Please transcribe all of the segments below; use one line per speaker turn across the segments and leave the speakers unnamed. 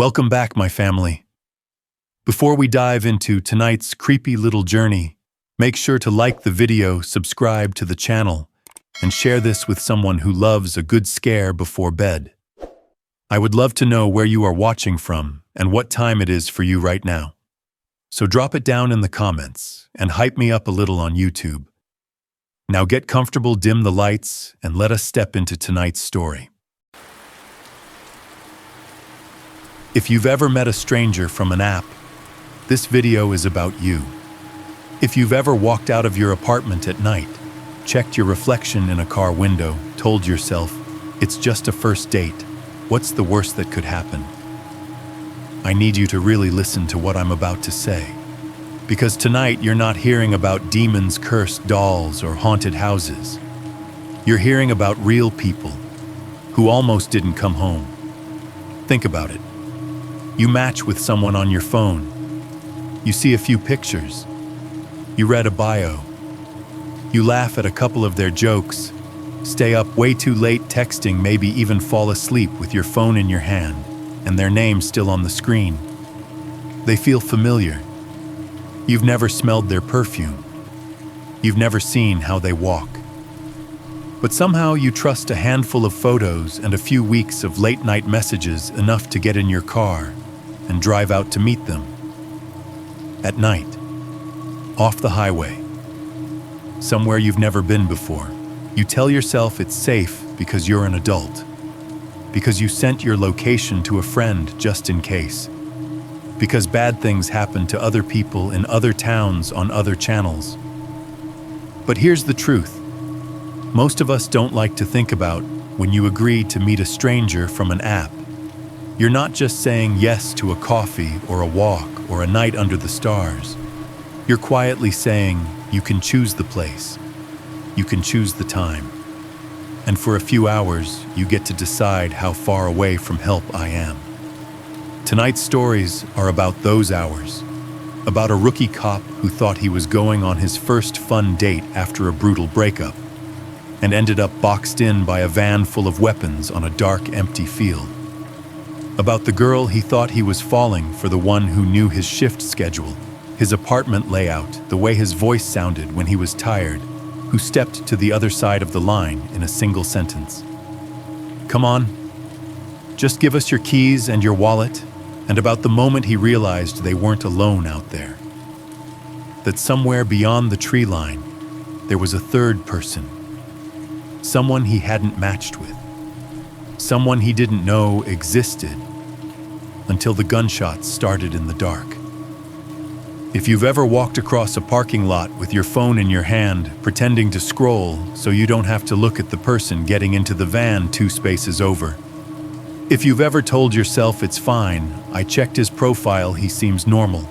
Welcome back, my family. Before we dive into tonight's creepy little journey, make sure to like the video, subscribe to the channel, and share this with someone who loves a good scare before bed. I would love to know where you are watching from and what time it is for you right now. So drop it down in the comments and hype me up a little on YouTube. Now get comfortable, dim the lights, and let us step into tonight's story. If you've ever met a stranger from an app, this video is about you. If you've ever walked out of your apartment at night, checked your reflection in a car window, told yourself, it's just a first date, what's the worst that could happen? I need you to really listen to what I'm about to say. Because tonight you're not hearing about demons, cursed dolls, or haunted houses. You're hearing about real people who almost didn't come home. Think about it. You match with someone on your phone. You see a few pictures. You read a bio. You laugh at a couple of their jokes, stay up way too late texting, maybe even fall asleep with your phone in your hand and their name still on the screen. They feel familiar. You've never smelled their perfume. You've never seen how they walk. But somehow you trust a handful of photos and a few weeks of late-night messages enough to get in your car and drive out to meet them. At night, off the highway, somewhere you've never been before. You tell yourself it's safe because you're an adult, because you sent your location to a friend just in case, because bad things happen to other people in other towns on other channels. But here's the truth. Most of us don't like to think about when you agree to meet a stranger from an app. You're not just saying yes to a coffee or a walk or a night under the stars. You're quietly saying you can choose the place. You can choose the time. And for a few hours, you get to decide how far away from help I am. Tonight's stories are about those hours. About a rookie cop who thought he was going on his first fun date after a brutal breakup and ended up boxed in by a van full of weapons on a dark, empty field. About the girl he thought he was falling for, the one who knew his shift schedule, his apartment layout, the way his voice sounded when he was tired, who stepped to the other side of the line in a single sentence. Come on, just give us your keys and your wallet, and about the moment he realized they weren't alone out there. That somewhere beyond the tree line, there was a third person. Someone he hadn't matched with. Someone he didn't know existed until the gunshots started in the dark. If you've ever walked across a parking lot with your phone in your hand, pretending to scroll so you don't have to look at the person getting into the van 2 spaces over. If you've ever told yourself it's fine, I checked his profile, he seems normal.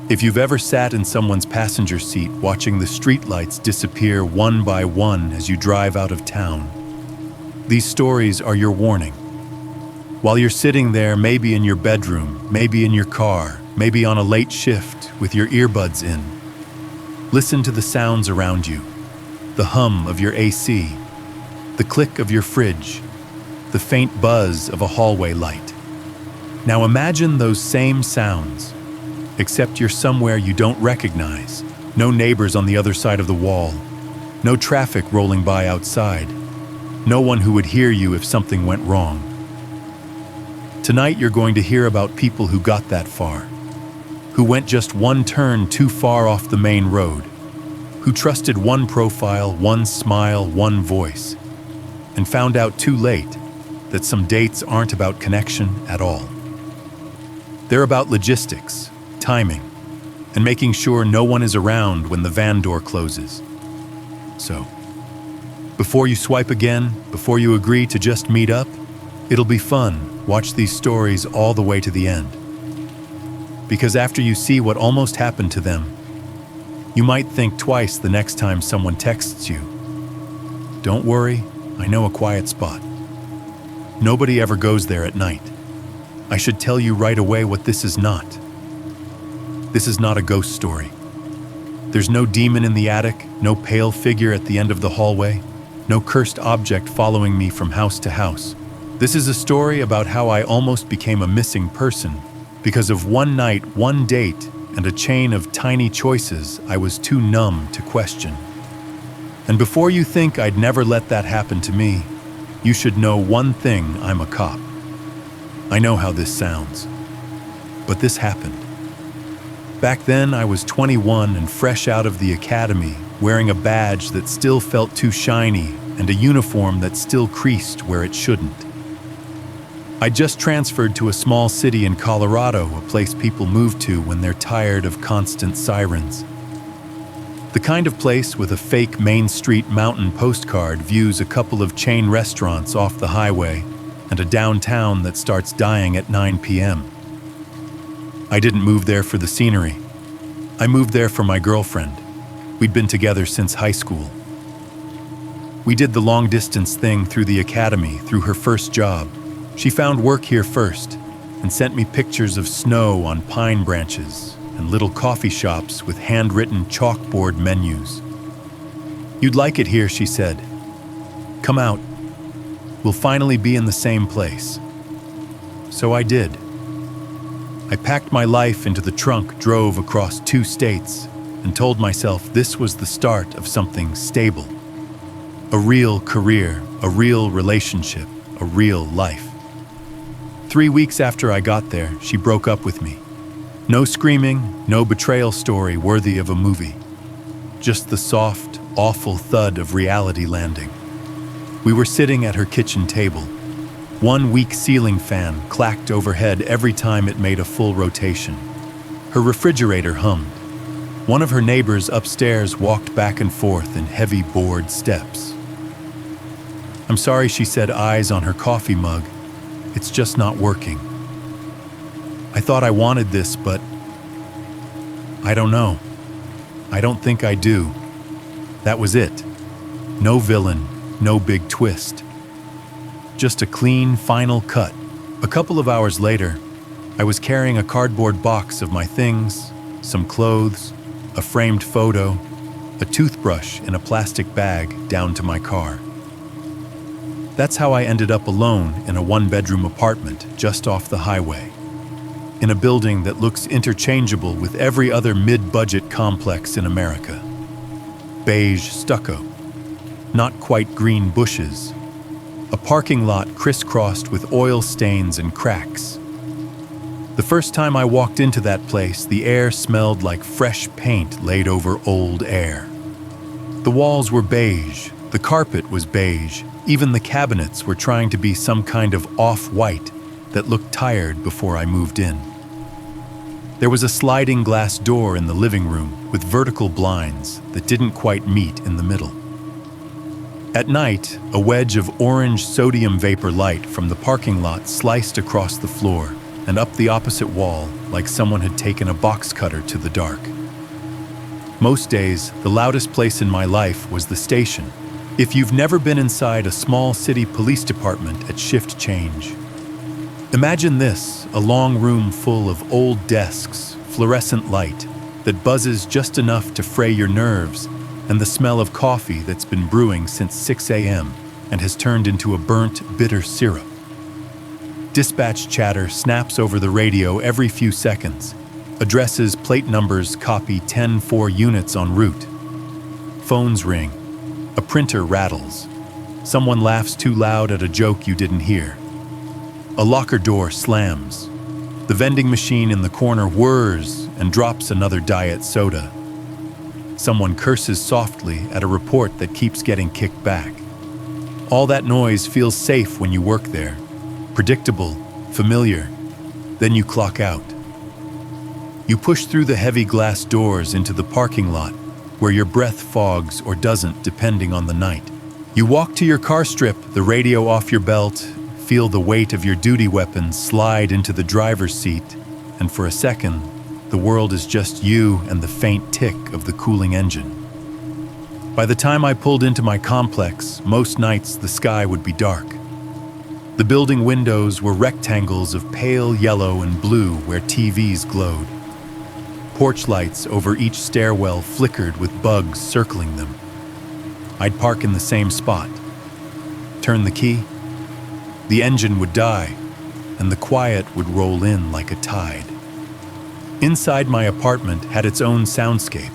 If you've ever sat in someone's passenger seat watching the streetlights disappear one by one as you drive out of town, these stories are your warning. While you're sitting there, maybe in your bedroom, maybe in your car, maybe on a late shift with your earbuds in, listen to the sounds around you, the hum of your AC, the click of your fridge, the faint buzz of a hallway light. Now imagine those same sounds, except you're somewhere you don't recognize, no neighbors on the other side of the wall, no traffic rolling by outside, no one who would hear you if something went wrong. Tonight you're going to hear about people who got that far, who went just one turn too far off the main road, who trusted one profile, one smile, one voice, and found out too late that some dates aren't about connection at all. They're about logistics, timing, and making sure no one is around when the van door closes. So, before you swipe again, before you agree to just meet up, it'll be fun. Watch these stories all the way to the end. Because after you see what almost happened to them, you might think twice the next time someone texts you. Don't worry, I know a quiet spot. Nobody ever goes there at night. I should tell you right away what this is not. This is not a ghost story. There's no demon in the attic, no pale figure at the end of the hallway, no cursed object following me from house to house. This is a story about how I almost became a missing person because of one night, one date, and a chain of tiny choices I was too numb to question. And before you think I'd never let that happen to me, you should know one thing: I'm a cop. I know how this sounds, but this happened. Back then, I was 21 and fresh out of the academy, wearing a badge that still felt too shiny and a uniform that still creased where it shouldn't. I just transferred to a small city in Colorado, a place people move to when they're tired of constant sirens. The kind of place with a fake Main Street mountain postcard views a couple of chain restaurants off the highway and a downtown that starts dying at 9 p.m. I didn't move there for the scenery. I moved there for my girlfriend. We'd been together since high school. We did the long-distance thing through the academy, through her first job. She found work here first and sent me pictures of snow on pine branches and little coffee shops with handwritten chalkboard menus. "You'd like it here," she said. "Come out. We'll finally be in the same place." So I did. I packed my life into the trunk, drove across 2 states, and told myself this was the start of something stable. A real career, a real relationship, a real life. 3 weeks after I got there, she broke up with me. No screaming, no betrayal story worthy of a movie. Just the soft, awful thud of reality landing. We were sitting at her kitchen table. One weak ceiling fan clacked overhead every time it made a full rotation. Her refrigerator hummed. One of her neighbors upstairs walked back and forth in heavy board steps. "I'm sorry," she said, eyes on her coffee mug. "It's just not working. I thought I wanted this, but I don't know. I don't think I do." That was it. No villain, no big twist. Just a clean, final cut. A couple of hours later, I was carrying a cardboard box of my things, some clothes, a framed photo, a toothbrush in a plastic bag down to my car. That's how I ended up alone in a 1-bedroom apartment just off the highway, in a building that looks interchangeable with every other mid-budget complex in America. Beige stucco, not quite green bushes, a parking lot crisscrossed with oil stains and cracks. The first time I walked into that place, the air smelled like fresh paint laid over old air. The walls were beige, the carpet was beige, even the cabinets were trying to be some kind of off-white that looked tired before I moved in. There was a sliding glass door in the living room with vertical blinds that didn't quite meet in the middle. At night, a wedge of orange sodium vapor light from the parking lot sliced across the floor and up the opposite wall like someone had taken a box cutter to the dark. Most days, the loudest place in my life was the station. If you've never been inside a small city police department at shift change, imagine this: a long room full of old desks, fluorescent light that buzzes just enough to fray your nerves, and the smell of coffee that's been brewing since 6 a.m. and has turned into a burnt, bitter syrup. Dispatch chatter snaps over the radio every few seconds. Addresses, plate numbers copy 10-4 units en route. Phones ring. A printer rattles. Someone laughs too loud at a joke you didn't hear. A locker door slams. The vending machine in the corner whirs and drops another diet soda. Someone curses softly at a report that keeps getting kicked back. All that noise feels safe when you work there. Predictable, familiar. Then you clock out. You push through the heavy glass doors into the parking lot, where your breath fogs or doesn't depending on the night. You walk to your car strip, the radio off your belt, feel the weight of your duty weapon slide into the driver's seat, and for a second, the world is just you and the faint tick of the cooling engine. By the time I pulled into my complex, most nights the sky would be dark. The building windows were rectangles of pale yellow and blue where TVs glowed. Porch lights over each stairwell flickered with bugs circling them. I'd park in the same spot, turn the key, The engine would die, and the quiet would roll in like a tide. Inside my apartment had its own soundscape.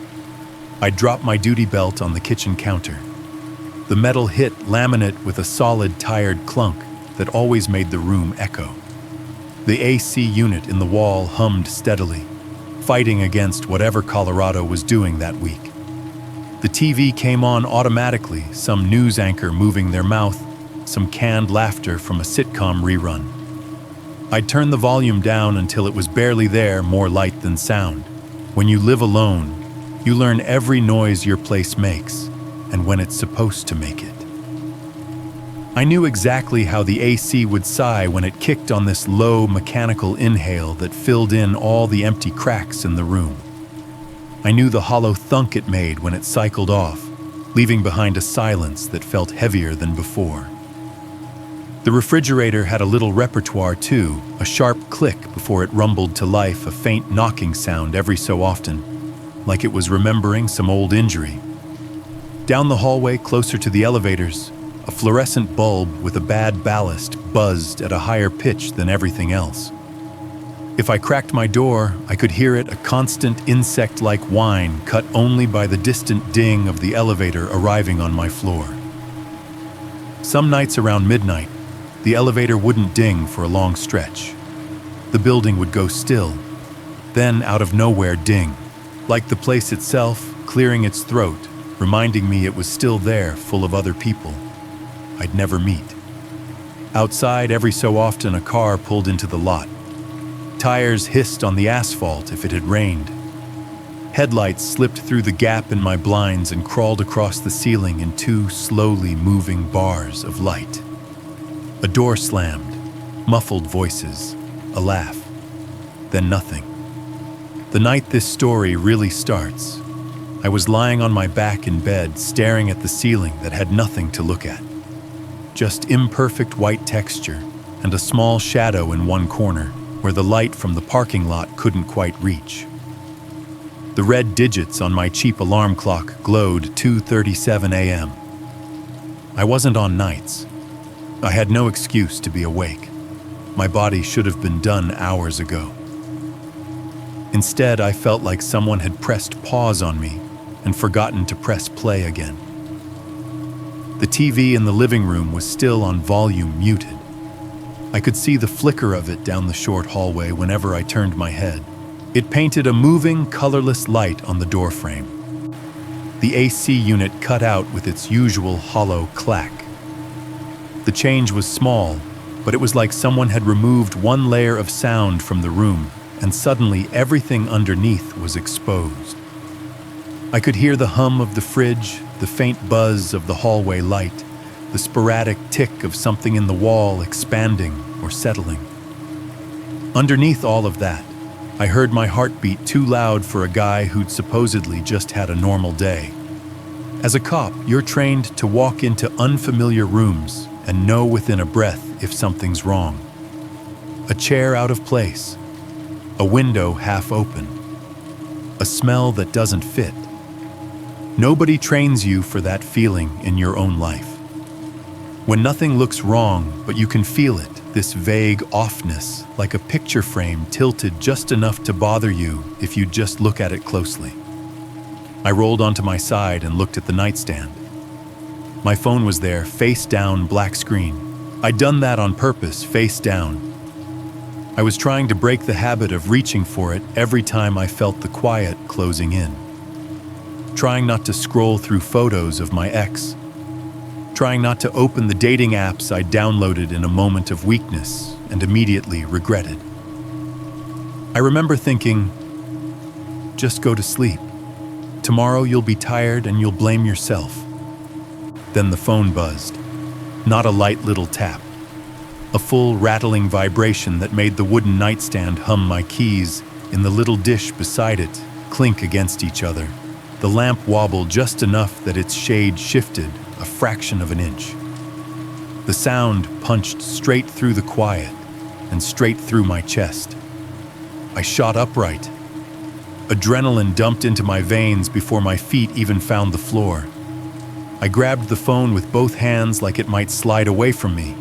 I dropped my duty belt on the kitchen counter. The metal hit laminate with a solid, tired clunk that always made the room echo. The AC unit in the wall hummed steadily, fighting against whatever Colorado was doing that week. The TV came on automatically, some news anchor moving their mouth, some canned laughter from a sitcom rerun. I'd turn the volume down until it was barely there, more light than sound. When you live alone, you learn every noise your place makes, and when it's supposed to make it. I knew exactly how the AC would sigh when it kicked on this low mechanical inhale that filled in all the empty cracks in the room. I knew the hollow thunk it made when it cycled off, leaving behind a silence that felt heavier than before. The refrigerator had a little repertoire too, a sharp click before it rumbled to life, a faint knocking sound every so often, like it was remembering some old injury. Down the hallway closer to the elevators, a fluorescent bulb with a bad ballast buzzed at a higher pitch than everything else. If I cracked my door, I could hear it, a constant insect-like whine cut only by the distant ding of the elevator arriving on my floor. Some nights around midnight, the elevator wouldn't ding for a long stretch. The building would go still, then out of nowhere ding, like the place itself clearing its throat, reminding me it was still there, full of other people I'd never meet. Outside, every so often a car pulled into the lot. Tires hissed on the asphalt if it had rained. Headlights slipped through the gap in my blinds and crawled across the ceiling in two slowly moving bars of light. A door slammed, muffled voices, a laugh, then nothing. The night this story really starts, I was lying on my back in bed, staring at the ceiling that had nothing to look at. Just imperfect white texture and a small shadow in one corner where the light from the parking lot couldn't quite reach. The red digits on my cheap alarm clock glowed 2:37 a.m. I wasn't on nights. I had no excuse to be awake. My body should have been done hours ago. Instead, I felt like someone had pressed pause on me and forgotten to press play again. The TV in the living room was still on volume muted. I could see the flicker of it down the short hallway whenever I turned my head. It painted a moving, colorless light on the doorframe. The AC unit cut out with its usual hollow clack. The change was small, but it was like someone had removed one layer of sound from the room, and suddenly everything underneath was exposed. I could hear the hum of the fridge, the faint buzz of the hallway light, the sporadic tick of something in the wall expanding or settling. Underneath all of that, I heard my heartbeat too loud for a guy who'd supposedly just had a normal day. As a cop, you're trained to walk into unfamiliar rooms and know within a breath if something's wrong. A chair out of place, a window half open, a smell that doesn't fit. Nobody trains you for that feeling in your own life. When nothing looks wrong, but you can feel it, this vague offness, like a picture frame tilted just enough to bother you if you just look at it closely. I rolled onto my side and looked at the nightstand. My phone was there, face down, black screen. I'd done that on purpose, face down. I was trying to break the habit of reaching for it every time I felt the quiet closing in. Trying not to scroll through photos of my ex. Trying not to open the dating apps I downloaded in a moment of weakness and immediately regretted. I remember thinking, just go to sleep. Tomorrow you'll be tired and you'll blame yourself. Then the phone buzzed. Not a light little tap. A full rattling vibration that made the wooden nightstand hum my keys in the little dish beside it clink against each other. The lamp wobbled just enough that its shade shifted a fraction of an inch. The sound punched straight through the quiet and straight through my chest. I shot upright. Adrenaline dumped into my veins before my feet even found the floor. I grabbed the phone with both hands like it might slide away from me.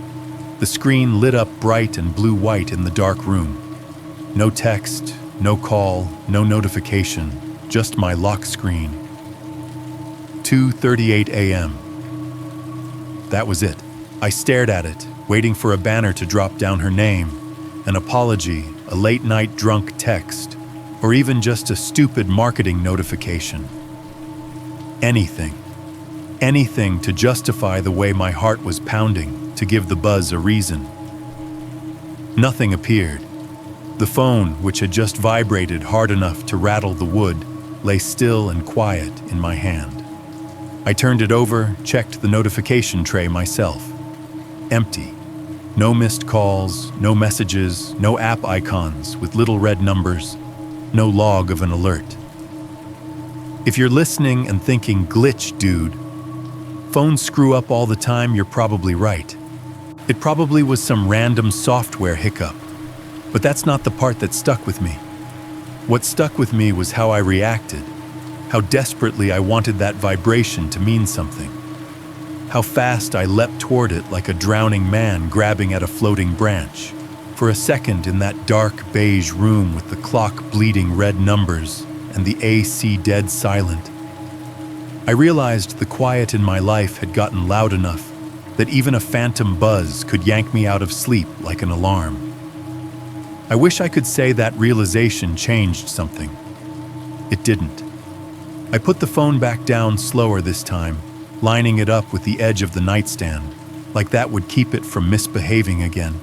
The screen lit up bright and blue-white in the dark room. No text, no call, no notification, just my lock screen. 2:38 a.m. That was it. I stared at it, waiting for a banner to drop down her name, an apology, a late-night drunk text, or even just a stupid marketing notification. Anything. Anything to justify the way my heart was pounding, to give the buzz a reason. Nothing appeared. The phone, which had just vibrated hard enough to rattle the wood, lay still and quiet in my hand. I turned it over, checked the notification tray myself. Empty. No missed calls, no messages, no app icons with little red numbers, no log of an alert. If you're listening and thinking, glitch, dude, phones screw up all the time, you're probably right. It probably was some random software hiccup. But that's not the part that stuck with me. What stuck with me was how I reacted, how desperately I wanted that vibration to mean something, how fast I leapt toward it like a drowning man grabbing at a floating branch. For a second in that dark beige room with the clock bleeding red numbers and the AC dead silent, I realized the quiet in my life had gotten loud enough that even a phantom buzz could yank me out of sleep like an alarm. I wish I could say that realization changed something. It didn't. I put the phone back down slower this time, lining it up with the edge of the nightstand, like that would keep it from misbehaving again.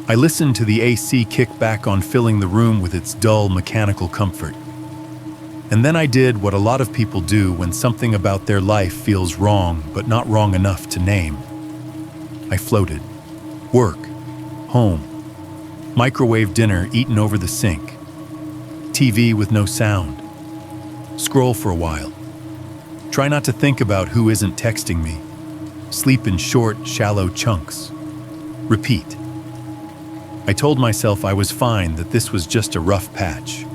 I listened to the AC kick back on, filling the room with its dull mechanical comfort. And then I did what a lot of people do when something about their life feels wrong, but not wrong enough to name. I floated. Work. Home. Microwave dinner eaten over the sink. TV with no sound. Scroll for a while. Try not to think about who isn't texting me. Sleep in short, shallow chunks. Repeat. I told myself I was fine, that this was just a rough patch.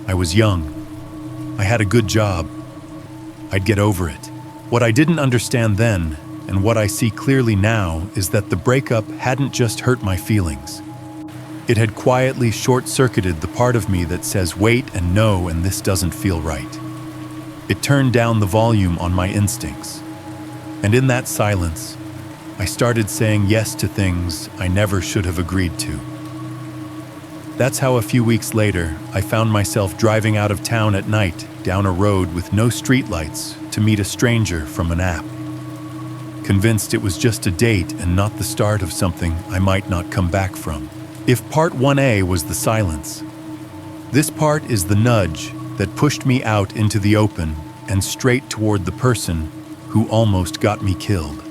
I was young. I had a good job. I'd get over it. What I didn't understand then, and what I see clearly now, is that the breakup hadn't just hurt my feelings. It had quietly short-circuited the part of me that says wait and no, and this doesn't feel right. It turned down the volume on my instincts. And in that silence, I started saying yes to things I never should have agreed to. That's how a few weeks later, I found myself driving out of town at night down a road with no streetlights to meet a stranger from an app. Convinced it was just a date and not the start of something I might not come back from. If part 1A was the silence, this part is the nudge that pushed me out into the open and straight toward the person who almost got me killed.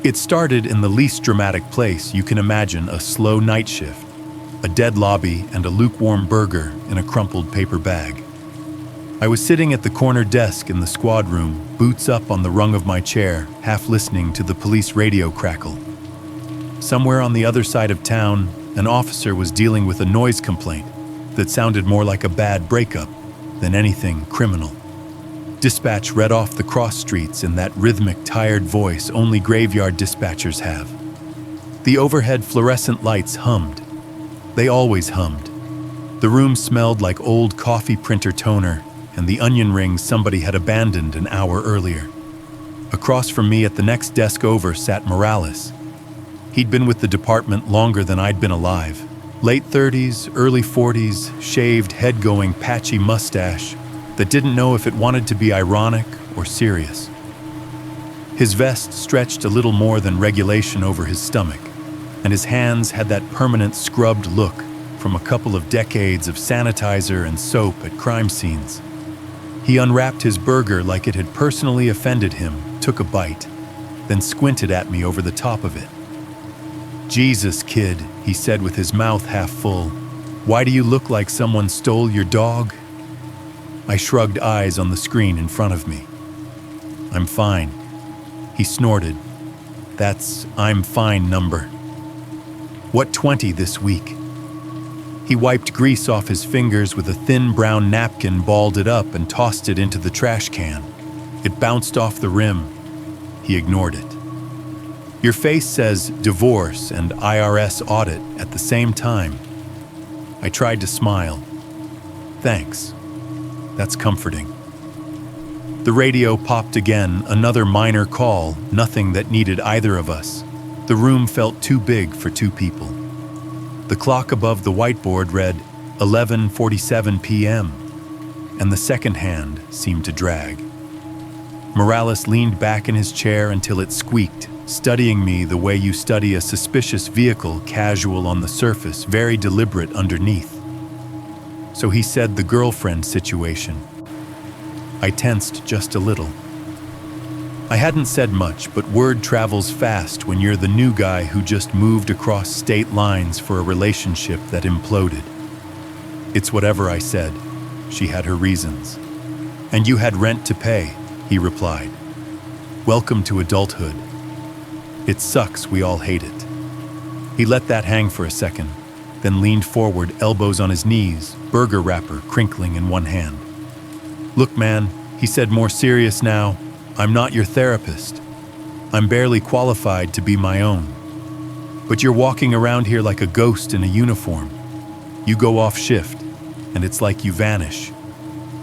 It started in the least dramatic place you can imagine: a slow night shift, a dead lobby, and a lukewarm burger in a crumpled paper bag. I was sitting at the corner desk in the squad room, boots up on the rung of my chair, half listening to the police radio crackle. Somewhere on the other side of town, an officer was dealing with a noise complaint that sounded more like a bad breakup than anything criminal. Dispatch read off the cross streets in that rhythmic, tired voice only graveyard dispatchers have. The overhead fluorescent lights hummed. They always hummed. The room smelled like old coffee printer toner and the onion rings somebody had abandoned an hour earlier. Across from me at the next desk over sat Morales. He'd been with the department longer than I'd been alive. Late 30s, early 40s, shaved, head-going, patchy mustache that didn't know if it wanted to be ironic or serious. His vest stretched a little more than regulation over his stomach, and his hands had that permanent scrubbed look from a couple of decades of sanitizer and soap at crime scenes. He unwrapped his burger like it had personally offended him, took a bite, then squinted at me over the top of it. "Jesus, kid," he said with his mouth half full, "why do you look like someone stole your dog?" I shrugged, eyes on the screen in front of me. "I'm fine." He snorted. "That's I'm fine number. What 20 this week?" He wiped grease off his fingers with a thin brown napkin, balled it up, and tossed it into the trash can. It bounced off the rim. He ignored it. Your face says divorce and IRS audit at the same time. I tried to smile. Thanks. That's comforting. The radio popped again, another minor call, nothing that needed either of us. The room felt too big for two people. The clock above the whiteboard read 11:47 p.m., and the second hand seemed to drag. Morales leaned back in his chair until it squeaked, studying me the way you study a suspicious vehicle, casual on the surface, very deliberate underneath. So he said the girlfriend situation. I tensed just a little. I hadn't said much, but word travels fast when you're the new guy who just moved across state lines for a relationship that imploded. It's whatever I said. She had her reasons. And you had rent to pay, he replied. Welcome to adulthood. It sucks, we all hate it. He let that hang for a second, then leaned forward, elbows on his knees, burger wrapper crinkling in one hand. Look, man, he said, more serious now, I'm not your therapist. I'm barely qualified to be my own. But you're walking around here like a ghost in a uniform. You go off shift, and it's like you vanish.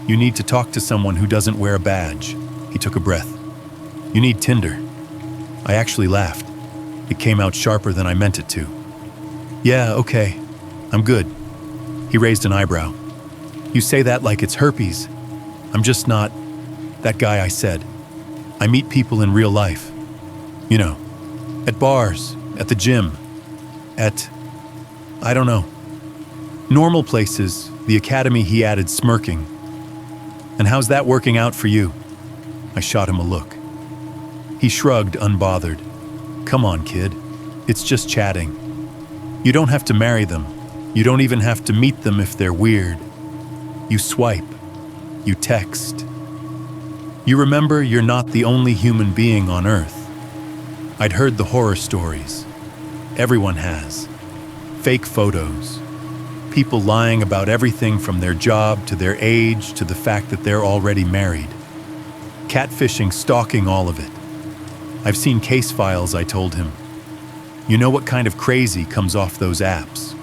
You need to talk to someone who doesn't wear a badge. He took a breath. You need Tinder. I actually laughed. It came out sharper than I meant it to. Yeah, okay. I'm good. He raised an eyebrow. You say that like it's herpes. I'm just not that guy, I said. I meet people in real life. You know, at bars, at the gym, I don't know. Normal places, the academy, he added, smirking. And how's that working out for you? I shot him a look. He shrugged, unbothered. Come on, kid. It's just chatting. You don't have to marry them. You don't even have to meet them if they're weird. You swipe. You text. You remember you're not the only human being on Earth. I'd heard the horror stories. Everyone has. Fake photos. People lying about everything from their job to their age to the fact that they're already married. Catfishing, stalking, all of it. I've seen case files, I told him. You know what kind of crazy comes off those apps?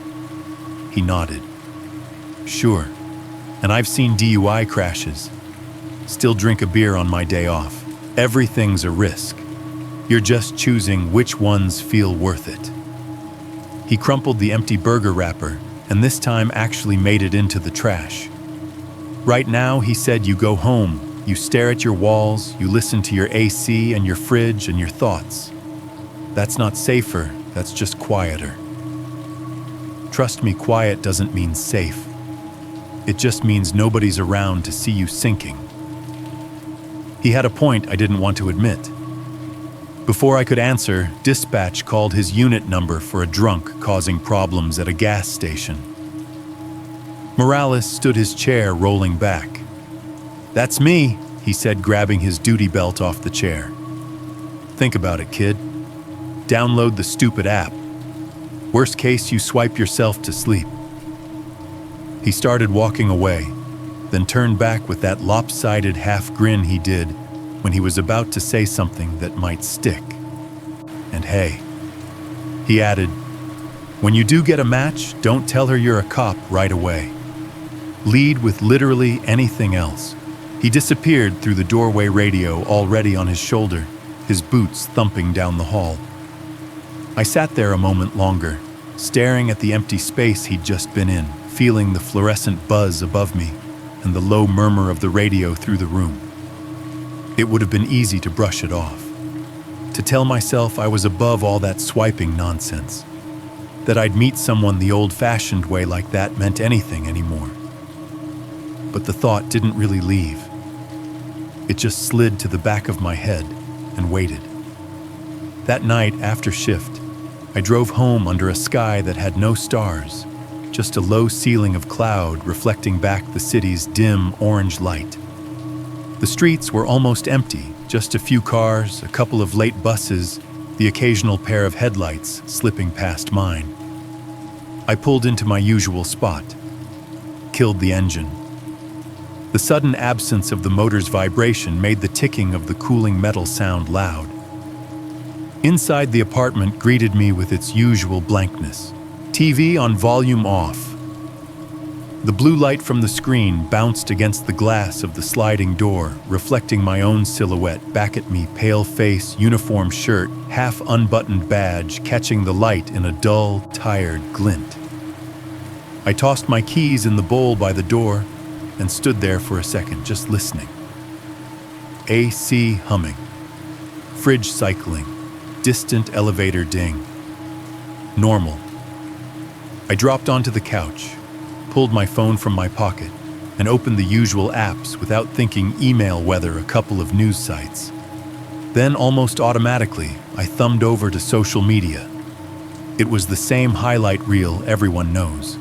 He nodded. Sure. And I've seen DUI crashes. Still drink a beer on my day off. Everything's a risk. You're just choosing which ones feel worth it. He crumpled the empty burger wrapper, and this time actually made it into the trash. Right now, he said, you go home, you stare at your walls, you listen to your AC and your fridge and your thoughts. That's not safer, that's just quieter. Trust me, quiet doesn't mean safe. It just means nobody's around to see you sinking. He had a point I didn't want to admit. Before I could answer, dispatch called his unit number for a drunk causing problems at a gas station. Morales stood his chair, rolling back. That's me, he said, grabbing his duty belt off the chair. Think about it, kid. Download the stupid app. Worst case, you swipe yourself to sleep. He started walking away, then turned back with that lopsided half grin he did when he was about to say something that might stick. And hey, he added, when you do get a match, don't tell her you're a cop right away. Lead with literally anything else. He disappeared through the doorway, radio already on his shoulder, his boots thumping down the hall. I sat there a moment longer, staring at the empty space he'd just been in, feeling the fluorescent buzz above me and the low murmur of the radio through the room. It would have been easy to brush it off, to tell myself I was above all that swiping nonsense, that I'd meet someone the old-fashioned way like that meant anything anymore. But the thought didn't really leave. It just slid to the back of my head and waited. That night, after shift, I drove home under a sky that had no stars, just a low ceiling of cloud reflecting back the city's dim orange light. The streets were almost empty, just a few cars, a couple of late buses, the occasional pair of headlights slipping past mine. I pulled into my usual spot, killed the engine. The sudden absence of the motor's vibration made the ticking of the cooling metal sound loud. Inside the apartment greeted me with its usual blankness. TV on volume off. The blue light from the screen bounced against the glass of the sliding door, reflecting my own silhouette back at me, pale face, uniform shirt, half unbuttoned badge, catching the light in a dull, tired glint. I tossed my keys in the bowl by the door and stood there for a second, just listening. AC humming, fridge cycling, distant elevator ding. Normal. I dropped onto the couch, pulled my phone from my pocket, and opened the usual apps without thinking, email, weather, a couple of news sites. Then, almost automatically, I thumbed over to social media. It was the same highlight reel everyone knows.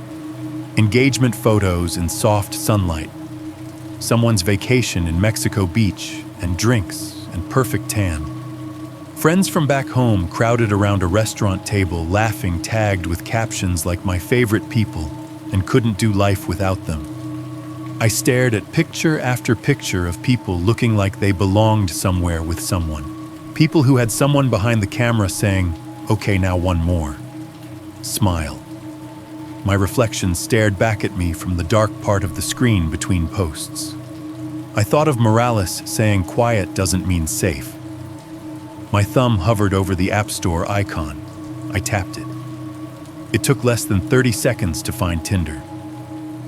Engagement photos in soft sunlight. Someone's vacation in Mexico Beach, and drinks, and perfect tan. Friends from back home crowded around a restaurant table, laughing, tagged with captions like "my favorite people," and couldn't do life without them. I stared at picture after picture of people looking like they belonged somewhere with someone. People who had someone behind the camera saying, "Okay, now one more." Smile. My reflection stared back at me from the dark part of the screen between posts. I thought of Morales saying quiet doesn't mean safe. My thumb hovered over the App Store icon. I tapped it. It took less than 30 seconds to find Tinder.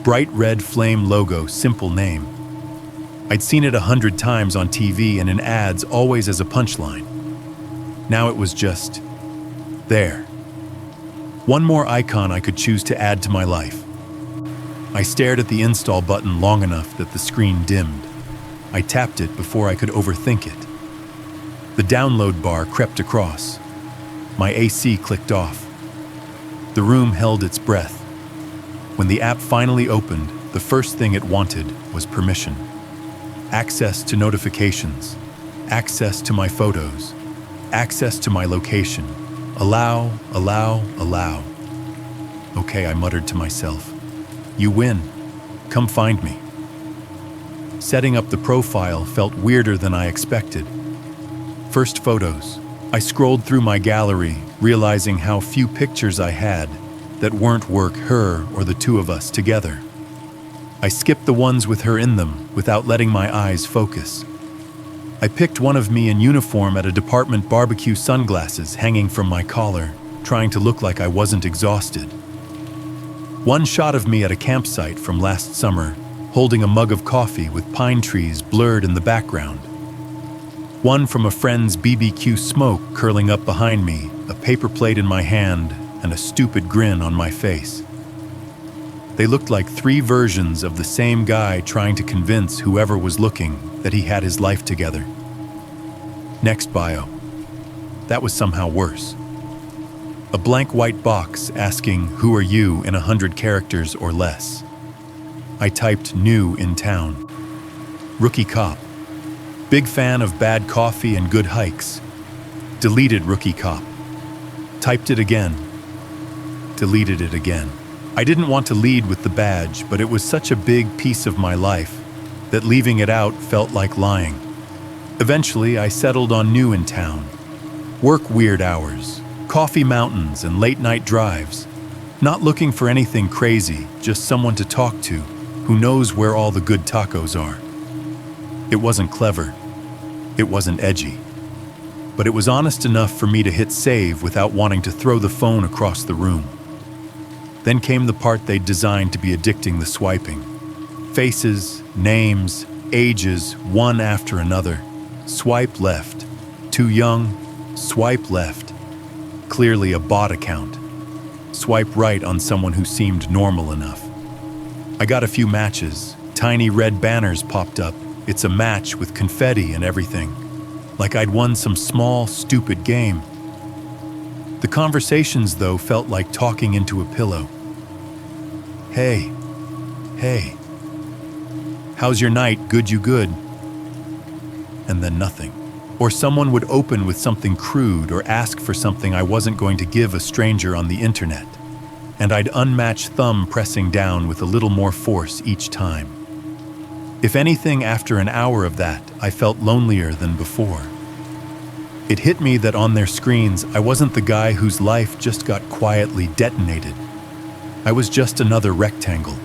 Bright red flame logo, simple name. I'd seen it 100 times on TV and in ads, always as a punchline. Now it was just there. One more icon I could choose to add to my life. I stared at the install button long enough that the screen dimmed. I tapped it before I could overthink it. The download bar crept across. My AC clicked off. The room held its breath. When the app finally opened, the first thing it wanted was permission. Access to notifications, access to my photos, access to my location. Allow, allow, allow. Okay, I muttered to myself. You win. Come find me. Setting up the profile felt weirder than I expected. First photos. I scrolled through my gallery, realizing how few pictures I had that weren't work, her, or the two of us together. I skipped the ones with her in them without letting my eyes focus. I picked one of me in uniform at a department barbecue, sunglasses hanging from my collar, trying to look like I wasn't exhausted. One shot of me at a campsite from last summer, holding a mug of coffee with pine trees blurred in the background. One from a friend's BBQ, smoke curling up behind me, a paper plate in my hand, and a stupid grin on my face. They looked like three versions of the same guy trying to convince whoever was looking that he had his life together. Next bio. That was somehow worse. A blank white box asking, "Who are you?" in 100 characters or less. I typed "new in town." Rookie cop. Big fan of bad coffee and good hikes. Deleted rookie cop. Typed it again. Deleted it again. I didn't want to lead with the badge, but it was such a big piece of my life that leaving it out felt like lying. Eventually, I settled on new in town. Work weird hours, coffee mountains, and late-night drives. Not looking for anything crazy, just someone to talk to who knows where all the good tacos are. It wasn't clever. It wasn't edgy. But it was honest enough for me to hit save without wanting to throw the phone across the room. Then came the part they'd designed to be addicting, the swiping. Faces, names, ages, one after another. Swipe left. Too young. Swipe left. Clearly a bot account. Swipe right on someone who seemed normal enough. I got a few matches. Tiny red banners popped up. It's a match with confetti and everything. Like I'd won some small, stupid game. The conversations, though, felt like talking into a pillow. Hey. Hey. How's your night? Good, you good? And then nothing. Or someone would open with something crude or ask for something I wasn't going to give a stranger on the internet. And I'd unmatch thumb pressing down with a little more force each time. If anything, after an hour of that, I felt lonelier than before. It hit me that on their screens, I wasn't the guy whose life just got quietly detonated. I was just another rectangle,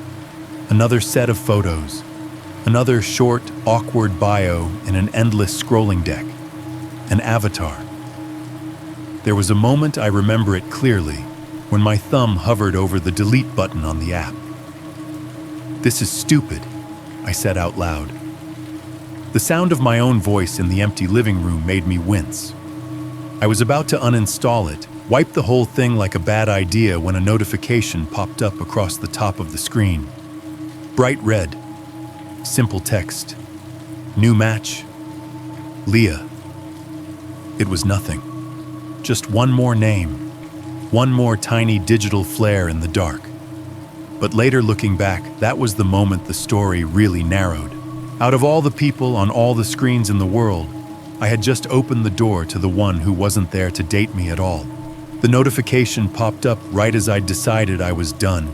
another set of photos, another short, awkward bio in an endless scrolling deck, an avatar. There was a moment, I remember it clearly, when my thumb hovered over the delete button on the app. "This is stupid," I said out loud. The sound of my own voice in the empty living room made me wince. I was about to uninstall it, wipe the whole thing like a bad idea, when a notification popped up across the top of the screen. Bright red. Simple text. New match. Leah. It was nothing. Just one more name. One more tiny digital flare in the dark. But later, looking back, that was the moment the story really narrowed. Out of all the people on all the screens in the world, I had just opened the door to the one who wasn't there to date me at all. The notification popped up right as I'd decided I was done.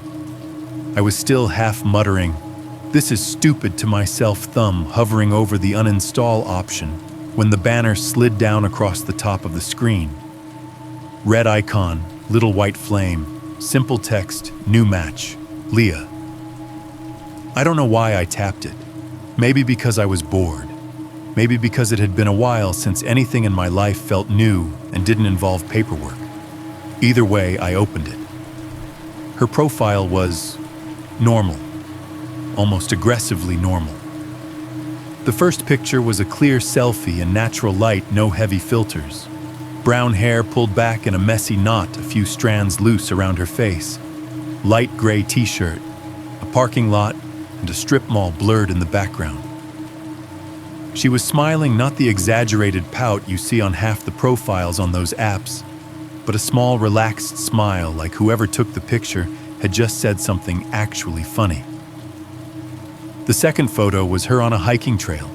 I was still half muttering, "This is stupid," to myself, thumb hovering over the uninstall option, when the banner slid down across the top of the screen. Red icon, little white flame, simple text, new match, Leah. I don't know why I tapped it. Maybe because I was bored. Maybe because it had been a while since anything in my life felt new and didn't involve paperwork. Either way, I opened it. Her profile was normal, almost aggressively normal. The first picture was a clear selfie in natural light, no heavy filters. Brown hair pulled back in a messy knot, a few strands loose around her face. Light gray t-shirt, a parking lot, and a strip mall blurred in the background. She was smiling, not the exaggerated pout you see on half the profiles on those apps, but a small, relaxed smile, like whoever took the picture had just said something actually funny. The second photo was her on a hiking trail.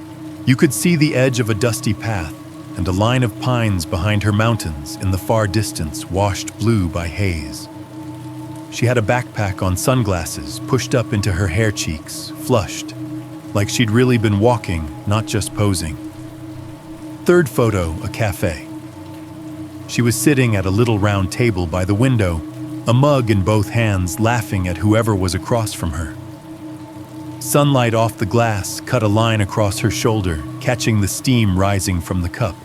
You could see the edge of a dusty path and a line of pines behind her, mountains in the far distance washed blue by haze. She had a backpack on, sunglasses pushed up into her hair cheeks, flushed, like she'd really been walking, not just posing. Third photo, a cafe. She was sitting at a little round table by the window, a mug in both hands, laughing at whoever was across from her. Sunlight off the glass cut a line across her shoulder, catching the steam rising from the cup.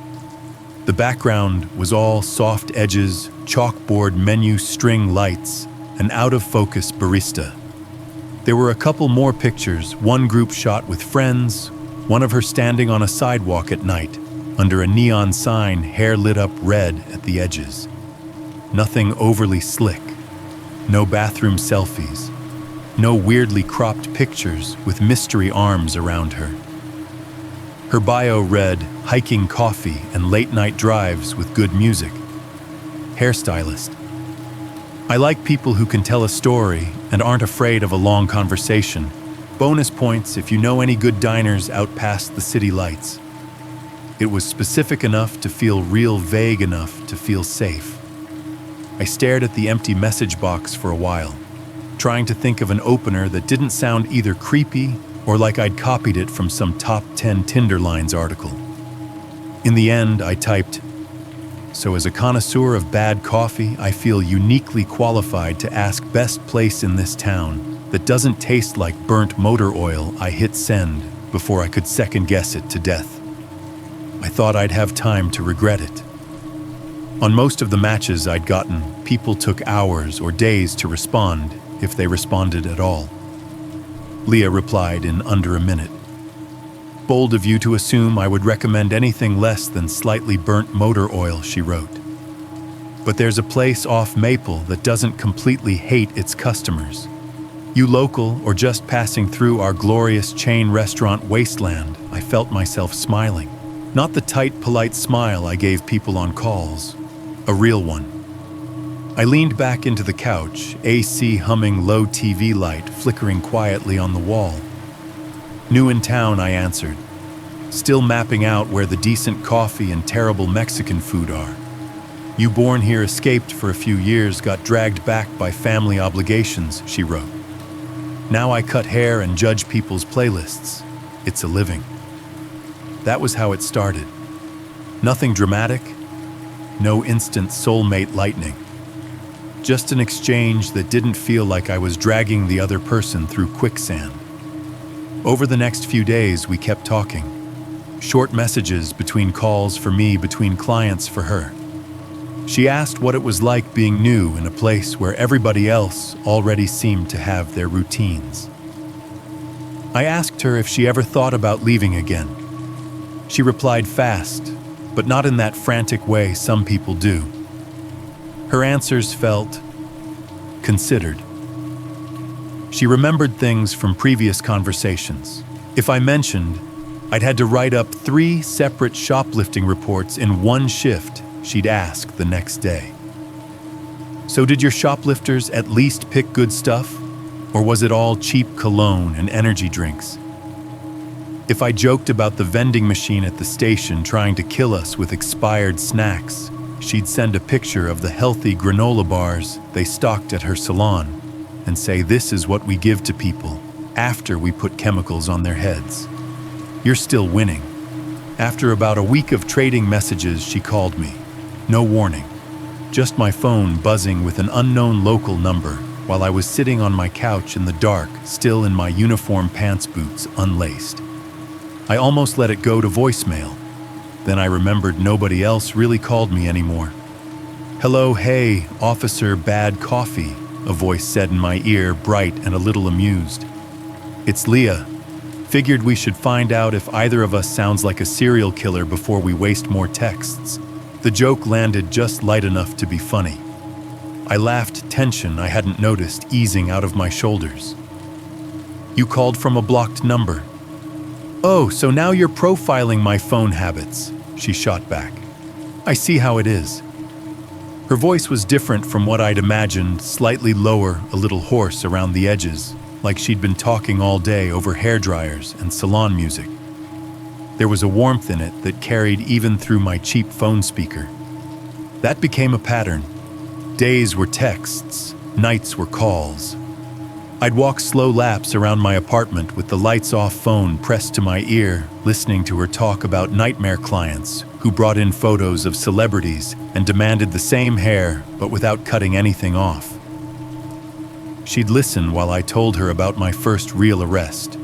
The background was all soft edges, chalkboard menu string lights, an out-of-focus barista. There were a couple more pictures, one group shot with friends, one of her standing on a sidewalk at night, under a neon sign, hair lit up red at the edges. Nothing overly slick. No bathroom selfies. No weirdly cropped pictures with mystery arms around her. Her bio read, hiking, coffee, and late-night drives with good music. Hairstylist. I like people who can tell a story and aren't afraid of a long conversation. Bonus points if you know any good diners out past the city lights. It was specific enough to feel real, vague enough to feel safe. I stared at the empty message box for a while, trying to think of an opener that didn't sound either creepy or like I'd copied it from some top 10 Tinder lines article. In the end, I typed, "So as a connoisseur of bad coffee, I feel uniquely qualified to ask best place in this town that doesn't taste like burnt motor oil." I hit send before I could second guess it to death. I thought I'd have time to regret it. On most of the matches I'd gotten, people took hours or days to respond, if they responded at all. Leah replied in under a minute. "Bold of you to assume I would recommend anything less than slightly burnt motor oil," she wrote. "But there's a place off Maple that doesn't completely hate its customers. You local or just passing through our glorious chain restaurant wasteland?" I felt myself smiling. Not the tight, polite smile I gave people on calls. A real one. I leaned back into the couch, AC humming, low TV light flickering quietly on the wall. "New in town," I answered, still mapping out where the decent coffee and terrible Mexican food are. "You born here, escaped for a few years, got dragged back by family obligations," she wrote. "Now I cut hair and judge people's playlists. It's a living." That was how it started. Nothing dramatic, no instant soulmate lightning. Just an exchange that didn't feel like I was dragging the other person through quicksand. Over the next few days, we kept talking. Short messages between calls for me, between clients for her. She asked what it was like being new in a place where everybody else already seemed to have their routines. I asked her if she ever thought about leaving again. She replied fast, but not in that frantic way some people do. Her answers felt considered. She remembered things from previous conversations. If I mentioned I'd had to write up 3 separate shoplifting reports in one shift, she'd ask the next day. So did your shoplifters at least pick good stuff? Or was it all cheap cologne and energy drinks? If I joked about the vending machine at the station trying to kill us with expired snacks, she'd send a picture of the healthy granola bars they stocked at her salon and say, "This is what we give to people after we put chemicals on their heads. You're still winning." After about a week of trading messages, she called me. No warning, just my phone buzzing with an unknown local number while I was sitting on my couch in the dark, still in my uniform pants boots unlaced. I almost let it go to voicemail. Then I remembered nobody else really called me anymore. "Hello, hey, Officer Bad Coffee," a voice said in my ear, bright and a little amused. "It's Leah. Figured we should find out if either of us sounds like a serial killer before we waste more texts." The joke landed just light enough to be funny. I laughed, tension I hadn't noticed easing out of my shoulders. "You called from a blocked number." "Oh, so now you're profiling my phone habits," she shot back. "I see how it is." Her voice was different from what I'd imagined, slightly lower, a little hoarse around the edges, like she'd been talking all day over hairdryers and salon music. There was a warmth in it that carried even through my cheap phone speaker. That became a pattern. Days were texts, nights were calls. I'd walk slow laps around my apartment with the lights-off phone pressed to my ear, listening to her talk about nightmare clients who brought in photos of celebrities and demanded the same hair but without cutting anything off. She'd listen while I told her about my first real arrest,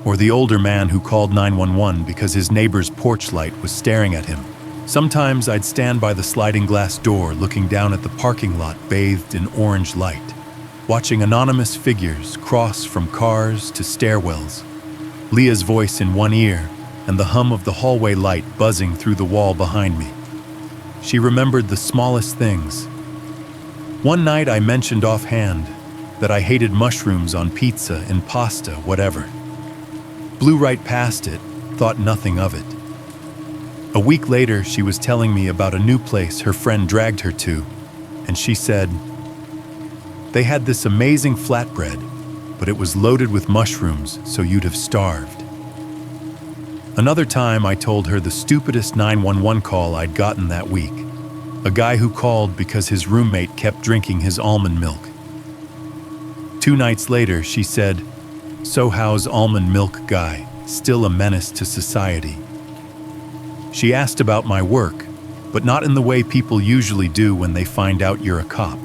or the older man who called 911 because his neighbor's porch light was staring at him. Sometimes I'd stand by the sliding glass door looking down at the parking lot bathed in orange light, watching anonymous figures cross from cars to stairwells, Leah's voice in one ear and the hum of the hallway light buzzing through the wall behind me. She remembered the smallest things. One night I mentioned offhand that I hated mushrooms on pizza and pasta, whatever. Blew right past it, thought nothing of it. A week later, she was telling me about a new place her friend dragged her to, and she said, "They had this amazing flatbread, but it was loaded with mushrooms, so you'd have starved." Another time, I told her the stupidest 911 call I'd gotten that week. A guy who called because his roommate kept drinking his almond milk. 2 nights later, she said, "So how's almond milk guy? Still a menace to society?" She asked about my work, but not in the way people usually do when they find out you're a cop.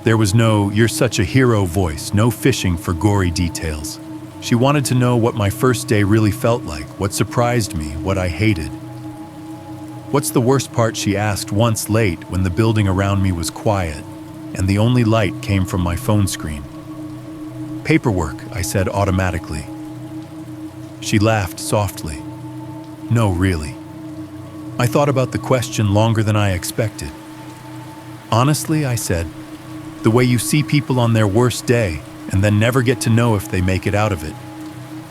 There was no "you're such a hero" voice, no fishing for gory details. She wanted to know what my first day really felt like, what surprised me, what I hated. "What's the worst part?" she asked once late when the building around me was quiet and the only light came from my phone screen. "Paperwork," I said automatically. She laughed softly. "No, really." I thought about the question longer than I expected. "Honestly," I said, "the way you see people on their worst day and then never get to know if they make it out of it.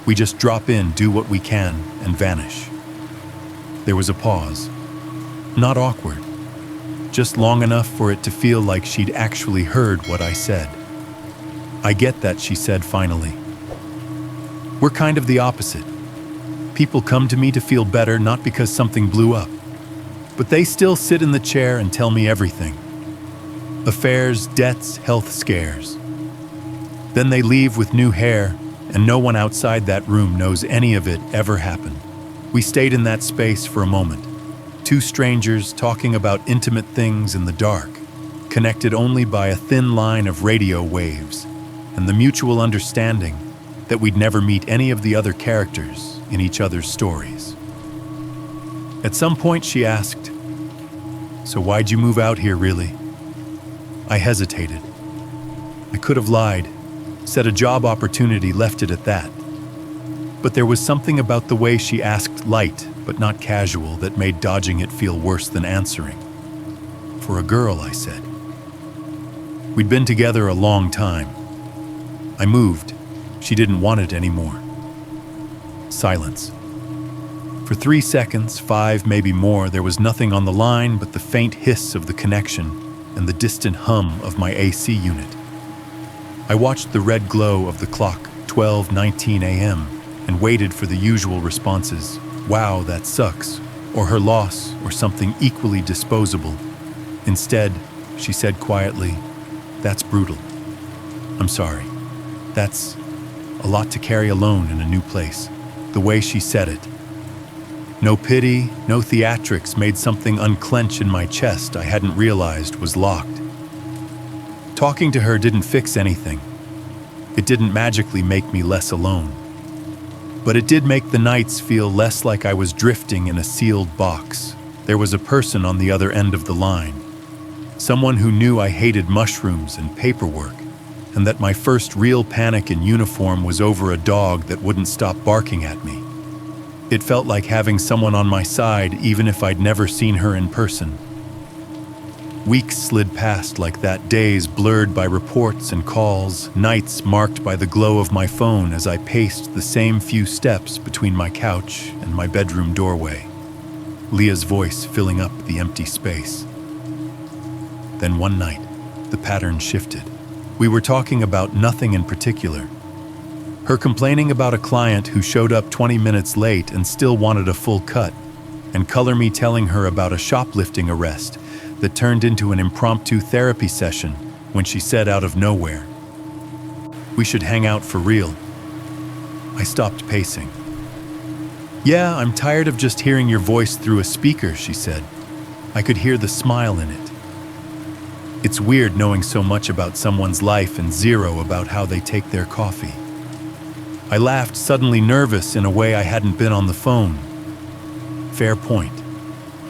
We just drop in, do what we can, and vanish." There was a pause. Not awkward, just long enough for it to feel like she'd actually heard what I said. "I get that," she said finally. "We're kind of the opposite. People come to me to feel better, not because something blew up. But they still sit in the chair and tell me everything. Affairs, debts, health scares. Then they leave with new hair, and no one outside that room knows any of it ever happened. We stayed in that space for a moment, Two strangers talking about intimate things in the dark, connected only by a thin line of radio waves, and the mutual understanding that we'd never meet any of the other characters in each other's stories. At some point she asked, "So why'd you move out here, really?" I hesitated. I could have lied, said a job opportunity, left it at that. But there was something about the way she asked, light but not casual, that made dodging it feel worse than answering. "For a girl," I said. We'd been together a long time. I moved. She didn't want it anymore. Silence. For 3 seconds, 5, maybe more, there was nothing on the line but the faint hiss of the connection and the distant hum of my AC unit. I watched the red glow of the clock, 12:19 a.m., and waited for the usual responses. "Wow, that sucks," or "her loss," or something equally disposable. Instead, she said quietly, "That's brutal. I'm sorry. That's a lot to carry alone in a new place." The way she said it. No pity, no theatrics, made something unclench in my chest I hadn't realized was locked. Talking to her didn't fix anything. It didn't magically make me less alone. But it did make the nights feel less like I was drifting in a sealed box. There was a person on the other end of the line. Someone who knew I hated mushrooms and paperwork, and that my first real panic in uniform was over a dog that wouldn't stop barking at me. It felt like having someone on my side even if I'd never seen her in person. Weeks slid past like that, days blurred by reports and calls, nights marked by the glow of my phone as I paced the same few steps between my couch and my bedroom doorway, Leah's voice filling up the empty space. Then one night, the pattern shifted. We were talking about nothing in particular. Her complaining about a client who showed up 20 minutes late and still wanted a full cut, and color me telling her about a shoplifting arrest that turned into an impromptu therapy session when she said out of nowhere, "We should hang out for real." I stopped pacing. "Yeah, I'm tired of just hearing your voice through a speaker," she said. I could hear the smile in it. It's weird knowing so much about someone's life and zero about how they take their coffee. I laughed, suddenly nervous in a way I hadn't been on the phone. "Fair point.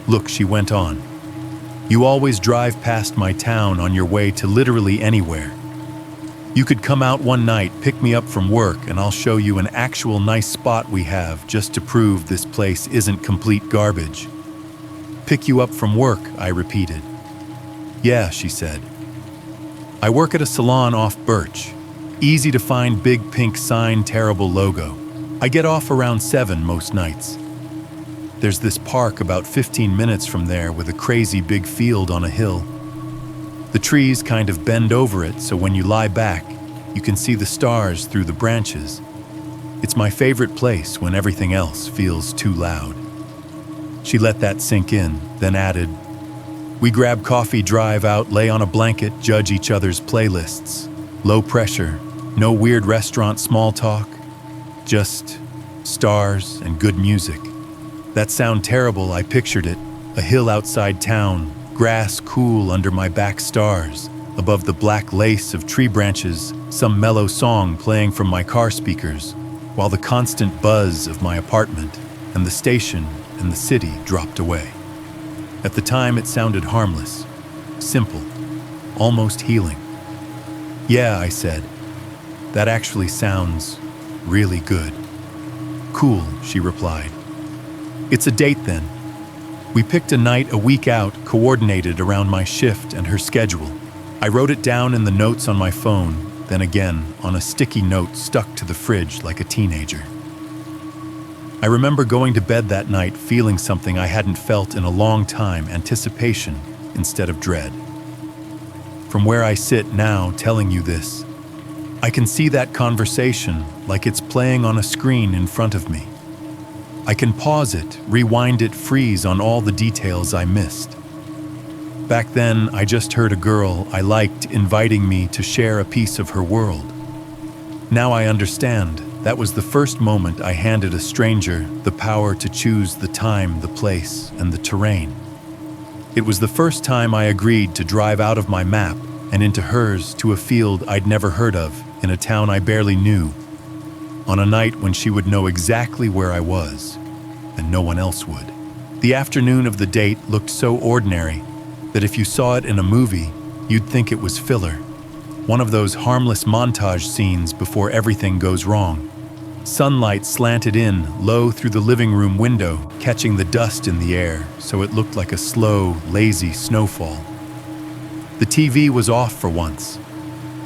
Look," she went on. "You always drive past my town on your way to literally anywhere. You could come out one night, pick me up from work, and I'll show you an actual nice spot we have just to prove this place isn't complete garbage." "Pick you up from work," I repeated. "Yeah," she said. "I work at a salon off Birch. Easy to find, big pink sign, terrible logo. I get off around 7 most nights. There's this park about 15 minutes from there with a crazy big field on a hill. The trees kind of bend over it, so when you lie back, you can see the stars through the branches. It's my favorite place when everything else feels too loud." She let that sink in, then added, "We grab coffee, drive out, lay on a blanket, judge each other's playlists. Low pressure, no weird restaurant small talk, just stars and good music." That sound terrible, I pictured it. A hill outside town, grass cool under my back, stars. Above the black lace of tree branches, some mellow song playing from my car speakers, while the constant buzz of my apartment and the station and the city dropped away. At the time, it sounded harmless, simple, almost healing. "Yeah," I said. "That actually sounds really good." "Cool," she replied. "It's a date then." We picked a night a week out, coordinated around my shift and her schedule. I wrote it down in the notes on my phone, then again on a sticky note stuck to the fridge like a teenager. I remember going to bed that night feeling something I hadn't felt in a long time, anticipation instead of dread. From where I sit now telling you this, I can see that conversation like it's playing on a screen in front of me. I can pause it, rewind it, freeze on all the details I missed. Back then, I just heard a girl I liked inviting me to share a piece of her world. Now I understand. That was the first moment I handed a stranger the power to choose the time, the place, and the terrain. It was the first time I agreed to drive out of my map and into hers to a field I'd never heard of in a town I barely knew, on a night when she would know exactly where I was, and no one else would. The afternoon of the date looked so ordinary that if you saw it in a movie, you'd think it was filler. One of those harmless montage scenes before everything goes wrong. Sunlight slanted in low through the living room window, catching the dust in the air so it looked like a slow, lazy snowfall. The TV was off for once.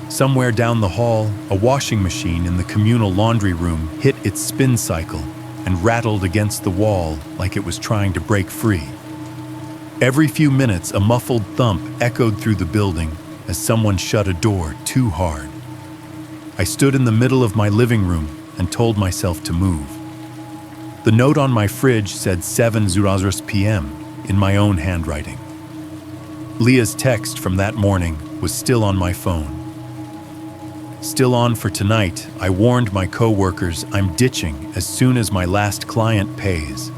Somewhere down the hall, a washing machine in the communal laundry room hit its spin cycle and rattled against the wall like it was trying to break free. Every few minutes, a muffled thump echoed through the building as someone shut a door too hard. I stood in the middle of my living room and told myself to move. The note on my fridge said 7:00 p.m. in my own handwriting. Leah's text from that morning was still on my phone. Still on for tonight, I warned my coworkers I'm ditching as soon as my last client pays.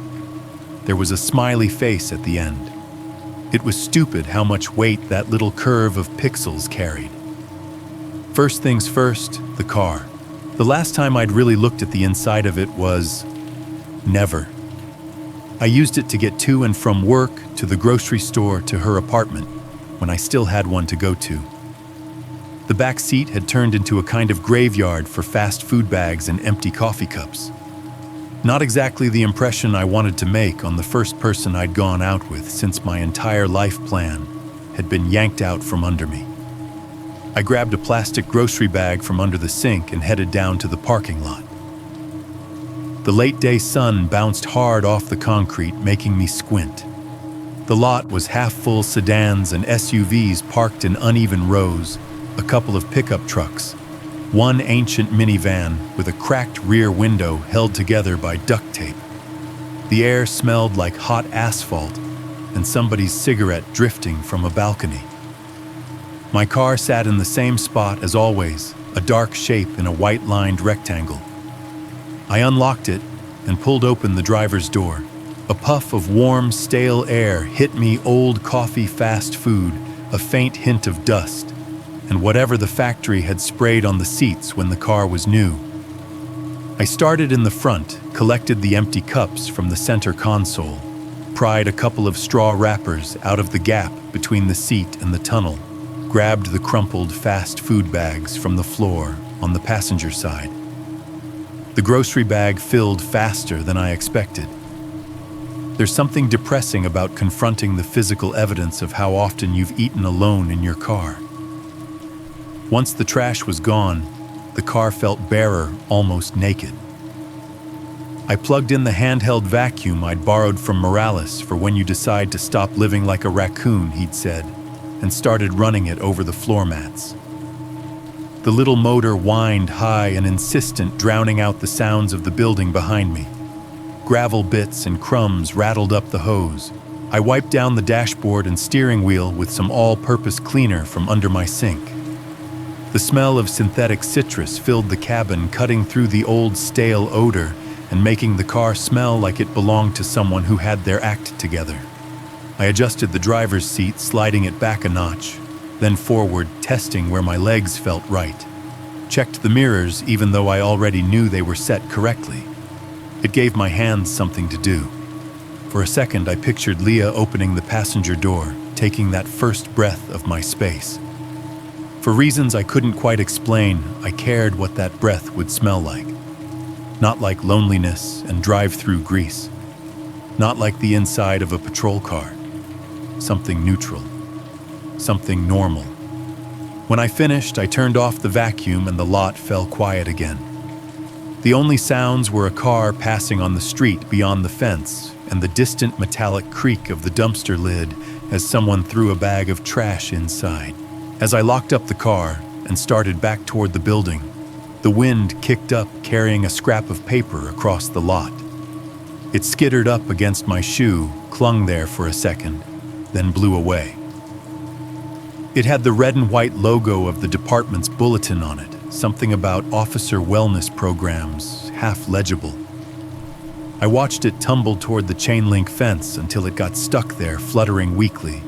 There was a smiley face at the end. It was stupid how much weight that little curve of pixels carried. First things first, the car. The last time I'd really looked at the inside of it was never. I used it to get to and from work, to the grocery store, to her apartment, when I still had one to go to. The back seat had turned into a kind of graveyard for fast food bags and empty coffee cups. Not exactly the impression I wanted to make on the first person I'd gone out with since my entire life plan had been yanked out from under me. I grabbed a plastic grocery bag from under the sink and headed down to the parking lot. The late-day sun bounced hard off the concrete, making me squint. The lot was half-full sedans and SUVs parked in uneven rows, a couple of pickup trucks, one ancient minivan with a cracked rear window held together by duct tape. The air smelled like hot asphalt and somebody's cigarette drifting from a balcony. My car sat in the same spot as always, a dark shape in a white-lined rectangle. I unlocked it and pulled open the driver's door. A puff of warm, stale air hit me, old coffee, fast food, a faint hint of dust, and whatever the factory had sprayed on the seats when the car was new. I started in the front, collected the empty cups from the center console, pried a couple of straw wrappers out of the gap between the seat and the tunnel, grabbed the crumpled fast food bags from the floor on the passenger side. The grocery bag filled faster than I expected. There's something depressing about confronting the physical evidence of how often you've eaten alone in your car. Once the trash was gone, the car felt barer, almost naked. I plugged in the handheld vacuum I'd borrowed from Morales for when you decide to stop living like a raccoon, he'd said, and started running it over the floor mats. The little motor whined high and insistent, drowning out the sounds of the building behind me. Gravel bits and crumbs rattled up the hose. I wiped down the dashboard and steering wheel with some all-purpose cleaner from under my sink. The smell of synthetic citrus filled the cabin, cutting through the old stale odor and making the car smell like it belonged to someone who had their act together. I adjusted the driver's seat, sliding it back a notch, then forward, testing where my legs felt right. Checked the mirrors, even though I already knew they were set correctly. It gave my hands something to do. For a second, I pictured Leah opening the passenger door, taking that first breath of my space. For reasons I couldn't quite explain, I cared what that breath would smell like. Not like loneliness and drive-through grease. Not like the inside of a patrol car. Something neutral. Something normal. When I finished, I turned off the vacuum and the lot fell quiet again. The only sounds were a car passing on the street beyond the fence and the distant metallic creak of the dumpster lid as someone threw a bag of trash inside. As I locked up the car and started back toward the building, the wind kicked up, carrying a scrap of paper across the lot. It skittered up against my shoe, clung there for a second, then blew away. It had the red and white logo of the department's bulletin on it, something about officer wellness programs, half legible. I watched it tumble toward the chain-link fence until it got stuck there, fluttering weakly.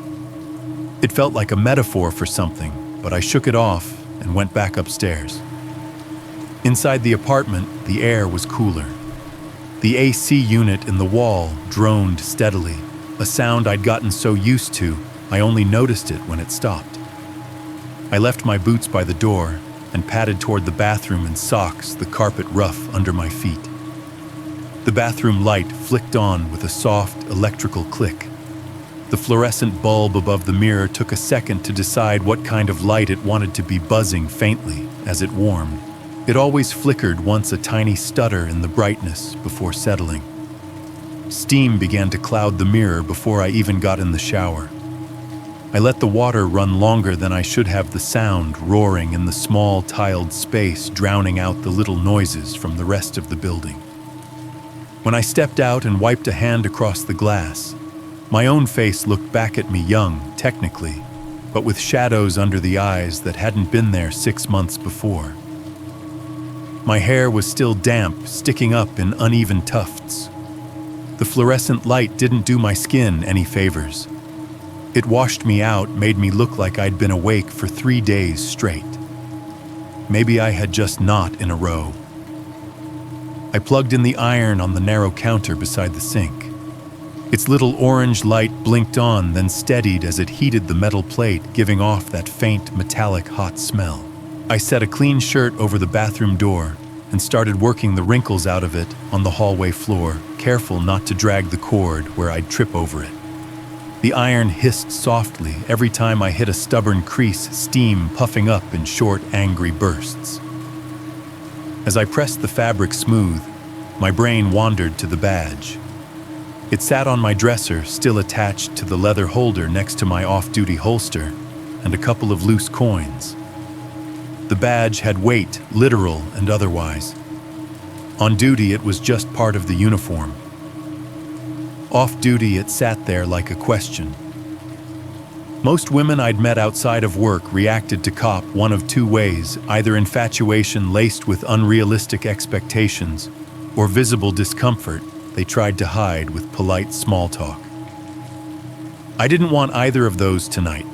It felt like a metaphor for something, but I shook it off and went back upstairs. Inside the apartment, the air was cooler. The AC unit in the wall droned steadily, a sound I'd gotten so used to, I only noticed it when it stopped. I left my boots by the door and padded toward the bathroom in socks, the carpet rough under my feet. The bathroom light flicked on with a soft electrical click. The fluorescent bulb above the mirror took a second to decide what kind of light it wanted to be, buzzing faintly as it warmed. It always flickered once, a tiny stutter in the brightness before settling. Steam began to cloud the mirror before I even got in the shower. I let the water run longer than I should have, the sound roaring in the small tiled space, drowning out the little noises from the rest of the building. When I stepped out and wiped a hand across the glass, my own face looked back at me, young, technically, but with shadows under the eyes that hadn't been there 6 months before. My hair was still damp, sticking up in uneven tufts. The fluorescent light didn't do my skin any favors. It washed me out, made me look like I'd been awake for 3 days straight. Maybe I had just not in a row. I plugged in the iron on the narrow counter beside the sink. Its little orange light blinked on, then steadied as it heated the metal plate, giving off that faint, metallic, hot smell. I set a clean shirt over the bathroom door and started working the wrinkles out of it on the hallway floor, careful not to drag the cord where I'd trip over it. The iron hissed softly every time I hit a stubborn crease, steam puffing up in short, angry bursts. As I pressed the fabric smooth, my brain wandered to the badge. It sat on my dresser, still attached to the leather holder next to my off-duty holster, and a couple of loose coins. The badge had weight, literal and otherwise. On duty, it was just part of the uniform. Off-duty, it sat there like a question. Most women I'd met outside of work reacted to cop one of two ways, either infatuation laced with unrealistic expectations or visible discomfort they tried to hide with polite small talk. I didn't want either of those tonight.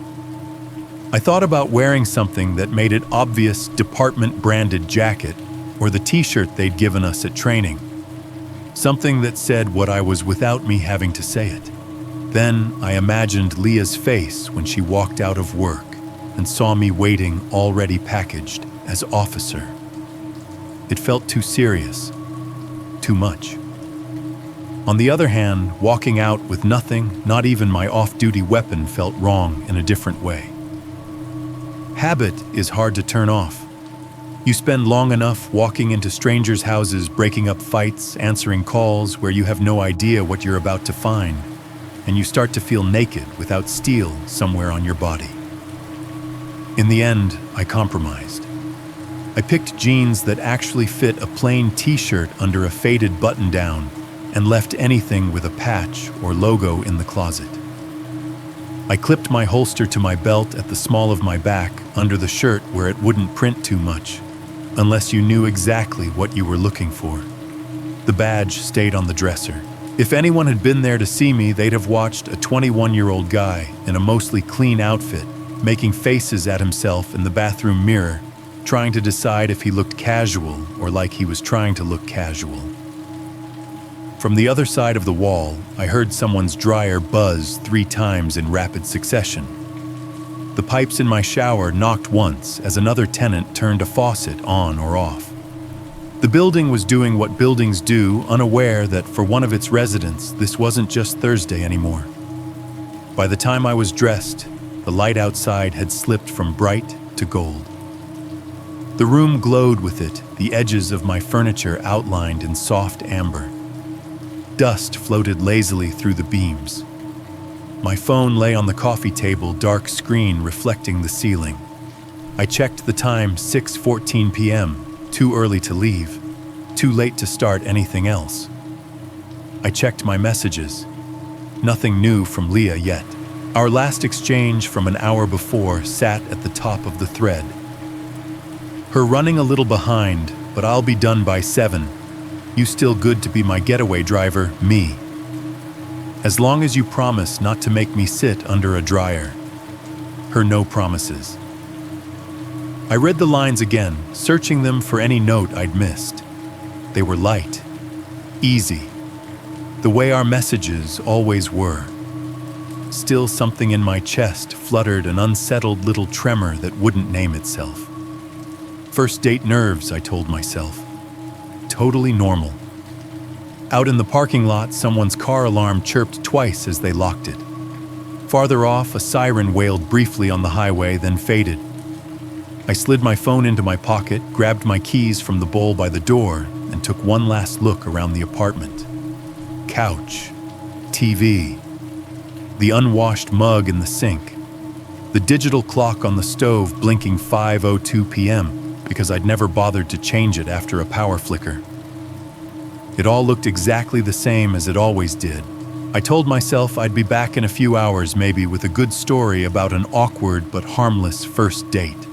I thought about wearing something that made it obvious, department-branded jacket or the t-shirt they'd given us at training. Something that said what I was without me having to say it. Then I imagined Leah's face when she walked out of work and saw me waiting, already packaged, as officer. It felt too serious, too much. On the other hand, walking out with nothing, not even my off-duty weapon, felt wrong in a different way. Habit is hard to turn off. You spend long enough walking into strangers' houses, breaking up fights, answering calls where you have no idea what you're about to find, and you start to feel naked without steel somewhere on your body. In the end, I compromised. I picked jeans that actually fit a plain t-shirt under a faded button-down and left anything with a patch or logo in the closet. I clipped my holster to my belt at the small of my back under the shirt where it wouldn't print too much, unless you knew exactly what you were looking for. The badge stayed on the dresser. If anyone had been there to see me, they'd have watched a 21-year-old guy in a mostly clean outfit, making faces at himself in the bathroom mirror, trying to decide if he looked casual or like he was trying to look casual. From the other side of the wall, I heard someone's dryer buzz 3 times in rapid succession. The pipes in my shower knocked once as another tenant turned a faucet on or off. The building was doing what buildings do, unaware that for one of its residents, this wasn't just Thursday anymore. By the time I was dressed, the light outside had slipped from bright to gold. The room glowed with it, the edges of my furniture outlined in soft amber. Dust floated lazily through the beams. My phone lay on the coffee table, dark screen reflecting the ceiling. I checked the time, 6:14 p.m., too early to leave, too late to start anything else. I checked my messages. Nothing new from Leah yet. Our last exchange from an hour before sat at the top of the thread. Her running a little behind, but I'll be done by 7. You still good to be my getaway driver, me. As long as you promise not to make me sit under a dryer. Her no promises. I read the lines again, searching them for any note I'd missed. They were light, easy, the way our messages always were. Still something in my chest fluttered an unsettled little tremor that wouldn't name itself. First date nerves, I told myself. Totally normal. Out in the parking lot, someone's car alarm chirped twice as they locked it. Farther off, a siren wailed briefly on the highway, then faded. I slid my phone into my pocket, grabbed my keys from the bowl by the door, and took one last look around the apartment. Couch, TV, the unwashed mug in the sink, the digital clock on the stove blinking 5:02 p.m. because I'd never bothered to change it after a power flicker. It all looked exactly the same as it always did. I told myself I'd be back in a few hours maybe with a good story about an awkward but harmless first date.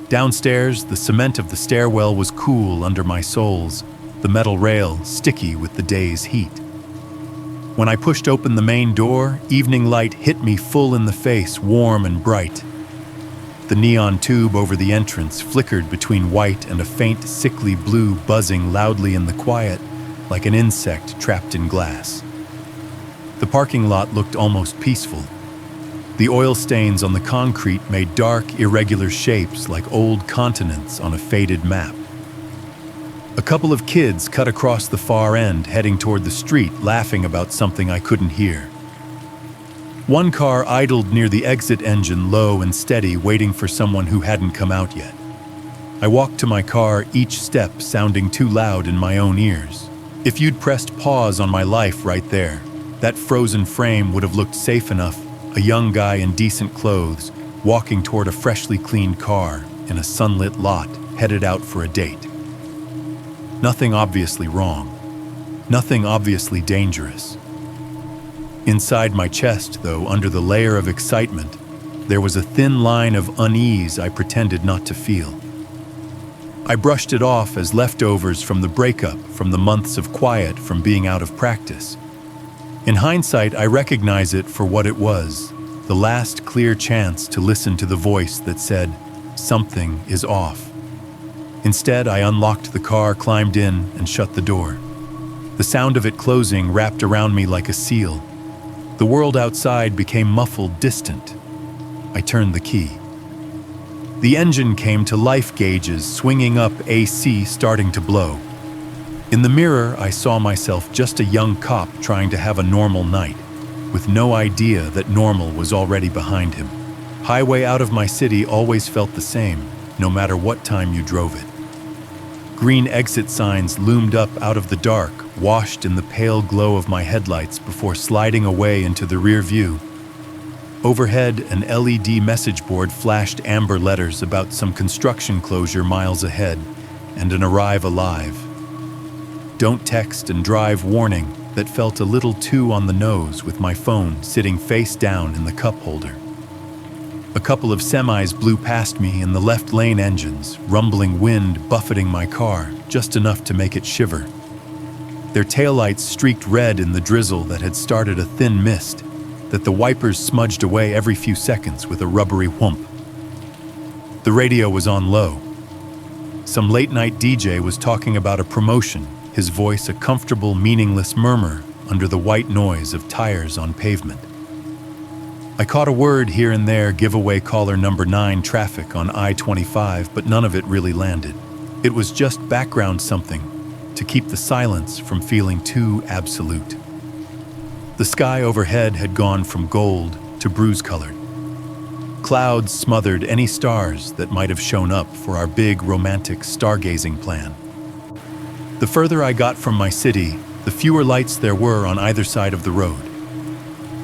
Downstairs, the cement of the stairwell was cool under my soles, the metal rail sticky with the day's heat. When I pushed open the main door, evening light hit me full in the face, warm and bright. The neon tube over the entrance flickered between white and a faint, sickly blue buzzing loudly in the quiet, like an insect trapped in glass. The parking lot looked almost peaceful. The oil stains on the concrete made dark, irregular shapes like old continents on a faded map. A couple of kids cut across the far end, heading toward the street, laughing about something I couldn't hear. One car idled near the exit engine, low and steady, waiting for someone who hadn't come out yet. I walked to my car, each step sounding too loud in my own ears. If you'd pressed pause on my life right there, that frozen frame would have looked safe enough. A young guy in decent clothes, walking toward a freshly cleaned car in a sunlit lot, headed out for a date. Nothing obviously wrong. Nothing obviously dangerous. Inside my chest, though, under the layer of excitement, there was a thin line of unease I pretended not to feel. I brushed it off as leftovers from the breakup, from the months of quiet, from being out of practice. In hindsight, I recognize it for what it was, the last clear chance to listen to the voice that said, "Something is off." Instead, I unlocked the car, climbed in, and shut the door. The sound of it closing wrapped around me like a seal. The world outside became muffled, distant. I turned the key. The engine came to life, gauges swinging up, AC starting to blow. In the mirror, I saw myself just a young cop trying to have a normal night, with no idea that normal was already behind him. Highway out of my city always felt the same, no matter what time you drove it. Green exit signs loomed up out of the dark, washed in the pale glow of my headlights before sliding away into the rear view. Overhead, an LED message board flashed amber letters about some construction closure miles ahead, and an arrive alive. Don't text and drive warning that felt a little too on the nose with my phone sitting face down in the cup holder. A couple of semis blew past me in the left lane, engines, rumbling wind buffeting my car, just enough to make it shiver. Their taillights streaked red in the drizzle that had started a thin mist, that the wipers smudged away every few seconds with a rubbery whoomp. The radio was on low. Some late-night DJ was talking about a promotion, his voice a comfortable, meaningless murmur under the white noise of tires on pavement. I caught a word here and there, giveaway caller number 9 traffic on I-25, but none of it really landed. It was just background something to keep the silence from feeling too absolute. The sky overhead had gone from gold to bruise-colored. Clouds smothered any stars that might have shown up for our big romantic stargazing plan. The further I got from my city, the fewer lights there were on either side of the road.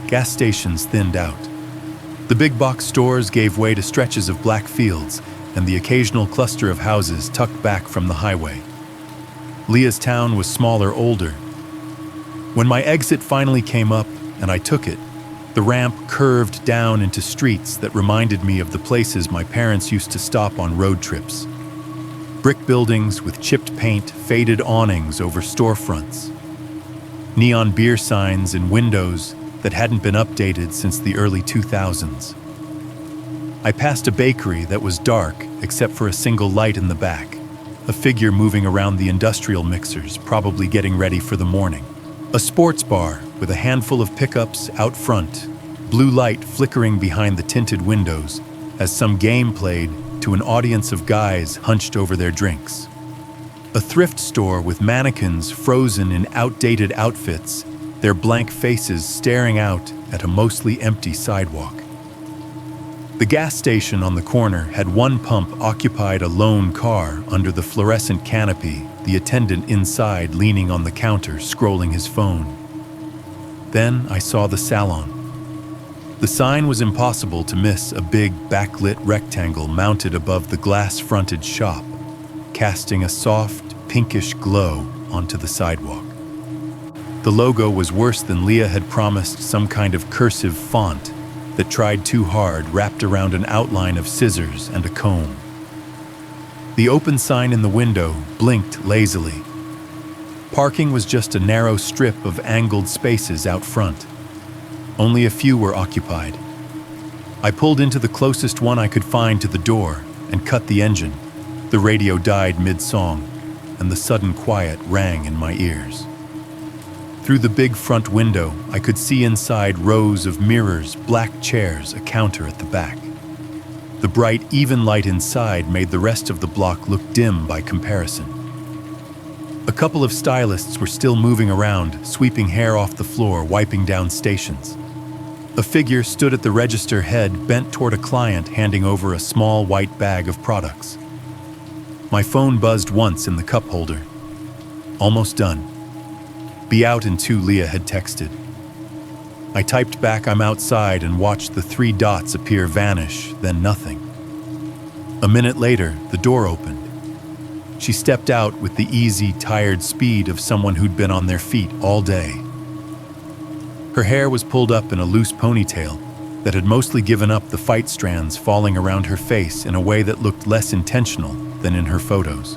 Gas stations thinned out. The big box stores gave way to stretches of black fields and the occasional cluster of houses tucked back from the highway. Leah's town was smaller, older. When my exit finally came up and I took it, the ramp curved down into streets that reminded me of the places my parents used to stop on road trips. Brick buildings with chipped paint, faded awnings over storefronts. Neon beer signs in windows that hadn't been updated since the early 2000s. I passed a bakery that was dark except for a single light in the back, a figure moving around the industrial mixers, probably getting ready for the morning. A sports bar with a handful of pickups out front, blue light flickering behind the tinted windows as some game played to an audience of guys hunched over their drinks. A thrift store with mannequins frozen in outdated outfits, their blank faces staring out at a mostly empty sidewalk. The gas station on the corner had one pump occupied a lone car under the fluorescent canopy, the attendant inside leaning on the counter scrolling his phone. Then I saw the salon. The sign was impossible to miss, a big backlit rectangle mounted above the glass-fronted shop, casting a soft, pinkish glow onto the sidewalk. The logo was worse than Leah had promised, some kind of cursive font that tried too hard, wrapped around an outline of scissors and a comb. The open sign in the window blinked lazily. Parking was just a narrow strip of angled spaces out front. Only a few were occupied. I pulled into the closest one I could find to the door and cut the engine. The radio died mid-song, and the sudden quiet rang in my ears. Through the big front window, I could see inside rows of mirrors, black chairs, a counter at the back. The bright, even light inside made the rest of the block look dim by comparison. A couple of stylists were still moving around, sweeping hair off the floor, wiping down stations. A figure stood at the register, head bent toward a client, handing over a small white bag of products. My phone buzzed once in the cup holder. Almost done. Be out in 2, Leah had texted. I typed back, I'm outside, and watched the 3 dots appear, vanish, then nothing. A minute later, the door opened. She stepped out with the easy, tired speed of someone who'd been on their feet all day. Her hair was pulled up in a loose ponytail that had mostly given up, the fight strands falling around her face in a way that looked less intentional than in her photos.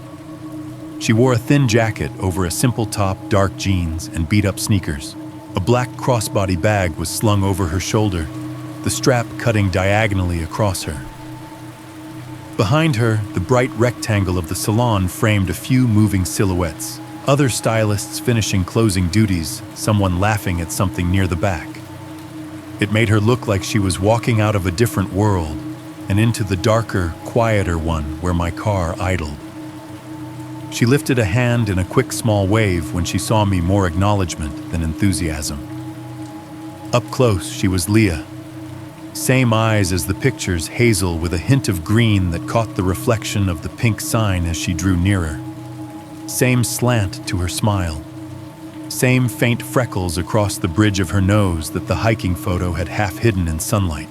She wore a thin jacket over a simple top, dark jeans, and beat-up sneakers. A black crossbody bag was slung over her shoulder, the strap cutting diagonally across her. Behind her, the bright rectangle of the salon framed a few moving silhouettes, other stylists finishing closing duties, someone laughing at something near the back. It made her look like she was walking out of a different world and into the darker, quieter one where my car idled. She lifted a hand in a quick small wave when she saw me, more acknowledgement than enthusiasm. Up close, she was Leah. Same eyes as the pictures, hazel with a hint of green that caught the reflection of the pink sign as she drew nearer. Same slant to her smile. Same faint freckles across the bridge of her nose that the hiking photo had half hidden in sunlight.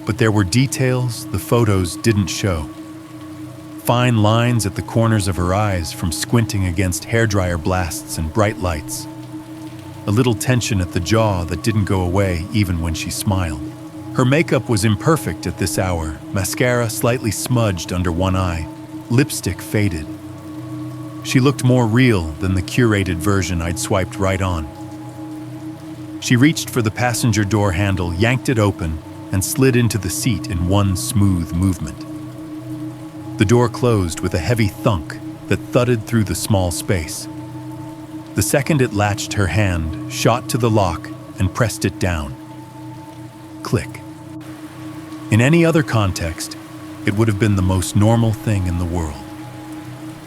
But there were details the photos didn't show. Fine lines at the corners of her eyes from squinting against hairdryer blasts and bright lights. A little tension at the jaw that didn't go away even when she smiled. Her makeup was imperfect at this hour, mascara slightly smudged under one eye, lipstick faded. She looked more real than the curated version I'd swiped right on. She reached for the passenger door handle, yanked it open, and slid into the seat in one smooth movement. The door closed with a heavy thunk that thudded through the small space. The second it latched, her hand shot to the lock and pressed it down. Click. In any other context, it would have been the most normal thing in the world.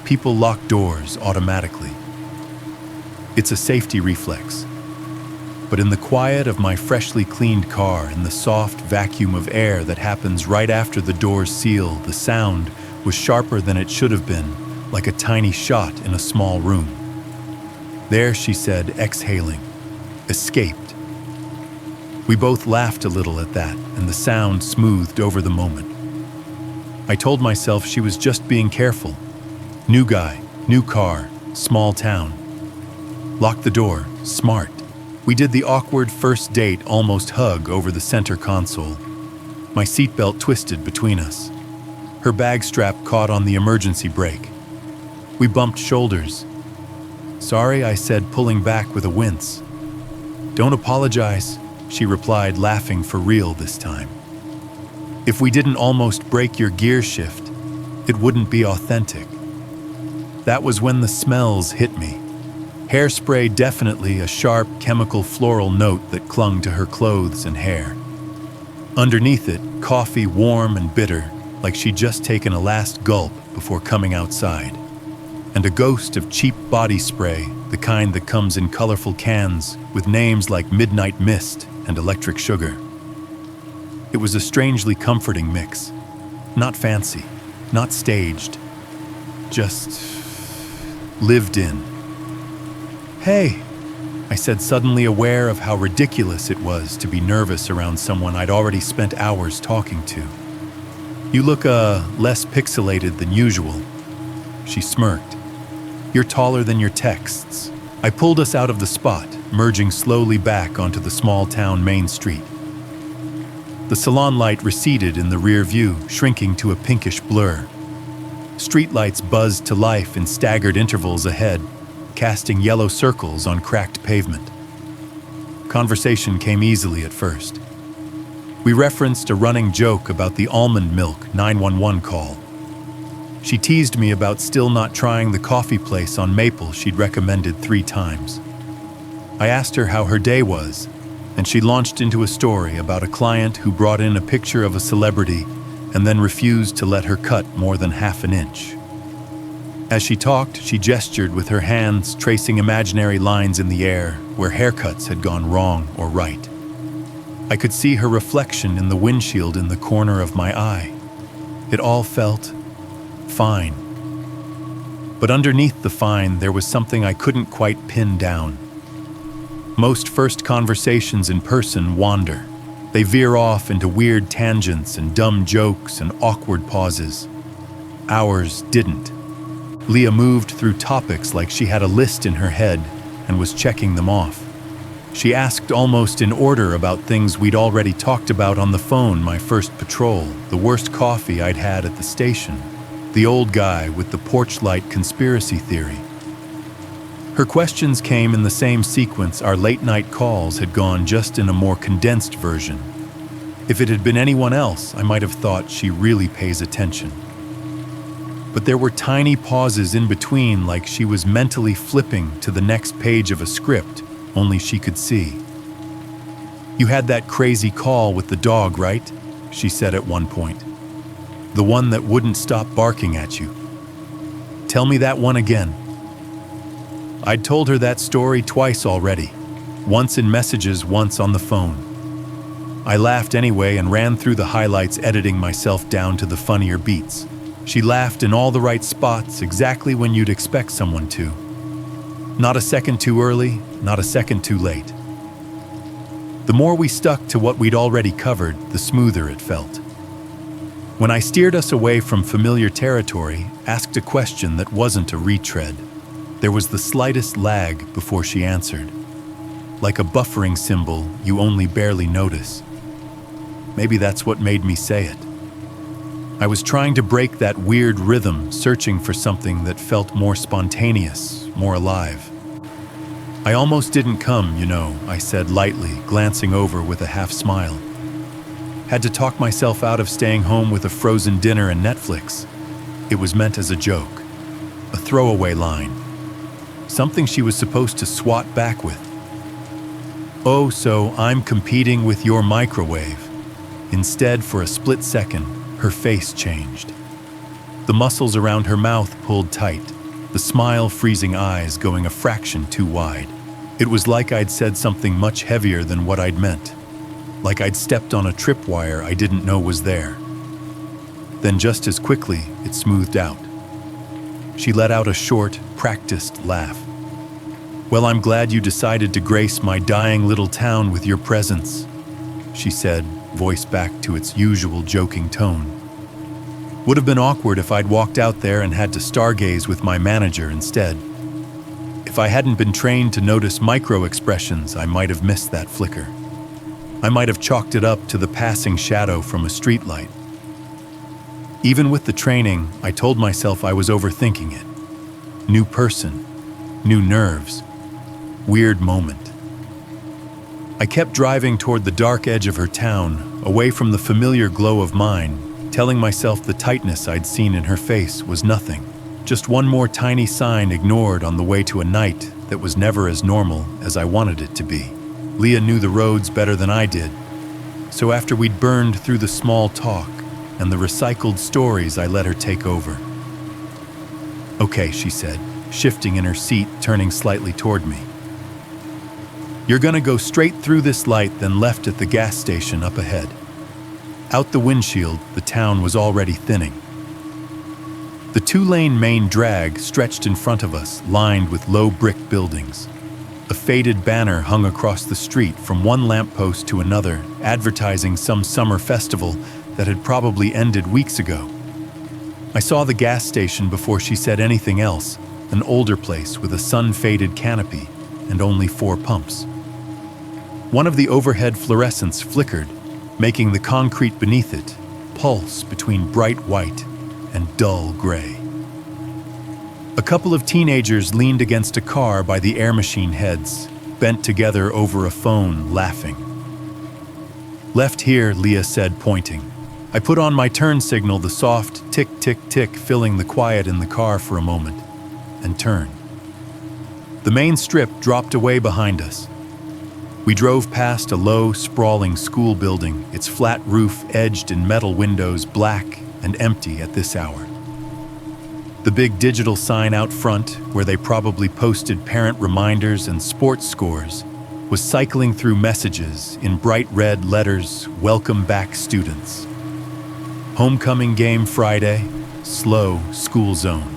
People lock doors automatically. It's a safety reflex. But in the quiet of my freshly cleaned car, in the soft vacuum of air that happens right after the doors seal, the sound was sharper than it should have been, like a tiny shot in a small room. There, she said, exhaling. Escaped. We both laughed a little at that, and the sound smoothed over the moment. I told myself she was just being careful. New guy, new car, small town. Lock the door, smart. We did the awkward first date almost hug over the center console. My seatbelt twisted between us. Her bag strap caught on the emergency brake. We bumped shoulders. "Sorry," I said, pulling back with a wince. "Don't apologize," she replied, laughing for real this time. "If we didn't almost break your gear shift, it wouldn't be authentic." That was when the smells hit me. Hairspray, definitely a sharp chemical floral note that clung to her clothes and hair. Underneath it, coffee, warm and bitter, like she'd just taken a last gulp before coming outside. And a ghost of cheap body spray, the kind that comes in colorful cans with names like Midnight Mist and Electric Sugar. It was a strangely comforting mix. Not fancy, not staged, just lived in. "Hey," I said, suddenly aware of how ridiculous it was to be nervous around someone I'd already spent hours talking to. "You look, less pixelated than usual." She smirked. "You're taller than your texts." I pulled us out of the spot, merging slowly back onto the small town main street. The salon light receded in the rear view, shrinking to a pinkish blur. Streetlights buzzed to life in staggered intervals ahead, casting yellow circles on cracked pavement. Conversation came easily at first. We referenced a running joke about the almond milk 911 call. She teased me about still not trying the coffee place on Maple she'd recommended 3 times. I asked her how her day was, and she launched into a story about a client who brought in a picture of a celebrity and then refused to let her cut more than half an inch. As she talked, she gestured with her hands, tracing imaginary lines in the air where haircuts had gone wrong or right. I could see her reflection in the windshield in the corner of my eye. It all felt fine. But underneath the fine, there was something I couldn't quite pin down. Most first conversations in person wander. They veer off into weird tangents and dumb jokes and awkward pauses. Ours didn't. Leah moved through topics like she had a list in her head and was checking them off. She asked almost in order about things we'd already talked about on the phone: my first patrol, the worst coffee I'd had at the station, the old guy with the porch light conspiracy theory. Her questions came in the same sequence our late-night calls had gone, just in a more condensed version. If it had been anyone else, I might have thought she really pays attention. But there were tiny pauses in between, like she was mentally flipping to the next page of a script only she could see. "You had that crazy call with the dog, right?" she said at one point. "The one that wouldn't stop barking at you. Tell me that one again." I'd told her that story twice already, once in messages, once on the phone. I laughed anyway and ran through the highlights, editing myself down to the funnier beats. She laughed in all the right spots, exactly when you'd expect someone to. Not a second too early, not a second too late. The more we stuck to what we'd already covered, the smoother it felt. When I steered us away from familiar territory, asked a question that wasn't a retread, there was the slightest lag before she answered. Like a buffering symbol you only barely notice. Maybe that's what made me say it. I was trying to break that weird rhythm, searching for something that felt more spontaneous, more alive. "I almost didn't come, you know," I said lightly, glancing over with a half smile. "Had to talk myself out of staying home with a frozen dinner and Netflix." It was meant as a joke, a throwaway line, something she was supposed to swat back with. "Oh, so I'm competing with your microwave." Instead, for a split second, her face changed. The muscles around her mouth pulled tight, the smile freezing eyes going a fraction too wide. It was like I'd said something much heavier than what I'd meant, like I'd stepped on a tripwire I didn't know was there. Then just as quickly, it smoothed out. She let out a short, practiced laugh. "Well, I'm glad you decided to grace my dying little town with your presence," she said, voice back to its usual joking tone. "Would have been awkward if I'd walked out there and had to stargaze with my manager instead. If I hadn't been trained to notice micro-expressions, I might have missed that flicker. I might have chalked it up to the passing shadow from a streetlight." Even with the training, I told myself I was overthinking it. New person, new nerves, weird moment. I kept driving toward the dark edge of her town, away from the familiar glow of mine, telling myself the tightness I'd seen in her face was nothing. Just one more tiny sign ignored on the way to a night that was never as normal as I wanted it to be. Leah knew the roads better than I did, so after we'd burned through the small talk and the recycled stories, I let her take over. "Okay," she said, shifting in her seat, turning slightly toward me. "You're gonna go straight through this light, then left at the gas station up ahead." Out the windshield, the town was already thinning. The two-lane main drag stretched in front of us, lined with low brick buildings. A faded banner hung across the street from one lamppost to another, advertising some summer festival that had probably ended weeks ago. I saw the gas station before she said anything else, an older place with a sun-faded canopy and only 4 pumps. One of the overhead fluorescents flickered, making the concrete beneath it pulse between bright white and dull gray. A couple of teenagers leaned against a car by the air machine heads, bent together over a phone, laughing. "Left here," Leah said, pointing. I put on my turn signal, the soft tick-tick-tick filling the quiet in the car for a moment, and turned. The main strip dropped away behind us. We drove past a low, sprawling school building, its flat roof edged in metal windows, black and empty at this hour. The big digital sign out front, where they probably posted parent reminders and sports scores, was cycling through messages in bright red letters, "Welcome back, students." Homecoming game Friday, slow school zone.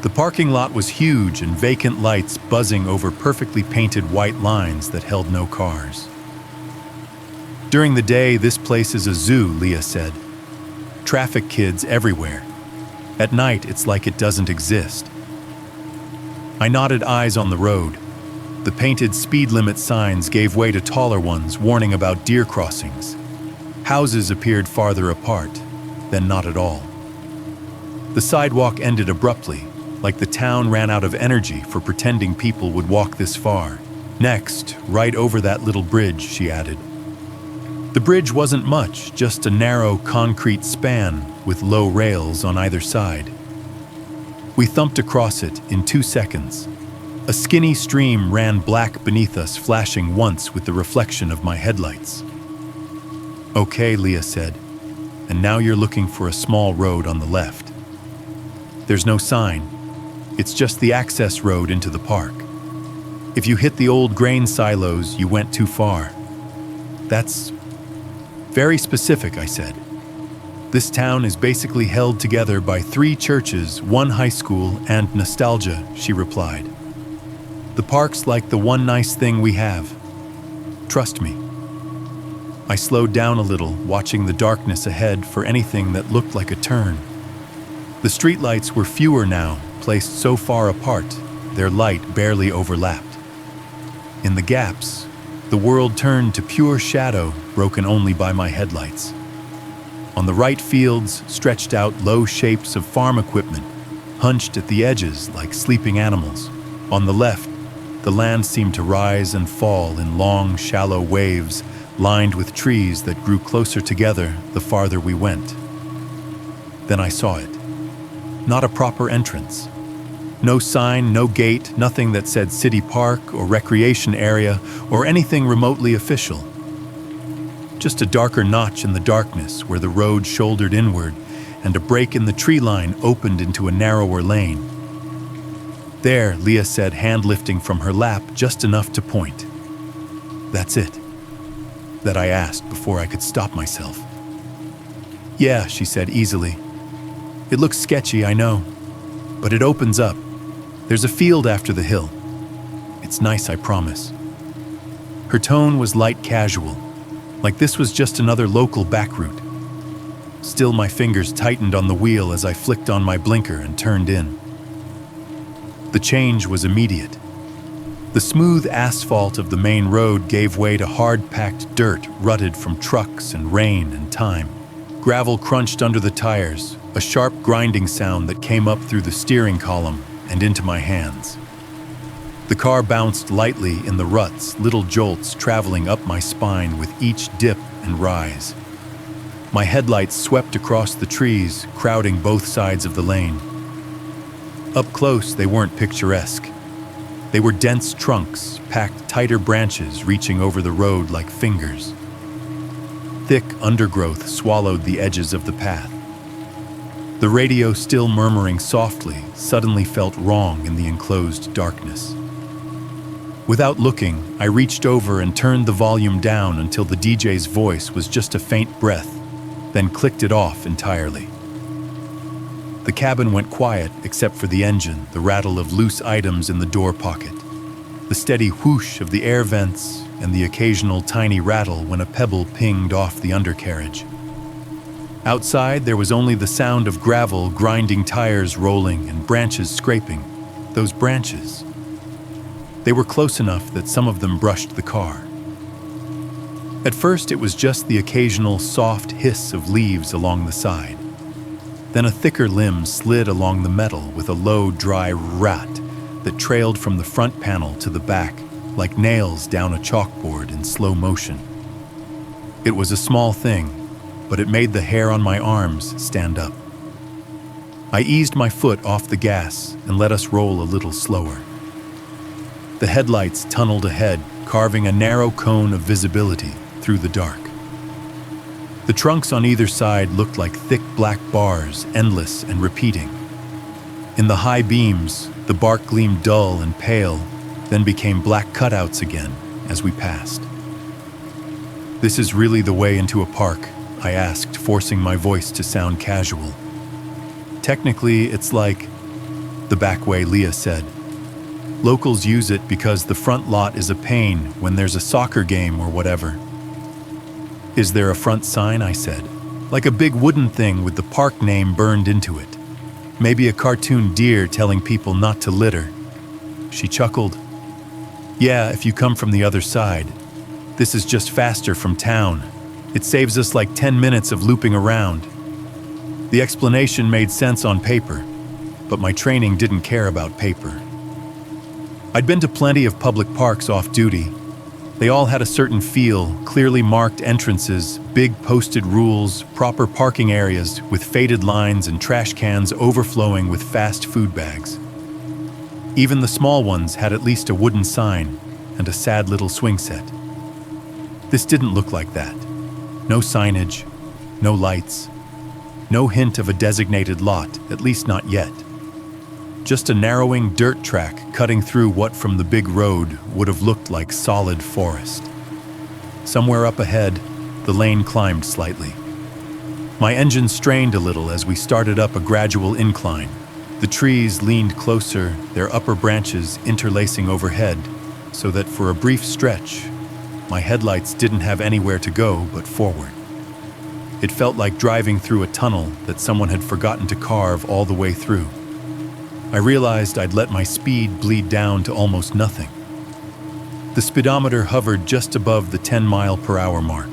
The parking lot was huge and vacant lights buzzing over perfectly painted white lines that held no cars. "During the day, this place is a zoo," Leah said. "Traffic kids everywhere. At night, it's like it doesn't exist." I nodded, eyes on the road. The painted speed limit signs gave way to taller ones warning about deer crossings. Houses appeared farther apart, then not at all. The sidewalk ended abruptly, like the town ran out of energy for pretending people would walk this far. "Next, right over that little bridge," she added. The bridge wasn't much, just a narrow concrete span with low rails on either side. We thumped across it in 2 seconds. A skinny stream ran black beneath us, flashing once with the reflection of my headlights. "Okay," Leah said, "and now you're looking for a small road on the left. There's no sign. It's just the access road into the park. If you hit the old grain silos, you went too far." "That's very specific," I said. "This town is basically held together by 3 churches, 1 high school, and nostalgia," she replied. "The park's like the one nice thing we have. Trust me." I slowed down a little, watching the darkness ahead for anything that looked like a turn. The streetlights were fewer now, placed so far apart, their light barely overlapped. In the gaps, the world turned to pure shadow, broken only by my headlights. On the right, fields stretched out low shapes of farm equipment, hunched at the edges like sleeping animals. On the left, the land seemed to rise and fall in long, shallow waves, lined with trees that grew closer together the farther we went. Then I saw it. Not a proper entrance. No sign, no gate, nothing that said city park or recreation area or anything remotely official. Just a darker notch in the darkness where the road shouldered inward and a break in the tree line opened into a narrower lane. "There," Leah said, hand lifting from her lap just enough to point. "That's it." That I asked before I could stop myself. "Yeah," she said easily. "It looks sketchy, I know, but it opens up. There's a field after the hill. It's nice, I promise." Her tone was light casual, like this was just another local back route. Still, my fingers tightened on the wheel as I flicked on my blinker and turned in. The change was immediate. The smooth asphalt of the main road gave way to hard-packed dirt rutted from trucks and rain and time. Gravel crunched under the tires, a sharp grinding sound that came up through the steering column and into my hands. The car bounced lightly in the ruts, little jolts traveling up my spine with each dip and rise. My headlights swept across the trees, crowding both sides of the lane. Up close, they weren't picturesque. They were dense trunks, packed tighter branches reaching over the road like fingers. Thick undergrowth swallowed the edges of the path. The radio, still murmuring softly, suddenly felt wrong in the enclosed darkness. Without looking, I reached over and turned the volume down until the DJ's voice was just a faint breath, then clicked it off entirely. The cabin went quiet except for the engine, the rattle of loose items in the door pocket, the steady whoosh of the air vents, and the occasional tiny rattle when a pebble pinged off the undercarriage. Outside, there was only the sound of gravel grinding, tires rolling, and branches scraping. Those branches. They were close enough that some of them brushed the car. At first, it was just the occasional soft hiss of leaves along the side. Then a thicker limb slid along the metal with a low, dry rat that trailed from the front panel to the back, like nails down a chalkboard in slow motion. It was a small thing, but it made the hair on my arms stand up. I eased my foot off the gas and let us roll a little slower. The headlights tunneled ahead, carving a narrow cone of visibility through the dark. The trunks on either side looked like thick black bars, endless and repeating. In the high beams, the bark gleamed dull and pale, then became black cutouts again as we passed. "This is really the way into a park?" I asked, forcing my voice to sound casual. "Technically, it's like the back way," Leah said. "Locals use it because the front lot is a pain when there's a soccer game or whatever." "Is there a front sign?" I said. "Like a big wooden thing with the park name burned into it. Maybe a cartoon deer telling people not to litter." She chuckled. "Yeah, if you come from the other side. This is just faster from town. It saves us like 10 minutes of looping around." The explanation made sense on paper, but my training didn't care about paper. I'd been to plenty of public parks off duty. They all had a certain feel, clearly marked entrances, big posted rules, proper parking areas with faded lines and trash cans overflowing with fast food bags. Even the small ones had at least a wooden sign and a sad little swing set. This didn't look like that. No signage, no lights, no hint of a designated lot, at least not yet. Just a narrowing dirt track cutting through what from the big road would have looked like solid forest. Somewhere up ahead, the lane climbed slightly. My engine strained a little as we started up a gradual incline. The trees leaned closer, their upper branches interlacing overhead, so that for a brief stretch, my headlights didn't have anywhere to go but forward. It felt like driving through a tunnel that someone had forgotten to carve all the way through. I realized I'd let my speed bleed down to almost nothing. The speedometer hovered just above the 10-mile-per-hour mark.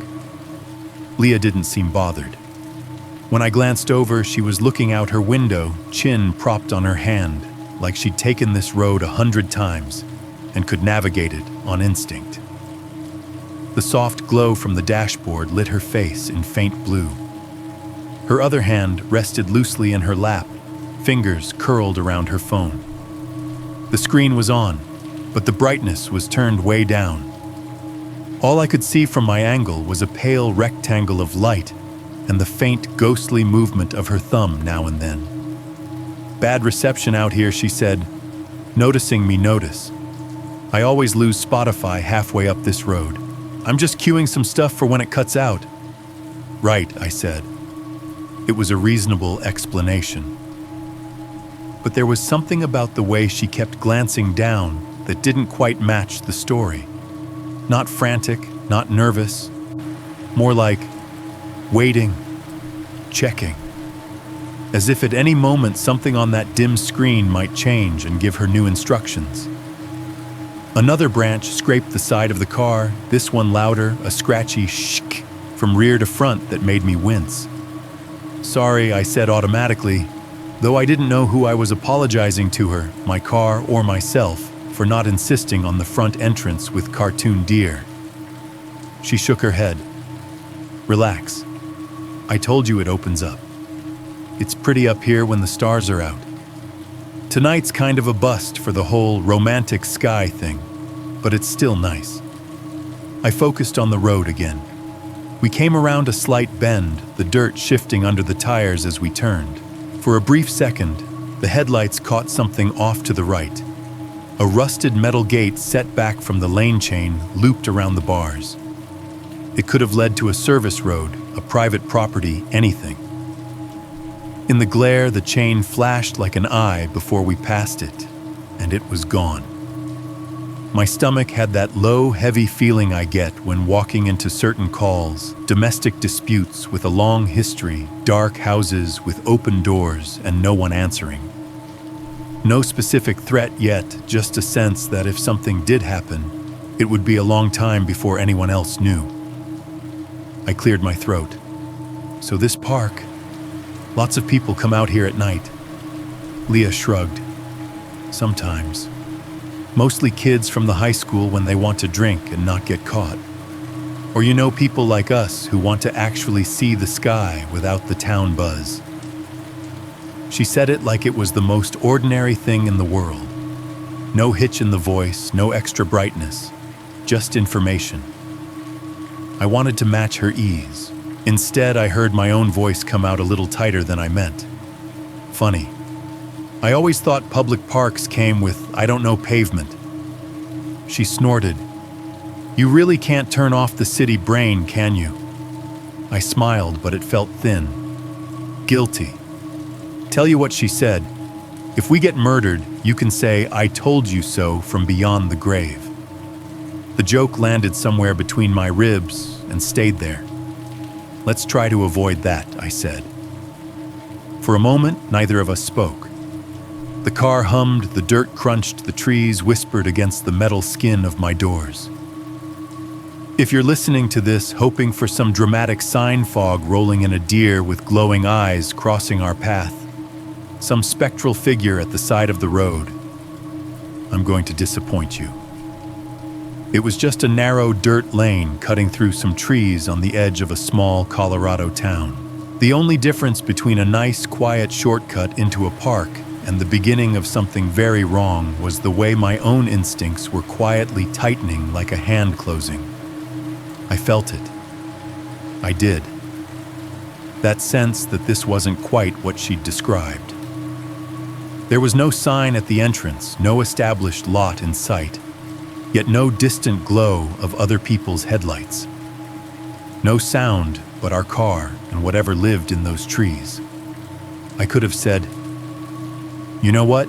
Leah didn't seem bothered. When I glanced over, she was looking out her window, chin propped on her hand, like she'd taken this road 100 times and could navigate it on instinct. The soft glow from the dashboard lit her face in faint blue. Her other hand rested loosely in her lap, fingers curled around her phone. The screen was on, but the brightness was turned way down. All I could see from my angle was a pale rectangle of light and the faint, ghostly movement of her thumb now and then. "Bad reception out here," she said, noticing me notice. "I always lose Spotify halfway up this road. I'm just queuing some stuff for when it cuts out." "Right," I said. It was a reasonable explanation. But there was something about the way she kept glancing down that didn't quite match the story. Not frantic, not nervous, more like waiting, checking. As if at any moment something on that dim screen might change and give her new instructions. Another branch scraped the side of the car, this one louder, a scratchy shk from rear to front that made me wince. Sorry, I said automatically, though I didn't know who I was apologizing to her, my car or myself, for not insisting on the front entrance with cartoon deer. She shook her head. Relax. I told you it opens up. It's pretty up here when the stars are out. Tonight's kind of a bust for the whole romantic sky thing, but it's still nice. I focused on the road again. We came around a slight bend, the dirt shifting under the tires as we turned. For a brief second, the headlights caught something off to the right. A rusted metal gate set back from the lane chain looped around the bars. It could have led to a service road, a private property, anything. In the glare, the chain flashed like an eye before we passed it, and it was gone. My stomach had that low, heavy feeling I get when walking into certain calls, domestic disputes with a long history, dark houses with open doors and no one answering. No specific threat yet, just a sense that if something did happen, it would be a long time before anyone else knew. I cleared my throat. So this park, lots of people come out here at night. Leah shrugged. Sometimes. Mostly kids from the high school when they want to drink and not get caught. Or people like us who want to actually see the sky without the town buzz. She said it like it was the most ordinary thing in the world. No hitch in the voice, no extra brightness, just information. I wanted to match her ease. Instead, I heard my own voice come out a little tighter than I meant. Funny. I always thought public parks came with, pavement. She snorted. You really can't turn off the city brain, can you? I smiled, but it felt thin. Guilty. Tell you what she said. If we get murdered, you can say, I told you so from beyond the grave. The joke landed somewhere between my ribs and stayed there. Let's try to avoid that, I said. For a moment, neither of us spoke. The car hummed, the dirt crunched, the trees whispered against the metal skin of my doors. If you're listening to this, hoping for some dramatic sign fog rolling in a deer with glowing eyes crossing our path, some spectral figure at the side of the road, I'm going to disappoint you. It was just a narrow dirt lane cutting through some trees on the edge of a small Colorado town. The only difference between a nice, quiet shortcut into a park and the beginning of something very wrong was the way my own instincts were quietly tightening like a hand closing. I felt it. I did. That sense that this wasn't quite what she'd described. There was no sign at the entrance, no established lot in sight, yet no distant glow of other people's headlights. No sound but our car and whatever lived in those trees. I could have said, you know what?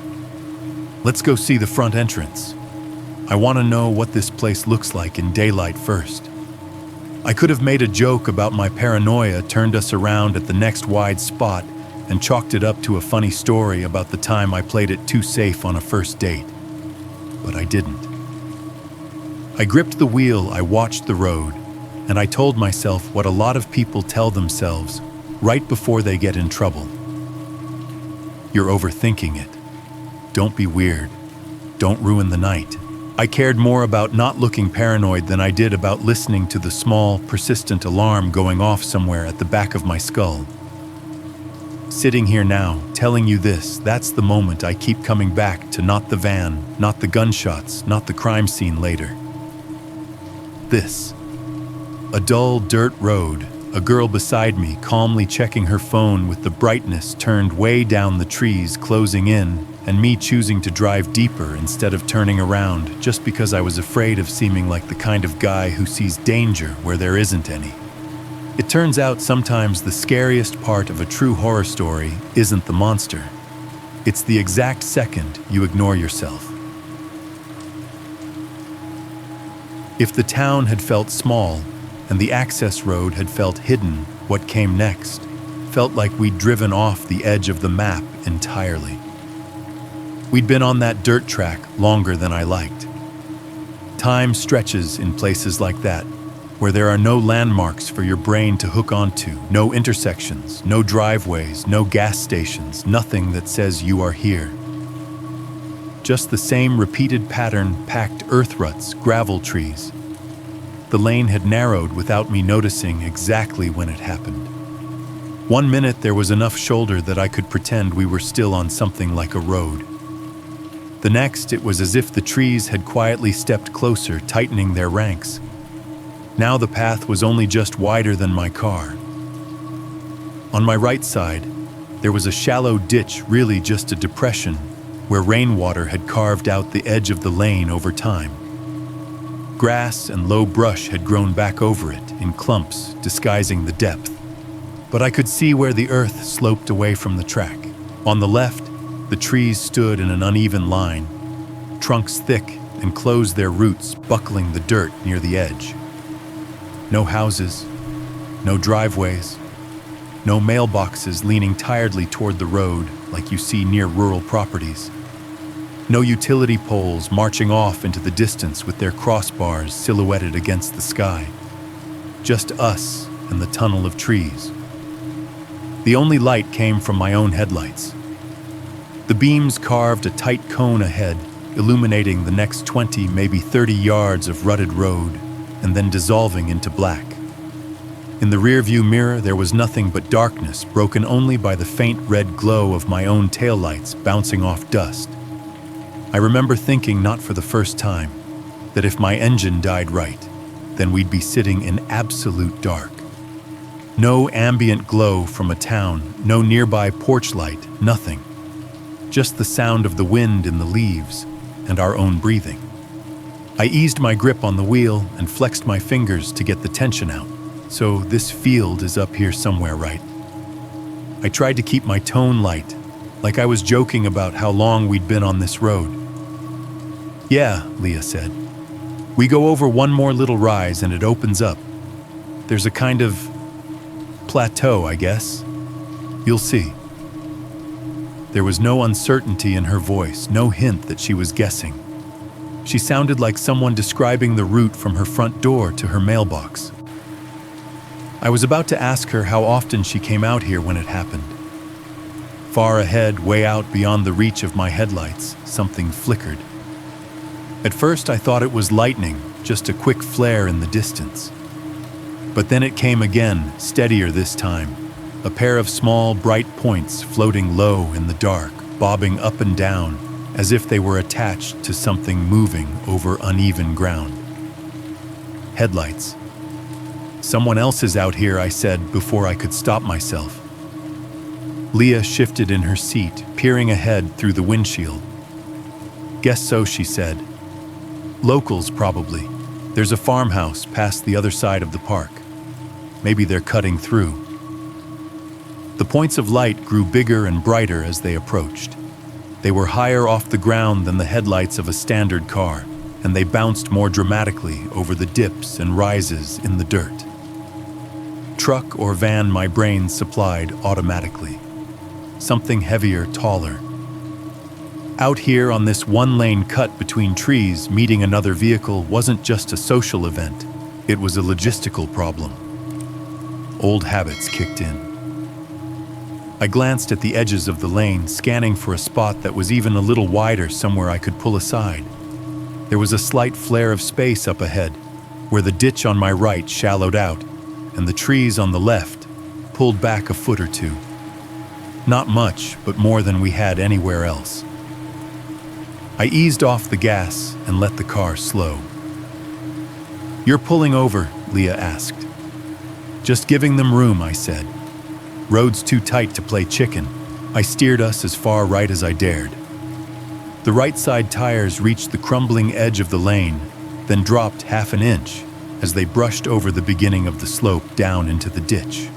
Let's go see the front entrance. I want to know what this place looks like in daylight first. I could have made a joke about my paranoia, turned us around at the next wide spot, and chalked it up to a funny story about the time I played it too safe on a first date. But I didn't. I gripped the wheel, I watched the road, and I told myself what a lot of people tell themselves right before they get in trouble. You're overthinking it. Don't be weird. Don't ruin the night. I cared more about not looking paranoid than I did about listening to the small, persistent alarm going off somewhere at the back of my skull. Sitting here now, telling you this, that's the moment I keep coming back to, not the van, not the gunshots, not the crime scene later. This. A dull dirt road, a girl beside me calmly checking her phone with the brightness turned way down the trees closing in, and me choosing to drive deeper instead of turning around just because I was afraid of seeming like the kind of guy who sees danger where there isn't any. It turns out sometimes the scariest part of a true horror story isn't the monster. It's the exact second you ignore yourself. If the town had felt small and the access road had felt hidden, what came next felt like we'd driven off the edge of the map entirely. We'd been on that dirt track longer than I liked. Time stretches in places like that, where there are no landmarks for your brain to hook onto, no intersections, no driveways, no gas stations, nothing that says you are here. Just the same repeated pattern, packed earth ruts, gravel trees. The lane had narrowed without me noticing exactly when it happened. 1 minute there was enough shoulder that I could pretend we were still on something like a road. The next, it was as if the trees had quietly stepped closer, tightening their ranks. Now the path was only just wider than my car. On my right side, there was a shallow ditch, really just a depression, where rainwater had carved out the edge of the lane over time. Grass and low brush had grown back over it in clumps, disguising the depth. But I could see where the earth sloped away from the track. On the left, the trees stood in an uneven line, trunks thick and closed their roots, buckling the dirt near the edge. No houses, no driveways, no mailboxes leaning tiredly toward the road like you see near rural properties. No utility poles marching off into the distance with their crossbars silhouetted against the sky. Just us and the tunnel of trees. The only light came from my own headlights. The beams carved a tight cone ahead, illuminating the next 20, maybe 30 yards of rutted road, and then dissolving into black. In the rearview mirror, there was nothing but darkness, broken only by the faint red glow of my own taillights bouncing off dust. I remember thinking, not for the first time, that if my engine died right, then we'd be sitting in absolute dark. No ambient glow from a town, no nearby porch light, nothing. Just the sound of the wind in the leaves and our own breathing. I eased my grip on the wheel and flexed my fingers to get the tension out. So this field is up here somewhere, right? I tried to keep my tone light, like I was joking about how long we'd been on this road. Yeah, Leah said. We go over one more little rise and it opens up. There's a kind of plateau, I guess. You'll see. There was no uncertainty in her voice, no hint that she was guessing. She sounded like someone describing the route from her front door to her mailbox. I was about to ask her how often she came out here when it happened. Far ahead, way out beyond the reach of my headlights, something flickered. At first I thought it was lightning, just a quick flare in the distance. But then it came again, steadier this time. A pair of small, bright points floating low in the dark, bobbing up and down, as if they were attached to something moving over uneven ground. Headlights. Someone else is out here, I said before I could stop myself. Leah shifted in her seat, peering ahead through the windshield. Guess so, she said. Locals, probably. There's a farmhouse past the other side of the park. Maybe they're cutting through. The points of light grew bigger and brighter as they approached. They were higher off the ground than the headlights of a standard car, and they bounced more dramatically over the dips and rises in the dirt. Truck or van, my brain supplied automatically. Something heavier, taller. Out here on this one-lane cut between trees, meeting another vehicle wasn't just a social event. It was a logistical problem. Old habits kicked in. I glanced at the edges of the lane, scanning for a spot that was even a little wider, somewhere I could pull aside. There was a slight flare of space up ahead, where the ditch on my right shallowed out, and the trees on the left pulled back a foot or two. Not much, but more than we had anywhere else. I eased off the gas and let the car slow. "You're pulling over?" Leah asked. "Just giving them room," I said. "Road's too tight to play chicken." I steered us as far right as I dared. The right side tires reached the crumbling edge of the lane, then dropped half an inch as they brushed over the beginning of the slope down into the ditch.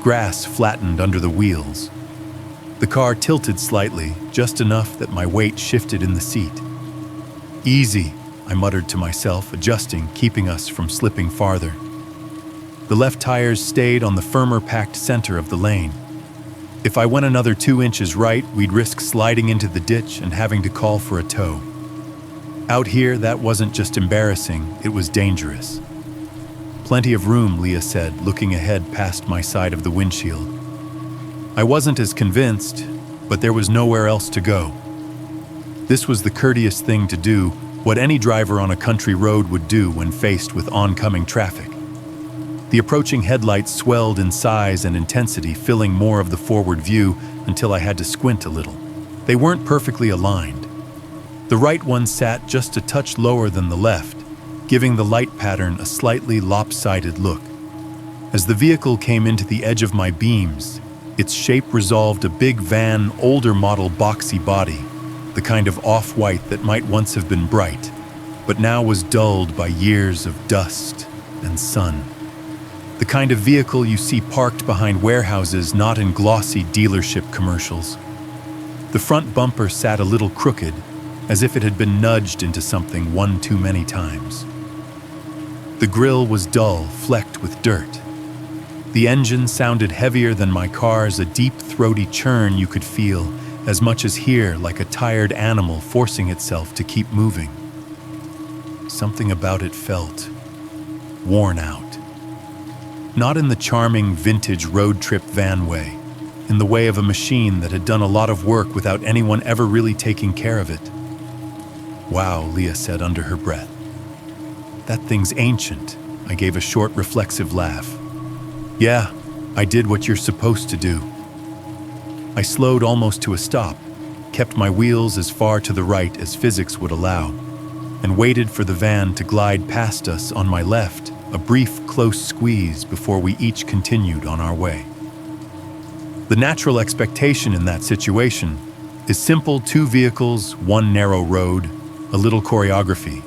Grass flattened under the wheels. The car tilted slightly, just enough that my weight shifted in the seat. "Easy," I muttered to myself, adjusting, keeping us from slipping farther. The left tires stayed on the firmer packed center of the lane. If I went another 2 inches right, we'd risk sliding into the ditch and having to call for a tow. Out here, that wasn't just embarrassing, it was dangerous. Plenty of room, Leah said, looking ahead past my side of the windshield. I wasn't as convinced, but there was nowhere else to go. This was the courteous thing to do, what any driver on a country road would do when faced with oncoming traffic. The approaching headlights swelled in size and intensity, filling more of the forward view until I had to squint a little. They weren't perfectly aligned. The right one sat just a touch lower than the left, giving the light pattern a slightly lopsided look. As the vehicle came into the edge of my beams, its shape resolved a big van, older model boxy body, the kind of off-white that might once have been bright, but now was dulled by years of dust and sun. The kind of vehicle you see parked behind warehouses, not in glossy dealership commercials. The front bumper sat a little crooked, as if it had been nudged into something one too many times. The grille was dull, flecked with dirt. The engine sounded heavier than my car's, a deep, throaty churn you could feel, as much as hear, like a tired animal forcing itself to keep moving. Something about it felt worn out. Not in the charming, vintage road trip van way, in the way of a machine that had done a lot of work without anyone ever really taking care of it. Wow, Leah said under her breath. That thing's ancient. I gave a short, reflexive laugh. Yeah, I did what you're supposed to do. I slowed almost to a stop, kept my wheels as far to the right as physics would allow, and waited for the van to glide past us on my left, a brief, close squeeze before we each continued on our way. The natural expectation in that situation is simple: two vehicles, one narrow road, a little choreography.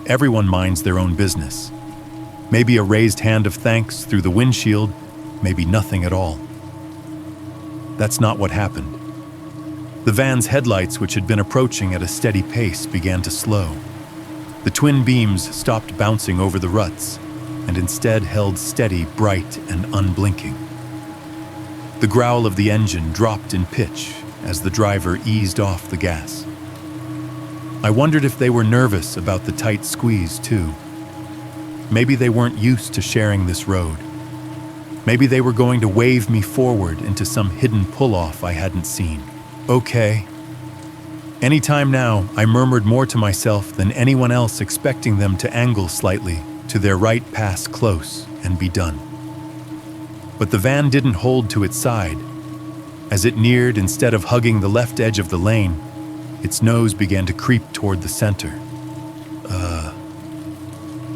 Everyone minds their own business. Maybe a raised hand of thanks through the windshield, maybe nothing at all. That's not what happened. The van's headlights, which had been approaching at a steady pace, began to slow. The twin beams stopped bouncing over the ruts and instead held steady, bright, and unblinking. The growl of the engine dropped in pitch as the driver eased off the gas. I wondered if they were nervous about the tight squeeze, too. Maybe they weren't used to sharing this road. Maybe they were going to wave me forward into some hidden pull-off I hadn't seen. Okay. Anytime now, I murmured more to myself than anyone else, expecting them to angle slightly to their right, pass close, and be done. But the van didn't hold to its side. As it neared, instead of hugging the left edge of the lane, its nose began to creep toward the center.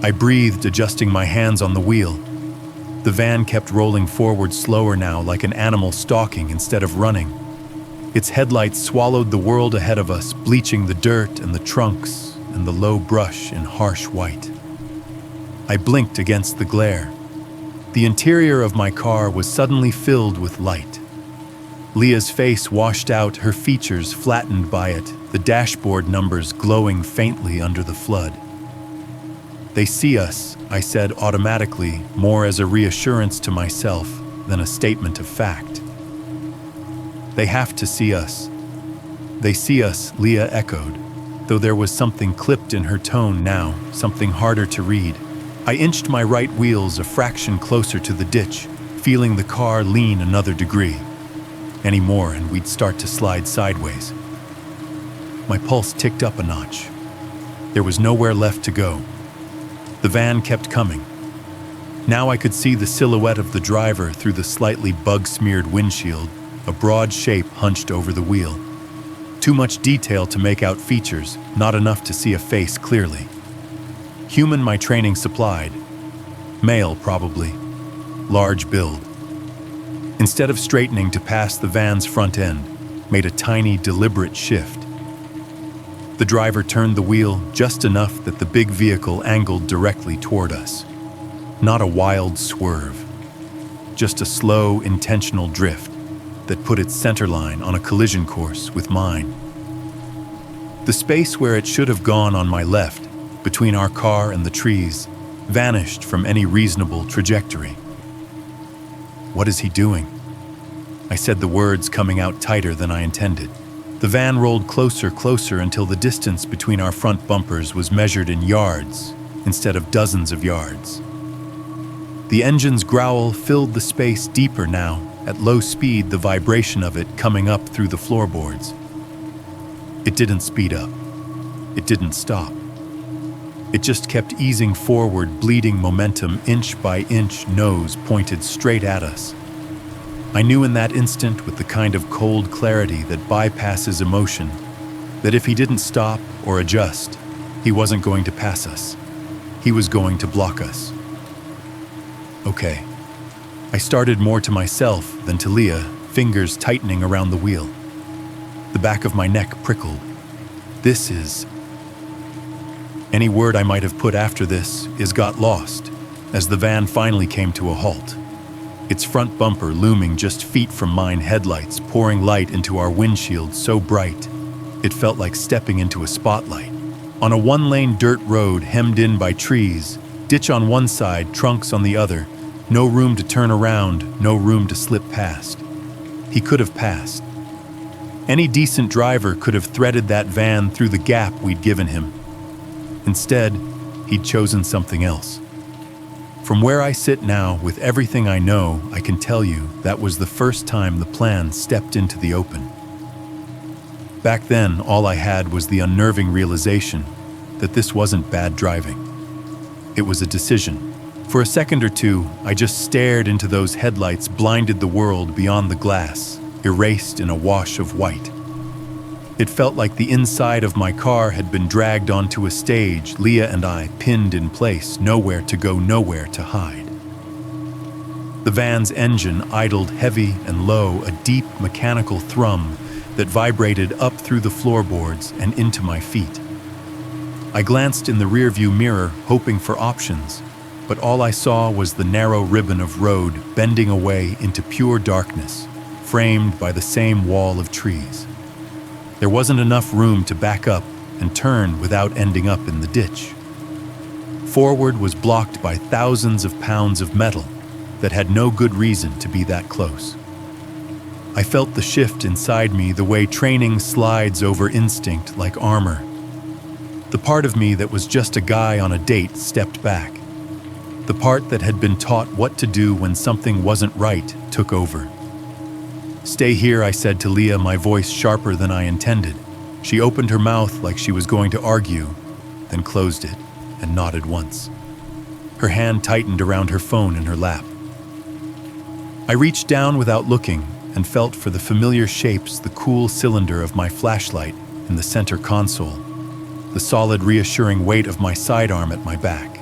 I breathed, adjusting my hands on the wheel. The van kept rolling forward slower now, like an animal stalking instead of running. Its headlights swallowed the world ahead of us, bleaching the dirt and the trunks and the low brush in harsh white. I blinked against the glare. The interior of my car was suddenly filled with light. Leah's face washed out, her features flattened by it, the dashboard numbers glowing faintly under the flood. They see us, I said automatically, more as a reassurance to myself than a statement of fact. They have to see us. They see us, Leah echoed, though there was something clipped in her tone now, something harder to read. I inched my right wheels a fraction closer to the ditch, feeling the car lean another degree. Any more and we'd start to slide sideways. My pulse ticked up a notch. There was nowhere left to go. The van kept coming. Now I could see the silhouette of the driver through the slightly bug-smeared windshield, a broad shape hunched over the wheel. Too much detail to make out features, not enough to see a face clearly. Human my training supplied. Male, probably. Large build. Instead of straightening to pass the van's front end, made a tiny, deliberate shift. The driver turned the wheel just enough that the big vehicle angled directly toward us. Not a wild swerve, just a slow, intentional drift that put its centerline on a collision course with mine. The space where it should have gone on my left, between our car and the trees, vanished from any reasonable trajectory. What is he doing? I said the words coming out tighter than I intended. The van rolled closer until the distance between our front bumpers was measured in yards instead of dozens of yards. The engine's growl filled the space deeper now, at low speed, the vibration of it coming up through the floorboards. It didn't speed up. It didn't stop. It just kept easing forward, bleeding momentum inch by inch, nose pointed straight at us. I knew in that instant, with the kind of cold clarity that bypasses emotion, that if he didn't stop or adjust, he wasn't going to pass us. He was going to block us. Okay. I started more to myself than to Leah, fingers tightening around the wheel. The back of my neck prickled. This is... Any word I might have put after this got lost, as the van finally came to a halt. Its front bumper looming just feet from mine, headlights pouring light into our windshield so bright, it felt like stepping into a spotlight. On a one-lane dirt road hemmed in by trees, ditch on one side, trunks on the other, no room to turn around, no room to slip past. He could have passed. Any decent driver could have threaded that van through the gap we'd given him. Instead, he'd chosen something else. From where I sit now, with everything I know, I can tell you that was the first time the plan stepped into the open. Back then, all I had was the unnerving realization that this wasn't bad driving. It was a decision. For a second or two, I just stared into those headlights, blinded the world beyond the glass, erased in a wash of white. It felt like the inside of my car had been dragged onto a stage, Leah and I pinned in place, nowhere to go, nowhere to hide. The van's engine idled heavy and low, a deep mechanical thrum that vibrated up through the floorboards and into my feet. I glanced in the rearview mirror, hoping for options, but all I saw was the narrow ribbon of road bending away into pure darkness, framed by the same wall of trees. There wasn't enough room to back up and turn without ending up in the ditch. Forward was blocked by thousands of pounds of metal that had no good reason to be that close. I felt the shift inside me, the way training slides over instinct like armor. The part of me that was just a guy on a date stepped back. The part that had been taught what to do when something wasn't right took over. "Stay here," I said to Leah, my voice sharper than I intended. She opened her mouth like she was going to argue, then closed it and nodded once. Her hand tightened around her phone in her lap. I reached down without looking and felt for the familiar shapes, the cool cylinder of my flashlight in the center console, the solid, reassuring weight of my sidearm at my back.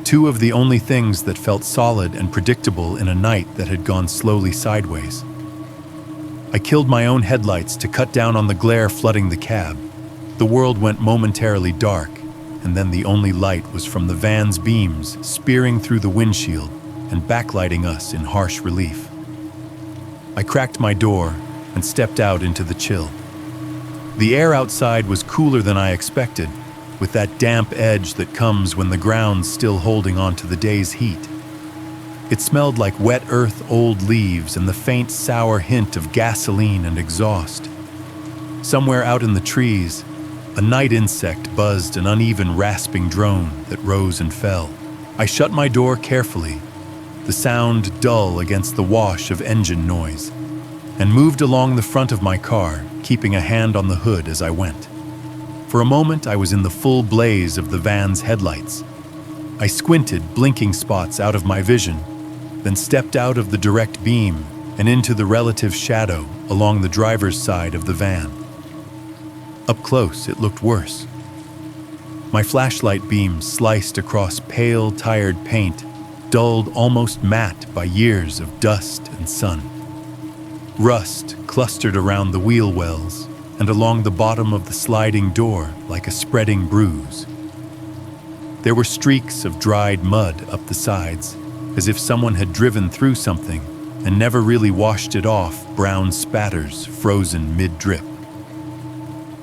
Two of the only things that felt solid and predictable in a night that had gone slowly sideways. I killed my own headlights to cut down on the glare flooding the cab. The world went momentarily dark, and then the only light was from the van's beams spearing through the windshield and backlighting us in harsh relief. I cracked my door and stepped out into the chill. The air outside was cooler than I expected, with that damp edge that comes when the ground's still holding on to the day's heat. It smelled like wet earth, old leaves, and the faint, sour hint of gasoline and exhaust. Somewhere out in the trees, a night insect buzzed, an uneven, rasping drone that rose and fell. I shut my door carefully, the sound dull against the wash of engine noise, and moved along the front of my car, keeping a hand on the hood as I went. For a moment, I was in the full blaze of the van's headlights. I squinted, blinking spots out of my vision, then stepped out of the direct beam and into the relative shadow along the driver's side of the van. Up close, it looked worse. My flashlight beam sliced across pale, tired paint, dulled almost matte by years of dust and sun. Rust clustered around the wheel wells and along the bottom of the sliding door like a spreading bruise. There were streaks of dried mud up the sides, as if someone had driven through something and never really washed it off, brown spatters frozen mid-drip.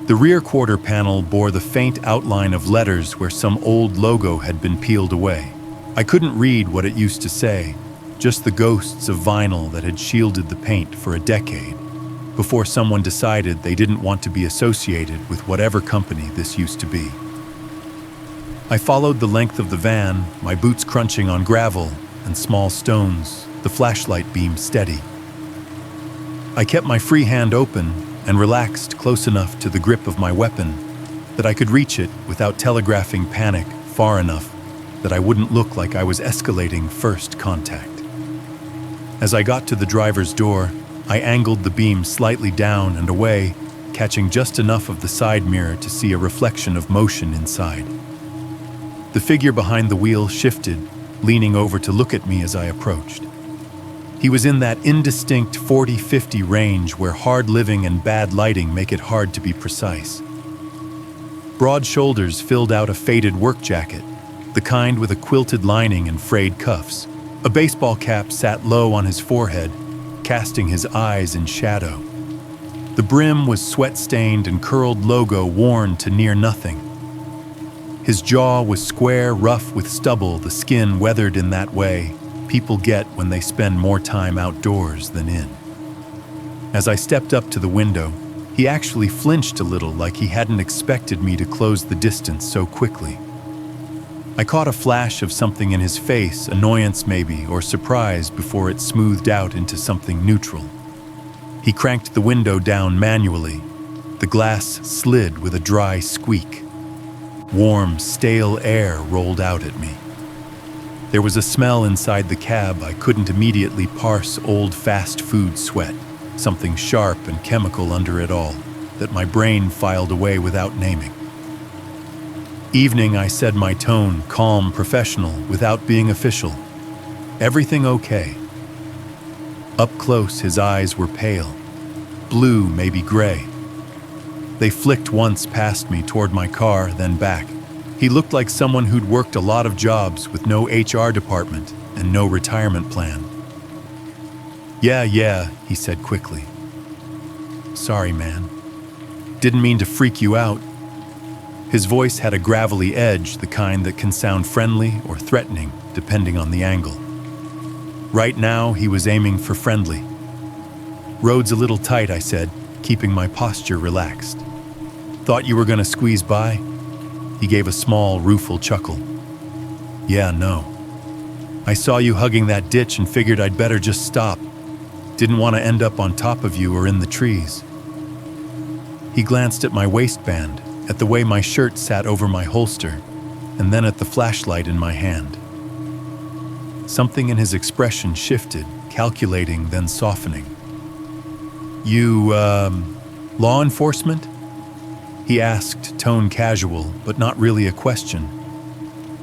The rear quarter panel bore the faint outline of letters where some old logo had been peeled away. I couldn't read what it used to say, just the ghosts of vinyl that had shielded the paint for a decade, before someone decided they didn't want to be associated with whatever company this used to be. I followed the length of the van, my boots crunching on gravel and small stones, the flashlight beam steady. I kept my free hand open and relaxed close enough to the grip of my weapon that I could reach it without telegraphing panic far enough that I wouldn't look like I was escalating first contact. As I got to the driver's door, I angled the beam slightly down and away, catching just enough of the side mirror to see a reflection of motion inside. The figure behind the wheel shifted, leaning over to look at me as I approached. He was in that indistinct 40-50 range where hard living and bad lighting make it hard to be precise. Broad shoulders filled out a faded work jacket, the kind with a quilted lining and frayed cuffs. A baseball cap sat low on his forehead, casting his eyes in shadow. The brim was sweat-stained and curled logo worn to near nothing. His jaw was square, rough with stubble, the skin weathered in that way people get when they spend more time outdoors than in. As I stepped up to the window, he actually flinched a little, like he hadn't expected me to close the distance so quickly. I caught a flash of something in his face, annoyance maybe, or surprise, before it smoothed out into something neutral. He cranked the window down manually. The glass slid with a dry squeak. Warm, stale air rolled out at me. There was a smell inside the cab I couldn't immediately parse, old fast food sweat, something sharp and chemical under it all, that my brain filed away without naming. Evening, I said, my tone calm, professional, without being official. Everything okay? Up close, his eyes were pale. Blue, maybe gray. They flicked once past me toward my car, then back. He looked like someone who'd worked a lot of jobs with no HR department and no retirement plan. Yeah, he said quickly. Sorry, man. Didn't mean to freak you out. His voice had a gravelly edge, the kind that can sound friendly or threatening, depending on the angle. Right now, he was aiming for friendly. Road's a little tight, I said, keeping my posture relaxed. Thought you were gonna squeeze by? He gave a small, rueful chuckle. Yeah, no. I saw you hugging that ditch and figured I'd better just stop. Didn't want to end up on top of you or in the trees. He glanced at my waistband, at the way my shirt sat over my holster, and then at the flashlight in my hand. Something in his expression shifted, calculating, then softening. You, law enforcement? He asked, tone casual, but not really a question.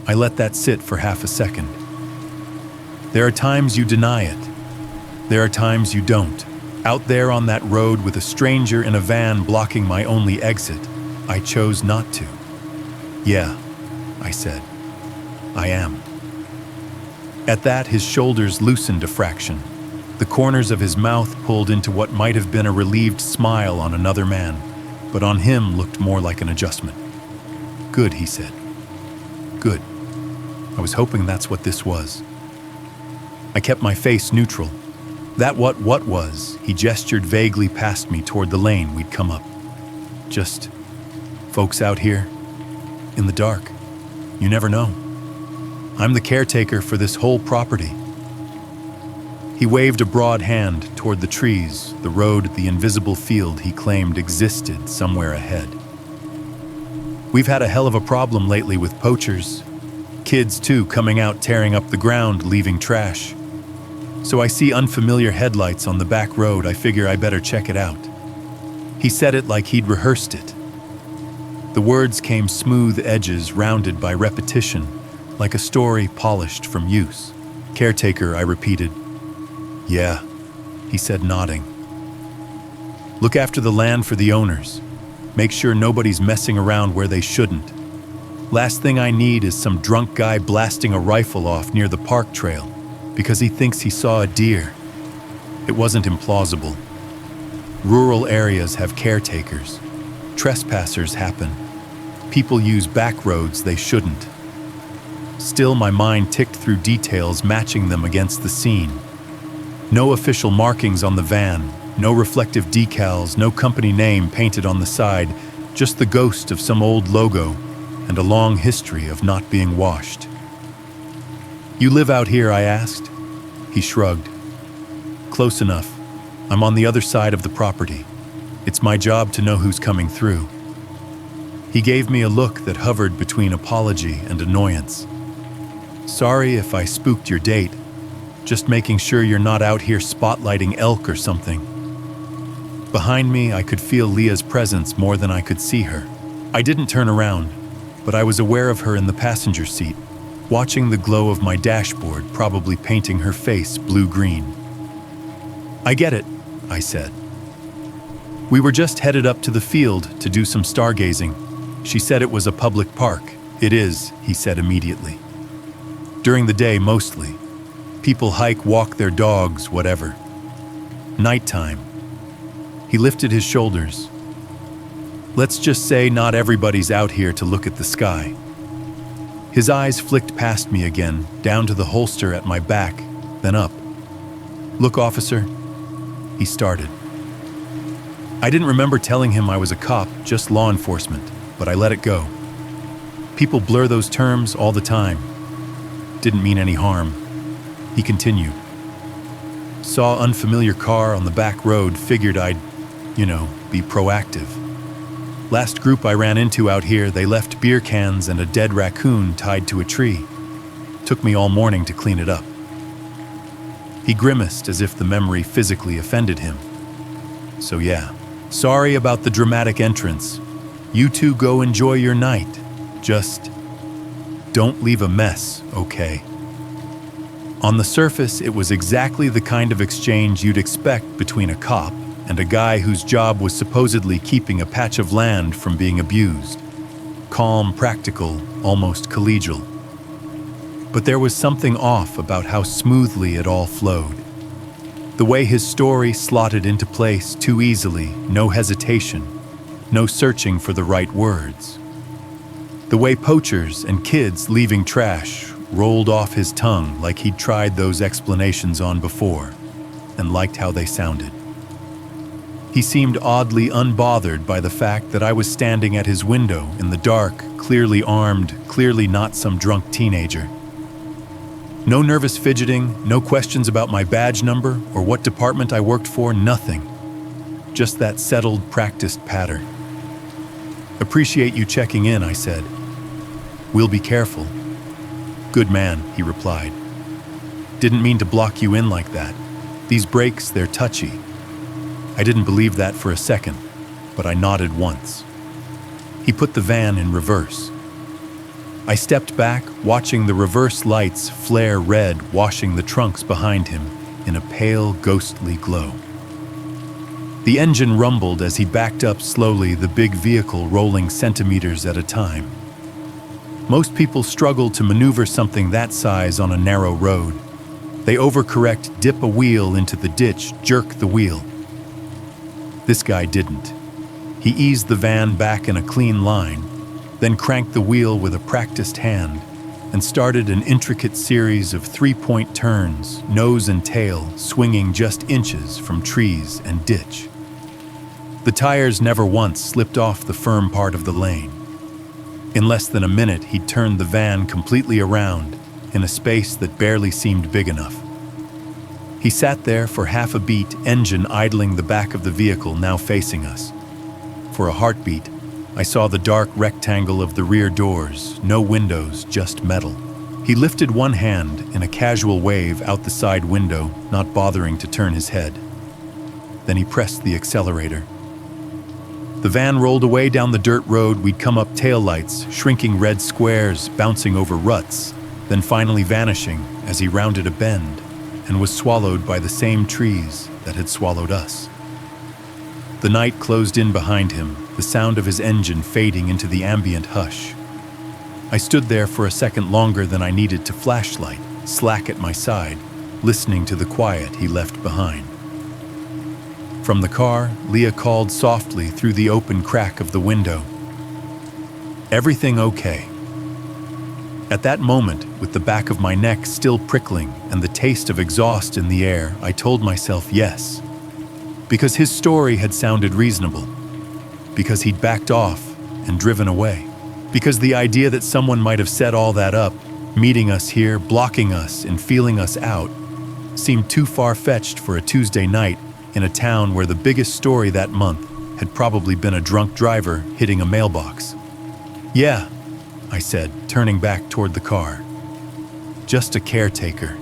I let that sit for half a second. There are times you deny it. There are times you don't. Out there on that road with a stranger in a van blocking my only exit, I chose not to. Yeah, I said. I am. At that, his shoulders loosened a fraction. The corners of his mouth pulled into what might have been a relieved smile on another man, but on him looked more like an adjustment. Good, he said. Good. I was hoping that's what this was. I kept my face neutral. That what was, he gestured vaguely past me toward the lane we'd come up. Just folks out here, in the dark. You never know. I'm the caretaker for this whole property. He waved a broad hand toward the trees, the road, the invisible field he claimed existed somewhere ahead. We've had a hell of a problem lately with poachers. Kids, too, coming out tearing up the ground, leaving trash. So I see unfamiliar headlights on the back road. I figure I better check it out. He said it like he'd rehearsed it. The words came smooth edges rounded by repetition, like a story polished from use. Caretaker, I repeated. Yeah, he said, nodding. Look after the land for the owners. Make sure nobody's messing around where they shouldn't. Last thing I need is some drunk guy blasting a rifle off near the park trail because he thinks he saw a deer. It wasn't implausible. Rural areas have caretakers. Trespassers happen. People use back roads they shouldn't. Still, my mind ticked through details matching them against the scene. No official markings on the van, no reflective decals, no company name painted on the side, just the ghost of some old logo, and a long history of not being washed. "You live out here?" I asked. He shrugged. "Close enough. I'm on the other side of the property. It's my job to know who's coming through." He gave me a look that hovered between apology and annoyance. "Sorry if I spooked your date. Just making sure you're not out here spotlighting elk or something." Behind me, I could feel Leah's presence more than I could see her. I didn't turn around, but I was aware of her in the passenger seat, watching the glow of my dashboard, probably painting her face blue-green. "I get it," I said. "We were just headed up to the field to do some stargazing. She said it was a public park." "It is," he said immediately. "During the day, mostly. People hike, walk their dogs, whatever. Nighttime." He lifted his shoulders. "Let's just say not everybody's out here to look at the sky." His eyes flicked past me again, down to the holster at my back, then up. "Look, officer," he started. I didn't remember telling him I was a cop, just law enforcement, but I let it go. People blur those terms all the time. Didn't mean any harm. He continued. "Saw unfamiliar car on the back road, figured I'd, be proactive. Last group I ran into out here, they left beer cans and a dead raccoon tied to a tree. Took me all morning to clean it up." He grimaced as if the memory physically offended him. "So yeah, sorry about the dramatic entrance. You two go enjoy your night. Just don't leave a mess, okay?" On the surface, it was exactly the kind of exchange you'd expect between a cop and a guy whose job was supposedly keeping a patch of land from being abused. Calm, practical, almost collegial. But there was something off about how smoothly it all flowed. The way his story slotted into place too easily, no hesitation, no searching for the right words. The way poachers and kids leaving trash rolled off his tongue like he'd tried those explanations on before and liked how they sounded. He seemed oddly unbothered by the fact that I was standing at his window in the dark, clearly armed, clearly not some drunk teenager. No nervous fidgeting, no questions about my badge number or what department I worked for, nothing. Just that settled, practiced pattern. "Appreciate you checking in," I said. "We'll be careful." "Good man," he replied. "Didn't mean to block you in like that. These brakes, they're touchy." I didn't believe that for a second, but I nodded once. He put the van in reverse. I stepped back, watching the reverse lights flare red, washing the trunks behind him in a pale, ghostly glow. The engine rumbled as he backed up slowly, the big vehicle rolling centimeters at a time. Most people struggle to maneuver something that size on a narrow road. They overcorrect, dip a wheel into the ditch, jerk the wheel. This guy didn't. He eased the van back in a clean line, then cranked the wheel with a practiced hand and started an intricate series of three-point turns, nose and tail swinging just inches from trees and ditch. The tires never once slipped off the firm part of the lane. In less than a minute, he'd turned the van completely around in a space that barely seemed big enough. He sat there for half a beat, engine idling the back of the vehicle now facing us. For a heartbeat, I saw the dark rectangle of the rear doors, no windows, just metal. He lifted one hand in a casual wave out the side window, not bothering to turn his head. Then he pressed the accelerator. The van rolled away down the dirt road. We'd come up taillights, shrinking red squares, bouncing over ruts, then finally vanishing as he rounded a bend and was swallowed by the same trees that had swallowed us. The night closed in behind him, the sound of his engine fading into the ambient hush. I stood there for a second longer than I needed to flashlight, slack at my side, listening to the quiet he left behind. From the car, Leah called softly through the open crack of the window. "Everything okay?" At that moment, with the back of my neck still prickling and the taste of exhaust in the air, I told myself yes. Because his story had sounded reasonable. Because he'd backed off and driven away. Because the idea that someone might have set all that up, meeting us here, blocking us, and feeling us out, seemed too far-fetched for a Tuesday night in a town where the biggest story that month had probably been a drunk driver hitting a mailbox. "Yeah," I said, turning back toward the car. "Just a caretaker."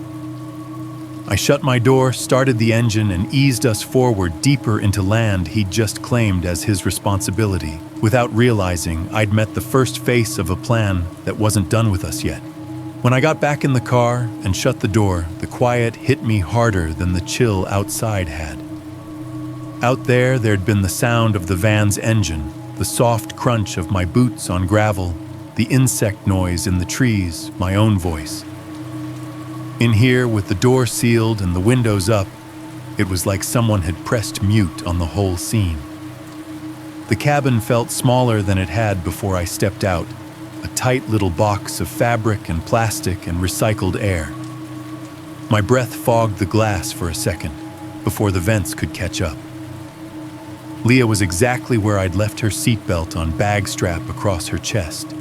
I shut my door, started the engine, and eased us forward deeper into land he'd just claimed as his responsibility, without realizing I'd met the first face of a plan that wasn't done with us yet. When I got back in the car and shut the door, the quiet hit me harder than the chill outside had. Out there, there'd been the sound of the van's engine, the soft crunch of my boots on gravel, the insect noise in the trees, my own voice. In here, with the door sealed and the windows up, it was like someone had pressed mute on the whole scene. The cabin felt smaller than it had before I stepped out, a tight little box of fabric and plastic and recycled air. My breath fogged the glass for a second, before the vents could catch up. Leah was exactly where I'd left her seatbelt on bag strap across her chest.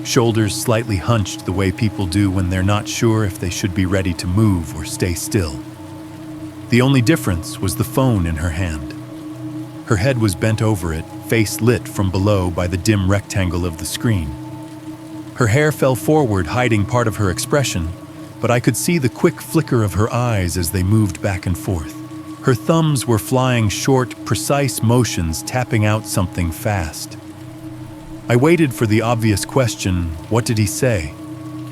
Shoulders slightly hunched the way people do when they're not sure if they should be ready to move or stay still. The only difference was the phone in her hand. Her head was bent over it, face lit from below by the dim rectangle of the screen. Her hair fell forward, hiding part of her expression, but I could see the quick flicker of her eyes as they moved back and forth. Her thumbs were flying short, precise motions, tapping out something fast. I waited for the obvious question, what did he say?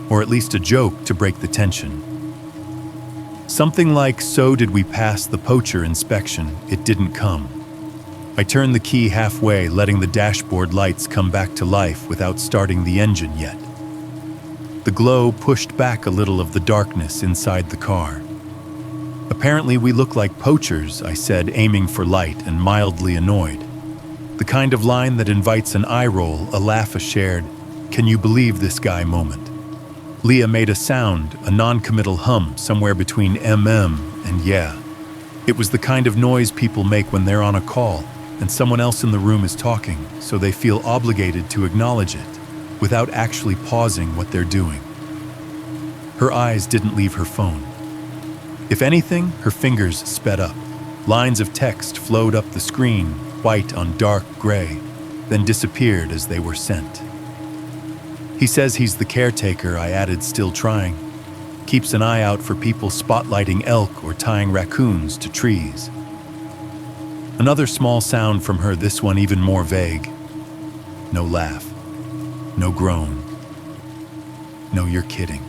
Or at least a joke to break the tension. Something like, so did we pass the poacher inspection? It didn't come. I turned the key halfway, letting the dashboard lights come back to life without starting the engine yet. The glow pushed back a little of the darkness inside the car. Apparently we look like poachers, I said, aiming for light and mildly annoyed. The kind of line that invites an eye roll, a laugh, a shared, "Can you believe this guy" moment. Leah made a sound, a non-committal hum somewhere between and yeah. It was the kind of noise people make when they're on a call and someone else in the room is talking, so they feel obligated to acknowledge it without actually pausing what they're doing. Her eyes didn't leave her phone. If anything, her fingers sped up. Lines of text flowed up the screen, white on dark gray, then disappeared as they were sent. "He says he's the caretaker," I added, still trying. "Keeps an eye out for people spotlighting elk or tying raccoons to trees." Another small sound from her, this one even more vague. No laugh. No groan. No, you're kidding.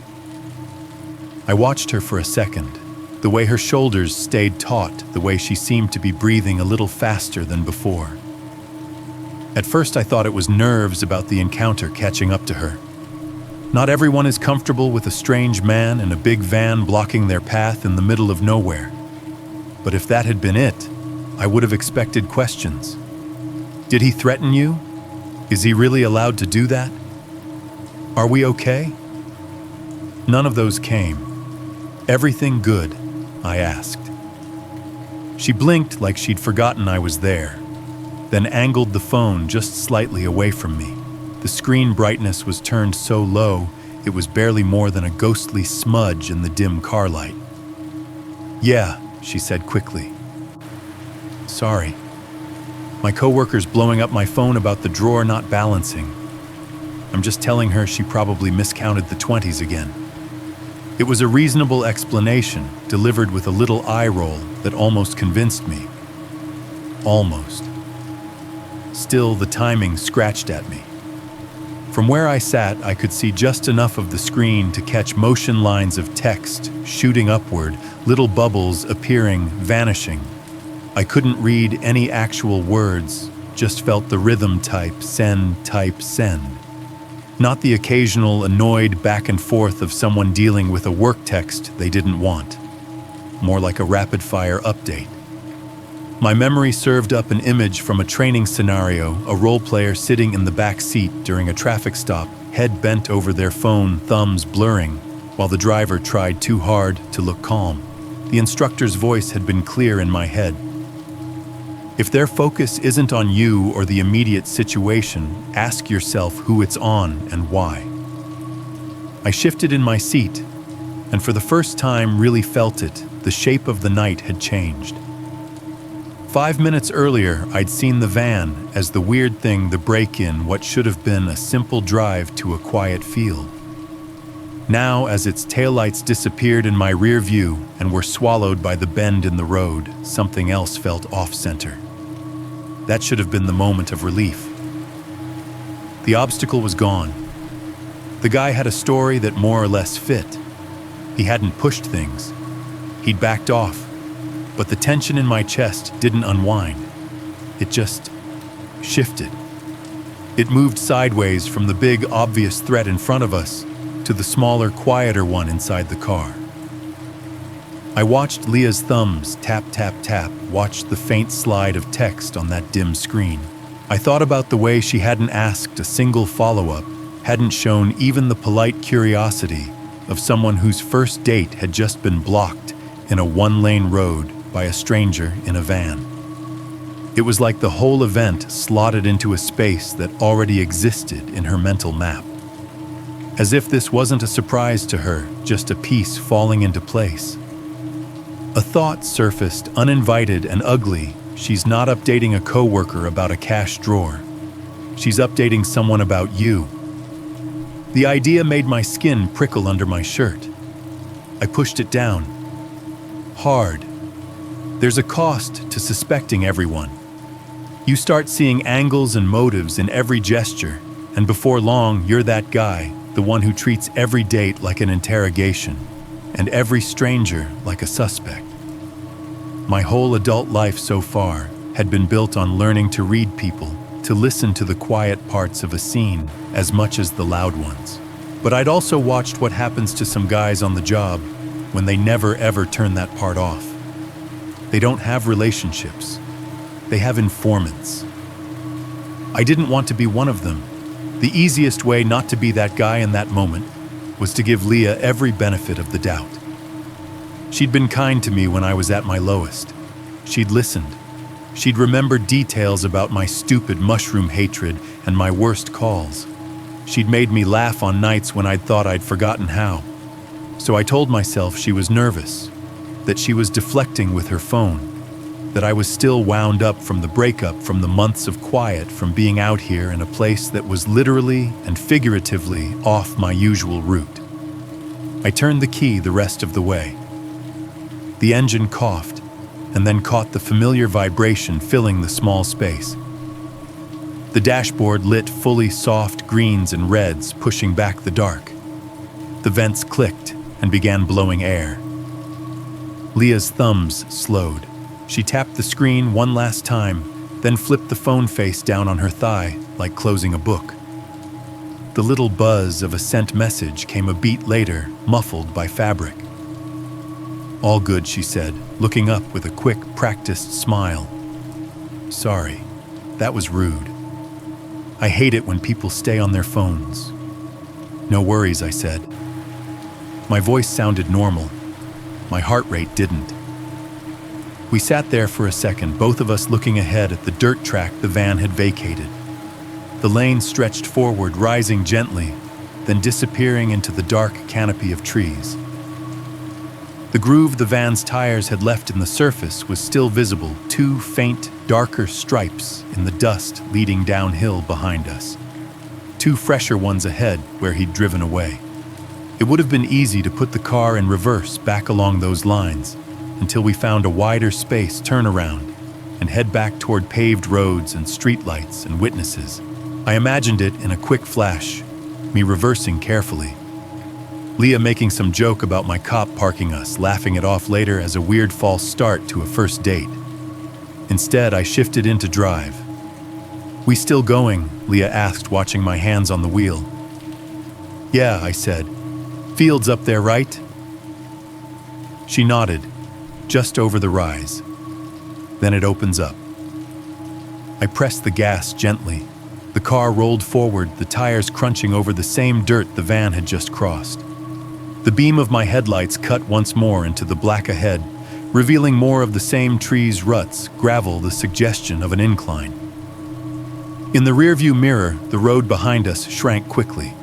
I watched her for a second. The way her shoulders stayed taut, the way she seemed to be breathing a little faster than before. At first I thought it was nerves about the encounter catching up to her. Not everyone is comfortable with a strange man in a big van blocking their path in the middle of nowhere. But if that had been it, I would have expected questions. Did he threaten you? Is he really allowed to do that? Are we okay? None of those came. "Everything good?" I asked. She blinked like she'd forgotten I was there, then angled the phone just slightly away from me. The screen brightness was turned so low, it was barely more than a ghostly smudge in the dim car light. "Yeah," she said quickly. "Sorry. My coworker's blowing up my phone about the drawer not balancing. I'm just telling her she probably miscounted the 20s again." It was a reasonable explanation, delivered with a little eye roll that almost convinced me. Almost. Still, the timing scratched at me. From where I sat, I could see just enough of the screen to catch motion lines of text shooting upward, little bubbles appearing, vanishing. I couldn't read any actual words, just felt the rhythm type send. Not the occasional annoyed back and forth of someone dealing with a work text they didn't want. More like a rapid-fire update. My memory served up an image from a training scenario, a role player sitting in the back seat during a traffic stop, head bent over their phone, thumbs blurring, while the driver tried too hard to look calm. The instructor's voice had been clear in my head. If their focus isn't on you or the immediate situation, ask yourself who it's on and why. I shifted in my seat, and for the first time really felt it. The shape of the night had changed. 5 minutes earlier, I'd seen the van as the weird thing, the break-in, what should have been a simple drive to a quiet field. Now, as its taillights disappeared in my rear view and were swallowed by the bend in the road, something else felt off-center. That should have been the moment of relief. The obstacle was gone. The guy had a story that more or less fit. He hadn't pushed things. He'd backed off, but the tension in my chest didn't unwind. It just shifted. It moved sideways from the big, obvious threat in front of us to the smaller, quieter one inside the car. I watched Leah's thumbs tap, tap, tap, watched the faint slide of text on that dim screen. I thought about the way she hadn't asked a single follow-up, hadn't shown even the polite curiosity of someone whose first date had just been blocked in a one-lane road by a stranger in a van. It was like the whole event slotted into a space that already existed in her mental map. As if this wasn't a surprise to her, just a piece falling into place. A thought surfaced, uninvited and ugly. She's not updating a coworker about a cash drawer. She's updating someone about you. The idea made my skin prickle under my shirt. I pushed it down. Hard. There's a cost to suspecting everyone. You start seeing angles and motives in every gesture, and before long, you're that guy, the one who treats every date like an interrogation, and every stranger like a suspect. My whole adult life so far had been built on learning to read people, to listen to the quiet parts of a scene as much as the loud ones. But I'd also watched what happens to some guys on the job when they never ever turn that part off. They don't have relationships. They have informants. I didn't want to be one of them. The easiest way not to be that guy in that moment was to give Leah every benefit of the doubt. She'd been kind to me when I was at my lowest. She'd listened. She'd remembered details about my stupid mushroom hatred and my worst calls. She'd made me laugh on nights when I'd thought I'd forgotten how. So I told myself she was nervous, that she was deflecting with her phone, that I was still wound up from the breakup, from the months of quiet, from being out here in a place that was literally and figuratively off my usual route. I turned the key the rest of the way. The engine coughed, and then caught the familiar vibration filling the small space. The dashboard lit fully soft greens and reds, pushing back the dark. The vents clicked and began blowing air. Leah's thumbs slowed. She tapped the screen one last time, then flipped the phone face down on her thigh, like closing a book. The little buzz of a sent message came a beat later, muffled by fabric. "All good," she said, looking up with a quick, practiced smile. "Sorry, that was rude. I hate it when people stay on their phones." "No worries," I said. My voice sounded normal. My heart rate didn't. We sat there for a second, both of us looking ahead at the dirt track the van had vacated. The lane stretched forward, rising gently, then disappearing into the dark canopy of trees. The groove the van's tires had left in the surface was still visible, two faint, darker stripes in the dust leading downhill behind us. Two fresher ones ahead where he'd driven away. It would have been easy to put the car in reverse back along those lines until we found a wider space turnaround and head back toward paved roads and streetlights and witnesses. I imagined it in a quick flash, me reversing carefully. Leah making some joke about my cop parking us, laughing it off later as a weird false start to a first date. Instead, I shifted into drive. "We still going?" Leah asked, watching my hands on the wheel. "Yeah," I said. "Field's up there, right?" She nodded, just over the rise. Then it opens up. I pressed the gas gently. The car rolled forward, the tires crunching over the same dirt the van had just crossed. The beam of my headlights cut once more into the black ahead, revealing more of the same trees' ruts, gravel the suggestion of an incline. In the rearview mirror, the road behind us shrank quickly.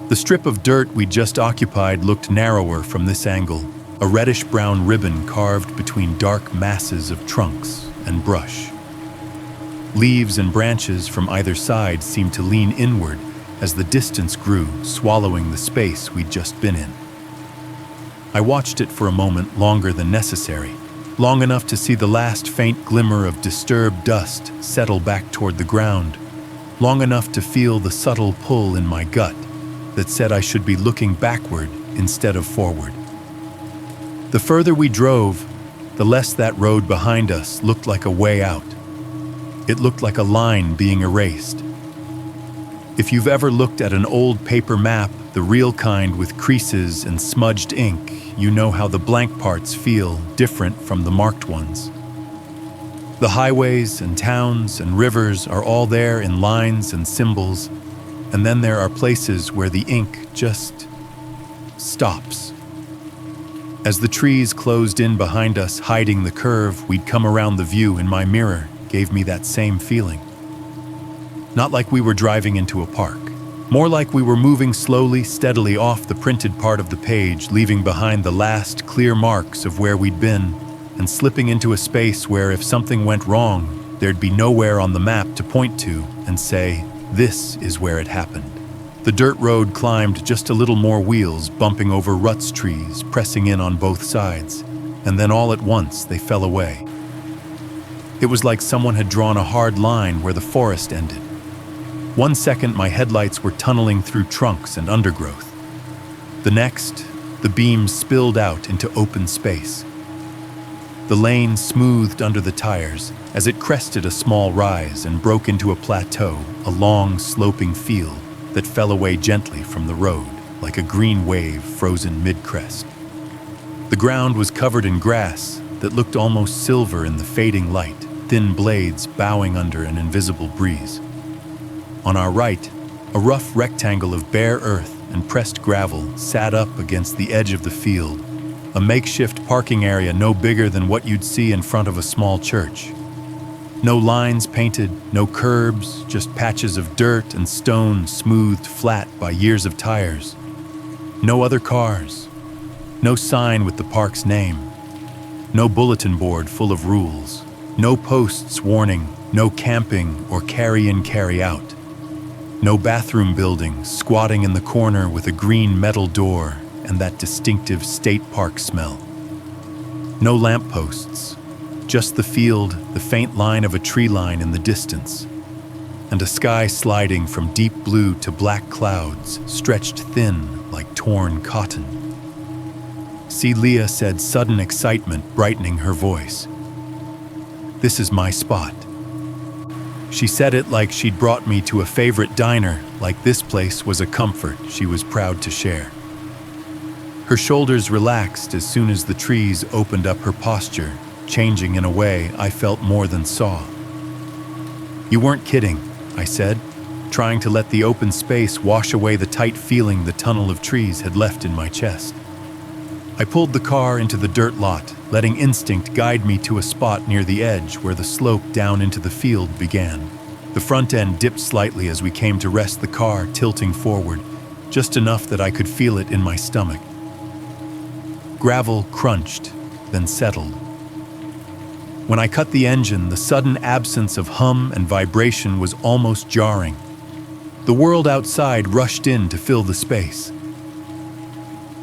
The strip of dirt we just occupied looked narrower from this angle, a reddish-brown ribbon carved between dark masses of trunks and brush. Leaves and branches from either side seemed to lean inward as the distance grew, swallowing the space we'd just been in. I watched it for a moment longer than necessary, long enough to see the last faint glimmer of disturbed dust settle back toward the ground, long enough to feel the subtle pull in my gut that said I should be looking backward instead of forward. The further we drove, the less that road behind us looked like a way out. It looked like a line being erased. If you've ever looked at an old paper map, the real kind with creases and smudged ink, you know how the blank parts feel different from the marked ones. The highways and towns and rivers are all there in lines and symbols, and then there are places where the ink just stops. As the trees closed in behind us, hiding the curve we'd come around, the view in my mirror gave me that same feeling. Not like we were driving into a park. More like we were moving slowly, steadily off the printed part of the page, leaving behind the last clear marks of where we'd been, and slipping into a space where if something went wrong, there'd be nowhere on the map to point to and say, this is where it happened. The dirt road climbed just a little more wheels, bumping over ruts trees, pressing in on both sides, and then all at once they fell away. It was like someone had drawn a hard line where the forest ended. 1 second, my headlights were tunneling through trunks and undergrowth. The next, the beams spilled out into open space. The lane smoothed under the tires as it crested a small rise and broke into a plateau, a long, sloping field that fell away gently from the road, like a green wave frozen mid-crest. The ground was covered in grass that looked almost silver in the fading light, thin blades bowing under an invisible breeze. On our right, a rough rectangle of bare earth and pressed gravel sat up against the edge of the field, a makeshift parking area no bigger than what you'd see in front of a small church. No lines painted, no curbs, just patches of dirt and stone smoothed flat by years of tires. No other cars, no sign with the park's name, no bulletin board full of rules, no posts warning, no camping or carry-in, carry-out. No bathroom building squatting in the corner with a green metal door and that distinctive state park smell. No lampposts, just the field, the faint line of a tree line in the distance, and a sky sliding from deep blue to black clouds stretched thin like torn cotton. See, Leah said, sudden excitement brightening her voice. This is my spot. She said it like she'd brought me to a favorite diner, like this place was a comfort she was proud to share. Her shoulders relaxed as soon as the trees opened up her posture, changing in a way I felt more than saw. You weren't kidding, I said, trying to let the open space wash away the tight feeling the tunnel of trees had left in my chest. I pulled the car into the dirt lot, letting instinct guide me to a spot near the edge where the slope down into the field began. The front end dipped slightly as we came to rest the car, tilting forward, just enough that I could feel it in my stomach. Gravel crunched, then settled. When I cut the engine, the sudden absence of hum and vibration was almost jarring. The world outside rushed in to fill the space.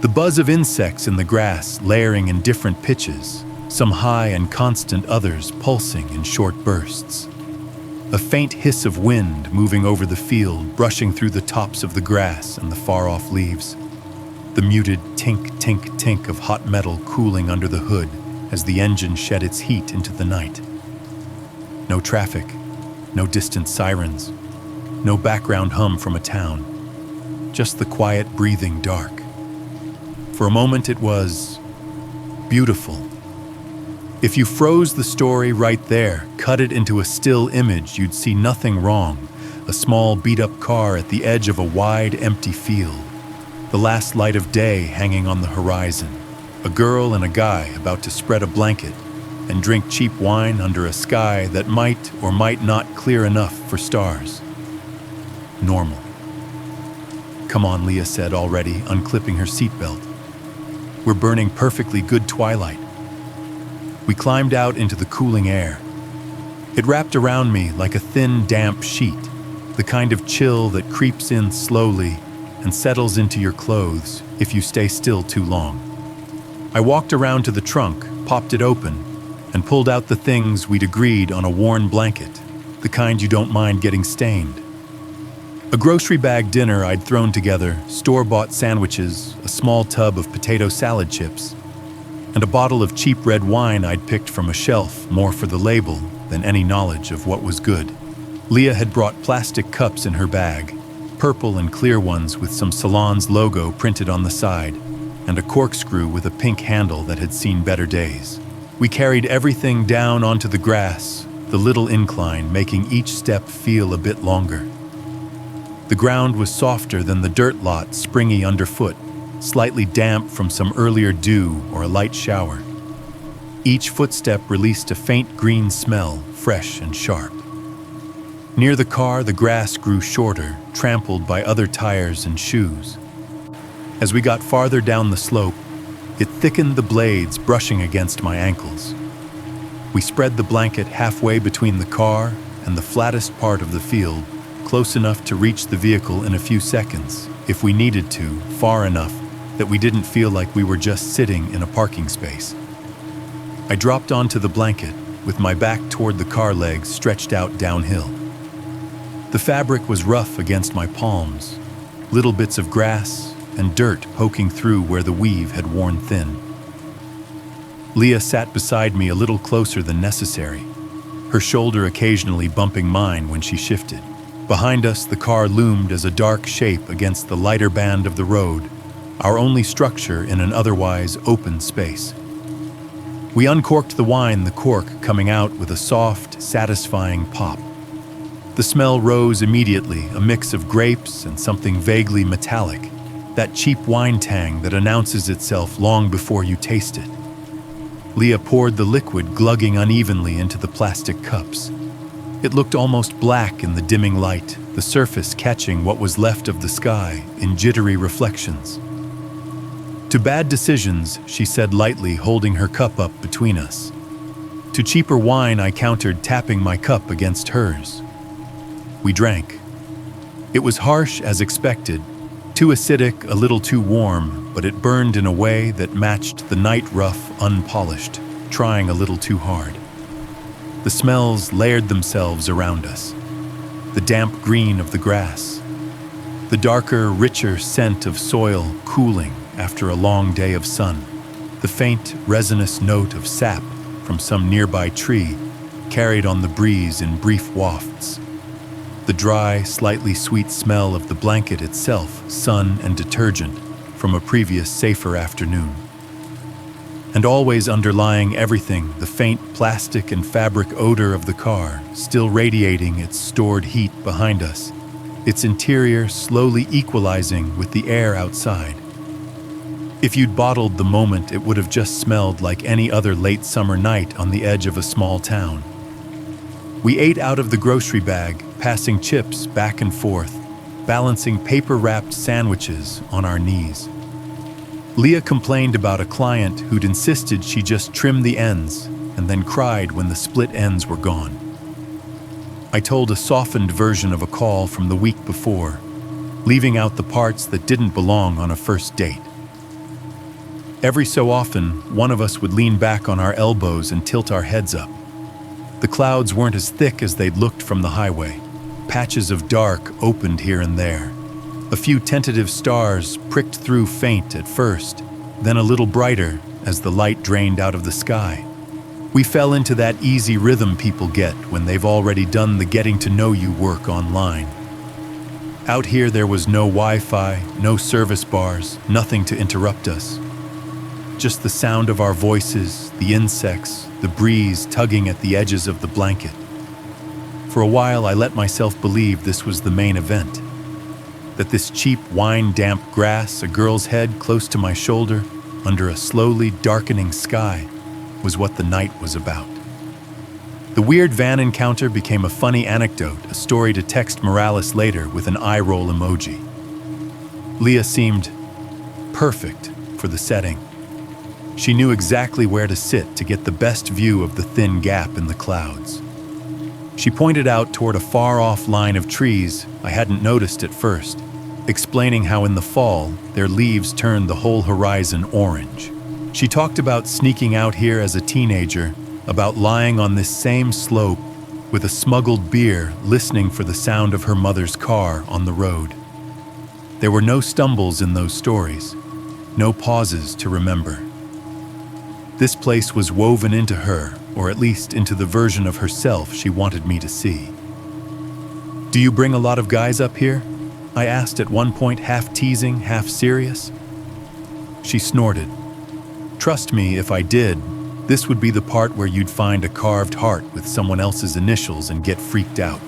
The buzz of insects in the grass layering in different pitches, some high and constant, others pulsing in short bursts. A faint hiss of wind moving over the field, brushing through the tops of the grass and the far-off leaves. The muted tink, tink, tink of hot metal cooling under the hood as the engine shed its heat into the night. No traffic, no distant sirens, no background hum from a town, just the quiet breathing dark. For a moment it was beautiful. If you froze the story right there, cut it into a still image, you'd see nothing wrong. A small beat-up car at the edge of a wide, empty field. The last light of day hanging on the horizon. A girl and a guy about to spread a blanket and drink cheap wine under a sky that might or might not clear enough for stars. Normal. Come on, Leah said already, unclipping her seatbelt. We're burning perfectly good twilight. We climbed out into the cooling air. It wrapped around me like a thin, damp sheet, the kind of chill that creeps in slowly and settles into your clothes if you stay still too long. I walked around to the trunk, popped it open, and pulled out the things we'd agreed on: a worn blanket, the kind you don't mind getting stained. A grocery bag dinner I'd thrown together, store-bought sandwiches, a small tub of potato salad chips, and a bottle of cheap red wine I'd picked from a shelf, more for the label than any knowledge of what was good. Leah had brought plastic cups in her bag, purple and clear ones with some salon's logo printed on the side, and a corkscrew with a pink handle that had seen better days. We carried everything down onto the grass, the little incline making each step feel a bit longer. The ground was softer than the dirt lot, springy underfoot, slightly damp from some earlier dew or a light shower. Each footstep released a faint green smell, fresh and sharp. Near the car, the grass grew shorter, trampled by other tires and shoes. As we got farther down the slope, it thickened the blades, brushing against my ankles. We spread the blanket halfway between the car and the flattest part of the field, close enough to reach the vehicle in a few seconds, if we needed to, far enough that we didn't feel like we were just sitting in a parking space. I dropped onto the blanket, with my back toward the car legs stretched out downhill. The fabric was rough against my palms, little bits of grass and dirt poking through where the weave had worn thin. Leah sat beside me a little closer than necessary, her shoulder occasionally bumping mine when she shifted. Behind us, the car loomed as a dark shape against the lighter band of the road, our only structure in an otherwise open space. We uncorked the wine, the cork coming out with a soft, satisfying pop. The smell rose immediately, a mix of grapes and something vaguely metallic, that cheap wine tang that announces itself long before you taste it. Leah poured the liquid glugging unevenly into the plastic cups. It looked almost black in the dimming light, the surface catching what was left of the sky in jittery reflections. To bad decisions, she said lightly, holding her cup up between us. To cheaper wine, I countered, tapping my cup against hers. We drank. It was harsh as expected, too acidic, a little too warm, but it burned in a way that matched the night rough, unpolished, trying a little too hard. The smells layered themselves around us. The damp green of the grass, the darker, richer scent of soil cooling after a long day of sun, the faint, resinous note of sap from some nearby tree carried on the breeze in brief wafts, the dry, slightly sweet smell of the blanket itself, sun and detergent from a previous safer afternoon. And always underlying everything, the faint plastic and fabric odor of the car, still radiating its stored heat behind us, its interior slowly equalizing with the air outside. If you'd bottled the moment, it would have just smelled like any other late summer night on the edge of a small town. We ate out of the grocery bag, passing chips back and forth, balancing paper-wrapped sandwiches on our knees. Leah complained about a client who'd insisted she just trim the ends and then cried when the split ends were gone. I told a softened version of a call from the week before, leaving out the parts that didn't belong on a first date. Every so often, one of us would lean back on our elbows and tilt our heads up. The clouds weren't as thick as they'd looked from the highway. Patches of dark opened here and there. A few tentative stars pricked through faint at first, then a little brighter as the light drained out of the sky. We fell into that easy rhythm people get when they've already done the getting-to-know-you work online. Out here there was no Wi-Fi, no service bars, nothing to interrupt us. Just the sound of our voices, the insects, the breeze tugging at the edges of the blanket. For a while I let myself believe this was the main event, that this cheap wine-damp grass, a girl's head close to my shoulder, under a slowly darkening sky, was what the night was about. The weird van encounter became a funny anecdote, a story to text Morales later with an eye-roll emoji. Leah seemed perfect for the setting. She knew exactly where to sit to get the best view of the thin gap in the clouds. She pointed out toward a far-off line of trees I hadn't noticed at first, explaining how in the fall their leaves turned the whole horizon orange. She talked about sneaking out here as a teenager, about lying on this same slope with a smuggled beer, listening for the sound of her mother's car on the road. There were no stumbles in those stories, no pauses to remember. This place was woven into her, or at least into the version of herself she wanted me to see. "Do you bring a lot of guys up here?" I asked at one point, half teasing, half serious. She snorted. "Trust me, if I did, this would be the part where you'd find a carved heart with someone else's initials and get freaked out."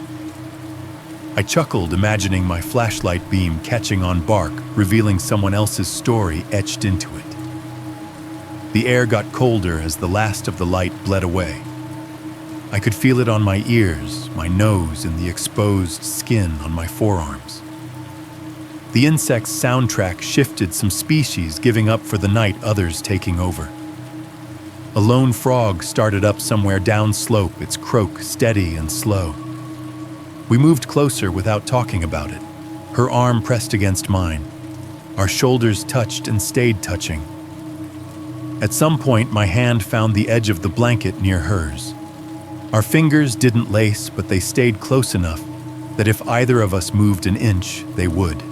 I chuckled, imagining my flashlight beam catching on bark, revealing someone else's story etched into it. The air got colder as the last of the light bled away. I could feel it on my ears, my nose, and the exposed skin on my forearms. The insect's soundtrack shifted, some species giving up for the night, others taking over. A lone frog started up somewhere downslope, its croak steady and slow. We moved closer without talking about it. Her arm pressed against mine. Our shoulders touched and stayed touching. At some point, my hand found the edge of the blanket near hers. Our fingers didn't lace, but they stayed close enough that if either of us moved an inch, they would.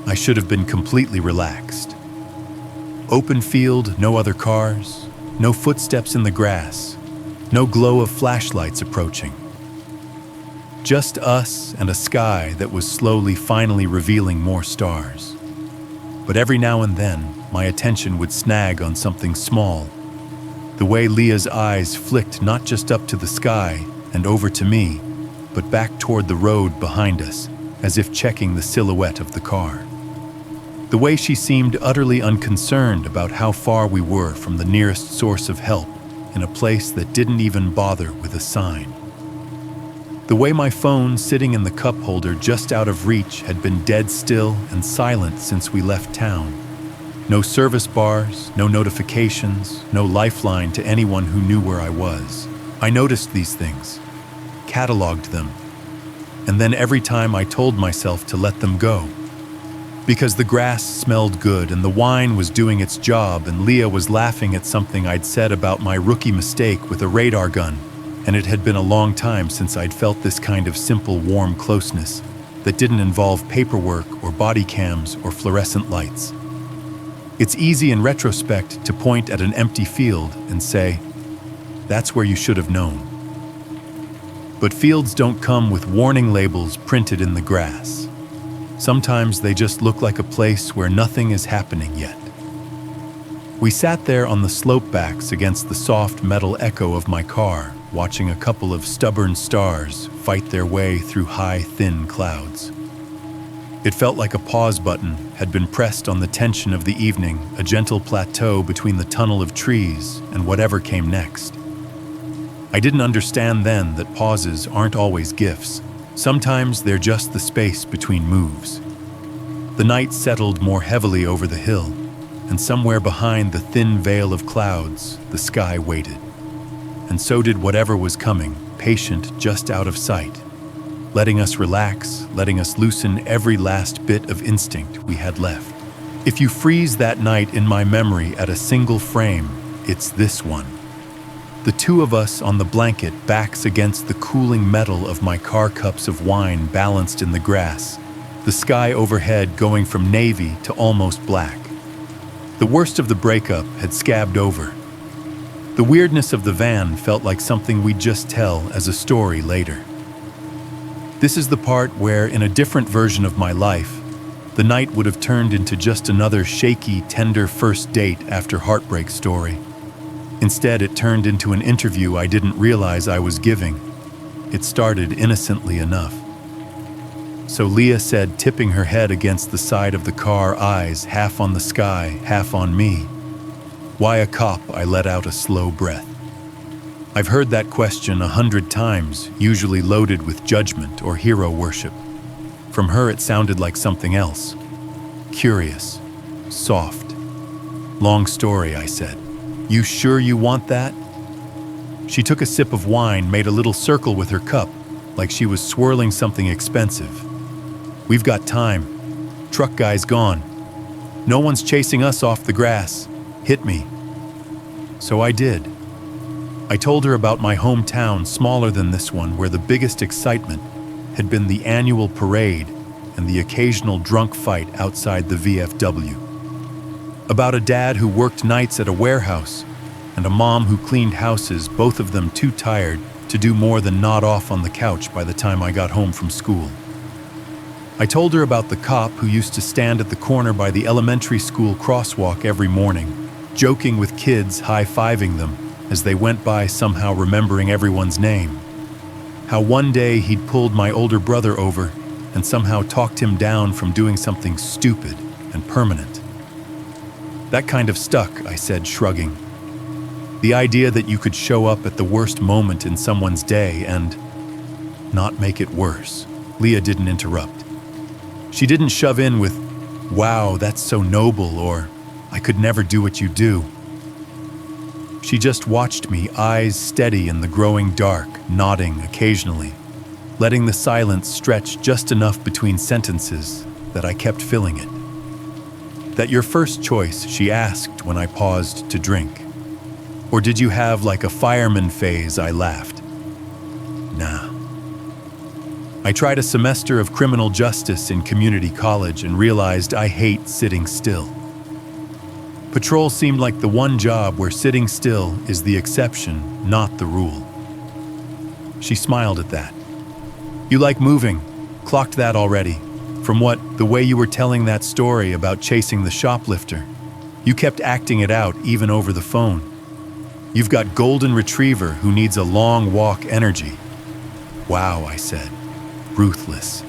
I should have been completely relaxed. Open field, no other cars, no footsteps in the grass, no glow of flashlights approaching. Just us and a sky that was slowly, finally revealing more stars. But every now and then, my attention would snag on something small. The way Leah's eyes flicked not just up to the sky and over to me, but back toward the road behind us, as if checking the silhouette of the car. The way she seemed utterly unconcerned about how far we were from the nearest source of help in a place that didn't even bother with a sign. The way my phone sitting in the cup holder just out of reach had been dead still and silent since we left town. No service bars, no notifications, no lifeline to anyone who knew where I was. I noticed these things, cataloged them, and then every time I told myself to let them go. Because the grass smelled good and the wine was doing its job and Leah was laughing at something I'd said about my rookie mistake with a radar gun, and it had been a long time since I'd felt this kind of simple, warm closeness that didn't involve paperwork or body cams or fluorescent lights. It's easy in retrospect to point at an empty field and say, "That's where you should have known." But fields don't come with warning labels printed in the grass. Sometimes they just look like a place where nothing is happening yet. We sat there on the slope backs against the soft metal echo of my car, watching a couple of stubborn stars fight their way through high, thin clouds. It felt like a pause button had been pressed on the tension of the evening, a gentle plateau between the tunnel of trees and whatever came next. I didn't understand then that pauses aren't always gifts. Sometimes they're just the space between moves. The night settled more heavily over the hill, and somewhere behind the thin veil of clouds, the sky waited. And so did whatever was coming, patient just out of sight, letting us relax, letting us loosen every last bit of instinct we had left. If you freeze that night in my memory at a single frame, it's this one. The two of us on the blanket, backs against the cooling metal of my car, cups of wine balanced in the grass, the sky overhead going from navy to almost black. The worst of the breakup had scabbed over. The weirdness of the van felt like something we'd just tell as a story later. This is the part where, in a different version of my life, the night would have turned into just another shaky, tender first date after heartbreak story. Instead, it turned into an interview I didn't realize I was giving. It started innocently enough. So Leah said, tipping her head against the side of the car, eyes half on the sky, half on me. Why a cop? I let out a slow breath. I've heard that question 100 times, usually loaded with judgment or hero worship. From her it sounded like something else. Curious. Soft. Long story, I said. You sure you want that? She took a sip of wine, made a little circle with her cup, like she was swirling something expensive. We've got time. Truck guy's gone. No one's chasing us off the grass. Hit me. So I did. I told her about my hometown, smaller than this one, where the biggest excitement had been the annual parade and the occasional drunk fight outside the VFW. About a dad who worked nights at a warehouse and a mom who cleaned houses, both of them too tired to do more than nod off on the couch by the time I got home from school. I told her about the cop who used to stand at the corner by the elementary school crosswalk every morning, joking with kids, high-fiving them as they went by, somehow remembering everyone's name. How one day he'd pulled my older brother over and somehow talked him down from doing something stupid and permanent. That kind of stuck, I said, shrugging. The idea that you could show up at the worst moment in someone's day and not make it worse. Leah didn't interrupt. She didn't shove in with, "Wow, that's so noble," or "I could never do what you do." She just watched me, eyes steady in the growing dark, nodding occasionally, letting the silence stretch just enough between sentences that I kept filling it. "That your first choice?" she asked when I paused to drink. "Or did you have like a fireman phase?" I laughed. "Nah. I tried a semester of criminal justice in community college and realized I hate sitting still. Patrol seemed like the one job where sitting still is the exception, not the rule." She smiled at that. "You like moving. Clocked that already. From the way you were telling that story about chasing the shoplifter. You kept acting it out even over the phone. You've got golden retriever who needs a long walk energy." "Wow," I said. "Ruthless."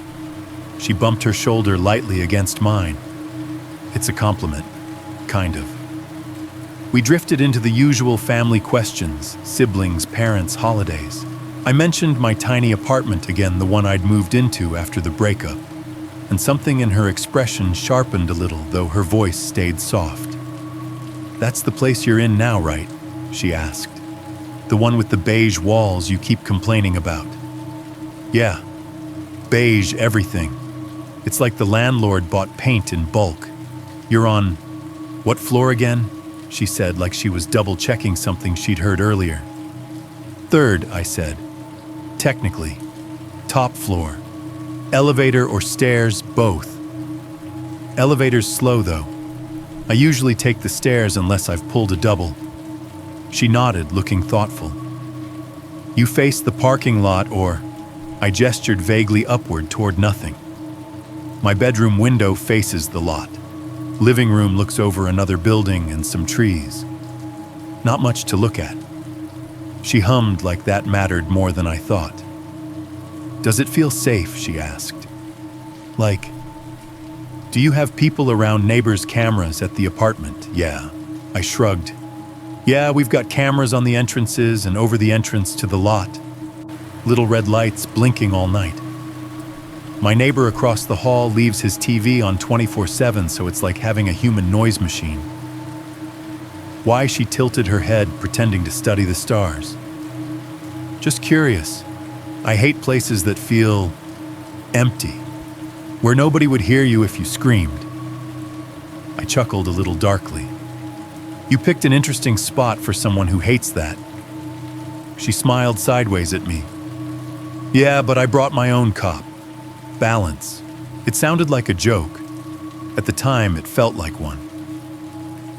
She bumped her shoulder lightly against mine. "It's a compliment. Kind of." We drifted into the usual family questions, siblings, parents, holidays. I mentioned my tiny apartment again, the one I'd moved into after the breakup, and something in her expression sharpened a little, though her voice stayed soft. "That's the place you're in now, right?" she asked. "The one with the beige walls you keep complaining about?" "Yeah. Beige everything. It's like the landlord bought paint in bulk. You're on what floor again?" she said, like she was double-checking something she'd heard earlier. "Third," I said. "Technically. Top floor. Elevator or stairs, both. Elevator's slow, though. I usually take the stairs unless I've pulled a double." She nodded, looking thoughtful. "You face the parking lot or—" I gestured vaguely upward toward nothing. "My bedroom window faces the lot. Living room looks over another building and some trees. Not much to look at." She hummed like that mattered more than I thought. "Does it feel safe?" she asked. "Like, do you have people around, neighbors' cameras at the apartment?" "Yeah." I shrugged. "Yeah, we've got cameras on the entrances and over the entrance to the lot. Little red lights blinking all night. My neighbor across the hall leaves his TV on 24/7, so it's like having a human noise machine." Why she tilted her head, pretending to study the stars. "Just curious. I hate places that feel empty, where nobody would hear you if you screamed." I chuckled a little darkly. "You picked an interesting spot for someone who hates that." She smiled sideways at me. "Yeah, but I brought my own cop. Balance." It sounded like a joke. At the time, it felt like one.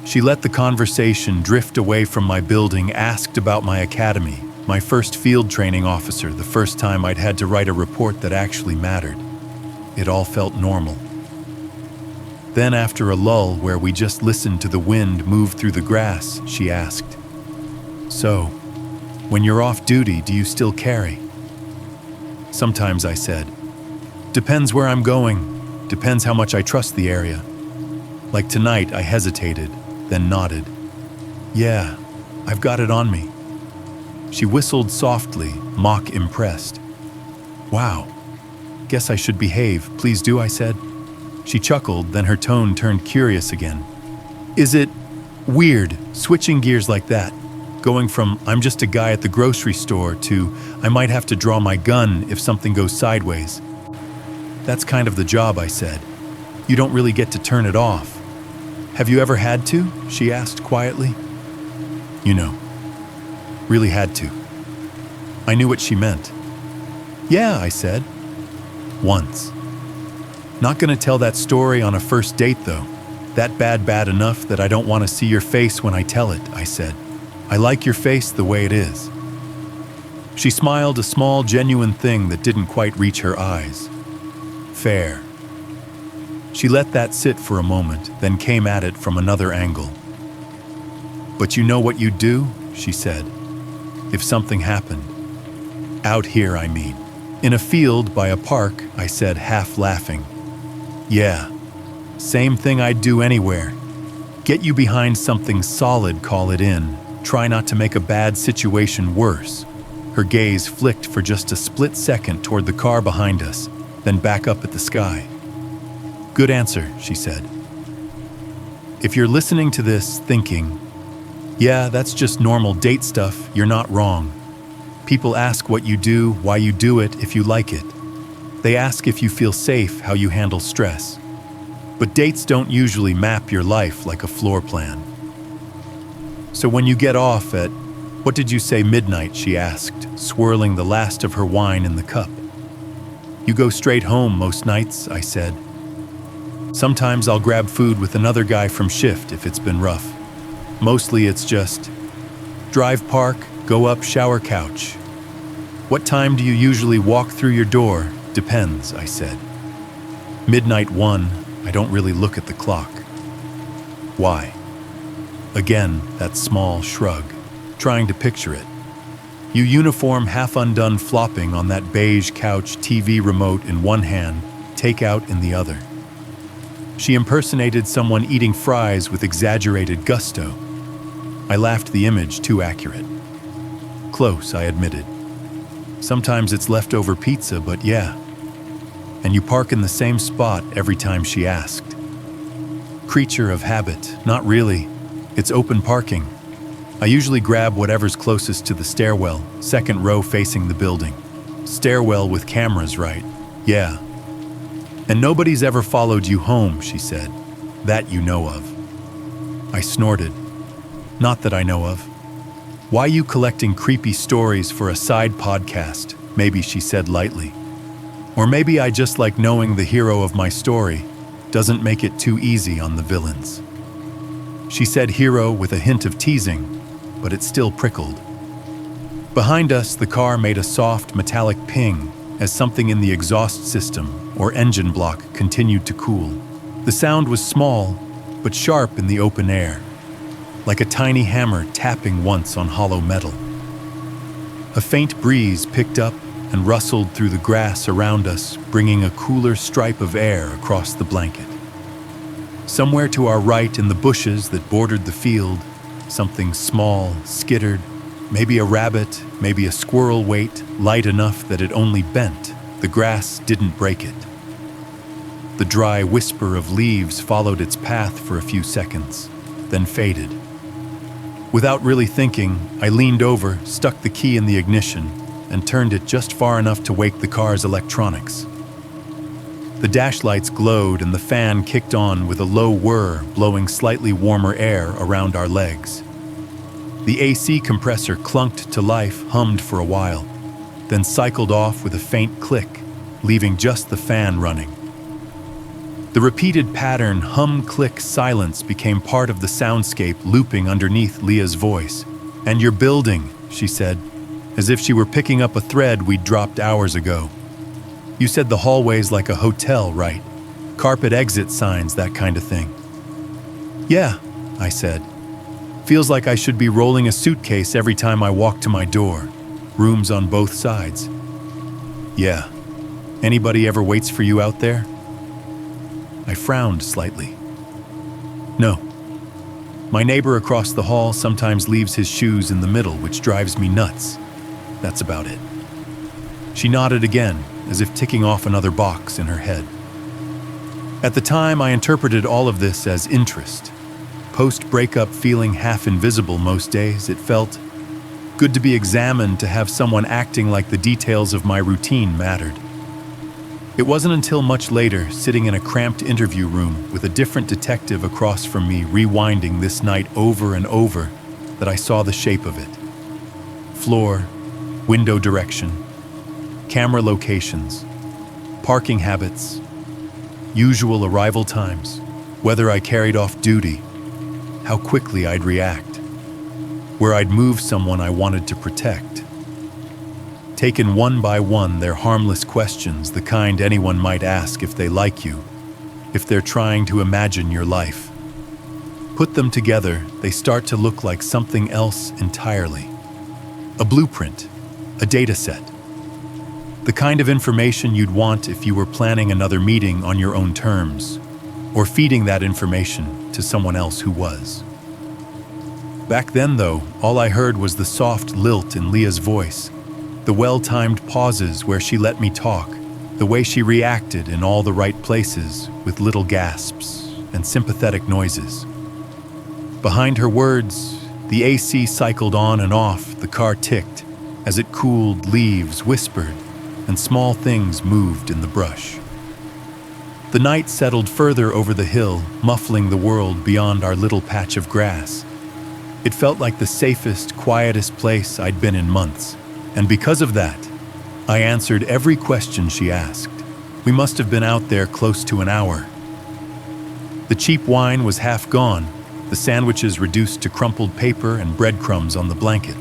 She let the conversation drift away from my building, asked about my academy, my first field training officer, the first time I'd had to write a report that actually mattered. It all felt normal. Then, after a lull where we just listened to the wind move through the grass, she asked, "So, when you're off duty, do you still carry?" "Sometimes," I said. Depends where I'm going. Depends how much I trust the area. Like tonight, I hesitated, then nodded. Yeah, I've got it on me. She whistled softly, mock impressed. Wow. Guess I should behave. Please do, I said. She chuckled, then her tone turned curious again. Is it weird, switching gears like that? Going from, I'm just a guy at the grocery store, to, I might have to draw my gun if something goes sideways. That's kind of the job, I said. You don't really get to turn it off. Have you ever had to? She asked quietly. You know, really had to. I knew what she meant. Yeah, I said. Once. Not gonna tell that story on a first date, though. That bad enough that I don't want to see your face when I tell it, I said. I like your face the way it is. She smiled, a small, genuine thing that didn't quite reach her eyes. Fair. She let that sit for a moment, then came at it from another angle. But you know what you'd do, she said, if something happened. Out here, I mean. In a field by a park, I said, half laughing. Yeah, same thing I'd do anywhere. Get you behind something solid, call it in. Try not to make a bad situation worse. Her gaze flicked for just a split second toward the car behind us, then back up at the sky. Good answer, she said. If you're listening to this thinking, yeah, that's just normal date stuff, you're not wrong. People ask what you do, why you do it, if you like it. They ask if you feel safe, how you handle stress. But dates don't usually map your life like a floor plan. So when you get off at, what did you say, midnight, she asked, swirling the last of her wine in the cup. You go straight home most nights, I said. Sometimes I'll grab food with another guy from shift if it's been rough. Mostly it's just drive, park, go up, shower, couch. What time do you usually walk through your door? Depends, I said. Midnight 1, I don't really look at the clock. Why? Again, that small shrug, trying to picture it. You uniform half undone flopping on that beige couch, TV remote in one hand, takeout in the other. She impersonated someone eating fries with exaggerated gusto. I laughed, the image too accurate. Close, I admitted. Sometimes it's leftover pizza, but yeah. And you park in the same spot every time, she asked. Creature of habit, not really. It's open parking. I usually grab whatever's closest to the stairwell, second row facing the building. Stairwell with cameras, right? Yeah. And nobody's ever followed you home, she said. That you know of. I snorted. Not that I know of. Why you collecting creepy stories for a side podcast? Maybe, she said lightly. Or maybe I just like knowing the hero of my story doesn't make it too easy on the villains. She said hero with a hint of teasing, but it still prickled. Behind us, the car made a soft metallic ping as something in the exhaust system or engine block continued to cool. The sound was small, but sharp in the open air, like a tiny hammer tapping once on hollow metal. A faint breeze picked up and rustled through the grass around us, bringing a cooler stripe of air across the blanket. Somewhere to our right in the bushes that bordered the field, something small skittered, maybe a rabbit, maybe a squirrel weight, light enough that it only bent. The grass didn't break it. The dry whisper of leaves followed its path for a few seconds, then faded. Without really thinking, I leaned over, stuck the key in the ignition, and turned it just far enough to wake the car's electronics. The dash lights glowed and the fan kicked on with a low whir, blowing slightly warmer air around our legs. The AC compressor clunked to life, hummed for a while, then cycled off with a faint click, leaving just the fan running. The repeated pattern hum-click-silence became part of the soundscape looping underneath Leah's voice. And you're building, she said, as if she were picking up a thread we'd dropped hours ago. You said the hallway's like a hotel, right? Carpet exit signs, that kind of thing. Yeah, I said. Feels like I should be rolling a suitcase every time I walk to my door. Rooms on both sides. Yeah. Anybody ever waits for you out there? I frowned slightly. No. My neighbor across the hall sometimes leaves his shoes in the middle, which drives me nuts. That's about it. She nodded again, as if ticking off another box in her head. At the time, I interpreted all of this as interest. Post-breakup feeling half invisible most days, it felt good to be examined, to have someone acting like the details of my routine mattered. It wasn't until much later, sitting in a cramped interview room with a different detective across from me rewinding this night over and over, that I saw the shape of it. Floor, window direction, camera locations, parking habits, usual arrival times, whether I carried off duty, how quickly I'd react, where I'd move someone I wanted to protect. Taken one by one, they're harmless questions, the kind anyone might ask if they like you, if they're trying to imagine your life. Put them together, they start to look like something else entirely. A blueprint, a data set. The kind of information you'd want if you were planning another meeting on your own terms, or feeding that information to someone else who was. Back then, though, all I heard was the soft lilt in Leah's voice, the well-timed pauses where she let me talk, the way she reacted in all the right places with little gasps and sympathetic noises. Behind her words, the AC cycled on and off, the car ticked as it cooled, leaves whispered, and small things moved in the brush. The night settled further over the hill, muffling the world beyond our little patch of grass. It felt like the safest, quietest place I'd been in months, and because of that, I answered every question she asked. We must have been out there close to an hour. The cheap wine was half gone, the sandwiches reduced to crumpled paper and breadcrumbs on the blanket.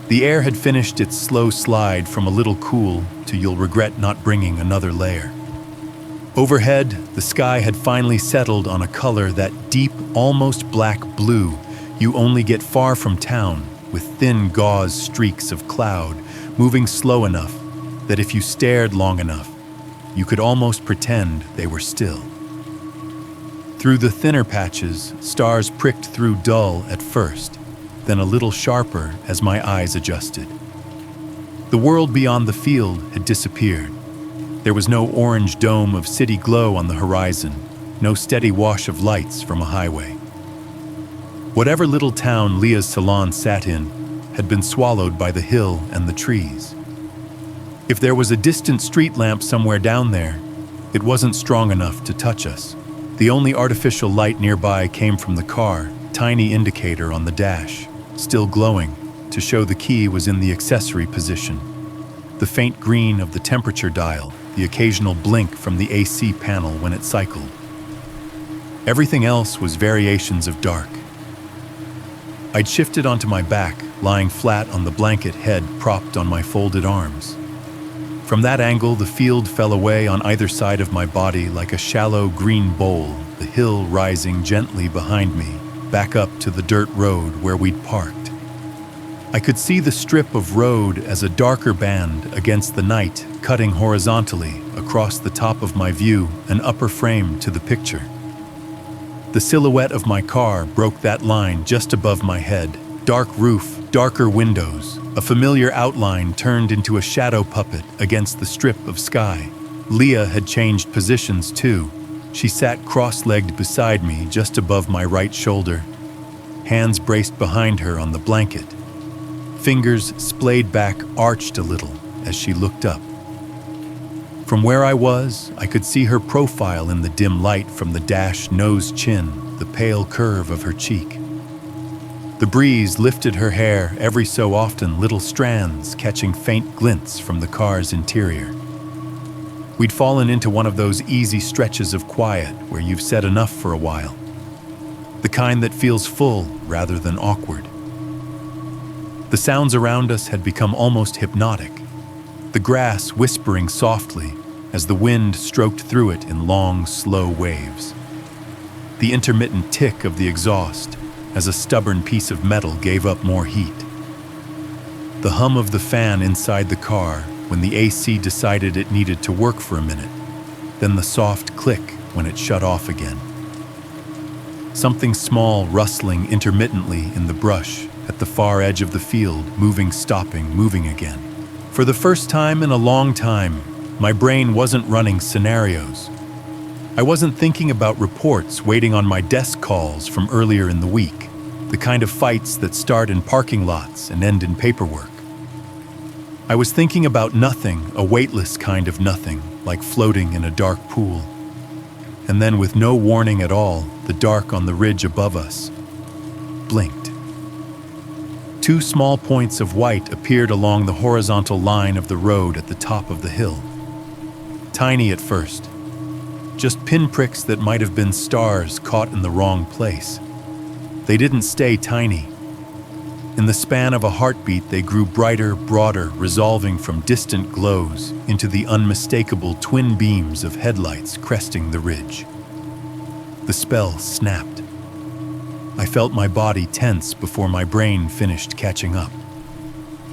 The air had finished its slow slide from a little cool to you'll regret not bringing another layer. Overhead, the sky had finally settled on a color, that deep, almost black blue you only get far from town, with thin gauze streaks of cloud moving slow enough that if you stared long enough, you could almost pretend they were still. Through the thinner patches, stars pricked through dull at first, then a little sharper as my eyes adjusted. The world beyond the field had disappeared. There was no orange dome of city glow on the horizon, no steady wash of lights from a highway. Whatever little town Leah's salon sat in had been swallowed by the hill and the trees. If there was a distant street lamp somewhere down there, it wasn't strong enough to touch us. The only artificial light nearby came from the car, tiny indicator on the dash, still glowing, to show the key was in the accessory position. The faint green of the temperature dial, the occasional blink from the AC panel when it cycled. Everything else was variations of dark. I'd shifted onto my back, lying flat on the blanket, head propped on my folded arms. From that angle, the field fell away on either side of my body like a shallow green bowl, the hill rising gently behind me, back up to the dirt road where we'd parked. I could see the strip of road as a darker band against the night, cutting horizontally across the top of my view, an upper frame to the picture. The silhouette of my car broke that line just above my head. Dark roof, darker windows, a familiar outline turned into a shadow puppet against the strip of sky. Leah had changed positions too. She sat cross-legged beside me just above my right shoulder, hands braced behind her on the blanket. Fingers splayed back, arched a little as she looked up. From where I was, I could see her profile in the dim light from the dash, nose, chin, the pale curve of her cheek. The breeze lifted her hair every so often, little strands catching faint glints from the car's interior. We'd fallen into one of those easy stretches of quiet where you've said enough for a while. The kind that feels full rather than awkward. The sounds around us had become almost hypnotic. The grass whispering softly as the wind stroked through it in long, slow waves. The intermittent tick of the exhaust as a stubborn piece of metal gave up more heat. The hum of the fan inside the car, when the AC decided it needed to work for a minute, then the soft click when it shut off again. Something small rustling intermittently in the brush at the far edge of the field, moving, stopping, moving again. For the first time in a long time, my brain wasn't running scenarios. I wasn't thinking about reports waiting on my desk calls from earlier in the week, the kind of fights that start in parking lots and end in paperwork. I was thinking about nothing, a weightless kind of nothing, like floating in a dark pool. And then, with no warning at all, the dark on the ridge above us blinked. Two small points of white appeared along the horizontal line of the road at the top of the hill. Tiny at first, just pinpricks that might have been stars caught in the wrong place. They didn't stay tiny. In the span of a heartbeat, they grew brighter, broader, resolving from distant glows into the unmistakable twin beams of headlights cresting the ridge. The spell snapped. I felt my body tense before my brain finished catching up.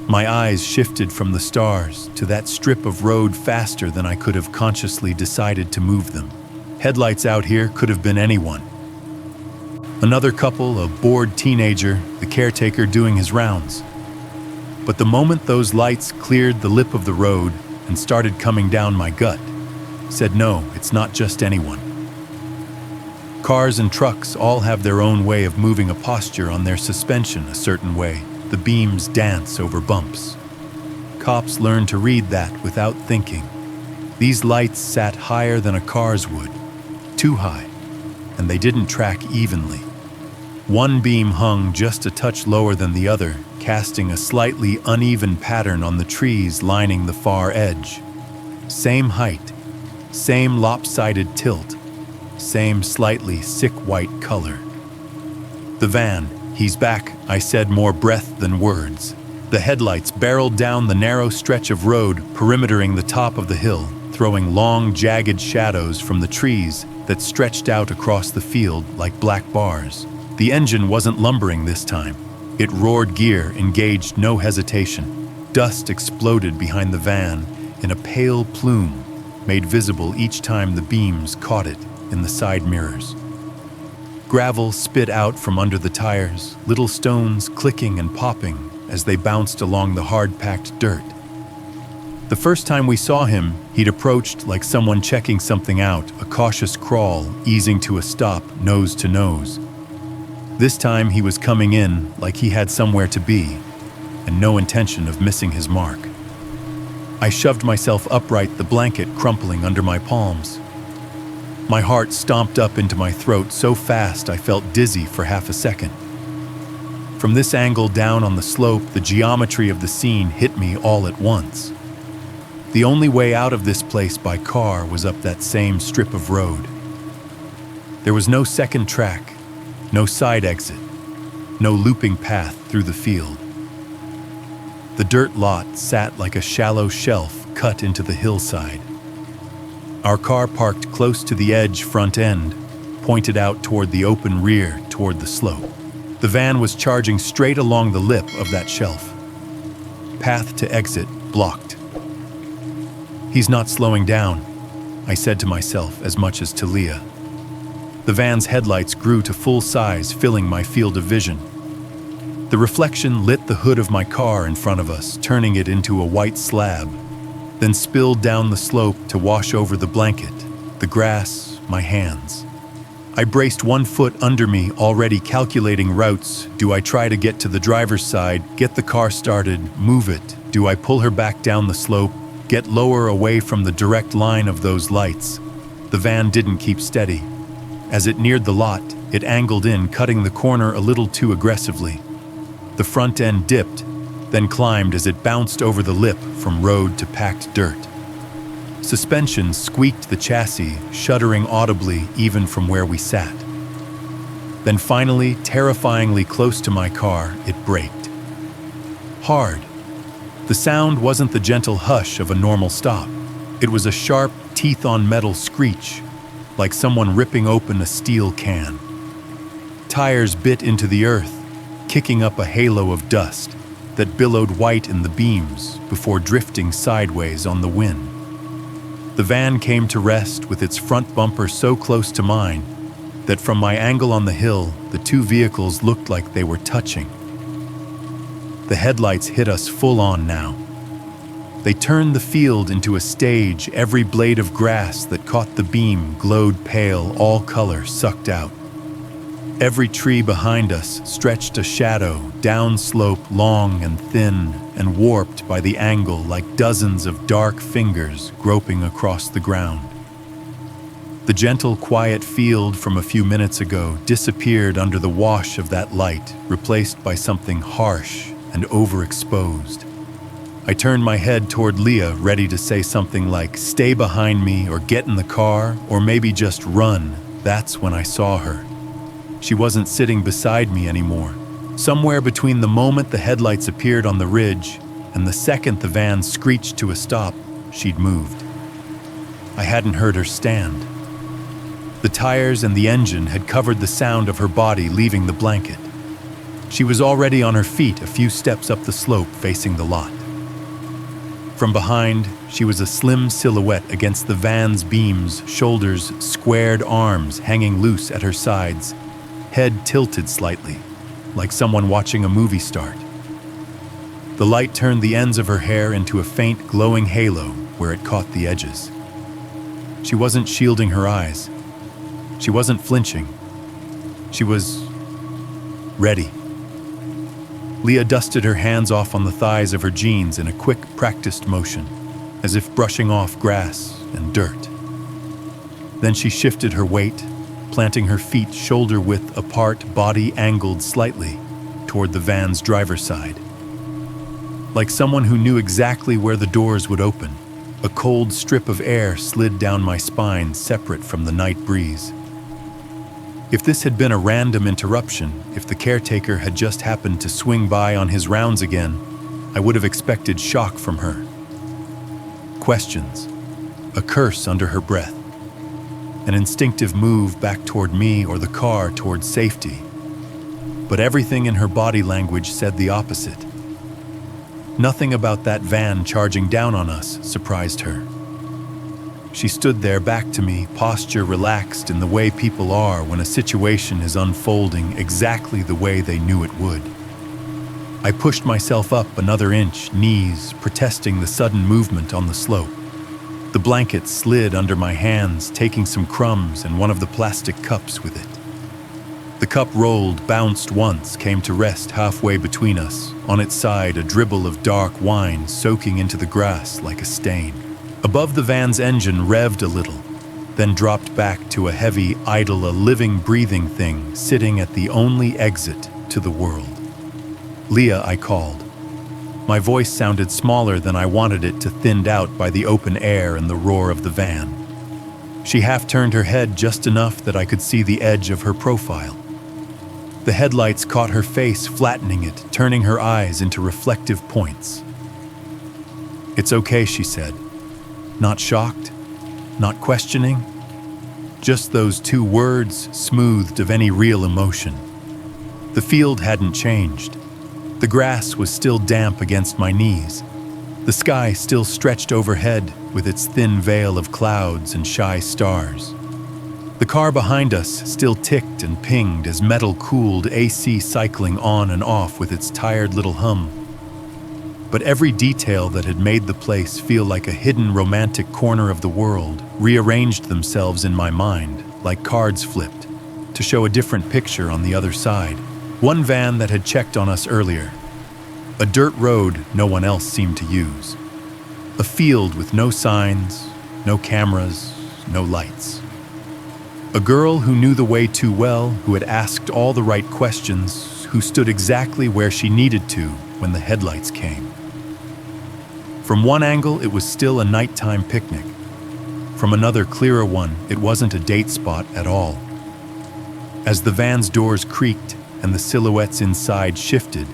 My eyes shifted from the stars to that strip of road faster than I could have consciously decided to move them. Headlights out here could have been anyone. Another couple, a bored teenager, the caretaker doing his rounds. But the moment those lights cleared the lip of the road and started coming down, my gut said, no, it's not just anyone. Cars and trucks all have their own way of moving a posture on their suspension a certain way. The beams dance over bumps. Cops learn to read that without thinking. These lights sat higher than a car's would, too high, and they didn't track evenly. One beam hung just a touch lower than the other, casting a slightly uneven pattern on the trees lining the far edge. Same height, same lopsided tilt, same slightly sick white color. The van, he's back, I said, more breath than words. The headlights barreled down the narrow stretch of road, perimetering the top of the hill, throwing long, jagged shadows from the trees that stretched out across the field like black bars. The engine wasn't lumbering this time. It roared gear, engaged no hesitation. Dust exploded behind the van in a pale plume, made visible each time the beams caught it in the side mirrors. Gravel spit out from under the tires, little stones clicking and popping as they bounced along the hard-packed dirt. The first time we saw him, he'd approached like someone checking something out, a cautious crawl, easing to a stop, nose to nose. This time he was coming in like he had somewhere to be, and no intention of missing his mark. I shoved myself upright, the blanket crumpling under my palms. My heart stomped up into my throat so fast I felt dizzy for half a second. From this angle down on the slope, the geometry of the scene hit me all at once. The only way out of this place by car was up that same strip of road. There was no second track, no side exit, no looping path through the field. The dirt lot sat like a shallow shelf cut into the hillside. Our car parked close to the edge front end, pointed out toward the open rear, toward the slope. The van was charging straight along the lip of that shelf. Path to exit blocked. He's not slowing down, I said to myself as much as to Leah. The van's headlights grew to full size, filling my field of vision. The reflection lit the hood of my car in front of us, turning it into a white slab, then spilled down the slope to wash over the blanket, the grass, my hands. I braced one foot under me, already calculating routes. Do I try to get to the driver's side, get the car started, move it? Do I pull her back down the slope, get lower away from the direct line of those lights? The van didn't keep steady. As it neared the lot, it angled in, cutting the corner a little too aggressively. The front end dipped, then climbed as it bounced over the lip from road to packed dirt. Suspension squeaked the chassis, shuddering audibly even from where we sat. Then finally, terrifyingly close to my car, it braked. Hard. The sound wasn't the gentle hush of a normal stop. It was a sharp, teeth-on-metal screech, like someone ripping open a steel can. Tires bit into the earth, kicking up a halo of dust. that billowed white in the beams before drifting sideways on the wind. The van came to rest with its front bumper so close to mine that from my angle on the hill, the two vehicles looked like they were touching. The headlights hit us full on now. They turned the field into a stage, every blade of grass that caught the beam glowed pale, all color sucked out. Every tree behind us stretched a shadow, downslope long and thin and warped by the angle like dozens of dark fingers groping across the ground. The gentle, quiet field from a few minutes ago disappeared under the wash of that light, replaced by something harsh and overexposed. I turned my head toward Leah, ready to say something like, "Stay behind me," or "Get in the car," or maybe just "Run." That's when I saw her. She wasn't sitting beside me anymore. Somewhere between the moment the headlights appeared on the ridge and the second the van screeched to a stop, she'd moved. I hadn't heard her stand. The tires and the engine had covered the sound of her body leaving the blanket. She was already on her feet a few steps up the slope facing the lot. From behind, she was a slim silhouette against the van's beams, shoulders, squared arms hanging loose at her sides, head tilted slightly, like someone watching a movie start. The light turned the ends of her hair into a faint, glowing halo where it caught the edges. She wasn't shielding her eyes. She wasn't flinching. She was ready. Leah dusted her hands off on the thighs of her jeans in a quick, practiced motion, as if brushing off grass and dirt. Then she shifted her weight, planting her feet shoulder-width apart, body angled slightly toward the van's driver's side. Like someone who knew exactly where the doors would open, a cold strip of air slid down my spine, separate from the night breeze. If this had been a random interruption, if the caretaker had just happened to swing by on his rounds again, I would have expected shock from her. Questions, a curse under her breath, an instinctive move back toward me or the car toward safety. But everything in her body language said the opposite. Nothing about that van charging down on us surprised her. She stood there back to me, posture relaxed in the way people are when a situation is unfolding exactly the way they knew it would. I pushed myself up another inch, knees protesting the sudden movement on the slope. The blanket slid under my hands, taking some crumbs and one of the plastic cups with it. The cup rolled, bounced once, came to rest halfway between us, on its side a dribble of dark wine soaking into the grass like a stain. Above the van's engine revved a little, then dropped back to a heavy, idle, a living, breathing thing sitting at the only exit to the world. "Leah," I called. My voice sounded smaller than I wanted it to, thinned out by the open air and the roar of the van. She half-turned her head just enough that I could see the edge of her profile. The headlights caught her face, flattening it, turning her eyes into reflective points. "It's okay," she said. Not shocked, not questioning, just those two words smoothed of any real emotion. The field hadn't changed. The grass was still damp against my knees. The sky still stretched overhead with its thin veil of clouds and shy stars. The car behind us still ticked and pinged as metal-cooled AC cycling on and off with its tired little hum. But every detail that had made the place feel like a hidden romantic corner of the world rearranged themselves in my mind, like cards flipped, to show a different picture on the other side. One van that had checked on us earlier. A dirt road no one else seemed to use. A field with no signs, no cameras, no lights. A girl who knew the way too well, who had asked all the right questions, who stood exactly where she needed to when the headlights came. From one angle, it was still a nighttime picnic. From another, clearer one, it wasn't a date spot at all. As the van's doors creaked and the silhouettes inside shifted,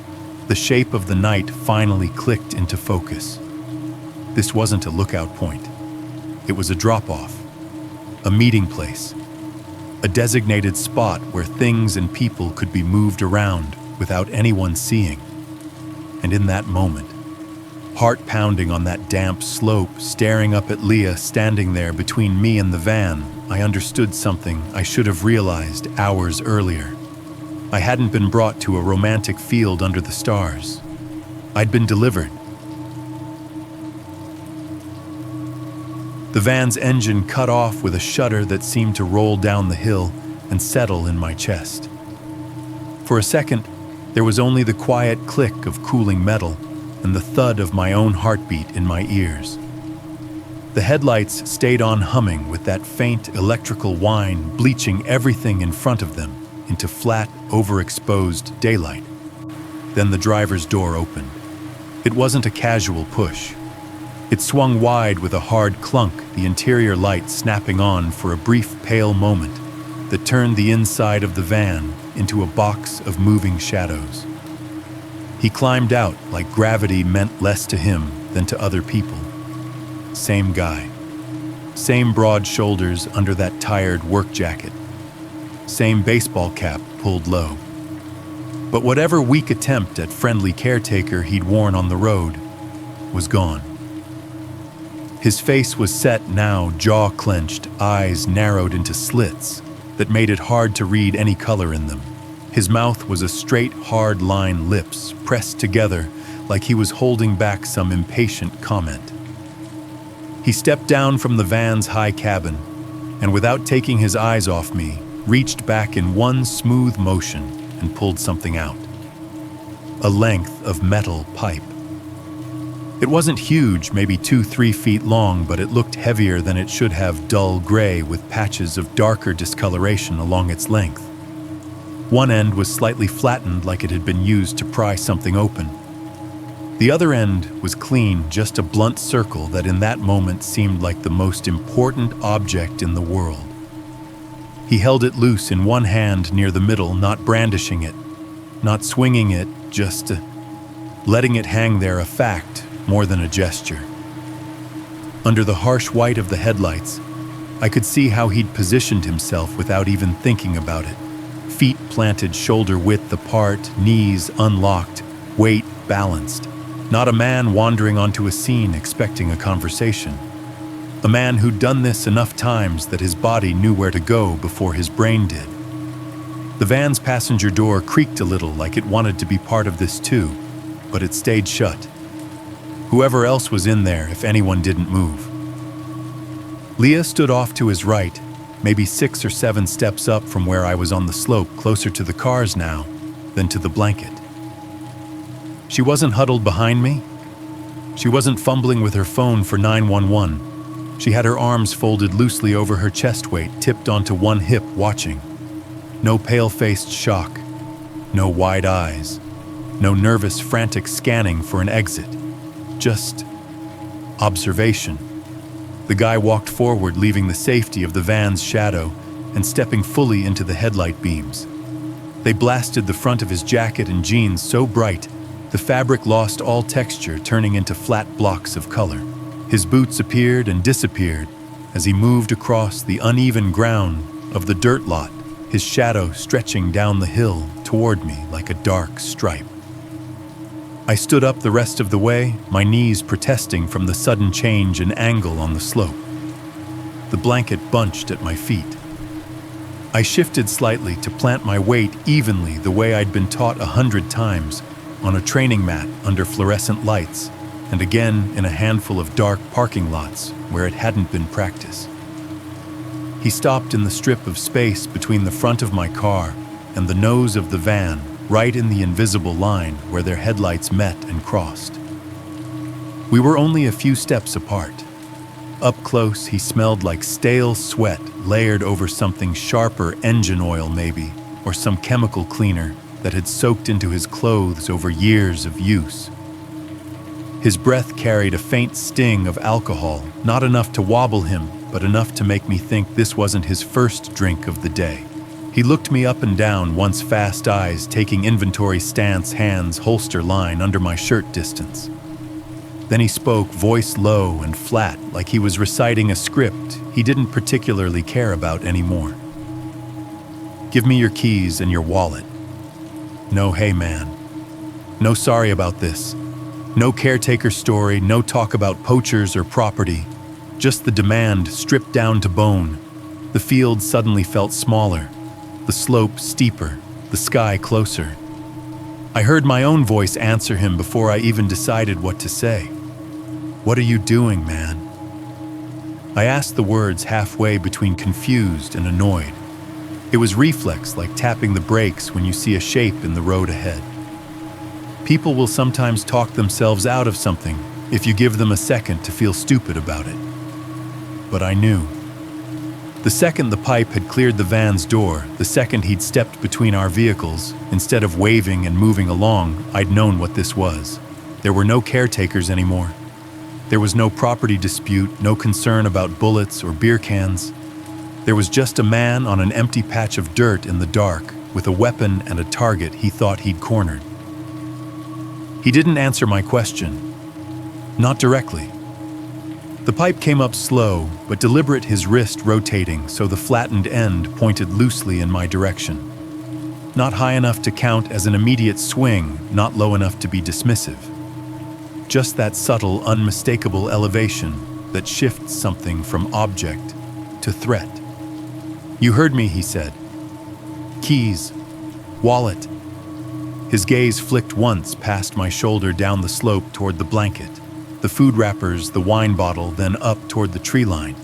the shape of the night finally clicked into focus. This wasn't a lookout point. It was a drop-off, a meeting place, a designated spot where things and people could be moved around without anyone seeing. And in that moment, heart pounding on that damp slope, staring up at Leah standing there between me and the van, I understood something I should have realized hours earlier. I hadn't been brought to a romantic field under the stars. I'd been delivered. The van's engine cut off with a shudder that seemed to roll down the hill and settle in my chest. For a second, there was only the quiet click of cooling metal and the thud of my own heartbeat in my ears. The headlights stayed on humming with that faint electrical whine bleaching everything in front of them into flat, overexposed daylight. Then the driver's door opened. It wasn't a casual push. It swung wide with a hard clunk, the interior light snapping on for a brief pale moment that turned the inside of the van into a box of moving shadows. He climbed out like gravity meant less to him than to other people. Same guy. Same broad shoulders under that tired work jacket. Same baseball cap pulled low. But whatever weak attempt at friendly caretaker he'd worn on the road was gone. His face was set now, jaw clenched, eyes narrowed into slits that made it hard to read any color in them. His mouth was a straight, hard-line lips pressed together like he was holding back some impatient comment. He stepped down from the van's high cabin and, without taking his eyes off me, reached back in one smooth motion and pulled something out. A length of metal pipe. It wasn't huge, maybe 2-3 feet long, but it looked heavier than it should have, dull gray with patches of darker discoloration along its length. One end was slightly flattened like it had been used to pry something open. The other end was clean, just a blunt circle that in that moment seemed like the most important object in the world. He held it loose in one hand near the middle, not brandishing it, not swinging it, just letting it hang there, a fact more than a gesture. Under the harsh white of the headlights, I could see how he'd positioned himself without even thinking about it. Feet planted shoulder width apart, knees unlocked, weight balanced. Not a man wandering onto a scene expecting a conversation. A man who'd done this enough times that his body knew where to go before his brain did. The van's passenger door creaked a little like it wanted to be part of this too, but it stayed shut. Whoever else was in there if anyone didn't move. Leah stood off to his right, maybe 6 or 7 steps up from where I was on the slope, closer to the cars now than to the blanket. She wasn't huddled behind me. She wasn't fumbling with her phone for 911. She had her arms folded loosely over her chest weight, tipped onto one hip, watching. No pale-faced shock, no wide eyes, no nervous, frantic scanning for an exit. Just observation. The guy walked forward, leaving the safety of the van's shadow and stepping fully into the headlight beams. They blasted the front of his jacket and jeans so bright, the fabric lost all texture, turning into flat blocks of color. His boots appeared and disappeared as he moved across the uneven ground of the dirt lot, his shadow stretching down the hill toward me like a dark stripe. I stood up the rest of the way, my knees protesting from the sudden change in angle on the slope. The blanket bunched at my feet. I shifted slightly to plant my weight evenly the way I'd been taught 100 times, on a training mat under fluorescent lights, and again in a handful of dark parking lots where it hadn't been practice. He stopped in the strip of space between the front of my car and the nose of the van, right in the invisible line where their headlights met and crossed. We were only a few steps apart. Up close, he smelled like stale sweat layered over something sharper, engine oil maybe, or some chemical cleaner that had soaked into his clothes over years of use. His breath carried a faint sting of alcohol, not enough to wobble him, but enough to make me think this wasn't his first drink of the day. He looked me up and down, once fast eyes taking inventory stance, hands holster line under my shirt distance. Then he spoke, voice low and flat, like he was reciting a script he didn't particularly care about anymore. "Give me your keys and your wallet." No, hey man. No sorry about this. No caretaker story, no talk about poachers or property. Just the demand stripped down to bone. The field suddenly felt smaller, the slope steeper, the sky closer. I heard my own voice answer him before I even decided what to say. "What are you doing, man?" I asked the words halfway between confused and annoyed. It was reflex, like tapping the brakes when you see a shape in the road ahead. People will sometimes talk themselves out of something if you give them a second to feel stupid about it. But I knew. The second the pipe had cleared the van's door, the second he'd stepped between our vehicles, instead of waving and moving along, I'd known what this was. There were no caretakers anymore. There was no property dispute, no concern about bullets or beer cans. There was just a man on an empty patch of dirt in the dark, with a weapon and a target he thought he'd cornered. He didn't answer my question. Not directly. The pipe came up slow, but deliberate, his wrist rotating so the flattened end pointed loosely in my direction. Not high enough to count as an immediate swing, not low enough to be dismissive. Just that subtle, unmistakable elevation that shifts something from object to threat. "You heard me," he said. "Keys. Wallet." His gaze flicked once past my shoulder down the slope toward the blanket, the food wrappers, the wine bottle, then up toward the tree line.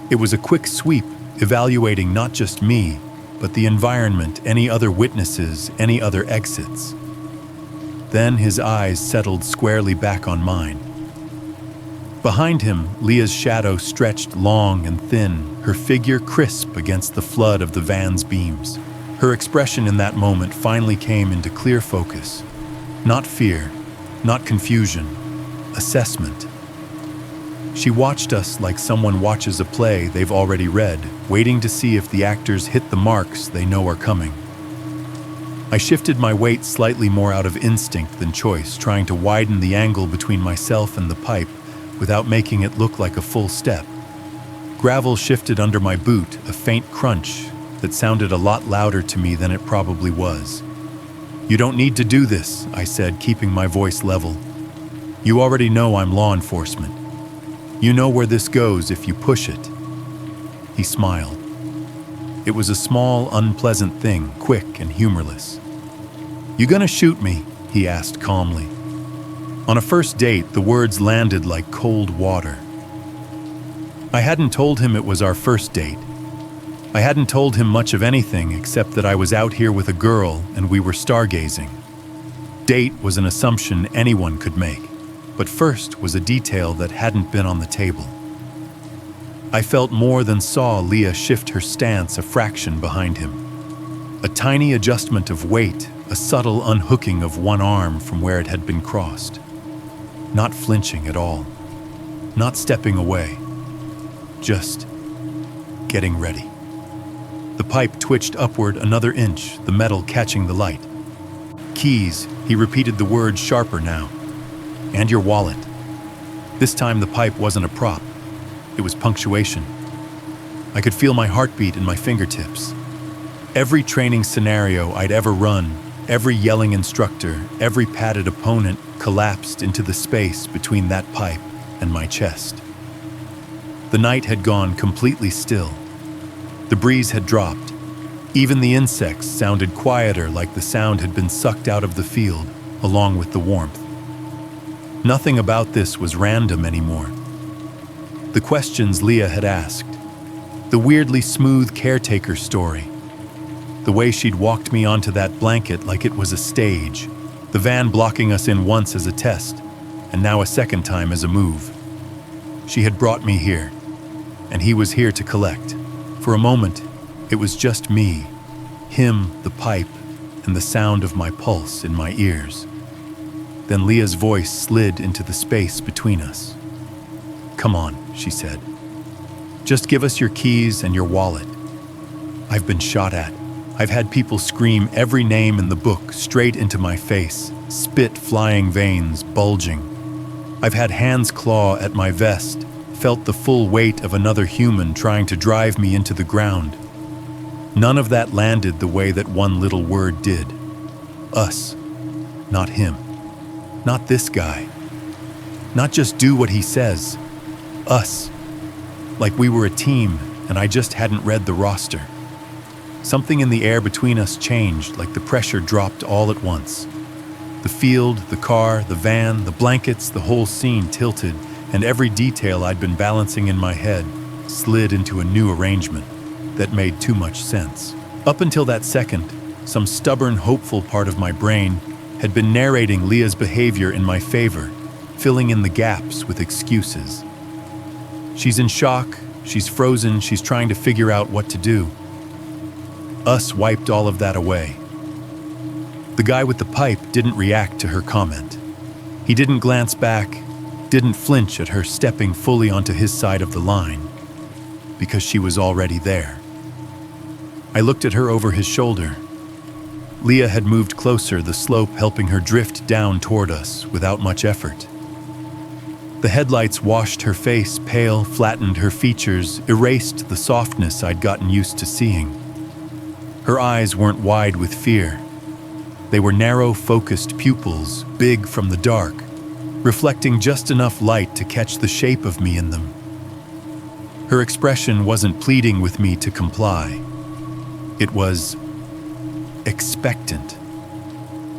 It was a quick sweep, evaluating not just me, but the environment, any other witnesses, any other exits. Then his eyes settled squarely back on mine. Behind him, Leah's shadow stretched long and thin, her figure crisp against the flood of the van's beams. Her expression in that moment finally came into clear focus. Not fear, not confusion, assessment. She watched us like someone watches a play they've already read, waiting to see if the actors hit the marks they know are coming. I shifted my weight slightly more out of instinct than choice, trying to widen the angle between myself and the pipe without making it look like a full step. Gravel shifted under my boot, a faint crunch that sounded a lot louder to me than it probably was. "You don't need to do this," I said, keeping my voice level. "You already know I'm law enforcement. You know where this goes if you push it." He smiled. It was a small, unpleasant thing, quick and humorless. "You gonna shoot me?" he asked calmly. On a first date, the words landed like cold water. I hadn't told him it was our first date. I hadn't told him much of anything except that I was out here with a girl and we were stargazing. Date was an assumption anyone could make, but first was a detail that hadn't been on the table. I felt more than saw Leah shift her stance a fraction behind him. A tiny adjustment of weight, a subtle unhooking of one arm from where it had been crossed. Not flinching at all. Not stepping away. Just getting ready. The pipe twitched upward another inch, the metal catching the light. "Keys," he repeated the word sharper now. "And your wallet." This time the pipe wasn't a prop. It was punctuation. I could feel my heartbeat in my fingertips. Every training scenario I'd ever run, every yelling instructor, every padded opponent collapsed into the space between that pipe and my chest. The night had gone completely still. The breeze had dropped. Even the insects sounded quieter, like the sound had been sucked out of the field, along with the warmth. Nothing about this was random anymore. The questions Leah had asked, the weirdly smooth caretaker story, the way she'd walked me onto that blanket like it was a stage, the van blocking us in once as a test, and now a second time as a move. She had brought me here, and he was here to collect. For a moment, it was just me, him, the pipe, and the sound of my pulse in my ears. Then Leah's voice slid into the space between us. "Come on," she said. "Just give us your keys and your wallet. I've been shot at. I've had people scream every name in the book straight into my face, spit flying veins bulging. I've had hands claw at my vest, felt the full weight of another human trying to drive me into the ground. None of that landed the way that one little word did. Us. not him. Not this guy. Not just do what he says. Us. Like we were a team, and I just hadn't read the roster. Something in the air between us changed, like the pressure dropped all at once. The field, the car, the van, the blankets, the whole scene tilted, and every detail I'd been balancing in my head slid into a new arrangement that made too much sense. Up until that second, some stubborn, hopeful part of my brain had been narrating Leah's behavior in my favor, filling in the gaps with excuses. She's in shock, she's frozen, she's trying to figure out what to do. Us wiped all of that away. The guy with the pipe didn't react to her comment. He didn't glance back, didn't flinch at her stepping fully onto his side of the line, because she was already there. I looked at her over his shoulder. Leah had moved closer, the slope helping her drift down toward us without much effort. The headlights washed her face pale, flattened her features, erased the softness I'd gotten used to seeing. Her eyes weren't wide with fear. They were narrow, focused pupils, big from the dark, reflecting just enough light to catch the shape of me in them. Her expression wasn't pleading with me to comply. It was expectant,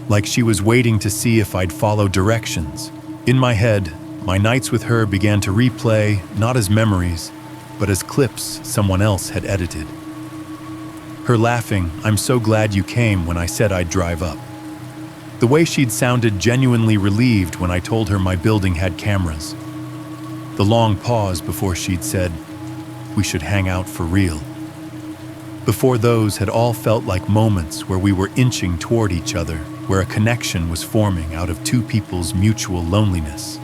like she was waiting to see if I'd follow directions. In my head, my nights with her began to replay, not as memories, but as clips someone else had edited. Her laughing, "I'm so glad you came," when I said I'd drive up. The way she'd sounded genuinely relieved when I told her my building had cameras. The long pause before she'd said, "We should hang out for real." Before those had all felt like moments where we were inching toward each other, where a connection was forming out of two people's mutual loneliness.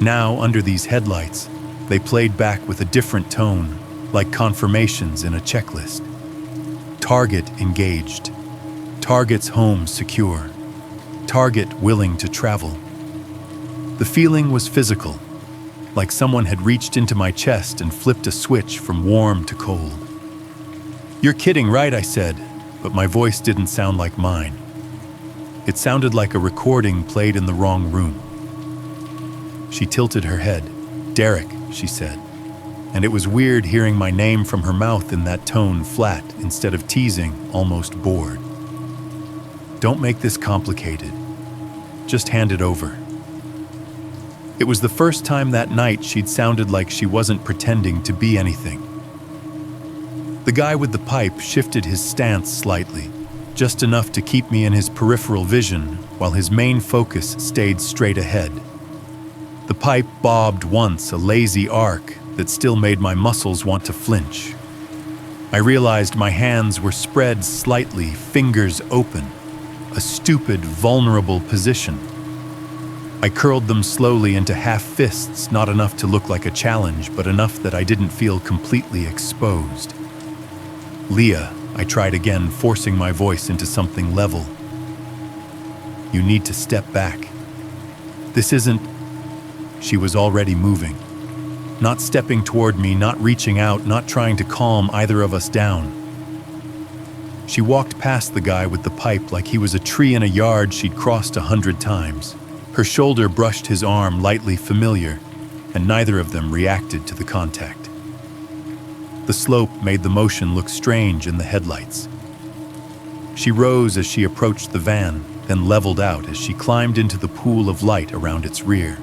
Now, under these headlights, they played back with a different tone, like confirmations in a checklist. Target engaged. Target's home secure. Target willing to travel. The feeling was physical, like someone had reached into my chest and flipped a switch from warm to cold. "You're kidding, right?" I said, but my voice didn't sound like mine. It sounded like a recording played in the wrong room. She tilted her head. "Derek," she said, and it was weird hearing my name from her mouth in that tone, flat instead of teasing, almost bored. "Don't make this complicated. Just hand it over." It was the first time that night she'd sounded like she wasn't pretending to be anything. The guy with the pipe shifted his stance slightly, just enough to keep me in his peripheral vision, while his main focus stayed straight ahead. The pipe bobbed once, a lazy arc that still made my muscles want to flinch. I realized my hands were spread slightly, fingers open, a stupid, vulnerable position. I curled them slowly into half fists, not enough to look like a challenge, but enough that I didn't feel completely exposed. "Leah," I tried again, forcing my voice into something level. "You need to step back. This isn't..." She was already moving. Not stepping toward me, not reaching out, not trying to calm either of us down. She walked past the guy with the pipe like he was a tree in a yard she'd crossed 100 times. Her shoulder brushed his arm, lightly familiar, and neither of them reacted to the contact. The slope made the motion look strange in the headlights. She rose as she approached the van, then leveled out as she climbed into the pool of light around its rear.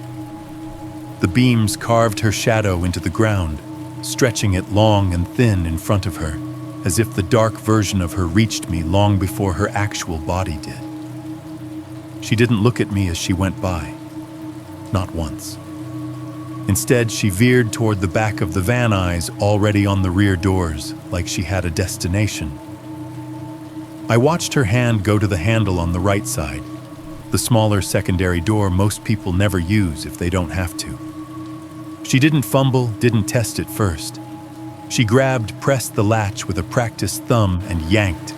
The beams carved her shadow into the ground, stretching it long and thin in front of her, as if the dark version of her reached me long before her actual body did. She didn't look at me as she went by. Not once. Instead, she veered toward the back of the van, eyes already on the rear doors, like she had a destination. I watched her hand go to the handle on the right side, the smaller secondary door most people never use if they don't have to. She didn't fumble, didn't test it first. She grabbed, pressed the latch with a practiced thumb, and yanked.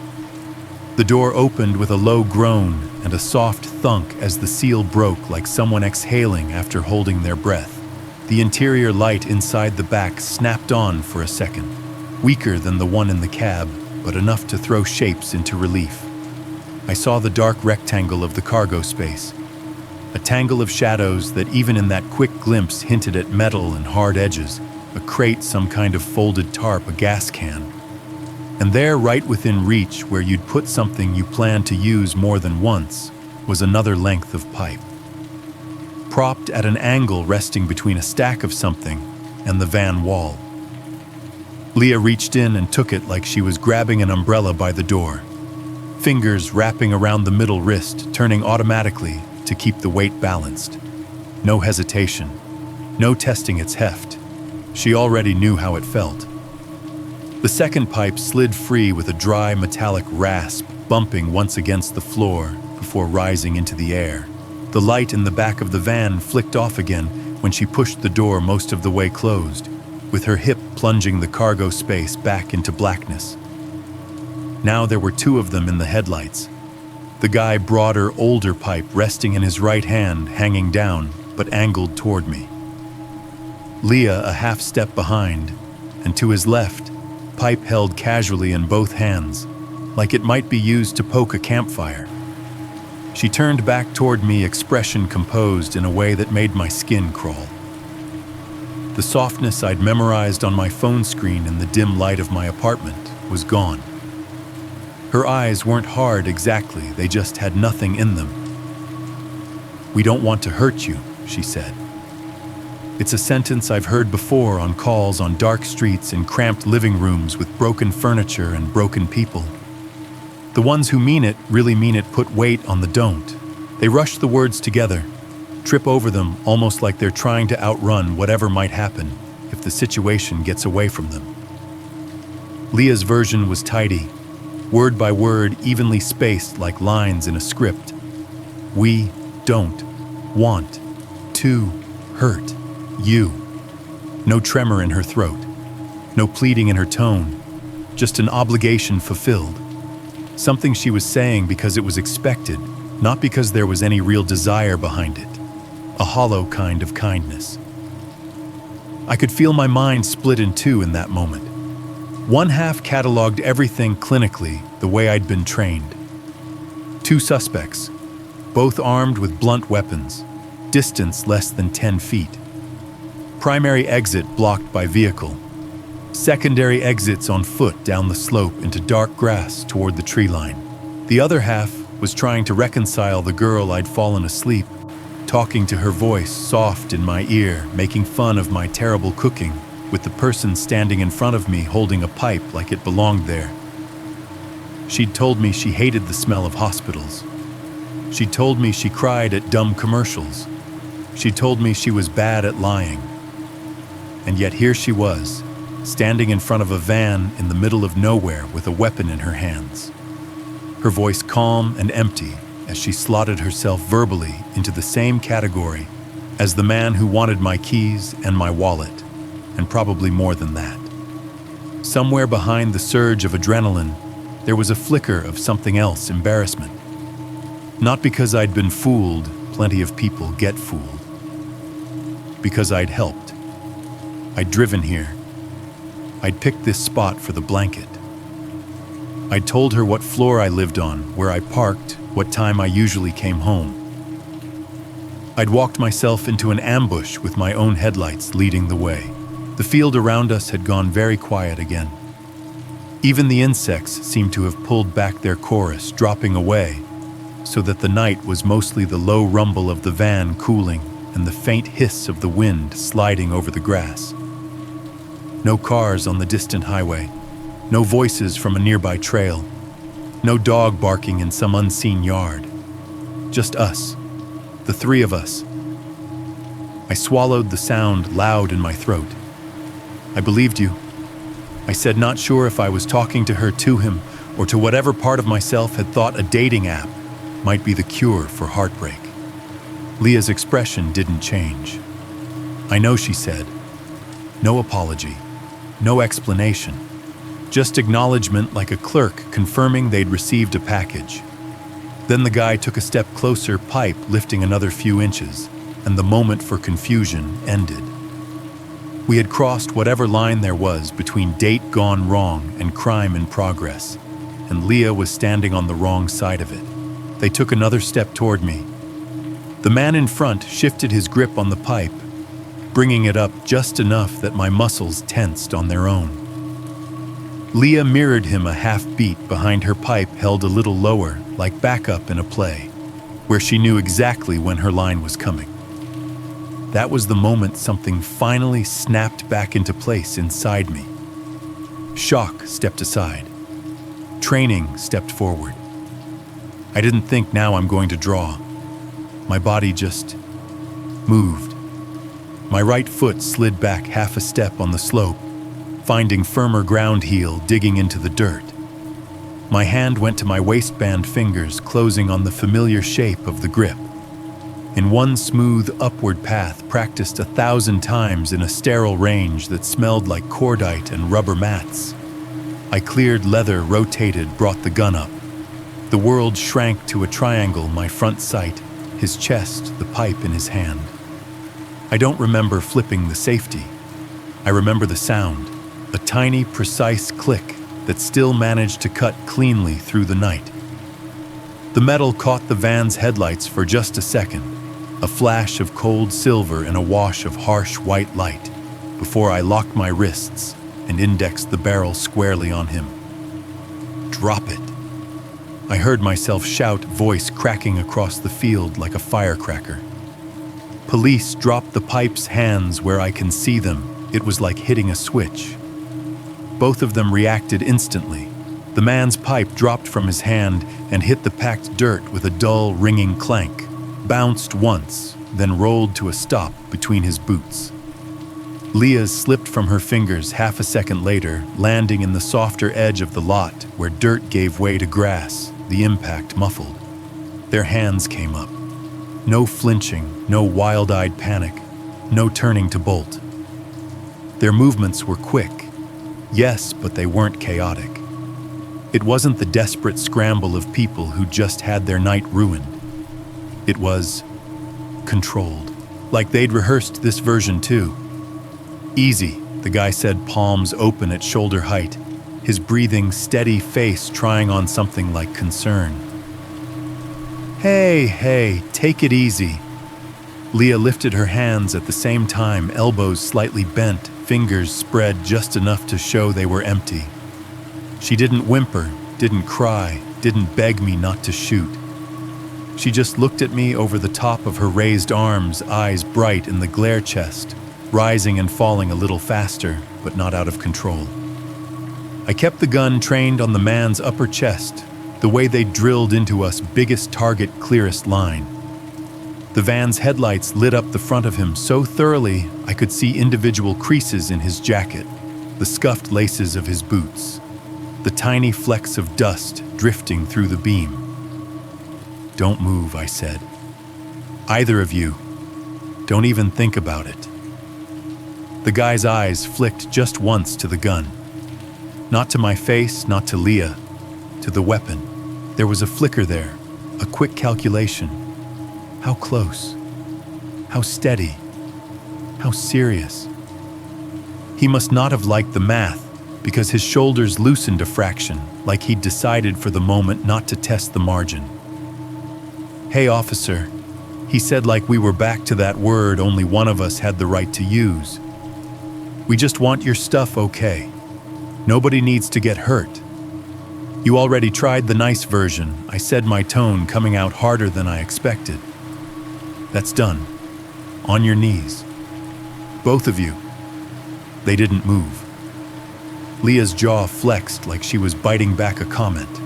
The door opened with a low groan and a soft thunk as the seal broke, like someone exhaling after holding their breath. The interior light inside the back snapped on for a second, weaker than the one in the cab, but enough to throw shapes into relief. I saw the dark rectangle of the cargo space, a tangle of shadows that even in that quick glimpse hinted at metal and hard edges, a crate, some kind of folded tarp, a gas can. And there, right within reach, where you'd put something you planned to use more than once, was another length of pipe. Propped at an angle resting between a stack of something and the van wall. Leah reached in and took it like she was grabbing an umbrella by the door. Fingers wrapping around the middle wrist, turning automatically to keep the weight balanced. No hesitation, no testing its heft. She already knew how it felt. The second pipe slid free with a dry metallic rasp, bumping once against the floor before rising into the air. The light in the back of the van flicked off again when she pushed the door most of the way closed, with her hip plunging the cargo space back into blackness. Now there were two of them in the headlights. The guy, broader, older pipe resting in his right hand, hanging down, but angled toward me. Leah a half step behind, and to his left, pipe held casually in both hands, like it might be used to poke a campfire. She turned back toward me, expression composed in a way that made my skin crawl. The softness I'd memorized on my phone screen in the dim light of my apartment was gone. Her eyes weren't hard exactly, they just had nothing in them. "We don't want to hurt you," she said. It's a sentence I've heard before on calls on dark streets in cramped living rooms with broken furniture and broken people. The ones who mean it really mean it, put weight on the don't. They rush the words together, trip over them almost like they're trying to outrun whatever might happen if the situation gets away from them. Leah's version was tidy, word by word, evenly spaced like lines in a script. "We don't want to hurt you." No tremor in her throat, no pleading in her tone, just an obligation fulfilled. Something she was saying because it was expected, not because there was any real desire behind it. A hollow kind of kindness. I could feel my mind split in two in that moment. One half cataloged everything clinically the way I'd been trained. Two suspects, both armed with blunt weapons, distance less than 10 feet. Primary exit blocked by vehicle. Secondary exits on foot down the slope into dark grass toward the tree line. The other half was trying to reconcile the girl I'd fallen asleep, talking to her voice soft in my ear, making fun of my terrible cooking, with the person standing in front of me holding a pipe like it belonged there. She'd told me she hated the smell of hospitals. She'd told me she cried at dumb commercials. She told me she was bad at lying. And yet here she was, standing in front of a van in the middle of nowhere with a weapon in her hands. Her voice calm and empty as she slotted herself verbally into the same category as the man who wanted my keys and my wallet, and probably more than that. Somewhere behind the surge of adrenaline, there was a flicker of something else, embarrassment. Not because I'd been fooled, plenty of people get fooled. Because I'd helped. I'd driven here. I'd picked this spot for the blanket. I'd told her what floor I lived on, where I parked, what time I usually came home. I'd walked myself into an ambush with my own headlights leading the way. The field around us had gone very quiet again. Even the insects seemed to have pulled back their chorus, dropping away, so that the night was mostly the low rumble of the van cooling and the faint hiss of the wind sliding over the grass. No cars on the distant highway, no voices from a nearby trail, no dog barking in some unseen yard. Just us, the three of us. I swallowed the sound loud in my throat. "I believed you," I said, not sure if I was talking to her, to him, or to whatever part of myself had thought a dating app might be the cure for heartbreak. Leah's expression didn't change. "I know," she said. No apology, no explanation, just acknowledgement like a clerk confirming they'd received a package. Then the guy took a step closer, pipe lifting another few inches, and the moment for confusion ended. We had crossed whatever line there was between date gone wrong and crime in progress, and Leah was standing on the wrong side of it. They took another step toward me. The man in front shifted his grip on the pipe, bringing it up just enough that my muscles tensed on their own. Leah mirrored him a half beat behind her pipe held a little lower, like backup in a play, where she knew exactly when her line was coming. That was the moment something finally snapped back into place inside me. Shock stepped aside. Training stepped forward. I didn't think now I'm going to draw. My body just moved. My right foot slid back half a step on the slope, finding firmer ground heel digging into the dirt. My hand went to my waistband fingers, closing on the familiar shape of the grip. In one smooth upward path practiced 1,000 times in a sterile range that smelled like cordite and rubber mats. I cleared leather, rotated, brought the gun up. The world shrank to a triangle, my front sight, his chest, the pipe in his hand. I don't remember flipping the safety. I remember the sound, a tiny, precise click that still managed to cut cleanly through the night. The metal caught the van's headlights for just a second, a flash of cold silver and a wash of harsh white light, before I locked my wrists and indexed the barrel squarely on him. Drop it. I heard myself shout, voice cracking across the field like a firecracker. Police dropped the pipe's hands where I can see them. It was like hitting a switch. Both of them reacted instantly. The man's pipe dropped from his hand and hit the packed dirt with a dull, ringing clank, bounced once, then rolled to a stop between his boots. Leah's slipped from her fingers half a second later, landing in the softer edge of the lot where dirt gave way to grass, the impact muffled. Their hands came up. No flinching, no wild-eyed panic, no turning to bolt. Their movements were quick. Yes, but they weren't chaotic. It wasn't the desperate scramble of people who just had their night ruined. It was controlled, like they'd rehearsed this version too. Easy, the guy said, palms open at shoulder height, his breathing, steady face trying on something like concern. Hey, take it easy. Leah lifted her hands at the same time, elbows slightly bent, fingers spread just enough to show they were empty. She didn't whimper, didn't cry, didn't beg me not to shoot. She just looked at me over the top of her raised arms, eyes bright in the glare chest, rising and falling a little faster, but not out of control. I kept the gun trained on the man's upper chest, the way they drilled into us, biggest target, clearest line. The van's headlights lit up the front of him so thoroughly I could see individual creases in his jacket, the scuffed laces of his boots, the tiny flecks of dust drifting through the beam. Don't move, I said. Either of you. Don't even think about it. The guy's eyes flicked just once to the gun. Not to my face, not to Leah, to the weapon. There was a flicker there, a quick calculation. How close? How steady? How serious? He must not have liked the math, because his shoulders loosened a fraction, like he'd decided for the moment not to test the margin. Hey, officer, he said, like we were back to that word only one of us had the right to use. We just want your stuff okay. Nobody needs to get hurt. You already tried the nice version, I said, my tone coming out harder than I expected. That's done. On your knees. Both of you. They didn't move. Leah's jaw flexed like she was biting back a comment.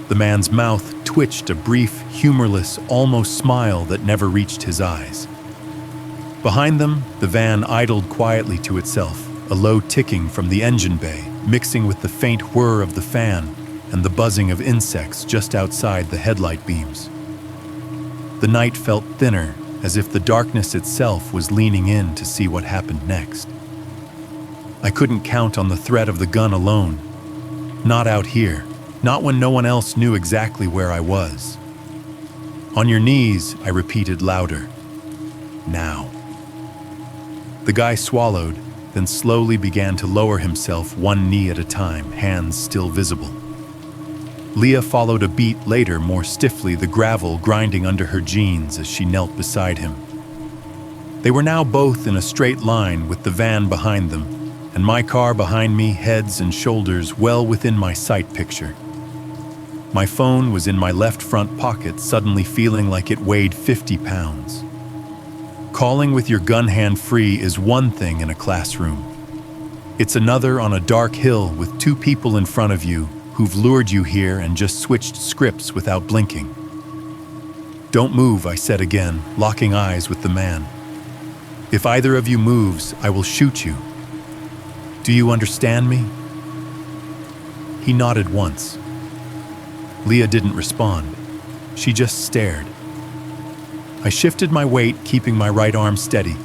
The man's mouth twitched a brief, humorless, almost smile that never reached his eyes. Behind them, the van idled quietly to itself, a low ticking from the engine bay, mixing with the faint whir of the fan and the buzzing of insects just outside the headlight beams. The night felt thinner, as if the darkness itself was leaning in to see what happened next. I couldn't count on the threat of the gun alone. Not out here, not when no one else knew exactly where I was. On your knees, I repeated louder. Now. The guy swallowed, then slowly began to lower himself one knee at a time, hands still visible. Leah followed a beat later, more stiffly, the gravel grinding under her jeans as she knelt beside him. They were now both in a straight line with the van behind them, and my car behind me, heads and shoulders well within my sight picture. My phone was in my left front pocket, suddenly feeling like it weighed 50 pounds. Calling with your gun hand free is one thing in a classroom. It's another on a dark hill with two people in front of you who've lured you here and just switched scripts without blinking. "Don't move," I said again, locking eyes with the man. "If either of you moves, I will shoot you. Do you understand me?" He nodded once. Leah didn't respond. She just stared. I shifted my weight, keeping my right arm steady,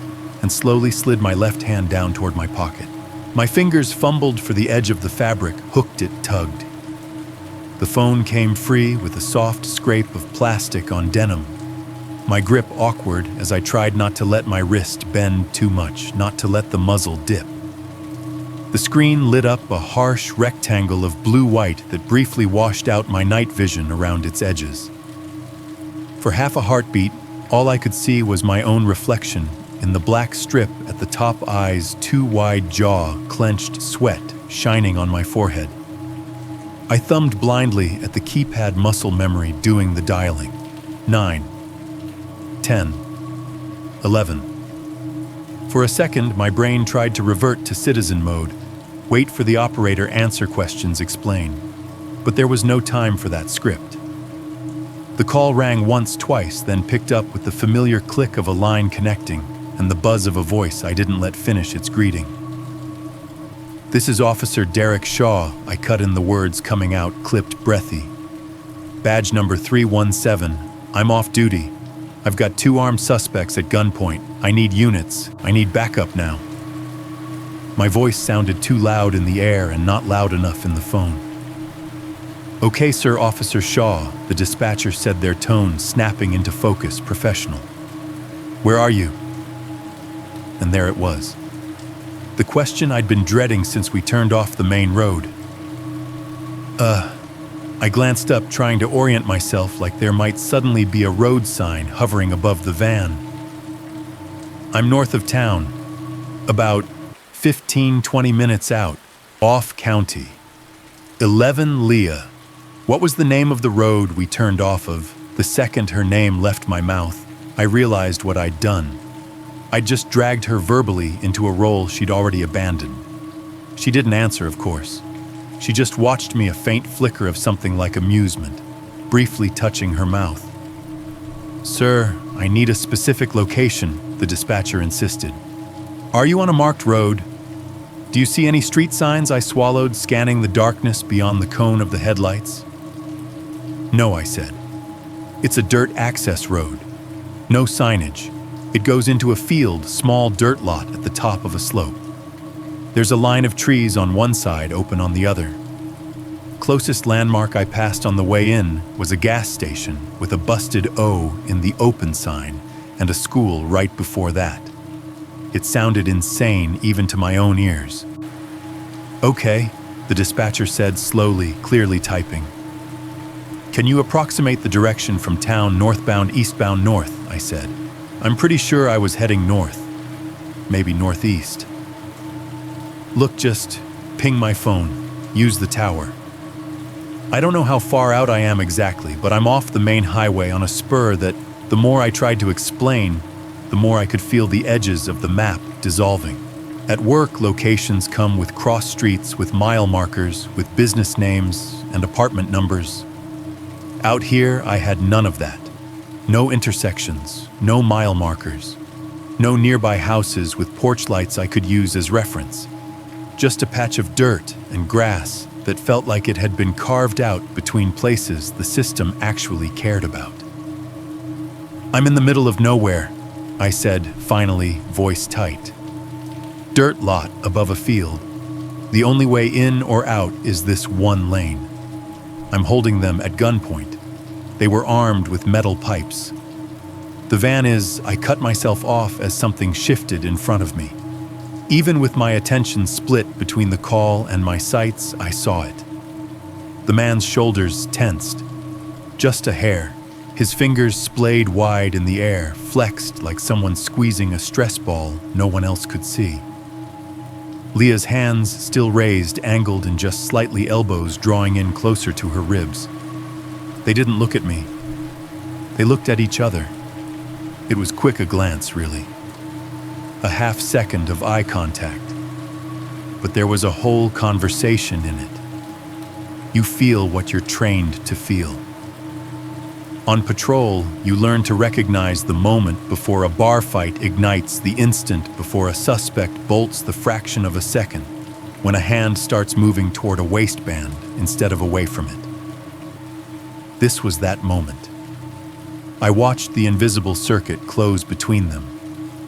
and slowly slid my left hand down toward my pocket. My fingers fumbled for the edge of the fabric, hooked it, tugged. The phone came free with a soft scrape of plastic on denim. My grip awkward as I tried not to let my wrist bend too much, not to let the muzzle dip. The screen lit up a harsh rectangle of blue-white that briefly washed out my night vision around its edges. For half a heartbeat, all I could see was my own reflection in the black strip at the top eye's too wide jaw, clenched sweat shining on my forehead. I thumbed blindly at the keypad muscle memory doing the dialing. 9, 10, 11. For a second, my brain tried to revert to citizen mode, wait for the operator, answer questions, explain. But there was no time for that script. The call rang once, twice, then picked up with the familiar click of a line connecting and the buzz of a voice I didn't let finish its greeting. "This is Officer Derek Shaw," I cut in the words coming out, clipped, breathy. "Badge number 317. I'm off duty. I've got 2 armed suspects at gunpoint. I need units. I need backup now." My voice sounded too loud in the air and not loud enough in the phone. "Okay, sir, Officer Shaw," the dispatcher said, their tone snapping into focus, professional. "Where are you?" And there it was. The question I'd been dreading since we turned off the main road. I glanced up, trying to orient myself like there might suddenly be a road sign hovering above the van. "I'm north of town, about 15-20 minutes out, off county. 11 Leah." What was the name of the road we turned off of? The second her name left my mouth, I realized what I'd done. I'd just dragged her verbally into a role she'd already abandoned. She didn't answer, of course. She just watched me, a faint flicker of something like amusement, briefly touching her mouth. "Sir, I need a specific location," the dispatcher insisted. "Are you on a marked road? Do you see any street signs?" I swallowed, scanning the darkness beyond the cone of the headlights. "No," I said. "It's a dirt access road. No signage. It goes into a field, small dirt lot at the top of a slope. There's a line of trees on one side, open on the other. Closest landmark I passed on the way in was a gas station with a busted O in the open sign and a school right before that. It sounded insane even to my own ears. "Okay," the dispatcher said slowly, clearly typing. "Can you approximate the direction from town, northbound, eastbound, north?" I said. I'm pretty sure I was heading north, maybe northeast. "Look, just ping my phone, use the tower. I don't know how far out I am exactly, but I'm off the main highway on a spur that, the more I tried to explain, the more I could feel the edges of the map dissolving. At work, locations come with cross streets, with mile markers, with business names and apartment numbers. Out here, I had none of that. No intersections, no mile markers, no nearby houses with porch lights I could use as reference. Just a patch of dirt and grass that felt like it had been carved out between places the system actually cared about. "I'm in the middle of nowhere," I said, finally, voice tight. "Dirt lot above a field. The only way in or out is this one lane. I'm holding them at gunpoint. They were armed with metal pipes. The van is," I cut myself off as something shifted in front of me. Even with my attention split between the call and my sights, I saw it. The man's shoulders tensed. Just a hair. His fingers splayed wide in the air, flexed like someone squeezing a stress ball no one else could see. Leah's hands, still raised, angled in just slightly elbows, drawing in closer to her ribs. They didn't look at me. They looked at each other. It was quick a glance, really. A half second of eye contact. But there was a whole conversation in it. You feel what you're trained to feel. On patrol, you learn to recognize the moment before a bar fight ignites, the instant before a suspect bolts the fraction of a second, when a hand starts moving toward a waistband instead of away from it. This was that moment. I watched the invisible circuit close between them.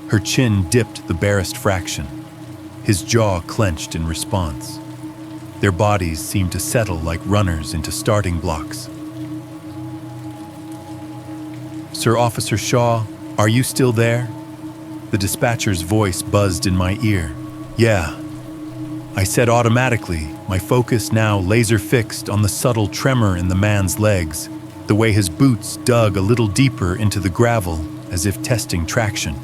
Her chin dipped the barest fraction. His jaw clenched in response. Their bodies seemed to settle like runners into starting blocks. "Sir Officer Shaw, are you still there?" The dispatcher's voice buzzed in my ear. "Yeah," I said automatically, my focus now laser-fixed on the subtle tremor in the man's legs, the way his boots dug a little deeper into the gravel as if testing traction.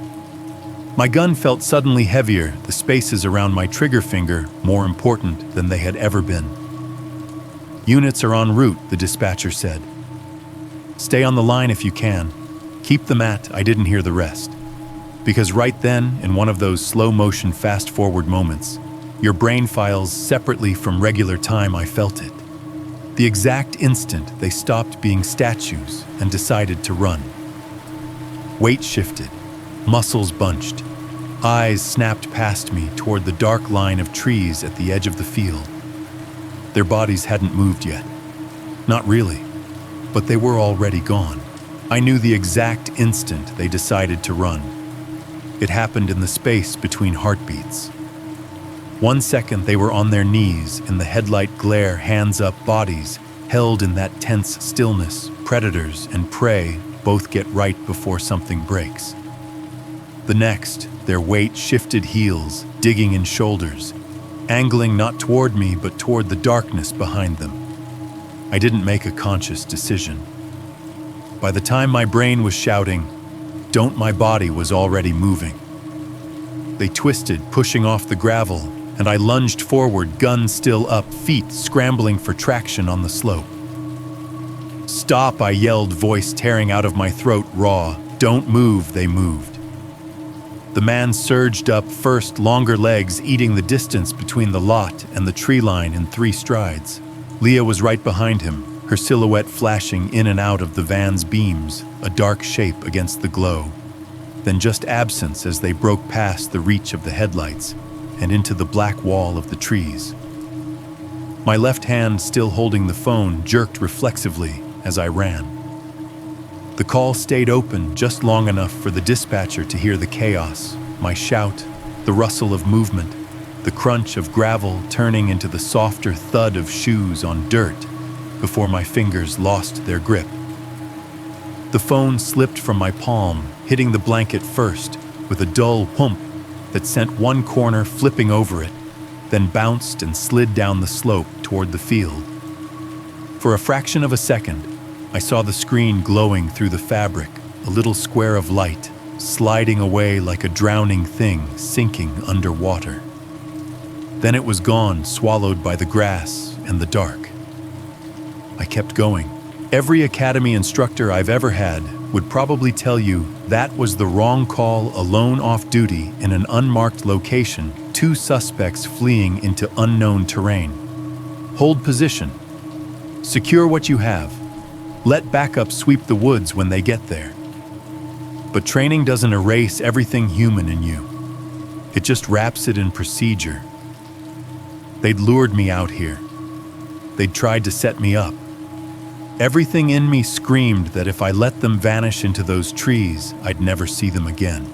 My gun felt suddenly heavier, the spaces around my trigger finger more important than they had ever been. "Units are en route," the dispatcher said. "Stay on the line if you can. Keep them at," I didn't hear the rest. Because right then, in one of those slow-motion fast-forward moments, your brain files separately from regular time. I felt it. The exact instant they stopped being statues and decided to run. Weight shifted, muscles bunched, eyes snapped past me toward the dark line of trees at the edge of the field. Their bodies hadn't moved yet. Not really, but they were already gone. I knew the exact instant they decided to run. It happened in the space between heartbeats. 1 second they were on their knees in the headlight glare, hands up, bodies held in that tense stillness. Predators and prey both get right before something breaks. The next, their weight shifted heels, digging in shoulders, angling not toward me but toward the darkness behind them. I didn't make a conscious decision. By the time my brain was shouting, "Don't," my body was already moving. They twisted, pushing off the gravel, and I lunged forward, gun still up, feet scrambling for traction on the slope. "Stop," I yelled, voice tearing out of my throat, raw. "Don't move." They moved. The man surged up first, longer legs eating the distance between the lot and the tree line in 3 strides. Leah was right behind him, her silhouette flashing in and out of the van's beams, a dark shape against the glow. Then just absence as they broke past the reach of the headlights and into the black wall of the trees. My left hand, still holding the phone, jerked reflexively as I ran. The call stayed open just long enough for the dispatcher to hear the chaos, my shout, the rustle of movement, the crunch of gravel turning into the softer thud of shoes on dirt before my fingers lost their grip. The phone slipped from my palm, hitting the blanket first with a dull whoomp that sent one corner flipping over it, then bounced and slid down the slope toward the field. For a fraction of a second, I saw the screen glowing through the fabric, a little square of light, sliding away like a drowning thing sinking underwater. Then it was gone, swallowed by the grass and the dark. I kept going. Every academy instructor I've ever had would probably tell you that was the wrong call, alone off duty in an unmarked location, 2 suspects fleeing into unknown terrain. Hold position. Secure what you have. Let backup sweep the woods when they get there. But training doesn't erase everything human in you. It just wraps it in procedure. They'd lured me out here. They'd tried to set me up. Everything in me screamed that if I let them vanish into those trees, I'd never see them again.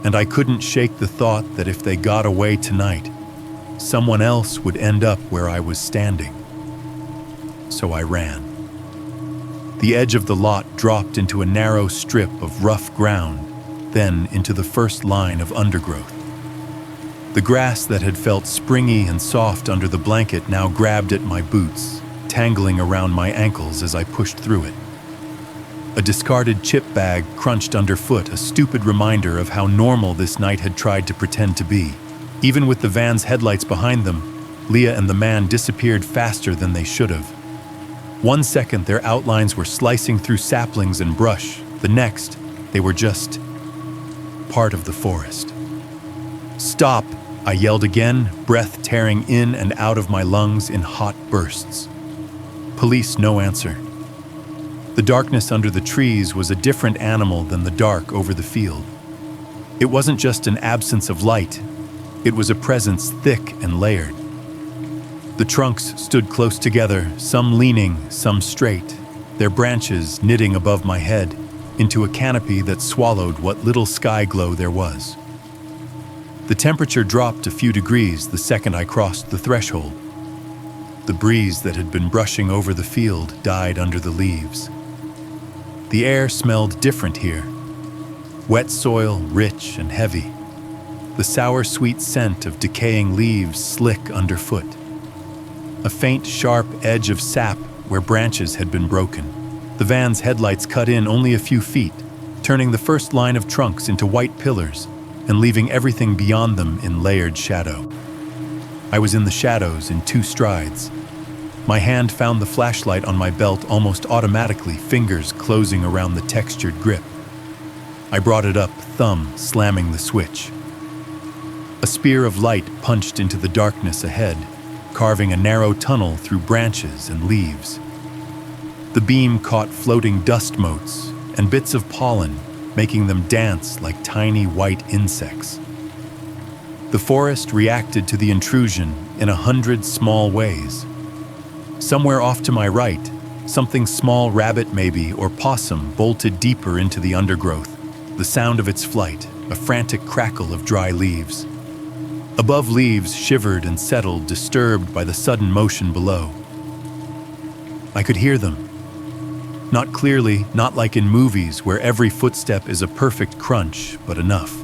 And I couldn't shake the thought that if they got away tonight, someone else would end up where I was standing. So I ran. The edge of the lot dropped into a narrow strip of rough ground, then into the first line of undergrowth. The grass that had felt springy and soft under the blanket now grabbed at my boots, tangling around my ankles as I pushed through it. A discarded chip bag crunched underfoot, a stupid reminder of how normal this night had tried to pretend to be. Even with the van's headlights behind them, Leah and the man disappeared faster than they should have. 1 second, their outlines were slicing through saplings and brush. The next, they were just part of the forest. "Stop!" I yelled again, breath tearing in and out of my lungs in hot bursts. Police, no answer. The darkness under the trees was a different animal than the dark over the field. It wasn't just an absence of light, it was a presence thick and layered. The trunks stood close together, some leaning, some straight, their branches knitting above my head into a canopy that swallowed what little sky glow there was. The temperature dropped a few degrees the second I crossed the threshold. The breeze that had been brushing over the field died under the leaves. The air smelled different here. Wet soil, rich and heavy. The sour-sweet scent of decaying leaves slick underfoot. A faint, sharp edge of sap where branches had been broken. The van's headlights cut in only a few feet, turning the first line of trunks into white pillars and leaving everything beyond them in layered shadow. I was in the shadows in 2 strides. My hand found the flashlight on my belt almost automatically, fingers closing around the textured grip. I brought it up, thumb slamming the switch. A spear of light punched into the darkness ahead, carving a narrow tunnel through branches and leaves. The beam caught floating dust motes and bits of pollen, making them dance like tiny white insects. The forest reacted to the intrusion in 100 small ways. Somewhere off to my right, something small, rabbit maybe, or possum, bolted deeper into the undergrowth, the sound of its flight, a frantic crackle of dry leaves. Above, leaves shivered and settled, disturbed by the sudden motion below. I could hear them. Not clearly, not like in movies where every footstep is a perfect crunch, but enough.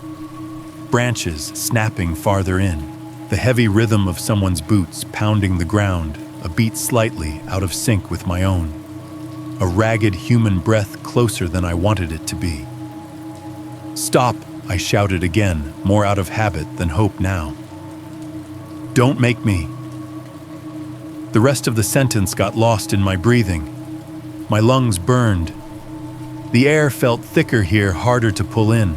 Branches snapping farther in, the heavy rhythm of someone's boots pounding the ground, a beat slightly out of sync with my own. A ragged human breath closer than I wanted it to be. "Stop!" I shouted again, more out of habit than hope now. "Don't make me." The rest of the sentence got lost in my breathing. My lungs burned. The air felt thicker here, harder to pull in.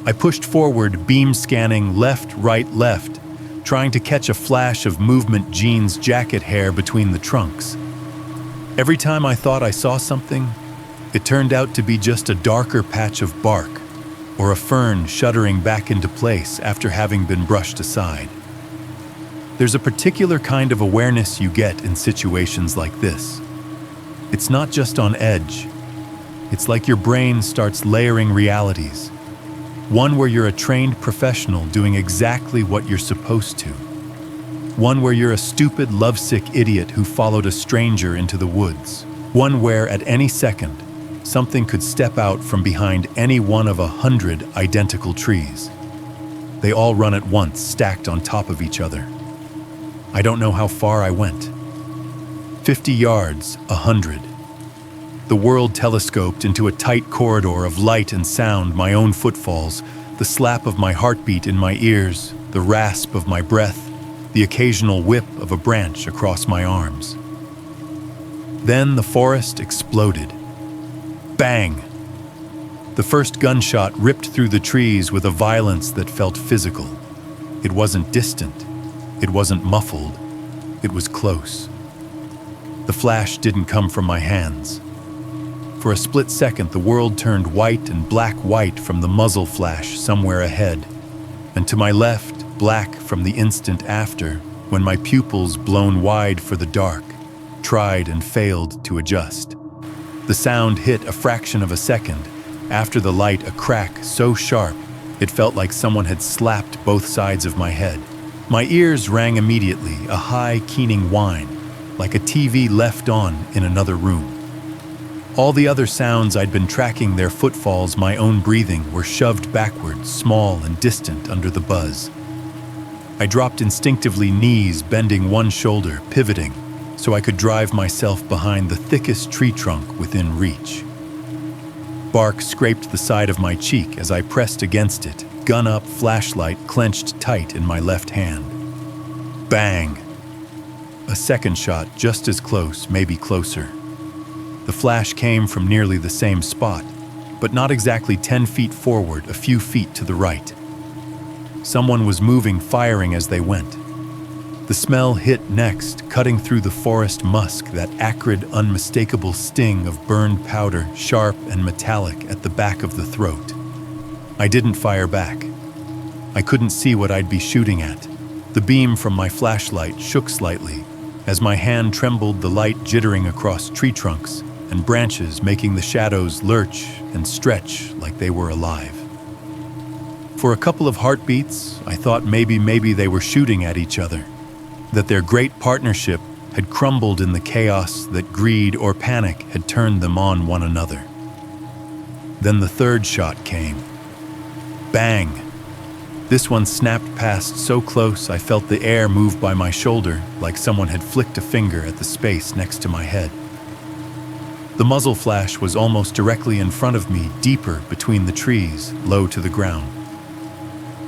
I pushed forward, beam scanning left, right, left, trying to catch a flash of movement, jeans, jacket hair between the trunks. Every time I thought I saw something, it turned out to be just a darker patch of bark or a fern shuddering back into place after having been brushed aside. There's a particular kind of awareness you get in situations like this. It's not just on edge. It's like your brain starts layering realities. One where you're a trained professional doing exactly what you're supposed to. One where you're a stupid, lovesick idiot who followed a stranger into the woods. One where, at any second, something could step out from behind any one of 100 identical trees. They all run at once, stacked on top of each other. I don't know how far I went. 50 yards, 100. The world telescoped into a tight corridor of light and sound, my own footfalls, the slap of my heartbeat in my ears, the rasp of my breath, the occasional whip of a branch across my arms. Then the forest exploded. Bang! The first gunshot ripped through the trees with a violence that felt physical. It wasn't distant. It wasn't muffled. It was close. The flash didn't come from my hands. For a split second, the world turned white and black-white from the muzzle flash somewhere ahead, and to my left, black from the instant after, when my pupils, blown wide for the dark, tried and failed to adjust. The sound hit a fraction of a second. After the light, a crack so sharp, it felt like someone had slapped both sides of my head. My ears rang immediately, a high, keening whine, like a TV left on in another room. All the other sounds I'd been tracking, their footfalls, my own breathing, were shoved backwards, small and distant under the buzz. I dropped instinctively, knees bending one shoulder, pivoting, so I could drive myself behind the thickest tree trunk within reach. Bark scraped the side of my cheek as I pressed against it, gun up, flashlight clenched tight in my left hand. Bang! A second shot just as close, maybe closer. The flash came from nearly the same spot, but not exactly 10 feet forward, a few feet to the right. Someone was moving, firing as they went. The smell hit next, cutting through the forest musk, that acrid, unmistakable sting of burned powder, sharp and metallic at the back of the throat. I didn't fire back. I couldn't see what I'd be shooting at. The beam from my flashlight shook slightly as my hand trembled, the light jittering across tree trunks and branches, making the shadows lurch and stretch like they were alive. For a couple of heartbeats, I thought maybe they were shooting at each other, that their great partnership had crumbled in the chaos, that greed or panic had turned them on one another. Then the third shot came. Bang! This one snapped past so close I felt the air move by my shoulder like someone had flicked a finger at the space next to my head. The muzzle flash was almost directly in front of me, deeper between the trees, low to the ground.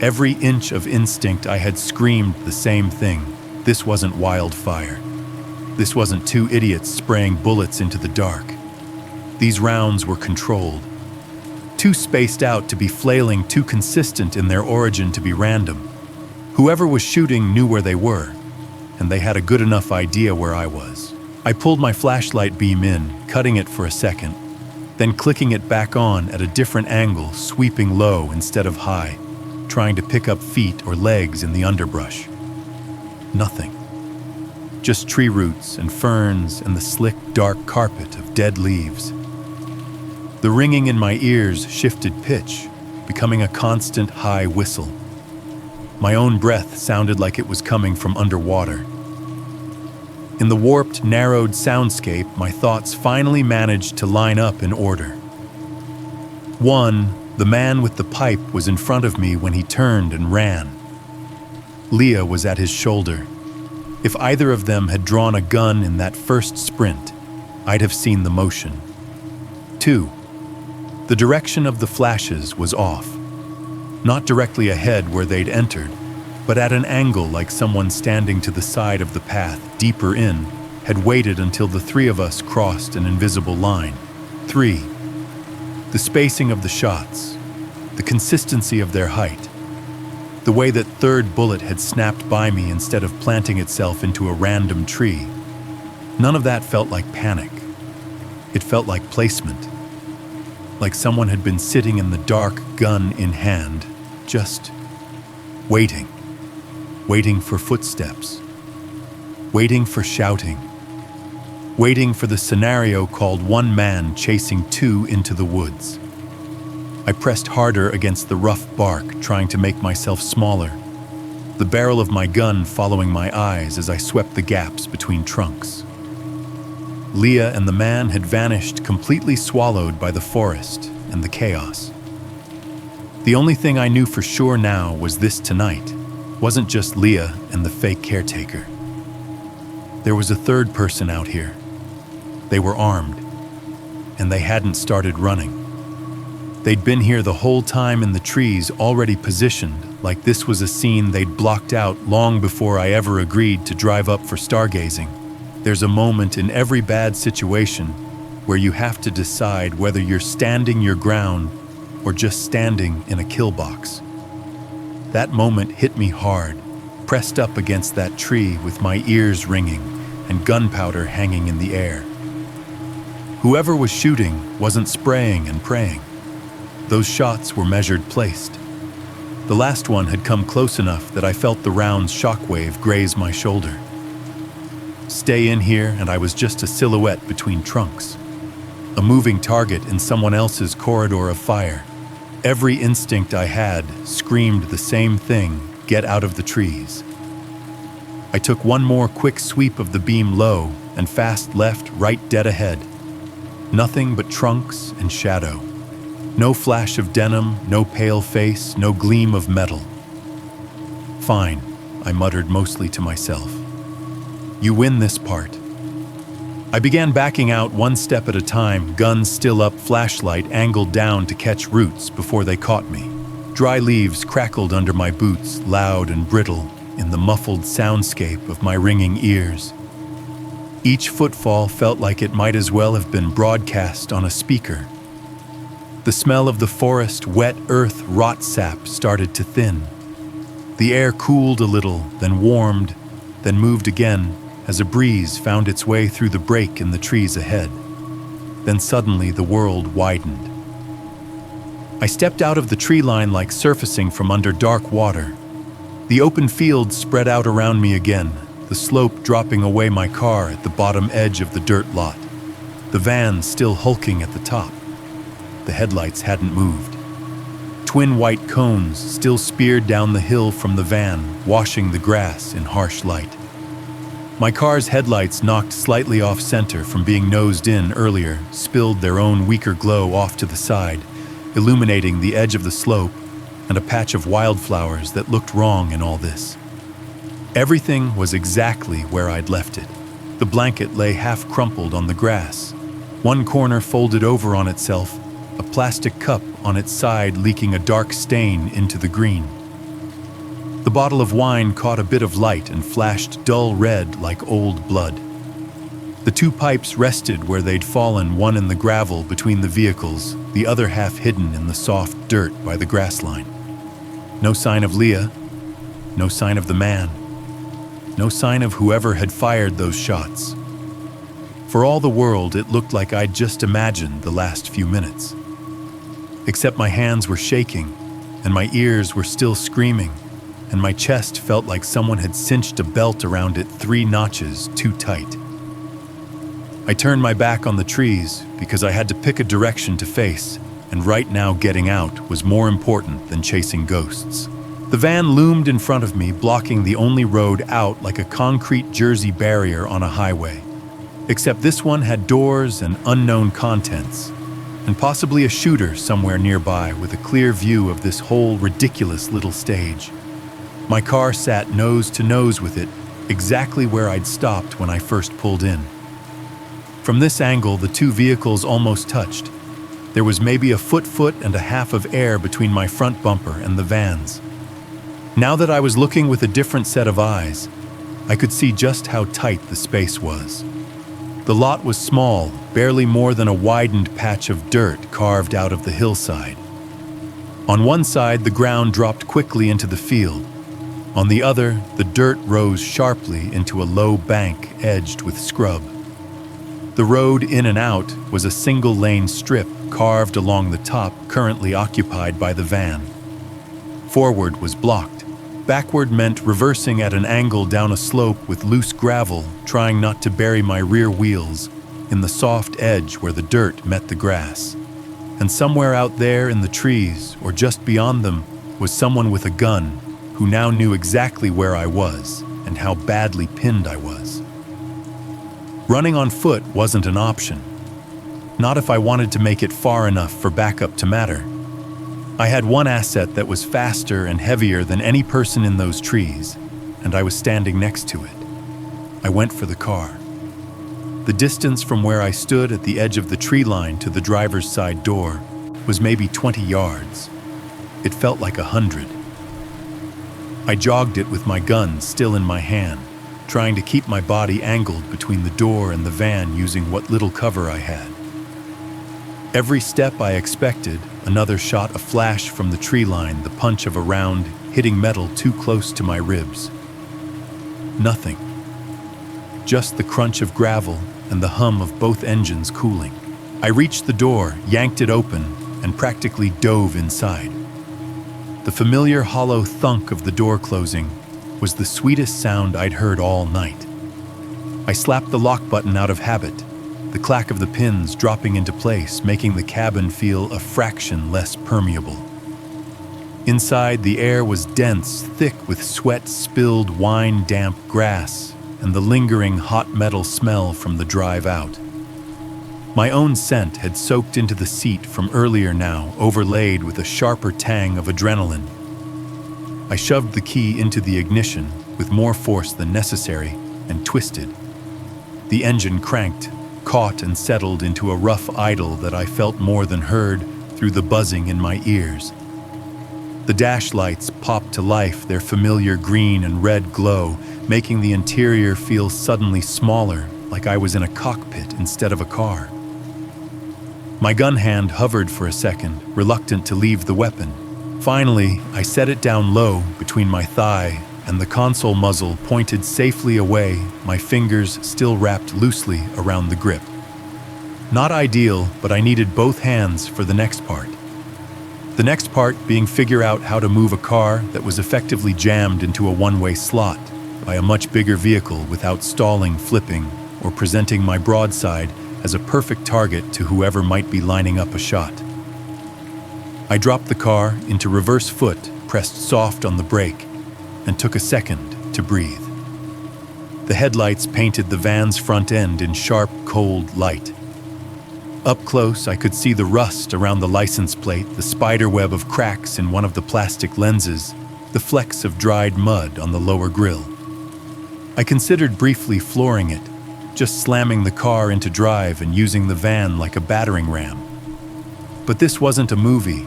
Every inch of instinct I had screamed the same thing. This wasn't wildfire. This wasn't two idiots spraying bullets into the dark. These rounds were controlled. Too spaced out to be flailing, too consistent in their origin to be random. Whoever was shooting knew where they were, and they had a good enough idea where I was. I pulled my flashlight beam in, cutting it for a second, then clicking it back on at a different angle, sweeping low instead of high, trying to pick up feet or legs in the underbrush. Nothing. Just tree roots and ferns and the slick, dark carpet of dead leaves. The ringing in my ears shifted pitch, becoming a constant high whistle. My own breath sounded like it was coming from underwater. In the warped, narrowed soundscape, my thoughts finally managed to line up in order. 1. The man with the pipe was in front of me when he turned and ran. Leah was at his shoulder. If either of them had drawn a gun in that first sprint, I'd have seen the motion. 2. The direction of the flashes was off. Not directly ahead where they'd entered, but at an angle like someone standing to the side of the path, deeper in, had waited until the three of us crossed an invisible line. 3. The spacing of the shots, the consistency of their height, the way that third bullet had snapped by me instead of planting itself into a random tree. None of that felt like panic. It felt like placement. Like someone had been sitting in the dark, gun in hand, just waiting. Waiting for footsteps. Waiting for shouting. Waiting for the scenario called one man chasing two into the woods. I pressed harder against the rough bark, trying to make myself smaller, the barrel of my gun following my eyes as I swept the gaps between trunks. Leah and the man had vanished, completely swallowed by the forest and the chaos. The only thing I knew for sure now was this tonight wasn't just Leah and the fake caretaker. There was a third person out here. They were armed, and they hadn't started running. They'd been here the whole time in the trees, already positioned, like this was a scene they'd blocked out long before I ever agreed to drive up for stargazing. There's a moment in every bad situation where you have to decide whether you're standing your ground or just standing in a kill box. That moment hit me hard, pressed up against that tree with my ears ringing and gunpowder hanging in the air. Whoever was shooting wasn't spraying and praying. Those shots were measured, placed. The last one had come close enough that I felt the round's shockwave graze my shoulder. Stay in here, and I was just a silhouette between trunks. A moving target in someone else's corridor of fire. Every instinct I had screamed the same thing: get out of the trees. I took one more quick sweep of the beam low and fast left, right dead ahead. Nothing but trunks and shadow. No flash of denim, no pale face, no gleam of metal. Fine, I muttered mostly to myself. You win this part. I began backing out one step at a time, guns still up, flashlight angled down to catch roots before they caught me. Dry leaves crackled under my boots, loud and brittle, in the muffled soundscape of my ringing ears. Each footfall felt like it might as well have been broadcast on a speaker. The smell of the forest, wet earth, rot sap started to thin. The air cooled a little, then warmed, then moved again as a breeze found its way through the break in the trees ahead. Then suddenly the world widened. I stepped out of the tree line like surfacing from under dark water. The open field spread out around me again, the slope dropping away my car at the bottom edge of the dirt lot. The van still hulking at the top. The headlights hadn't moved. Twin white cones still speared down the hill from the van, washing the grass in harsh light. My car's headlights, knocked slightly off-center from being nosed in earlier, spilled their own weaker glow off to the side, illuminating the edge of the slope and a patch of wildflowers that looked wrong in all this. Everything was exactly where I'd left it. The blanket lay half crumpled on the grass, one corner folded over on itself, a plastic cup on its side leaking a dark stain into the green. The bottle of wine caught a bit of light and flashed dull red like old blood. The two pipes rested where they'd fallen, one in the gravel between the vehicles, the other half hidden in the soft dirt by the grass line. No sign of Leah, no sign of the man, no sign of whoever had fired those shots. For all the world, it looked like I'd just imagined the last few minutes. Except my hands were shaking, and my ears were still screaming, and my chest felt like someone had cinched a belt around it 3 notches too tight. I turned my back on the trees because I had to pick a direction to face, and right now getting out was more important than chasing ghosts. The van loomed in front of me, blocking the only road out like a concrete Jersey barrier on a highway. Except this one had doors and unknown contents, and possibly a shooter somewhere nearby with a clear view of this whole ridiculous little stage. My car sat nose to nose with it, exactly where I'd stopped when I first pulled in. From this angle, the two vehicles almost touched. There was maybe a foot and a half of air between my front bumper and the van's. Now that I was looking with a different set of eyes, I could see just how tight the space was. The lot was small, barely more than a widened patch of dirt carved out of the hillside. On one side, the ground dropped quickly into the field. On the other, the dirt rose sharply into a low bank edged with scrub. The road in and out was a single-lane strip carved along the top, currently occupied by the van. Forward was blocked. Backward meant reversing at an angle down a slope with loose gravel, trying not to bury my rear wheels in the soft edge where the dirt met the grass. And somewhere out there in the trees, or just beyond them, was someone with a gun who now knew exactly where I was and how badly pinned I was. Running on foot wasn't an option. Not if I wanted to make it far enough for backup to matter. I had one asset that was faster and heavier than any person in those trees, and I was standing next to it. I went for the car. The distance from where I stood at the edge of the tree line to the driver's side door was maybe 20 yards. It felt like 100. I jogged it with my gun still in my hand, trying to keep my body angled between the door and the van using what little cover I had. Every step I expected, another shot, a flash from the tree line, the punch of a round hitting metal too close to my ribs. Nothing. Just the crunch of gravel and the hum of both engines cooling. I reached the door, yanked it open, and practically dove inside. The familiar hollow thunk of the door closing was the sweetest sound I'd heard all night. I slapped the lock button out of habit, the clack of the pins dropping into place, making the cabin feel a fraction less permeable. Inside, the air was dense, thick with sweat-spilled, wine-damp grass and the lingering hot metal smell from the drive out. My own scent had soaked into the seat from earlier now, overlaid with a sharper tang of adrenaline. I shoved the key into the ignition with more force than necessary and twisted. The engine cranked, caught and settled into a rough idyll that I felt more than heard through the buzzing in my ears. The dash lights popped to life, their familiar green and red glow, making the interior feel suddenly smaller, like I was in a cockpit instead of a car. My gun hand hovered for a second, reluctant to leave the weapon. Finally, I set it down low between my thigh, and the console muzzle pointed safely away, my fingers still wrapped loosely around the grip. Not ideal, but I needed both hands for the next part. The next part being figure out how to move a car that was effectively jammed into a one-way slot by a much bigger vehicle without stalling, flipping, or presenting my broadside as a perfect target to whoever might be lining up a shot. I dropped the car into reverse foot, pressed soft on the brake, and took a second to breathe. The headlights painted the van's front end in sharp, cold light. Up close, I could see the rust around the license plate, the spiderweb of cracks in one of the plastic lenses, the flecks of dried mud on the lower grille. I considered briefly flooring it, just slamming the car into drive and using the van like a battering ram. But this wasn't a movie,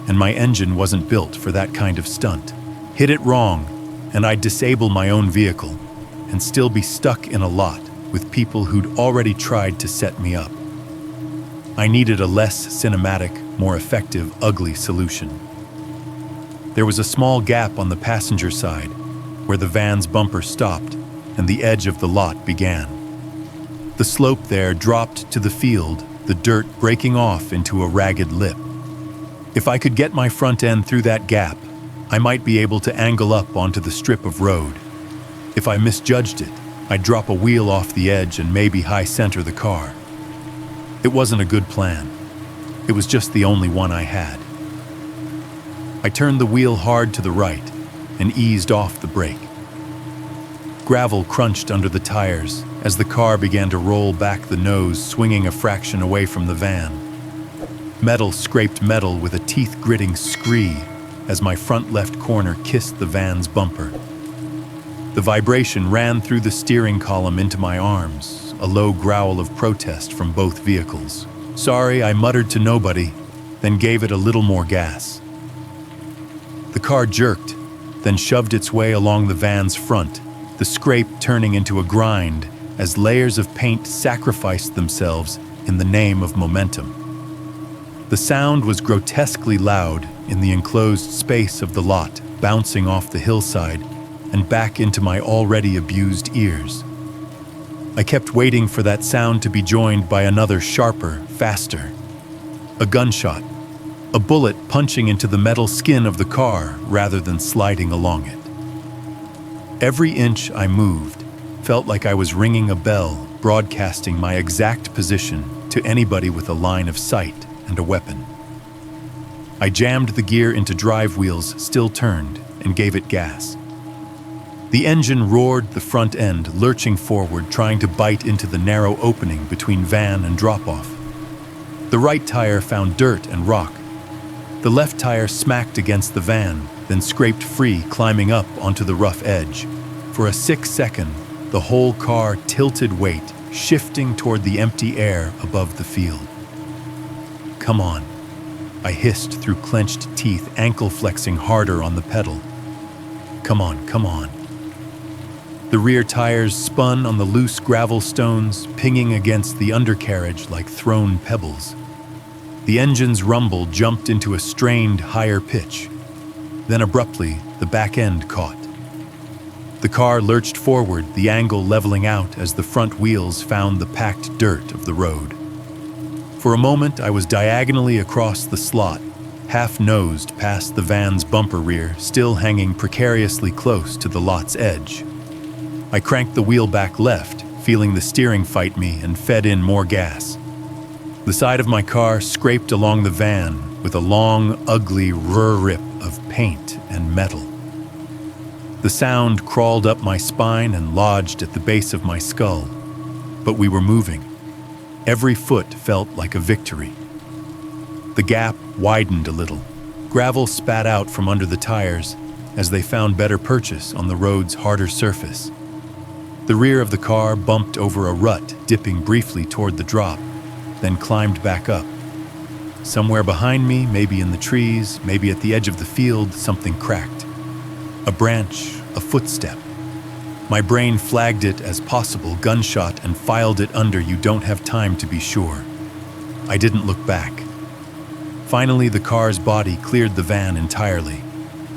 and my engine wasn't built for that kind of stunt. Hit it wrong, and I'd disable my own vehicle and still be stuck in a lot with people who'd already tried to set me up. I needed a less cinematic, more effective, ugly solution. There was a small gap on the passenger side where the van's bumper stopped and the edge of the lot began. The slope there dropped to the field, the dirt breaking off into a ragged lip. If I could get my front end through that gap, I might be able to angle up onto the strip of road. If I misjudged it, I'd drop a wheel off the edge and maybe high center the car. It wasn't a good plan. It was just the only one I had. I turned the wheel hard to the right and eased off the brake. Gravel crunched under the tires as the car began to roll back the nose, swinging a fraction away from the van. Metal scraped metal with a teeth-gritting scree as my front left corner kissed the van's bumper. The vibration ran through the steering column into my arms, a low growl of protest from both vehicles. Sorry, I muttered to nobody, then gave it a little more gas. The car jerked, then shoved its way along the van's front, the scrape turning into a grind as layers of paint sacrificed themselves in the name of momentum. The sound was grotesquely loud in the enclosed space of the lot, bouncing off the hillside and back into my already abused ears. I kept waiting for that sound to be joined by another sharper, faster. A gunshot, a bullet punching into the metal skin of the car rather than sliding along it. Every inch I moved felt like I was ringing a bell, broadcasting my exact position to anybody with a line of sight and a weapon. I jammed the gear into drive wheels still turned and gave it gas. The engine roared the front end, lurching forward, trying to bite into the narrow opening between van and drop-off. The right tire found dirt and rock. The left tire smacked against the van, then scraped free, climbing up onto the rough edge. For a 6-second, the whole car tilted weight, shifting toward the empty air above the field. Come on, I hissed through clenched teeth, ankle flexing harder on the pedal. Come on, come on. The rear tires spun on the loose gravel stones, pinging against the undercarriage like thrown pebbles. The engine's rumble jumped into a strained higher pitch. Then abruptly, the back end caught. The car lurched forward, the angle leveling out as the front wheels found the packed dirt of the road. For a moment, I was diagonally across the slot, half-nosed past the van's bumper rear, still hanging precariously close to the lot's edge. I cranked the wheel back left, feeling the steering fight me, and fed in more gas. The side of my car scraped along the van with a long, ugly rip of paint and metal. The sound crawled up my spine and lodged at the base of my skull. But we were moving. Every foot felt like a victory. The gap widened a little. Gravel spat out from under the tires as they found better purchase on the road's harder surface. The rear of the car bumped over a rut, dipping briefly toward the drop, then climbed back up. Somewhere behind me, maybe in the trees, maybe at the edge of the field, something cracked. A branch, a footstep. My brain flagged it as possible gunshot and filed it under you don't have time to be sure. I didn't look back. Finally, the car's body cleared the van entirely.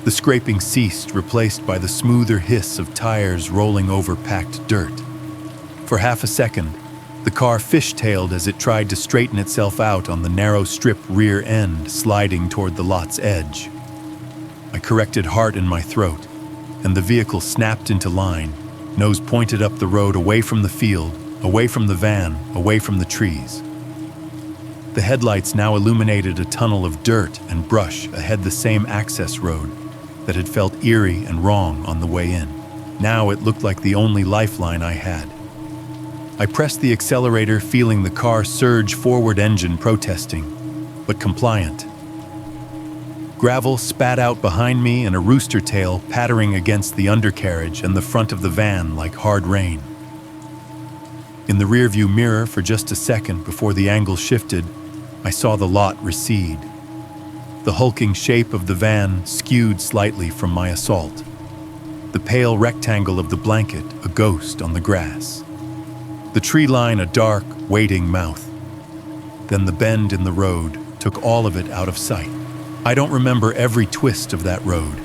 The scraping ceased, replaced by the smoother hiss of tires rolling over packed dirt. For half a second, the car fishtailed as it tried to straighten itself out on the narrow strip rear end, sliding toward the lot's edge. I corrected heart in my throat, and the vehicle snapped into line, nose pointed up the road away from the field, away from the van, away from the trees. The headlights now illuminated a tunnel of dirt and brush ahead the same access road that had felt eerie and wrong on the way in. Now it looked like the only lifeline I had. I pressed the accelerator, feeling the car surge forward, engine protesting, but compliant. Gravel spat out behind me and a rooster tail pattering against the undercarriage and the front of the van like hard rain. In the rearview mirror, for just a second before the angle shifted, I saw the lot recede. The hulking shape of the van skewed slightly from my assault. The pale rectangle of the blanket, a ghost on the grass. The tree line, a dark, waiting mouth. Then the bend in the road took all of it out of sight. I don't remember every twist of that road.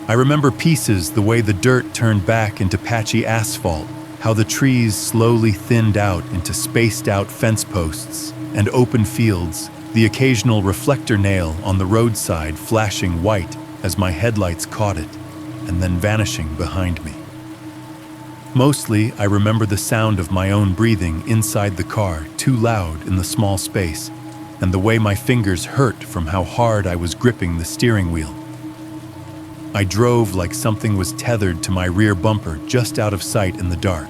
I remember pieces, the way the dirt turned back into patchy asphalt, how the trees slowly thinned out into spaced-out fence posts and open fields, the occasional reflector nail on the roadside flashing white as my headlights caught it, and then vanishing behind me. Mostly, I remember the sound of my own breathing inside the car, too loud in the small space, and the way my fingers hurt from how hard I was gripping the steering wheel. I drove like something was tethered to my rear bumper, just out of sight in the dark.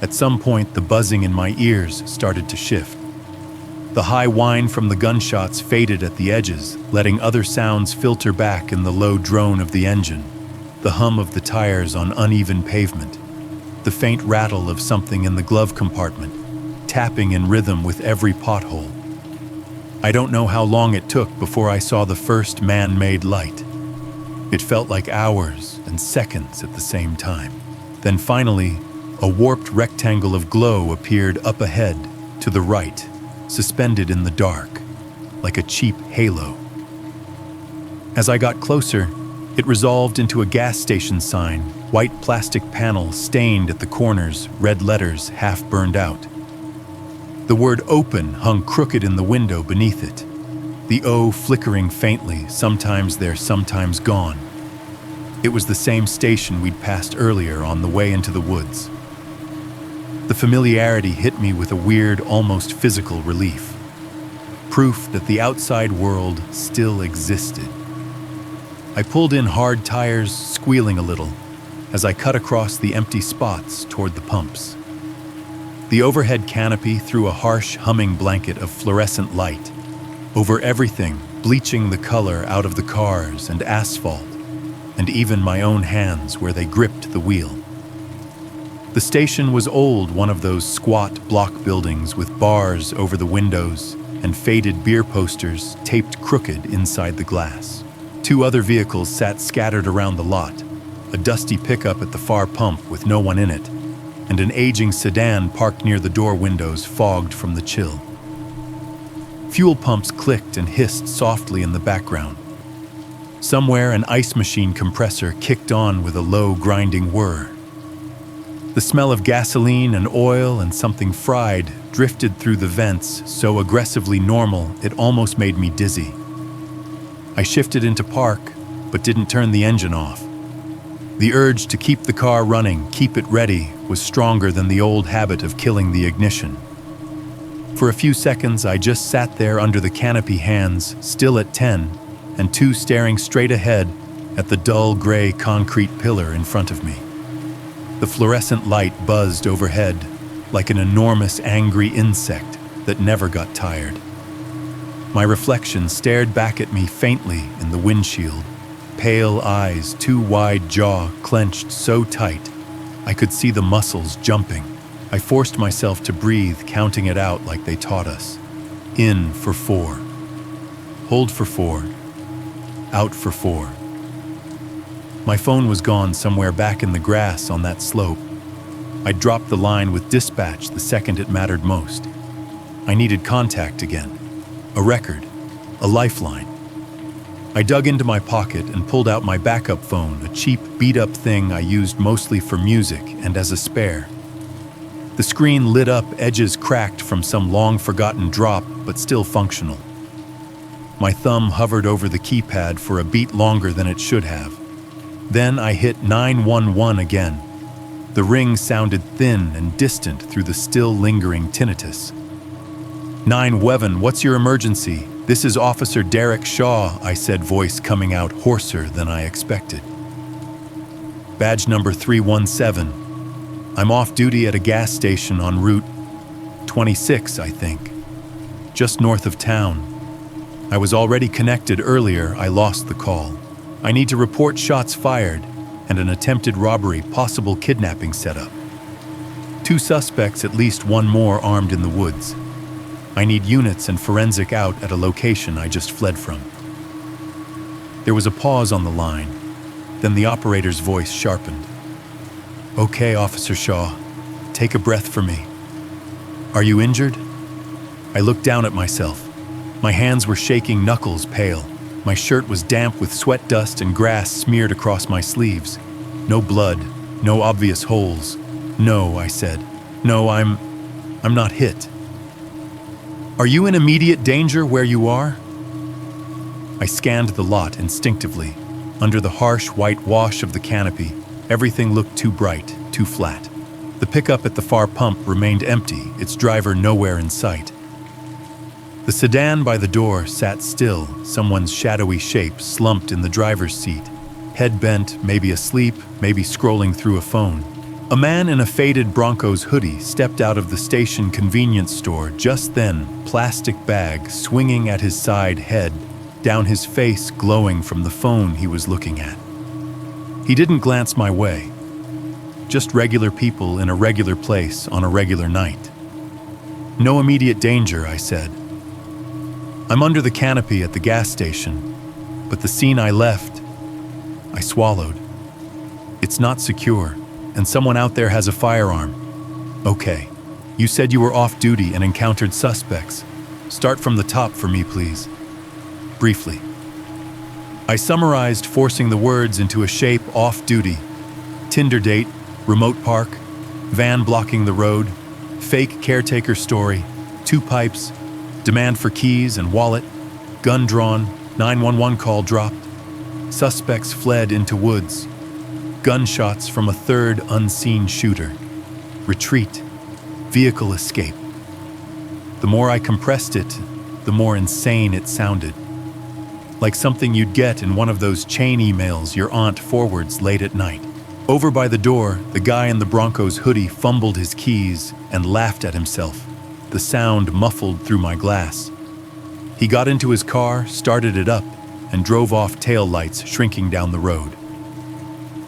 At some point, the buzzing in my ears started to shift. The high whine from the gunshots faded at the edges, letting other sounds filter back in the low drone of the engine, the hum of the tires on uneven pavement, the faint rattle of something in the glove compartment, tapping in rhythm with every pothole. I don't know how long it took before I saw the first man-made light. It felt like hours and seconds at the same time. Then finally, a warped rectangle of glow appeared up ahead, to the right, suspended in the dark, like a cheap halo. As I got closer, it resolved into a gas station sign, white plastic panel stained at the corners, red letters half burned out. The word "open" hung crooked in the window beneath it, the O flickering faintly, sometimes there, sometimes gone. It was the same station we'd passed earlier on the way into the woods. The familiarity hit me with a weird, almost physical relief. Proof that the outside world still existed. I pulled in hard tires, squealing a little, as I cut across the empty spots toward the pumps. The overhead canopy threw a harsh, humming blanket of fluorescent light over everything, bleaching the color out of the cars and asphalt, and even my own hands where they gripped the wheel. The station was old, one of those squat block buildings with bars over the windows and faded beer posters taped crooked inside the glass. Two other vehicles sat scattered around the lot, a dusty pickup at the far pump with no one in it, and an aging sedan parked near the door windows, fogged from the chill. Fuel pumps clicked and hissed softly in the background. Somewhere, an ice machine compressor kicked on with a low, grinding whir. The smell of gasoline and oil and something fried drifted through the vents, so aggressively normal it almost made me dizzy. I shifted into park, but didn't turn the engine off. The urge to keep the car running, keep it ready, was stronger than the old habit of killing the ignition. For a few seconds, I just sat there under the canopy, hands still at 10, and 2 staring straight ahead at the dull gray concrete pillar in front of me. The fluorescent light buzzed overhead like an enormous angry insect that never got tired. My reflection stared back at me faintly in the windshield, pale eyes, too wide, jaw clenched so tight I could see the muscles jumping. I forced myself to breathe, counting it out like they taught us. In for 4. Hold for 4. Out for 4. My phone was gone somewhere back in the grass on that slope. I dropped the line with dispatch the second it mattered most. I needed contact again. A record. A lifeline. I dug into my pocket and pulled out my backup phone, a cheap, beat-up thing I used mostly for music and as a spare. The screen lit up, edges cracked from some long-forgotten drop, but still functional. My thumb hovered over the keypad for a beat longer than it should have. Then I hit 911 again. The ring sounded thin and distant through the still lingering tinnitus. 911, what's your emergency? This is Officer Derek Shaw, I said, voice coming out hoarser than I expected. Badge number 317. I'm off duty at a gas station on Route 26, I think. Just north of town. I was already connected earlier, I lost the call. I need to report shots fired and an attempted robbery, possible kidnapping setup. 2 suspects, at least one more armed in the woods. I need units and forensic out at a location I just fled from. There was a pause on the line. Then the operator's voice sharpened. Okay, Officer Shaw, take a breath for me. Are you injured? I looked down at myself. My hands were shaking, knuckles pale. My shirt was damp with sweat dust and grass smeared across my sleeves. No blood, no obvious holes. No, I said. No, I'm not hit. Are you in immediate danger where you are? I scanned the lot instinctively. Under the harsh white wash of the canopy, everything looked too bright, too flat. The pickup at the far pump remained empty, its driver nowhere in sight. The sedan by the door sat still, someone's shadowy shape slumped in the driver's seat, head bent, maybe asleep, maybe scrolling through a phone. A man in a faded Broncos hoodie stepped out of the station convenience store just then, plastic bag swinging at his side, head down, his face glowing from the phone he was looking at. He didn't glance my way. Just regular people in a regular place on a regular night. No immediate danger, I said. I'm under the canopy at the gas station, but the scene I left, I swallowed. It's not secure, and someone out there has a firearm. Okay, you said you were off duty and encountered suspects. Start from the top for me, please. Briefly. I summarized, forcing the words into a shape: off duty, Tinder date, remote park, van blocking the road, fake caretaker story, 2 pipes, demand for keys and wallet, gun drawn, 911 call dropped, suspects fled into woods, gunshots from a 3rd unseen shooter, retreat, vehicle escape. The more I compressed it, the more insane it sounded. Like something you'd get in one of those chain emails your aunt forwards late at night. Over by the door, the guy in the Broncos hoodie fumbled his keys and laughed at himself, the sound muffled through my glass. He got into his car, started it up, and drove off, tail lights shrinking down the road.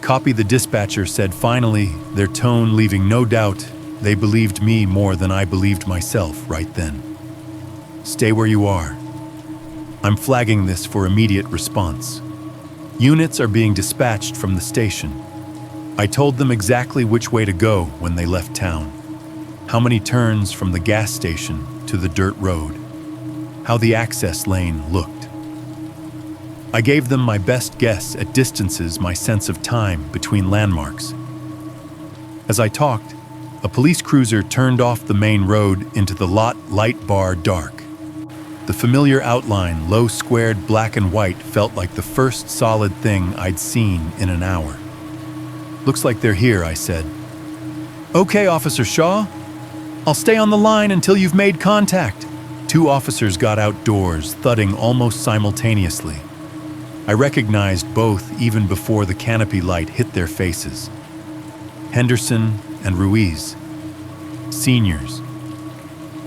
Copy, the dispatcher said finally, their tone leaving no doubt they believed me more than I believed myself right then. Stay where you are. I'm flagging this for immediate response. Units are being dispatched from the station. I told them exactly which way to go when they left town. How many turns from the gas station to the dirt road. How the access lane looked. I gave them my best guess at distances, my sense of time between landmarks. As I talked, a police cruiser turned off the main road into the lot, light bar dark. The familiar outline, low squared black and white, felt like the first solid thing I'd seen in an hour. Looks like they're here, I said. Okay, Officer Shaw. I'll stay on the line until you've made contact. 2 officers got outdoors, thudding almost simultaneously. I recognized both even before the canopy light hit their faces. Henderson and Ruiz. Seniors.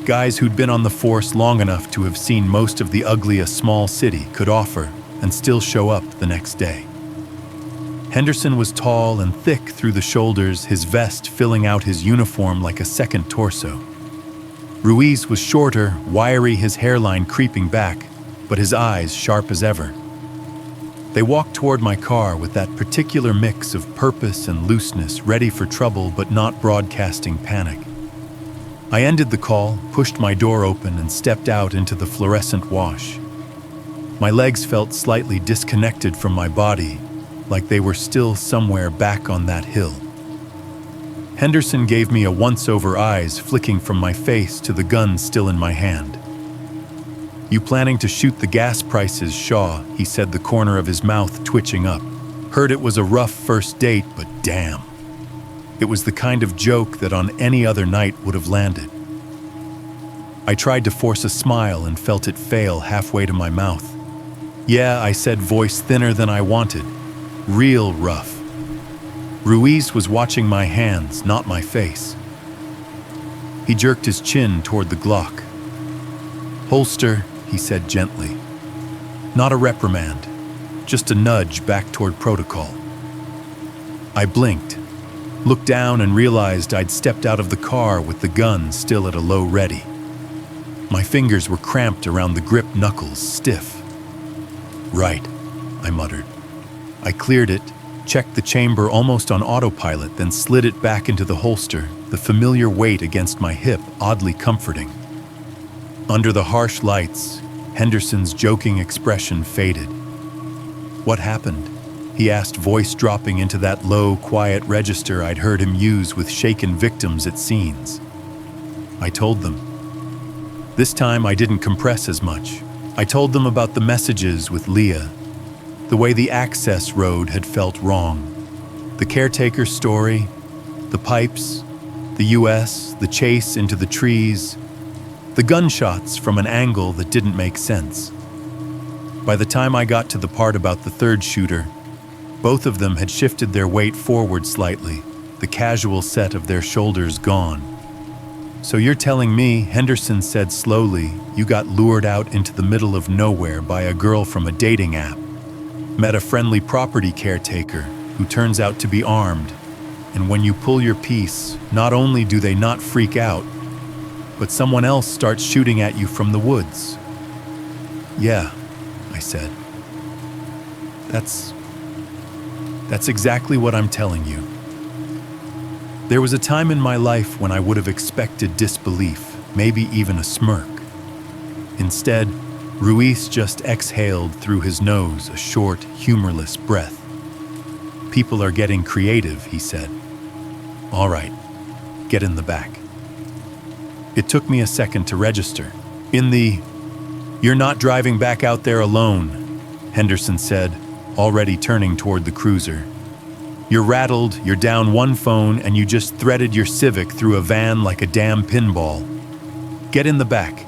Guys who'd been on the force long enough to have seen most of the ugly a small city could offer and still show up the next day. Henderson was tall and thick through the shoulders, his vest filling out his uniform like a second torso. Ruiz was shorter, wiry, his hairline creeping back, but his eyes sharp as ever. They walked toward my car with that particular mix of purpose and looseness, ready for trouble but not broadcasting panic. I ended the call, pushed my door open, and stepped out into the fluorescent wash. My legs felt slightly disconnected from my body, like they were still somewhere back on that hill. Henderson gave me a once-over eyes flicking from my face to the gun still in my hand. "You planning to shoot the gas prices, Shaw?" he said, the corner of his mouth twitching up. "Heard it was a rough first date, but damn." It was the kind of joke that on any other night would have landed. I tried to force a smile and felt it fail halfway to my mouth. "Yeah," I said, voice thinner than I wanted. "Real rough." Ruiz was watching my hands, not my face. He jerked his chin toward the Glock. "Holster," he said gently. Not a reprimand, just a nudge back toward protocol. I blinked, looked down and realized I'd stepped out of the car with the gun still at a low ready. My fingers were cramped around the grip knuckles, stiff. "Right," I muttered. I cleared it, checked the chamber almost on autopilot, then slid it back into the holster, the familiar weight against my hip oddly comforting. Under the harsh lights, Henderson's joking expression faded. "What happened?" he asked, voice dropping into that low, quiet register I'd heard him use with shaken victims at scenes. I told them. This time I didn't compress as much. I told them about the messages with Leah, the way the access road had felt wrong, the caretaker's story, the pipes, the US, the chase into the trees, the gunshots from an angle that didn't make sense. By the time I got to the part about the third shooter, both of them had shifted their weight forward slightly, the casual set of their shoulders gone. "So you're telling me," Henderson said slowly, "you got lured out into the middle of nowhere by a girl from a dating app, met a friendly property caretaker who turns out to be armed, and when you pull your piece, not only do they not freak out, but someone else starts shooting at you from the woods." "Yeah," I said. That's exactly what I'm telling you." There was a time in my life when I would have expected disbelief, maybe even a smirk. Instead, Ruiz just exhaled through his nose a short, humorless breath. "People are getting creative," he said. "All right, get in the back." It took me a second to register. "You're not driving back out there alone," Henderson said, already turning toward the cruiser. "You're rattled, you're down one phone, and you just threaded your Civic through a van like a damn pinball. Get in the back.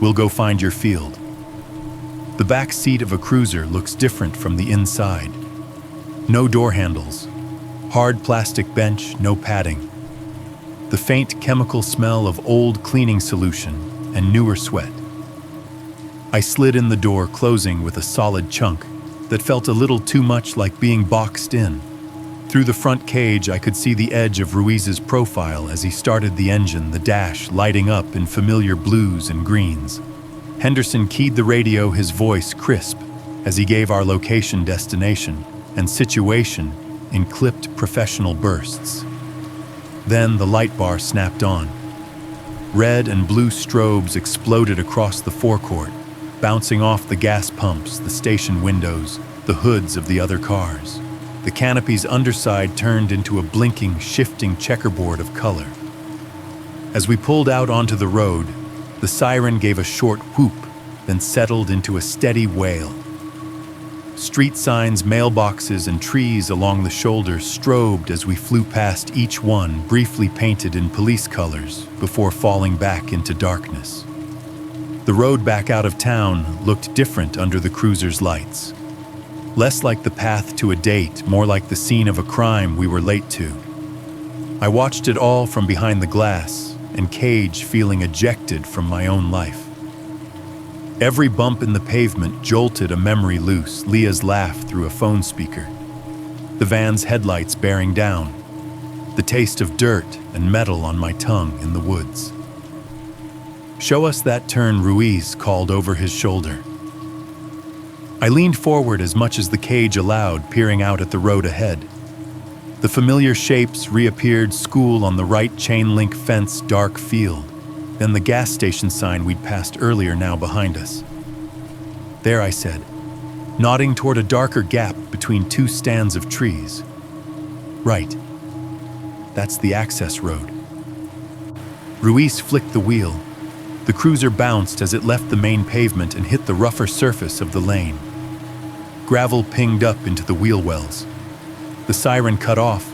We'll go find your field." The back seat of a cruiser looks different from the inside. No door handles, hard plastic bench, no padding. The faint chemical smell of old cleaning solution and newer sweat. I slid in the door, closing with a solid chunk that felt a little too much like being boxed in. Through the front cage, I could see the edge of Ruiz's profile as he started the engine, the dash lighting up in familiar blues and greens. Henderson keyed the radio, his voice crisp, as he gave our location, destination, and situation in clipped professional bursts. Then the light bar snapped on. Red and blue strobes exploded across the forecourt, bouncing off the gas pumps, the station windows, the hoods of the other cars. The canopy's underside turned into a blinking, shifting checkerboard of color. As we pulled out onto the road, the siren gave a short whoop, then settled into a steady wail. Street signs, mailboxes, and trees along the shoulder strobed as we flew past each one, briefly painted in police colors, before falling back into darkness. The road back out of town looked different under the cruiser's lights. Less like the path to a date, more like the scene of a crime we were late to. I watched it all from behind the glass, and cage feeling ejected from my own life. Every bump in the pavement jolted a memory loose, Leah's laugh through a phone speaker. the van's headlights bearing down, the taste of dirt and metal on my tongue in the woods. "Show us that turn," Ruiz called over his shoulder. I leaned forward as much as the cage allowed, peering out at the road ahead. The familiar shapes reappeared: school on the right, chain-link fence, dark field, then the gas station sign we'd passed earlier now behind us. "There," I said, nodding toward a darker gap between two stands of trees. "Right. That's the access road." Ruiz flicked the wheel. The cruiser bounced as it left the main pavement and hit the rougher surface of the lane. Gravel pinged up into the wheel wells. The siren cut off,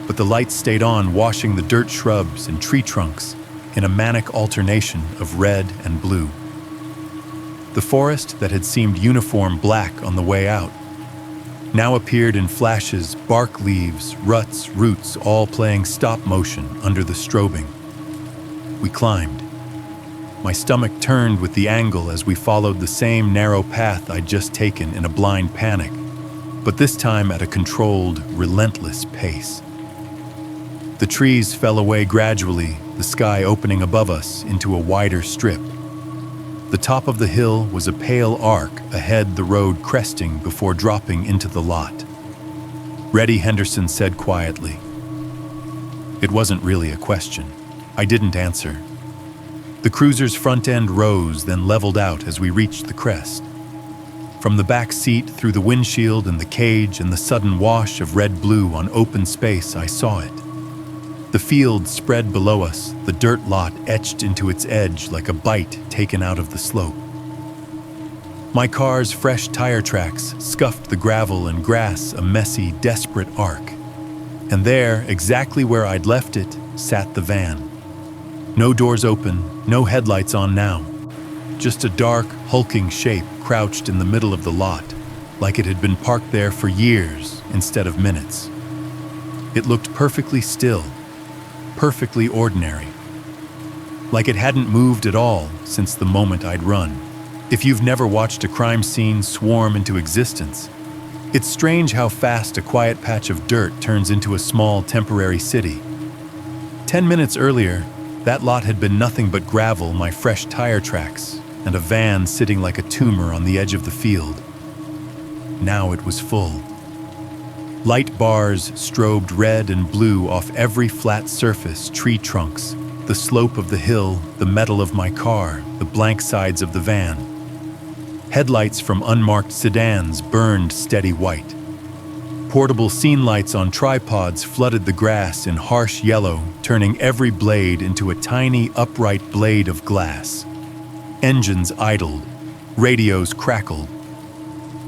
but the lights stayed on, washing the dirt, shrubs, and tree trunks in a manic alternation of red and blue. The forest that had seemed uniform black on the way out now appeared in flashes: bark, leaves, ruts, roots, all playing stop motion under the strobing. We climbed. My stomach turned with the angle as we followed the same narrow path I'd just taken in a blind panic, but this time at a controlled, relentless pace. The trees fell away gradually, the sky opening above us into a wider strip. The top of the hill was a pale arc, ahead the road cresting before dropping into the lot. "Ready," Henderson said quietly. It wasn't really a question. I didn't answer. The cruiser's front end rose, then leveled out as we reached the crest. From the back seat, through the windshield and the cage and the sudden wash of red-blue on open space, I saw it. The field spread below us, the dirt lot etched into its edge like a bite taken out of the slope. My car's fresh tire tracks scuffed the gravel and grass, a messy, desperate arc. And there, exactly where I'd left it, sat the van. No doors open, no headlights on now. Just a dark, hulking shape crouched in the middle of the lot, like it had been parked there for years instead of minutes. It looked perfectly still, perfectly ordinary, like it hadn't moved at all since the moment I'd run. If you've never watched a crime scene swarm into existence, it's strange how fast a quiet patch of dirt turns into a small, temporary city. 10 minutes earlier, that lot had been nothing but gravel, my fresh tire tracks, and a van sitting like a tumor on the edge of the field. Now it was full. Light bars strobed red and blue off every flat surface: tree trunks, the slope of the hill, the metal of my car, the blank sides of the van. Headlights from unmarked sedans burned steady white. Portable scene lights on tripods flooded the grass in harsh yellow, turning every blade into a tiny, upright blade of glass. Engines idled, radios crackled.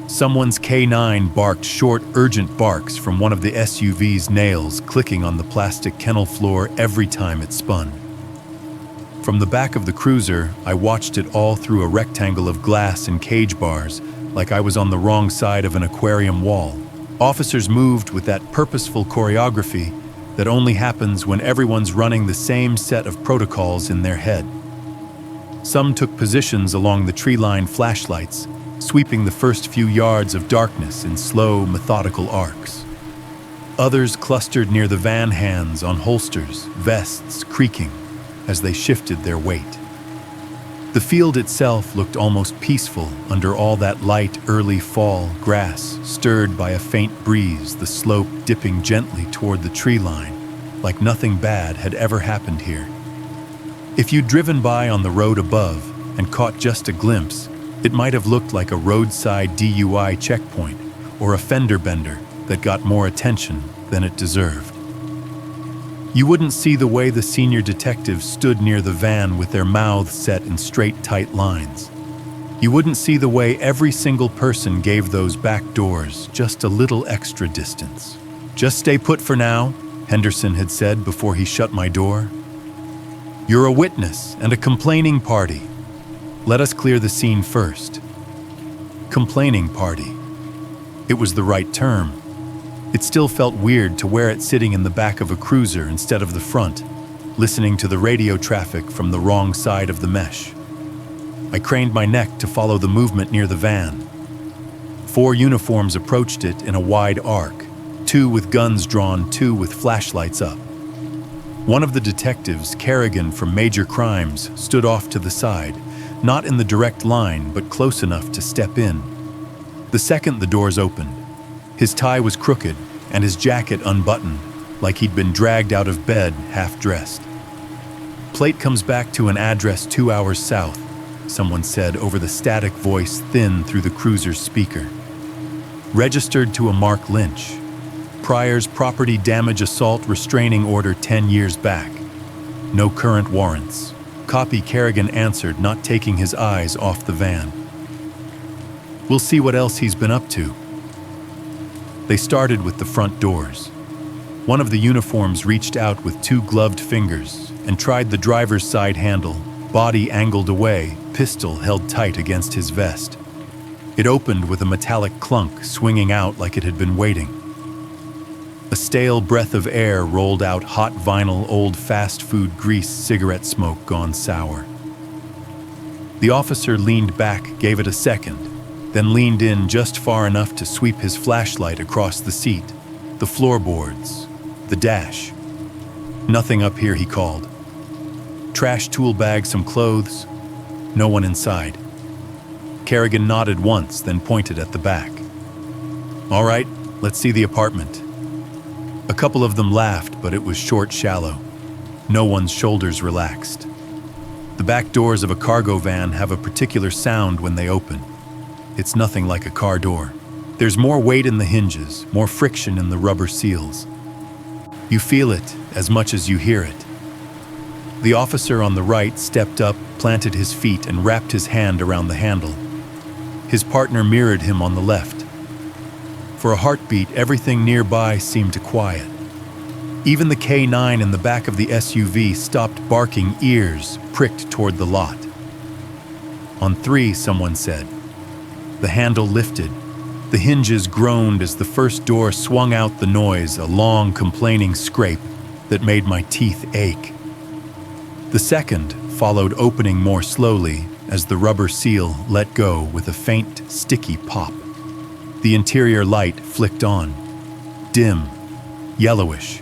Someone's K9 barked short, urgent barks from one of the SUV's nails, clicking on the plastic kennel floor every time it spun. From the back of the cruiser, I watched it all through a rectangle of glass and cage bars, like I was on the wrong side of an aquarium wall. Officers moved with that purposeful choreography that only happens when everyone's running the same set of protocols in their head. Some took positions along the tree-lined flashlights, sweeping the first few yards of darkness in slow, methodical arcs. Others clustered near the van, hands on holsters, vests creaking as they shifted their weight. The field itself looked almost peaceful under all that light, early fall grass, stirred by a faint breeze, the slope dipping gently toward the tree line, like nothing bad had ever happened here. If you'd driven by on the road above and caught just a glimpse, it might have looked like a roadside DUI checkpoint or a fender bender that got more attention than it deserved. You wouldn't see the way the senior detectives stood near the van with their mouths set in straight, tight lines. You wouldn't see the way every single person gave those back doors just a little extra distance. "Just stay put for now," Henderson had said before he shut my door. "You're a witness and a complaining party. Let us clear the scene first." Complaining party. It was the right term. It still felt weird to wear it sitting in the back of a cruiser instead of the front, listening to the radio traffic from the wrong side of the mesh. I craned my neck to follow the movement near the van. 4 uniforms approached it in a wide arc, 2 with guns drawn, 2 with flashlights up. One of the detectives, Kerrigan from Major Crimes, stood off to the side, not in the direct line, but close enough to step in. The second the doors opened, his tie was crooked and his jacket unbuttoned, like he'd been dragged out of bed half-dressed. "Plate comes back to an address 2 hours south," someone said over the static voice thin through the cruiser's speaker. "Registered to a Mark Lynch. Pryor's property damage assault restraining order 10 years back. No current warrants." Copy, Kerrigan answered, not taking his eyes off the van. "We'll see what else he's been up to." They started with the front doors. One of the uniforms reached out with 2 gloved fingers and tried the driver's side handle, body angled away, pistol held tight against his vest. It opened with a metallic clunk swinging out like it had been waiting. A stale breath of air rolled out, hot vinyl, old fast food grease, cigarette smoke gone sour. The officer leaned back, gave it a second, then leaned in just far enough to sweep his flashlight across the seat, the floorboards, the dash. "Nothing up here," he called. "Trash tool bag, some clothes. No one inside." Kerrigan nodded once, then pointed at the back. "All right, let's see the apartment." A couple of them laughed, but it was short, shallow. No one's shoulders relaxed. The back doors of a cargo van have a particular sound when they open. It's nothing like a car door. There's more weight in the hinges, more friction in the rubber seals. You feel it as much as you hear it. The officer on the right stepped up, planted his feet, and wrapped his hand around the handle. His partner mirrored him on the left. For a heartbeat, everything nearby seemed to quiet. Even the K9 in the back of the SUV stopped barking, ears pricked toward the lot. "On 3, someone said." The handle lifted. The hinges groaned as the first door swung out, the noise, a long, complaining scrape that made my teeth ache. The second followed, opening more slowly as the rubber seal let go with a faint, sticky pop. The interior light flicked on, dim, yellowish.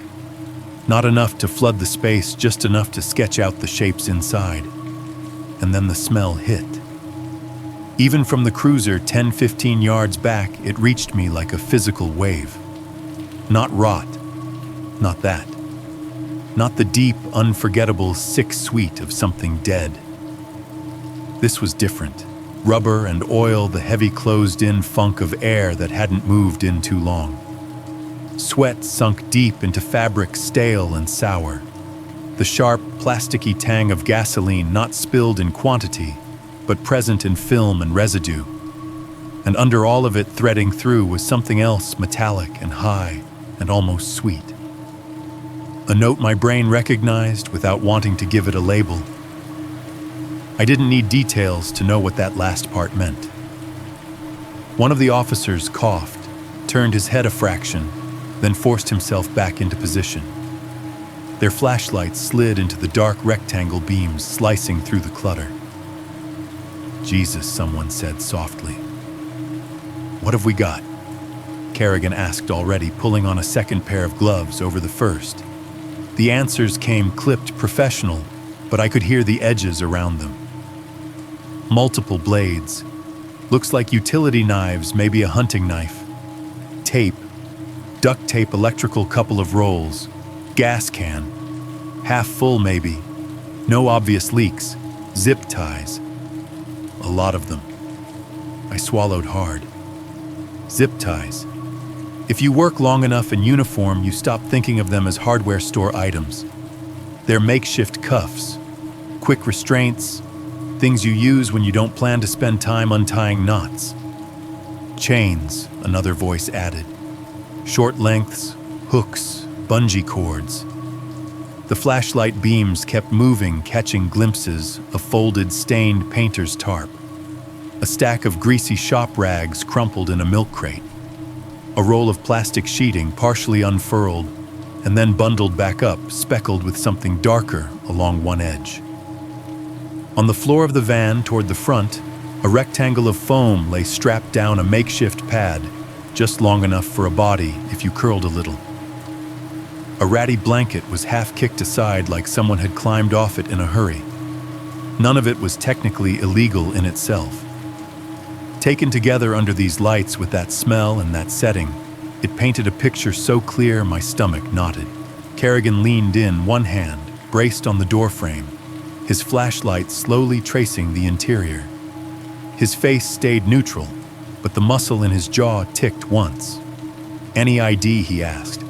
Not enough to flood the space, just enough to sketch out the shapes inside. And then the smell hit. Even from the cruiser 10-15 yards back, it reached me like a physical wave. Not rot, not that. Not the deep, unforgettable, sick sweet of something dead. This was different. Rubber and oil, the heavy closed-in funk of air that hadn't moved in too long. Sweat sunk deep into fabric, stale and sour. The sharp, plasticky tang of gasoline, not spilled in quantity, but present in film and residue. And under all of it, threading through, was something else, metallic and high and almost sweet. A note my brain recognized without wanting to give it a label. I didn't need details to know what that last part meant. One of the officers coughed, turned his head a fraction, then forced himself back into position. Their flashlights slid into the dark rectangle beams, slicing through the clutter. "Jesus," someone said softly. "What have we got?" Kerrigan asked, already pulling on a second pair of gloves over the first. The answers came clipped, professional, but I could hear the edges around them. Multiple blades. Looks like utility knives, maybe a hunting knife. Tape. Duct tape, electrical, couple of rolls. Gas can. Half full, maybe. No obvious leaks. Zip ties. A lot of them. I swallowed hard. Zip ties. If you work long enough in uniform, you stop thinking of them as hardware store items. They're makeshift cuffs. Quick restraints. Things you use when you don't plan to spend time untying knots. Chains, another voice added. Short lengths, hooks, bungee cords. The flashlight beams kept moving, catching glimpses of folded, stained painter's tarp. A stack of greasy shop rags crumpled in a milk crate. A roll of plastic sheeting partially unfurled and then bundled back up, speckled with something darker along one edge. On the floor of the van toward the front, a rectangle of foam lay strapped down a makeshift pad, just long enough for a body if you curled a little. A ratty blanket was half kicked aside like someone had climbed off it in a hurry. None of it was technically illegal in itself. Taken together under these lights with that smell and that setting, it painted a picture so clear my stomach knotted. Kerrigan leaned in, one hand braced on the doorframe, his flashlight slowly tracing the interior. His face stayed neutral, but the muscle in his jaw ticked once. "Any ID?" he asked.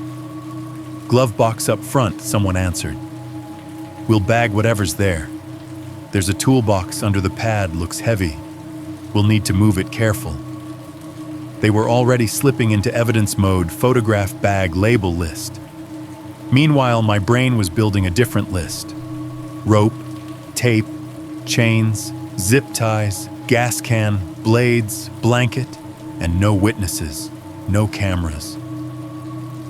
"Glove box up front," someone answered. "We'll bag whatever's there. There's a toolbox under the pad, looks heavy. We'll need to move it careful." They were already slipping into evidence mode, photograph bag label list. Meanwhile, my brain was building a different list. Rope, tape, chains, zip ties, gas can, blades, blanket, and no witnesses, no cameras.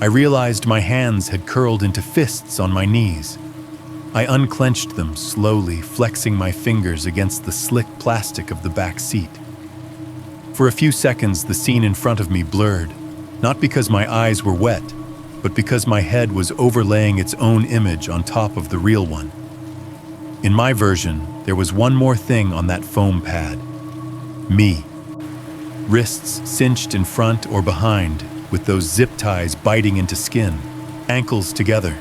I realized my hands had curled into fists on my knees. I unclenched them slowly, flexing my fingers against the slick plastic of the back seat. For a few seconds, the scene in front of me blurred, not because my eyes were wet, but because my head was overlaying its own image on top of the real one. In my version, there was one more thing on that foam pad. Me. Wrists cinched in front or behind, with those zip ties biting into skin, ankles together.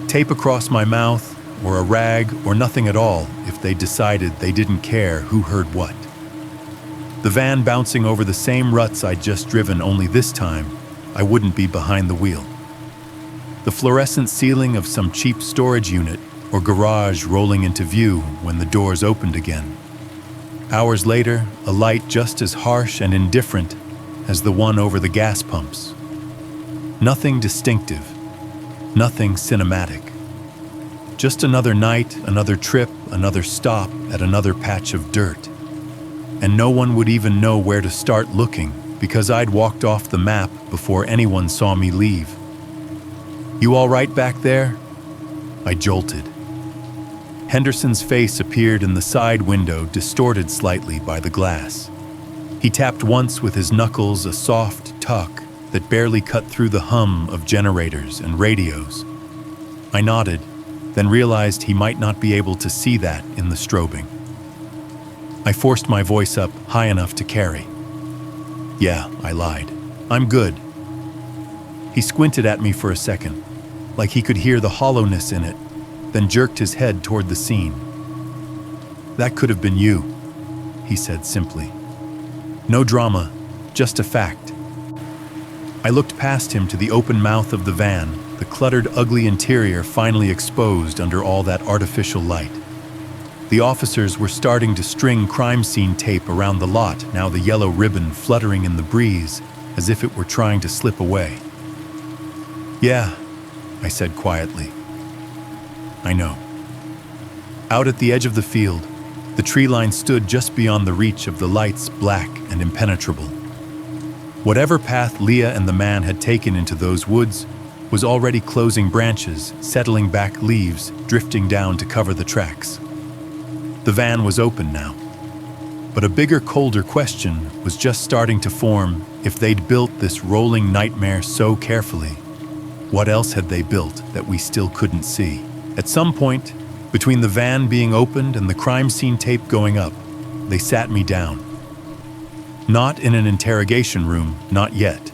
Tape across my mouth, or a rag, or nothing at all if they decided they didn't care who heard what. The van bouncing over the same ruts I'd just driven, only this time, I wouldn't be behind the wheel. The fluorescent ceiling of some cheap storage unit or garage rolling into view when the doors opened again. Hours later, a light just as harsh and indifferent as the one over the gas pumps. Nothing distinctive, nothing cinematic. Just another night, another trip, another stop at another patch of dirt. And no one would even know where to start looking because I'd walked off the map before anyone saw me leave. "You all right back there?" I jolted. Henderson's face appeared in the side window, distorted slightly by the glass. He tapped once with his knuckles, a soft tuck that barely cut through the hum of generators and radios. I nodded, then realized he might not be able to see that in the strobing. I forced my voice up high enough to carry. "Yeah," I lied. "I'm good." He squinted at me for a second, like he could hear the hollowness in it, then jerked his head toward the scene. "That could have been you," he said simply. "No drama, just a fact." I looked past him to the open mouth of the van, the cluttered, ugly interior finally exposed under all that artificial light. The officers were starting to string crime scene tape around the lot, now the yellow ribbon fluttering in the breeze as if it were trying to slip away. "Yeah," I said quietly. "I know." Out at the edge of the field, the tree line stood just beyond the reach of the lights, black and impenetrable. Whatever path Leah and the man had taken into those woods was already closing branches, settling back leaves, drifting down to cover the tracks. The van was open now. But a bigger, colder question was just starting to form. If they'd built this rolling nightmare so carefully, what else had they built that we still couldn't see? At some point, between the van being opened and the crime scene tape going up, they sat me down. Not in an interrogation room, not yet.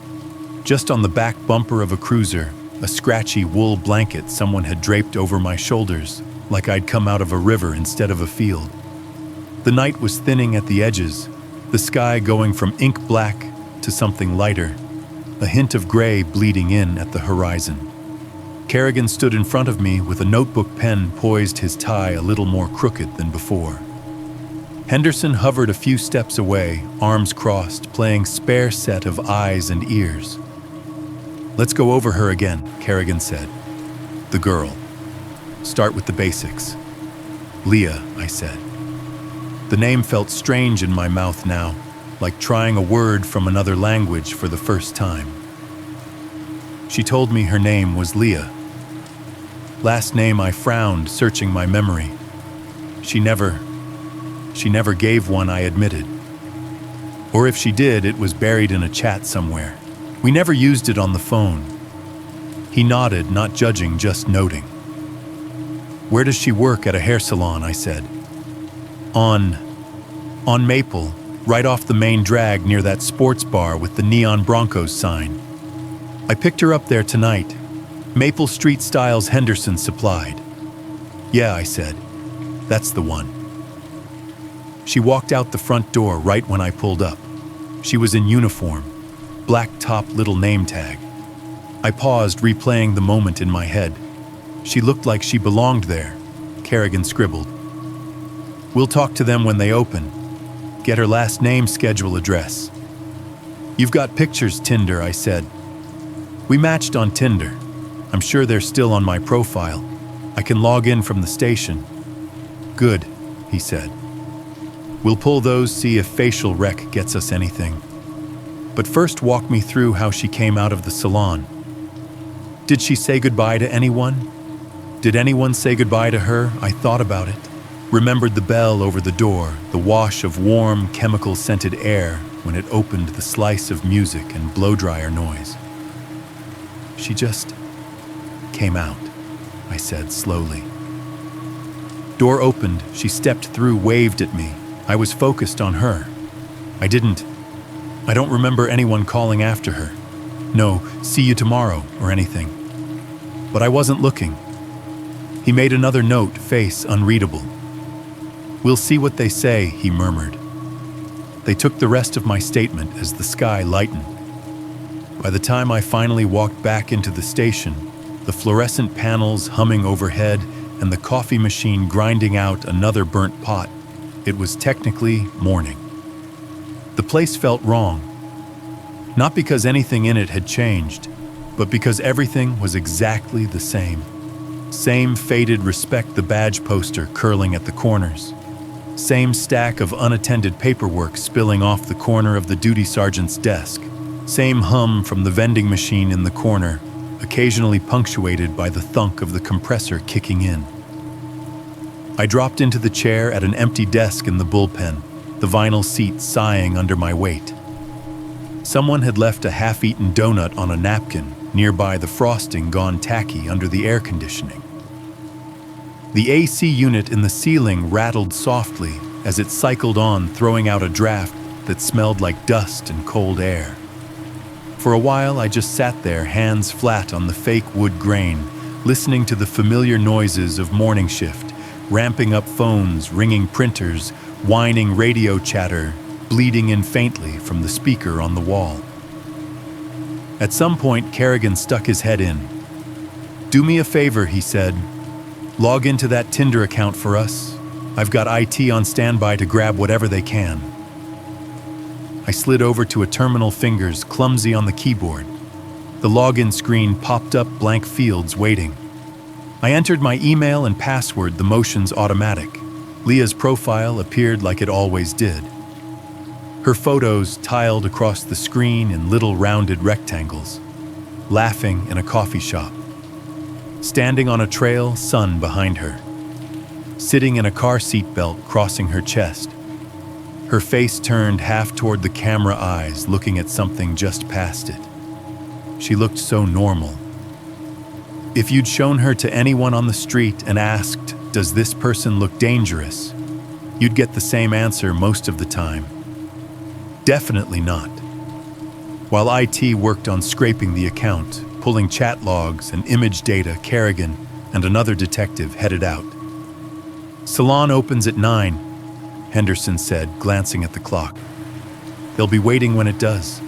Just on the back bumper of a cruiser, a scratchy wool blanket someone had draped over my shoulders, like I'd come out of a river instead of a field. The night was thinning at the edges, the sky going from ink black to something lighter, a hint of gray bleeding in at the horizon. Kerrigan stood in front of me with a notebook pen poised, his tie a little more crooked than before. Henderson hovered a few steps away, arms crossed, playing spare set of eyes and ears. "Let's go over her again," Kerrigan said. "The girl. Start with the basics." "Leah," I said. The name felt strange in my mouth now, like trying a word from another language for the first time. She told me her name was Leah. Last name I frowned, searching my memory. She never gave one, I admitted. Or if she did, it was buried in a chat somewhere. We never used it on the phone. He nodded, not judging, just noting. Where does she work? At a hair salon, I said. On Maple, right off the main drag near that sports bar with the neon Broncos sign. I picked her up there tonight. Maple Street Styles Henderson supplied. Yeah, I said. That's the one. She walked out the front door right when I pulled up. She was in uniform, black top, little name tag. I paused, replaying the moment in my head. She looked like she belonged there, Kerrigan scribbled. We'll talk to them when they open. Get her last name, schedule, address. You've got pictures, Tinder, I said. We matched on Tinder. I'm sure they're still on my profile. I can log in from the station. Good, he said. We'll pull those, see if facial rec gets us anything. But first walk me through how she came out of the salon. Did she say goodbye to anyone? Did anyone say goodbye to her? I thought about it. Remembered the bell over the door, the wash of warm, chemical-scented air when it opened, the slice of music and blow-dryer noise. She just came out, I said slowly. Door opened, she stepped through, waved at me. I was focused on her. I don't remember anyone calling after her. No, see you tomorrow, or anything. But I wasn't looking. He made another note, face unreadable. We'll see what they say, he murmured. They took the rest of my statement as the sky lightened. By the time I finally walked back into the station, the fluorescent panels humming overhead and the coffee machine grinding out another burnt pot, it was technically morning. The place felt wrong. Not because anything in it had changed, but because everything was exactly the same. Same faded respect the badge poster curling at the corners. Same stack of unattended paperwork spilling off the corner of the duty sergeant's desk. Same hum from the vending machine in the corner, occasionally punctuated by the thunk of the compressor kicking in. I dropped into the chair at an empty desk in the bullpen, the vinyl seat sighing under my weight. Someone had left a half-eaten donut on a napkin, nearby, the frosting gone tacky under the air conditioning. The AC unit in the ceiling rattled softly as it cycled on, throwing out a draft that smelled like dust and cold air. For a while, I just sat there, hands flat on the fake wood grain, listening to the familiar noises of morning shift, ramping up phones, ringing printers, whining radio chatter, bleeding in faintly from the speaker on the wall. At some point, Kerrigan stuck his head in. Do me a favor, he said. Log into that Tinder account for us. I've got IT on standby to grab whatever they can. I slid over to a terminal, fingers clumsy on the keyboard. The login screen popped up, blank fields waiting. I entered my email and password, the motions automatic. Leah's profile appeared like it always did. Her photos tiled across the screen in little rounded rectangles. Laughing in a coffee shop. Standing on a trail, sun behind her. Sitting in a car seat belt crossing her chest. Her face turned half toward the camera, eyes looking at something just past it. She looked so normal. If you'd shown her to anyone on the street and asked, does this person look dangerous? You'd get the same answer most of the time. Definitely not. While IT worked on scraping the account, pulling chat logs and image data, Kerrigan and another detective headed out. Salon opens at 9, Henderson said, glancing at the clock. They'll be waiting when it does.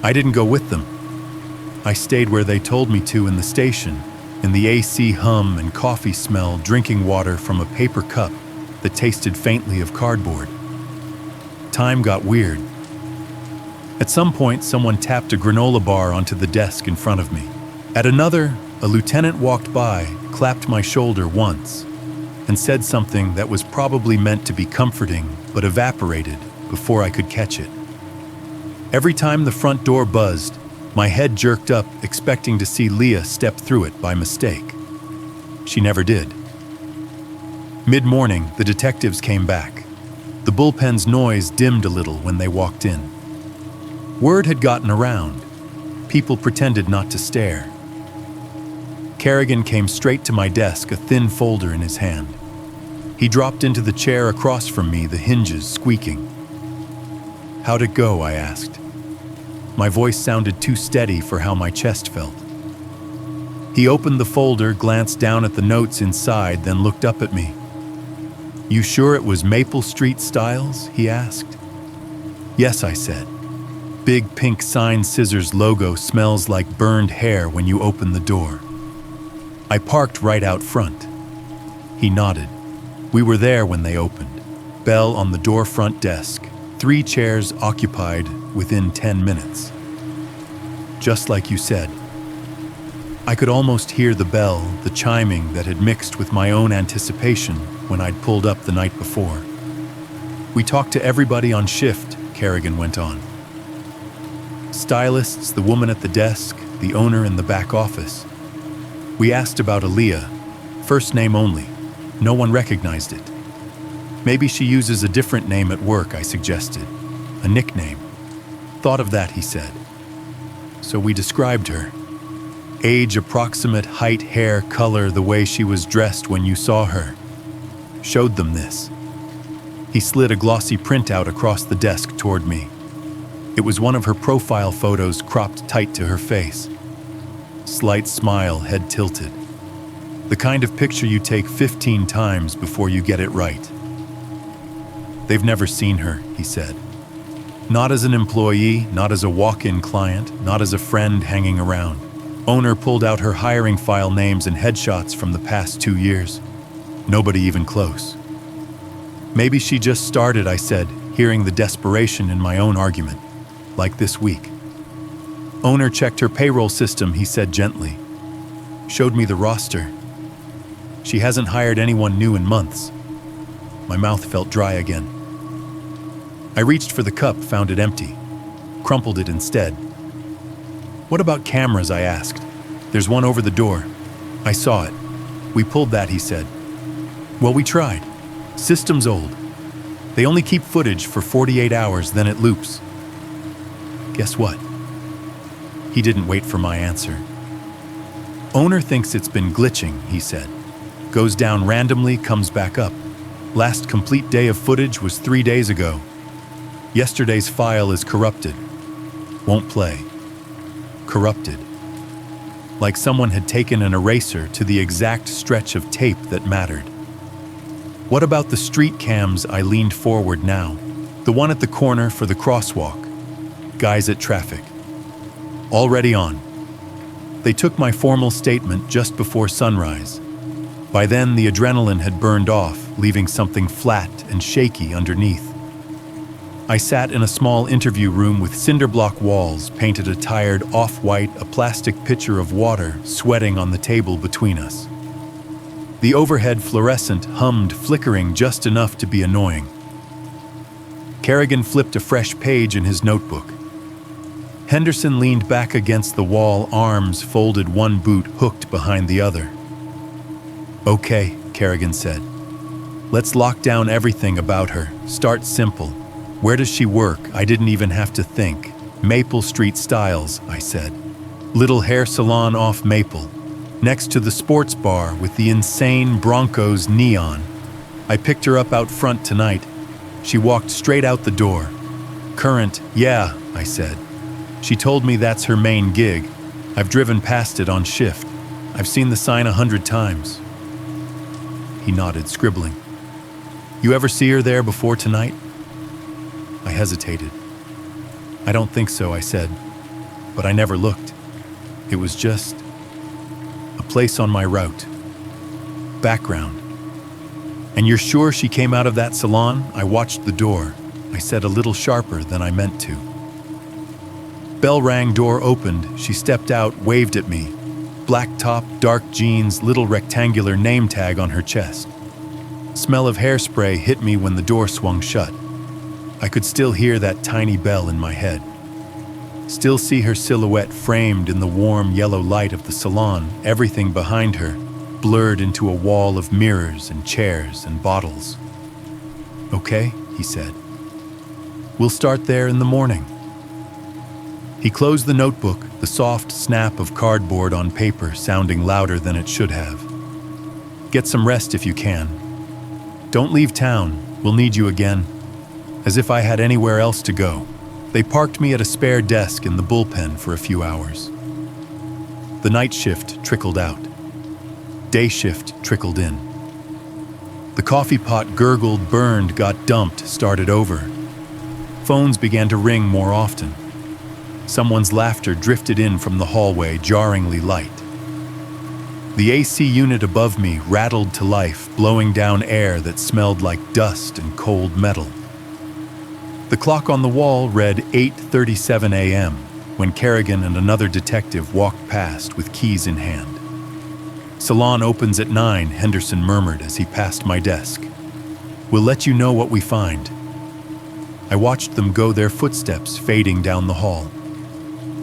I didn't go with them. I stayed where they told me to in the station, in the AC hum and coffee smell, drinking water from a paper cup that tasted faintly of cardboard. Time got weird. At some point, someone tapped a granola bar onto the desk in front of me. At another, a lieutenant walked by, clapped my shoulder once, and said something that was probably meant to be comforting, but evaporated before I could catch it. Every time the front door buzzed, my head jerked up, expecting to see Leah step through it by mistake. She never did. Mid-morning, the detectives came back. The bullpen's noise dimmed a little when they walked in. Word had gotten around. People pretended not to stare. Kerrigan came straight to my desk, a thin folder in his hand. He dropped into the chair across from me, the hinges squeaking. "How'd it go?" I asked. My voice sounded too steady for how my chest felt. He opened the folder, glanced down at the notes inside, then looked up at me. "You sure it was Maple Street Styles?" he asked. "Yes," I said. "Big pink sign scissors logo smells like burned hair when you open the door." I parked right out front. He nodded. We were there when they opened. Bell on the door front desk. 3 chairs occupied within 10 minutes. Just like you said. I could almost hear the bell, the chiming that had mixed with my own anticipation when I'd pulled up the night before. "We talked to everybody on shift," Kerrigan went on. "Stylists, the woman at the desk, the owner in the back office. We asked about Aaliyah, first name only. No one recognized it. Maybe she uses a different name at work," I suggested. "A nickname." "Thought of that," he said. So we described her. Age approximate, height, hair, color, the way she was dressed when you saw her. Showed them this. He slid a glossy printout across the desk toward me. It was one of her profile photos cropped tight to her face. Slight smile, head tilted. The kind of picture you take 15 times before you get it right. "They've never seen her," he said. "Not as an employee, not as a walk-in client, not as a friend hanging around. Owner pulled out her hiring file names and headshots from the past 2 years. Nobody even close." "Maybe she just started," I said, hearing the desperation in my own argument. "Like this week." "Owner checked her payroll system," he said gently. Showed me the roster. "She hasn't hired anyone new in months." My mouth felt dry again. I reached for the cup, found it empty. Crumpled it instead. "What about cameras?" I asked. "There's one over the door." "I saw it. We pulled that," he said. "Well, we tried. System's old. They only keep footage for 48 hours, then it loops." Guess what? He didn't wait for my answer. "Owner thinks it's been glitching," he said. "Goes down randomly, comes back up. Last complete day of footage was 3 days ago. Yesterday's file is corrupted. Won't play. Corrupted. Like someone had taken an eraser to the exact stretch of tape that mattered." "What about the street cams?" I leaned forward now. "The one at the corner for the crosswalk. Guys at traffic." "Already on." They took my formal statement just before sunrise. By then, the adrenaline had burned off, leaving something flat and shaky underneath. I sat in a small interview room with cinder-block walls, painted a tired off-white, a plastic pitcher of water sweating on the table between us. The overhead fluorescent hummed, flickering just enough to be annoying. Kerrigan flipped a fresh page in his notebook. Henderson leaned back against the wall, arms folded, one boot hooked behind the other. "Okay," Kerrigan said. "Let's lock down everything about her. Start simple. Where does she work?" I didn't even have to think. "Maple Street Styles," I said. "Little hair salon off Maple. Next to the sports bar with the insane Broncos neon. I picked her up out front tonight. She walked straight out the door. Current, yeah," I said. "She told me that's her main gig. I've driven past it on shift. I've seen the sign 100 times. He nodded, scribbling. "You ever see her there before tonight?" I hesitated. "I don't think so," I said, but I never looked. It was just a place on my route. Background. "And you're sure she came out of that salon?" I watched the door. I said a little sharper than I meant to. Bell rang, door opened. She stepped out, waved at me. Black top, dark jeans, little rectangular name tag on her chest. Smell of hairspray hit me when the door swung shut. I could still hear that tiny bell in my head. Still see her silhouette framed in the warm yellow light of the salon, everything behind her blurred into a wall of mirrors and chairs and bottles. "Okay," he said. We'll start there in the morning. He closed the notebook, the soft snap of cardboard on paper sounding louder than it should have. Get some rest if you can. Don't leave town, we'll need you again. As if I had anywhere else to go. They parked me at a spare desk in the bullpen for a few hours. The night shift trickled out. Day shift trickled in. The coffee pot gurgled, burned, got dumped, started over. Phones began to ring more often. Someone's laughter drifted in from the hallway, jarringly light. The AC unit above me rattled to life, blowing down air that smelled like dust and cold metal. The clock on the wall read 8:37 a.m. when Kerrigan and another detective walked past with keys in hand. Salon opens at 9, Henderson murmured as he passed my desk. We'll let you know what we find. I watched them go, their footsteps fading down the hall.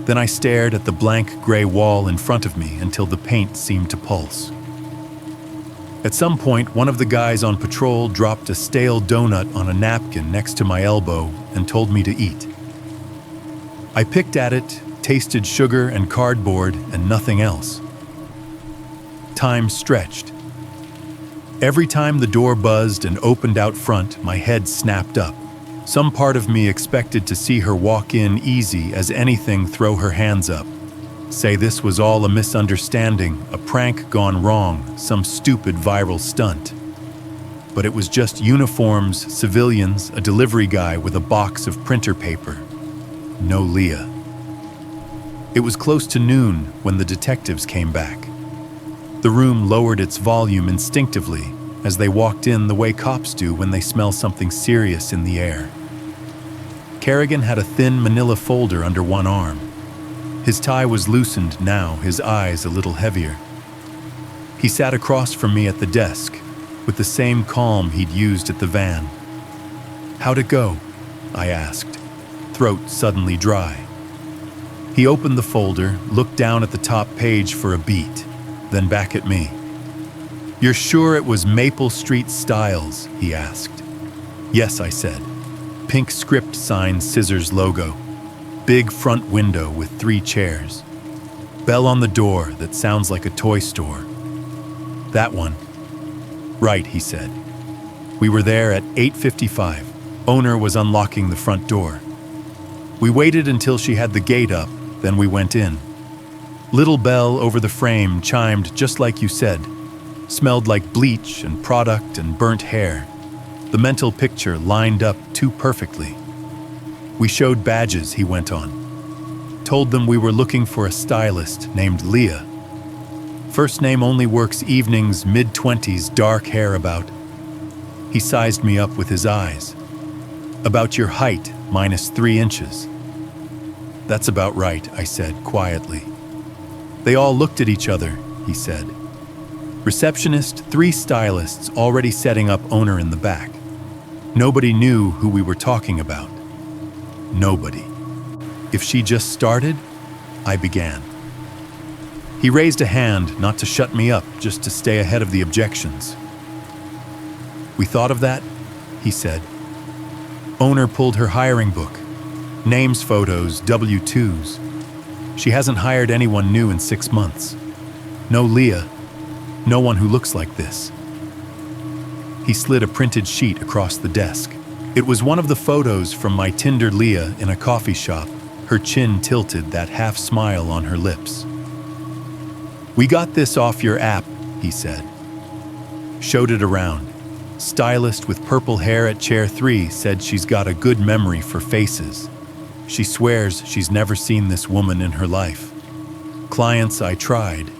Then I stared at the blank gray wall in front of me until the paint seemed to pulse. At some point, one of the guys on patrol dropped a stale donut on a napkin next to my elbow and told me to eat. I picked at it, tasted sugar and cardboard and nothing else. Time stretched. Every time the door buzzed and opened out front, my head snapped up. Some part of me expected to see her walk in easy as anything, throw her hands up. Say this was all a misunderstanding, a prank gone wrong, some stupid viral stunt. But it was just uniforms, civilians, a delivery guy with a box of printer paper. No Leah. It was close to noon when the detectives came back. The room lowered its volume instinctively as they walked in, the way cops do when they smell something serious in the air. Kerrigan had a thin manila folder under one arm. His tie was loosened now, his eyes a little heavier. He sat across from me at the desk, with the same calm he'd used at the van. How'd it go? I asked, throat suddenly dry. He opened the folder, looked down at the top page for a beat, then back at me. You're sure it was Maple Street Styles? He asked. Yes, I said. Pink script sign, scissors logo. Big front window with 3 chairs. Bell on the door that sounds like a toy store. That one. Right, he said. We were there at 8:55. Owner was unlocking the front door. We waited until she had the gate up, then we went in. Little bell over the frame chimed just like you said. Smelled like bleach and product and burnt hair. The mental picture lined up too perfectly. We showed badges, he went on. Told them we were looking for a stylist named Leah. First name only works evenings, mid-20s, dark hair about. He sized me up with his eyes. About your height, -3 inches. That's about right, I said quietly. They all looked at each other, he said. Receptionist, 3 stylists already setting up owner in the back. Nobody knew who we were talking about. Nobody. If she just started, I began. He raised a hand, not to shut me up, just to stay ahead of the objections. We thought of that, he said. Owner pulled her hiring book. Names, photos, W-2s. She hasn't hired anyone new in 6 months. No Leah. No one who looks like this. He slid a printed sheet across the desk. It was one of the photos from my Tinder Leah in a coffee shop, her chin tilted, that half smile on her lips. We got this off your app, he said. Showed it around. Stylist with purple hair at chair 3 said she's got a good memory for faces. She swears she's never seen this woman in her life. Clients I tried.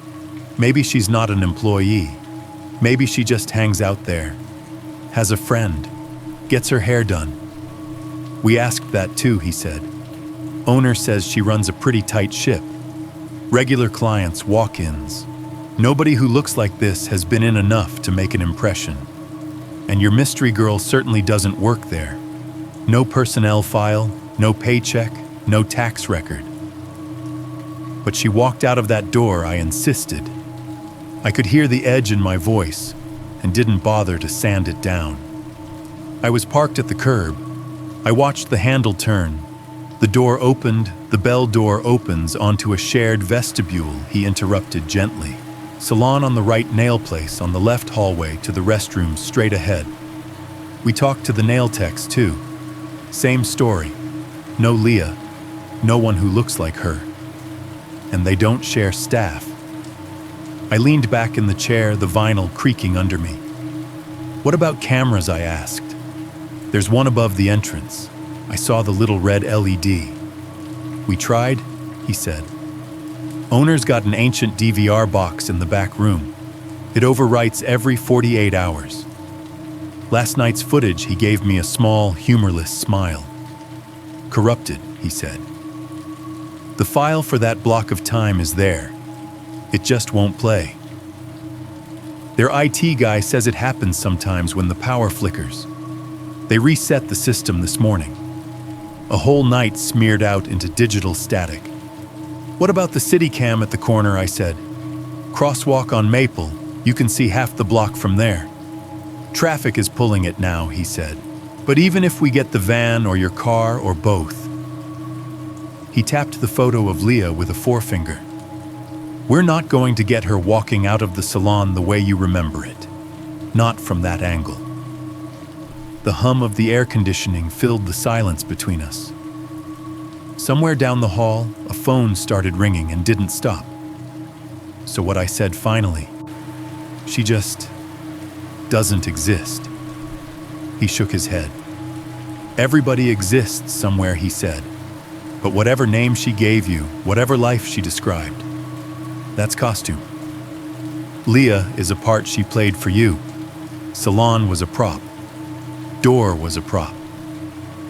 Maybe she's not an employee. Maybe she just hangs out there. Has a friend. Gets her hair done. We asked that too, he said. Owner says she runs a pretty tight ship. Regular clients, walk-ins. Nobody who looks like this has been in enough to make an impression. And your mystery girl certainly doesn't work there. No personnel file, no paycheck, no tax record. But she walked out of that door, I insisted. I could hear the edge in my voice and didn't bother to sand it down. I was parked at the curb. I watched the handle turn. The door opened, the bell door opens onto a shared vestibule, he interrupted gently. Salon on the right, nail place on the left, hallway to the restroom straight ahead. We talked to the nail techs too. Same story. No Leah. No one who looks like her. And they don't share staff. I leaned back in the chair, the vinyl creaking under me. What about cameras, I asked. There's one above the entrance. I saw the little red LED. We tried, he said. Owner's got an ancient DVR box in the back room. It overwrites every 48 hours. Last night's footage, he gave me a small, humorless smile. Corrupted, he said. The file for that block of time is there. It just won't play. Their IT guy says it happens sometimes when the power flickers. They reset the system this morning. A whole night smeared out into digital static. What about the city cam at the corner, I said. Crosswalk on Maple, you can see half the block from there. Traffic is pulling it now, he said. But even if we get the van or your car or both. He tapped the photo of Leah with a forefinger. We're not going to get her walking out of the salon the way you remember it. Not from that angle. The hum of the air conditioning filled the silence between us. Somewhere down the hall, a phone started ringing and didn't stop. So what I said finally, she just doesn't exist. He shook his head. Everybody exists somewhere, he said. But whatever name she gave you, whatever life she described, that's costume. Leah is a part she played for you. Salon was a prop. Door was a prop.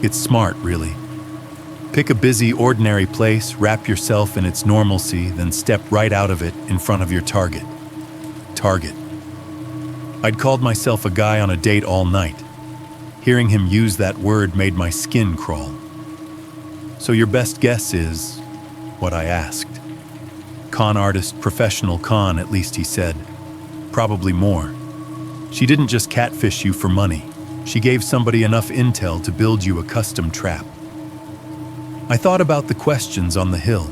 It's smart, really. Pick a busy, ordinary place, wrap yourself in its normalcy, then step right out of it in front of your target. Target. I'd called myself a guy on a date all night. Hearing him use that word made my skin crawl. So your best guess is what I asked. Con artist, professional con, at least he said. Probably more. She didn't just catfish you for money. She gave somebody enough intel to build you a custom trap. I thought about the questions on the hill.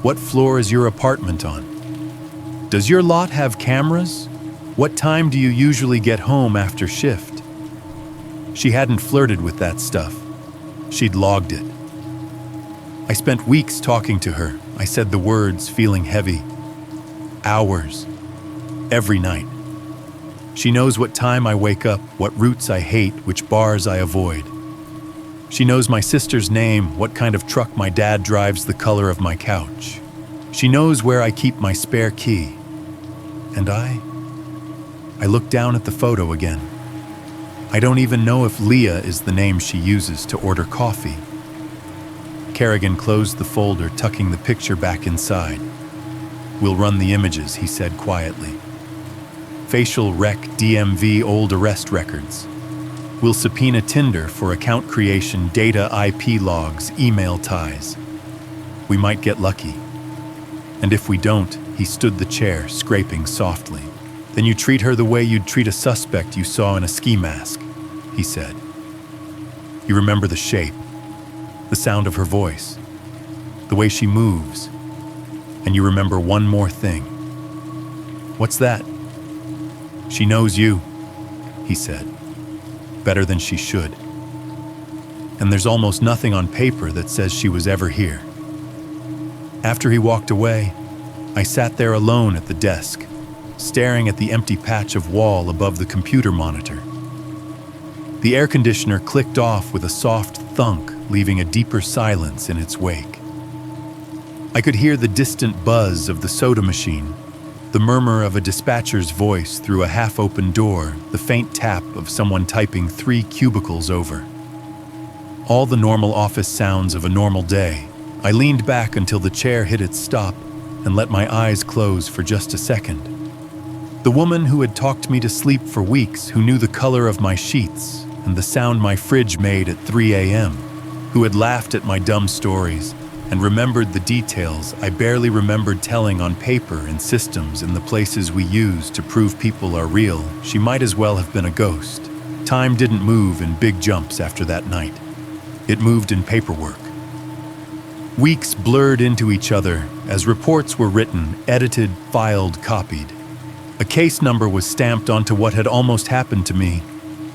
What floor is your apartment on? Does your lot have cameras? What time do you usually get home after shift? She hadn't flirted with that stuff. She'd logged it. I spent weeks talking to her. I said the words, feeling heavy. Hours. Every night. She knows what time I wake up, what routes I hate, which bars I avoid. She knows my sister's name, what kind of truck my dad drives, the color of my couch. She knows where I keep my spare key. And I look down at the photo again. I don't even know if Leah is the name she uses to order coffee. Kerrigan closed the folder, tucking the picture back inside. We'll run the images, he said quietly. Facial rec, DMV, old arrest records. We'll subpoena Tinder for account creation, data, IP logs, email ties. We might get lucky. And if we don't, he stood the chair, scraping softly. Then you treat her the way you'd treat a suspect you saw in a ski mask, he said. You remember the shape, the sound of her voice, the way she moves, and you remember one more thing. What's that? She knows you, he said, better than she should. And there's almost nothing on paper that says she was ever here. After he walked away, I sat there alone at the desk, staring at the empty patch of wall above the computer monitor. The air conditioner clicked off with a soft thunk, leaving a deeper silence in its wake. I could hear the distant buzz of the soda machine, the murmur of a dispatcher's voice through a half-open door, the faint tap of someone typing 3 cubicles over. All the normal office sounds of a normal day. I leaned back until the chair hit its stop and let my eyes close for just a second. The woman who had talked me to sleep for weeks, who knew the color of my sheets and the sound my fridge made at 3 a.m., who had laughed at my dumb stories and remembered the details I barely remembered telling on paper in systems in the places we use to prove people are real, she might as well have been a ghost. Time didn't move in big jumps after that night. It moved in paperwork. Weeks blurred into each other as reports were written, edited, filed, copied. A case number was stamped onto what had almost happened to me,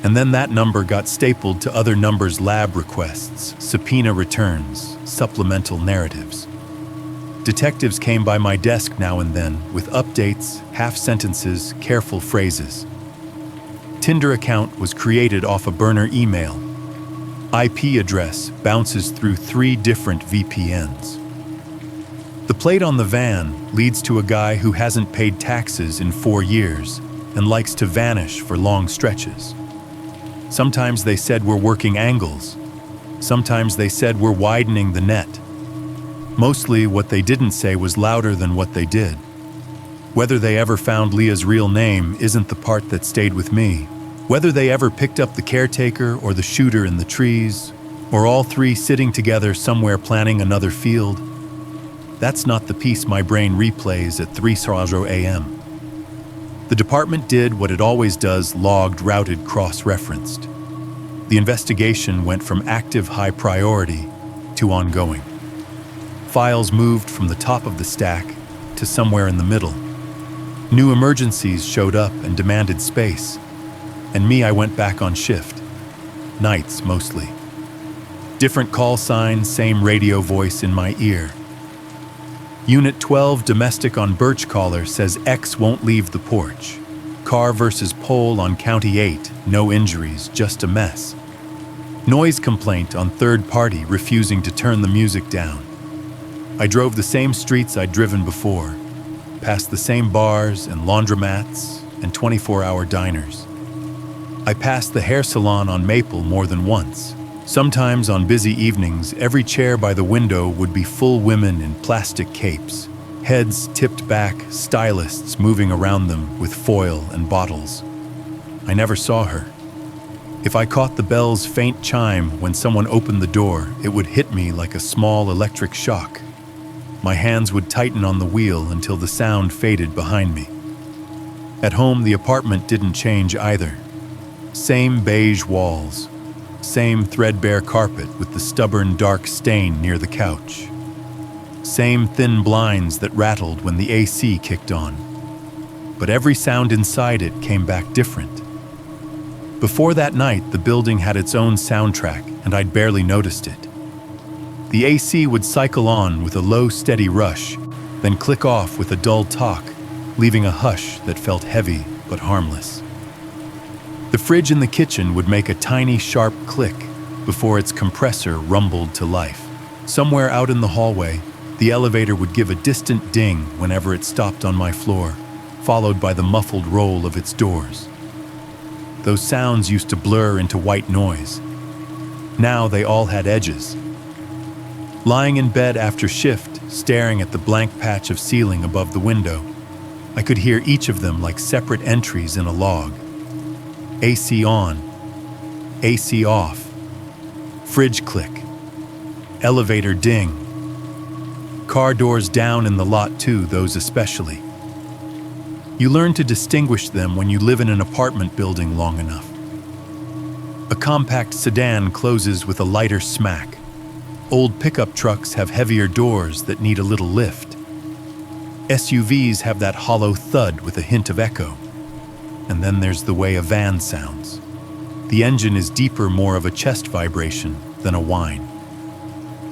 and then that number got stapled to other numbers' lab requests, subpoena returns, supplemental narratives. Detectives came by my desk now and then with updates, half-sentences, careful phrases. Tinder account was created off a burner email. IP address bounces through 3 different VPNs. The plate on the van leads to a guy who hasn't paid taxes in 4 years and likes to vanish for long stretches. Sometimes they said we're working angles. Sometimes they said we're widening the net. Mostly what they didn't say was louder than what they did. Whether they ever found Leah's real name isn't the part that stayed with me. Whether they ever picked up the caretaker or the shooter in the trees, or all 3 sitting together somewhere planning another field, that's not the piece my brain replays at 3:00 a.m. The department did what it always does, logged, routed, cross-referenced. The investigation went from active high priority to ongoing. Files moved from the top of the stack to somewhere in the middle. New emergencies showed up and demanded space. And me, I went back on shift. Nights, mostly. Different call sign, same radio voice in my ear. Unit 12 domestic on Birch Collar says X won't leave the porch. Car versus pole on County 8, no injuries, just a mess. Noise complaint on third party refusing to turn the music down. I drove the same streets I'd driven before, past the same bars and laundromats and 24-hour diners. I passed the hair salon on Maple more than once. Sometimes on busy evenings, every chair by the window would be full women in plastic capes, heads tipped back, stylists moving around them with foil and bottles. I never saw her. If I caught the bell's faint chime when someone opened the door, it would hit me like a small electric shock. My hands would tighten on the wheel until the sound faded behind me. At home, the apartment didn't change either. Same beige walls. Same threadbare carpet with the stubborn dark stain near the couch. Same thin blinds that rattled when the AC kicked on. But every sound inside it came back different. Before that night, the building had its own soundtrack, and I'd barely noticed it. The AC would cycle on with a low, steady rush, then click off with a dull talk, leaving a hush that felt heavy but harmless. The fridge in the kitchen would make a tiny, sharp click before its compressor rumbled to life. Somewhere out in the hallway, the elevator would give a distant ding whenever it stopped on my floor, followed by the muffled roll of its doors. Those sounds used to blur into white noise. Now they all had edges. Lying in bed after shift, staring at the blank patch of ceiling above the window, I could hear each of them like separate entries in a log. AC on, AC off, fridge click, elevator ding, car doors down in the lot too, those especially. You learn to distinguish them when you live in an apartment building long enough. A compact sedan closes with a lighter smack. Old pickup trucks have heavier doors that need a little lift. SUVs have that hollow thud with a hint of echo. And then there's the way a van sounds. The engine is deeper, more of a chest vibration than a whine.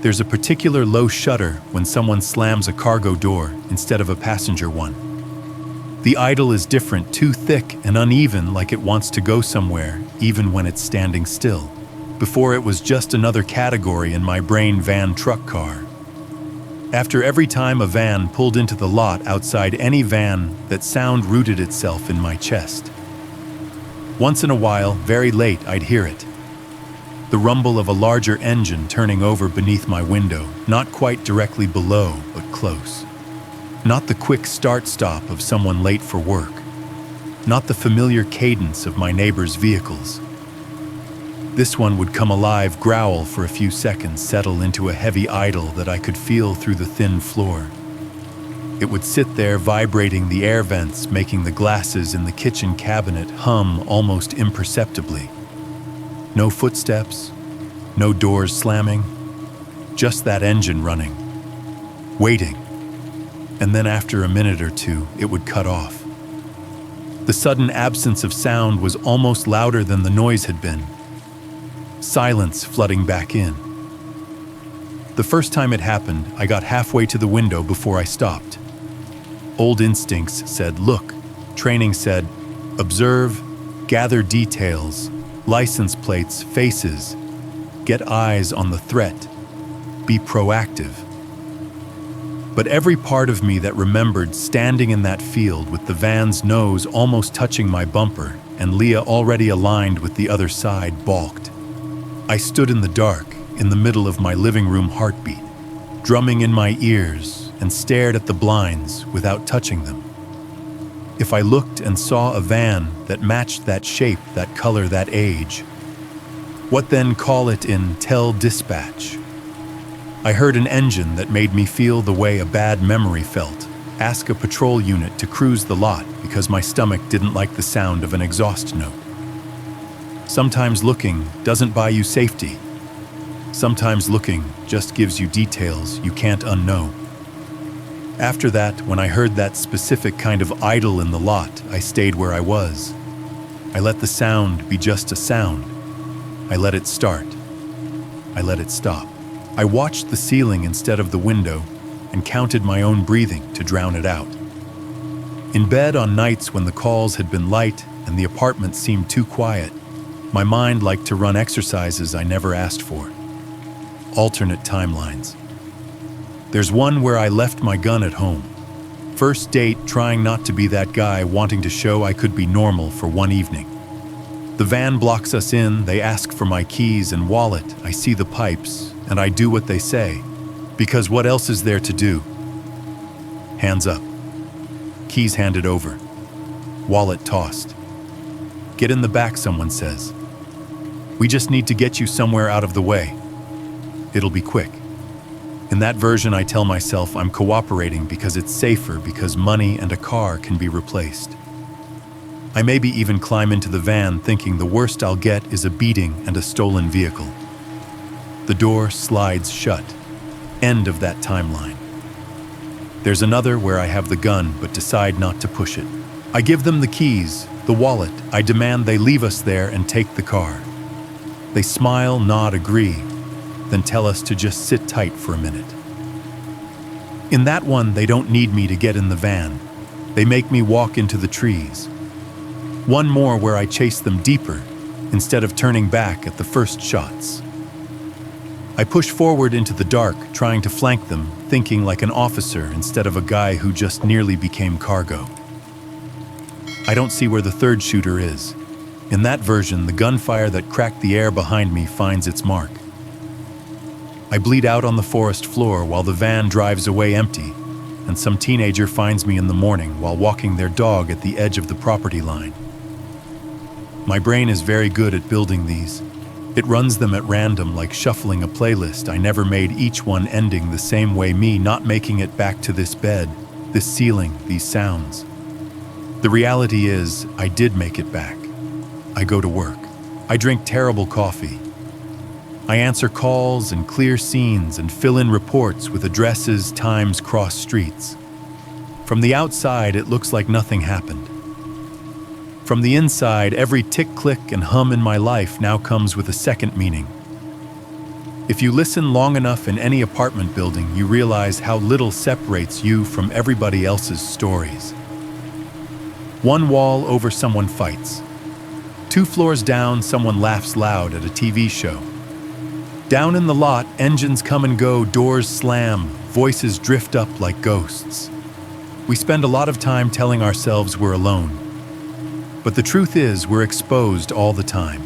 There's a particular low shudder when someone slams a cargo door instead of a passenger one. The idle is different, too thick and uneven, like it wants to go somewhere, even when it's standing still. Before it was just another category in my brain, van, truck, car. After every time a van pulled into the lot outside any van, that sound rooted itself in my chest. Once in a while, very late, I'd hear it. The rumble of a larger engine turning over beneath my window, not quite directly below, but close. Not the quick start-stop of someone late for work. Not the familiar cadence of my neighbor's vehicles. This one would come alive, growl for a few seconds, settle into a heavy idle that I could feel through the thin floor. It would sit there vibrating the air vents, making the glasses in the kitchen cabinet hum almost imperceptibly. No footsteps, no doors slamming, just that engine running, waiting, and then after a minute or two, it would cut off. The sudden absence of sound was almost louder than the noise had been. Silence flooding back in. The first time it happened, I got halfway to the window before I stopped. Old instincts said, look. Training said, observe, gather details, license plates, faces, get eyes on the threat, be proactive. But every part of me that remembered standing in that field with the van's nose almost touching my bumper and Leah already aligned with the other side balked. I stood in the dark, in the middle of my living room heartbeat, drumming in my ears and stared at the blinds without touching them. If I looked and saw a van that matched that shape, that color, that age, what then call it in tell dispatch? I heard an engine that made me feel the way a bad memory felt, ask a patrol unit to cruise the lot because my stomach didn't like the sound of an exhaust note. Sometimes looking doesn't buy you safety. Sometimes looking just gives you details you can't unknow. After that, when I heard that specific kind of idle in the lot, I stayed where I was. I let the sound be just a sound. I let it start. I let it stop. I watched the ceiling instead of the window and counted my own breathing to drown it out. In bed on nights when the calls had been light and the apartment seemed too quiet, my mind liked to run exercises I never asked for. Alternate timelines. There's one where I left my gun at home. First date, trying not to be that guy wanting to show I could be normal for one evening. The van blocks us in, they ask for my keys and wallet, I see the pipes, and I do what they say. Because what else is there to do? Hands up. Keys handed over. Wallet tossed. Get in the back, someone says. We just need to get you somewhere out of the way. It'll be quick. In that version, I tell myself I'm cooperating because it's safer, because money and a car can be replaced. I maybe even climb into the van thinking the worst I'll get is a beating and a stolen vehicle. The door slides shut. End of that timeline. There's another where I have the gun but decide not to push it. I give them the keys, the wallet. I demand they leave us there and take the car. They smile, nod, agree, then tell us to just sit tight for a minute. In that one, they don't need me to get in the van. They make me walk into the trees. One more where I chase them deeper, instead of turning back at the first shots. I push forward into the dark, trying to flank them, thinking like an officer instead of a guy who just nearly became cargo. I don't see where the third shooter is. In that version, the gunfire that cracked the air behind me finds its mark. I bleed out on the forest floor while the van drives away empty, and some teenager finds me in the morning while walking their dog at the edge of the property line. My brain is very good at building these. It runs them at random like shuffling a playlist I never made, each one ending the same way, me not making it back to this bed, this ceiling, these sounds. The reality is, I did make it back. I go to work. I drink terrible coffee. I answer calls and clear scenes and fill in reports with addresses, times, cross streets. From the outside, it looks like nothing happened. From the inside, every tick, click, and hum in my life now comes with a second meaning. If you listen long enough in any apartment building, you realize how little separates you from everybody else's stories. One wall over, someone fights. 2 floors down, someone laughs loud at a TV show. Down in the lot, engines come and go, doors slam, voices drift up like ghosts. We spend a lot of time telling ourselves we're alone. But the truth is, we're exposed all the time.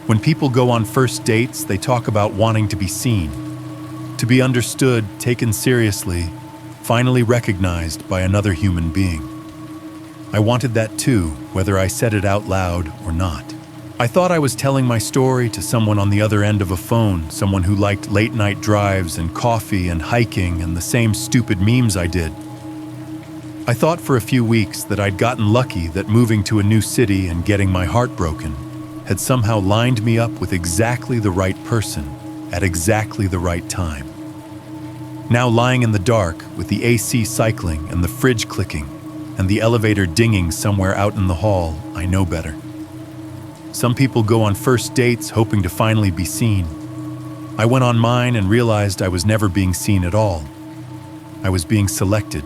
When people go on first dates, they talk about wanting to be seen, to be understood, taken seriously, finally recognized by another human being. I wanted that too, whether I said it out loud or not. I thought I was telling my story to someone on the other end of a phone, someone who liked late-night drives and coffee and hiking and the same stupid memes I did. I thought for a few weeks that I'd gotten lucky, that moving to a new city and getting my heart broken, had somehow lined me up with exactly the right person at exactly the right time. Now lying in the dark with the AC cycling and the fridge clicking and the elevator dinging somewhere out in the hall, I know better. Some people go on first dates hoping to finally be seen. I went on mine and realized I was never being seen at all. I was being selected.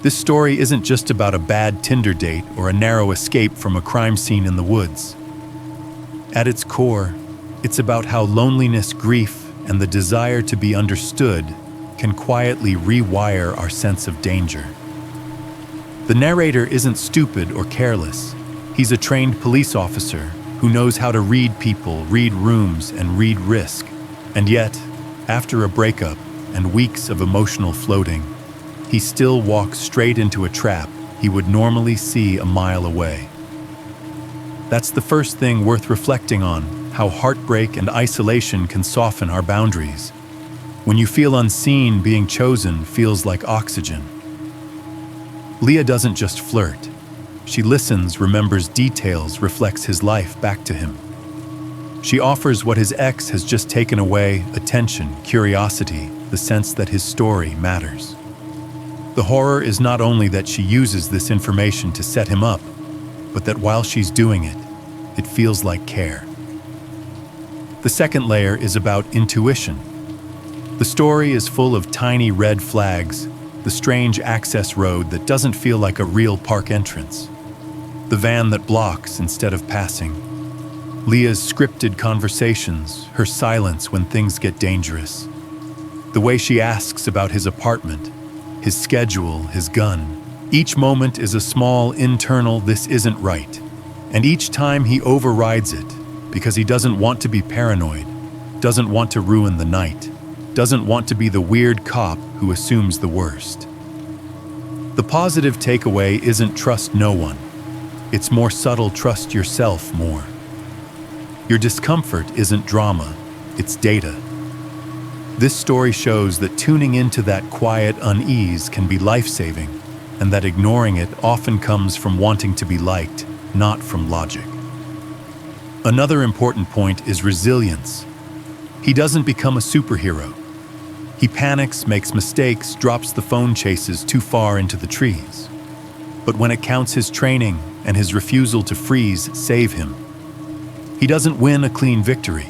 This story isn't just about a bad Tinder date or a narrow escape from a crime scene in the woods. At its core, it's about how loneliness, grief, and the desire to be understood can quietly rewire our sense of danger. The narrator isn't stupid or careless. He's a trained police officer who knows how to read people, read rooms, and read risk. And yet, after a breakup and weeks of emotional floating, he still walks straight into a trap he would normally see a mile away. That's the first thing worth reflecting on, how heartbreak and isolation can soften our boundaries. When you feel unseen, being chosen feels like oxygen. Leah doesn't just flirt. She listens, remembers details, reflects his life back to him. She offers what his ex has just taken away: attention, curiosity, the sense that his story matters. The horror is not only that she uses this information to set him up, but that while she's doing it, it feels like care. The second layer is about intuition. The story is full of tiny red flags, the strange access road that doesn't feel like a real park entrance, the van that blocks instead of passing, Leah's scripted conversations, her silence when things get dangerous, the way she asks about his apartment, his schedule, his gun. Each moment is a small internal "this isn't right," and each time he overrides it because he doesn't want to be paranoid, doesn't want to ruin the night, doesn't want to be the weird cop who assumes the worst. The positive takeaway isn't trust no one. It's more subtle: trust yourself more. Your discomfort isn't drama, it's data. This story shows that tuning into that quiet unease can be life-saving, and that ignoring it often comes from wanting to be liked, not from logic. Another important point is resilience. He doesn't become a superhero. He panics, makes mistakes, drops the phone, chases too far into the trees. But when it counts, his training and his refusal to freeze save him. He doesn't win a clean victory.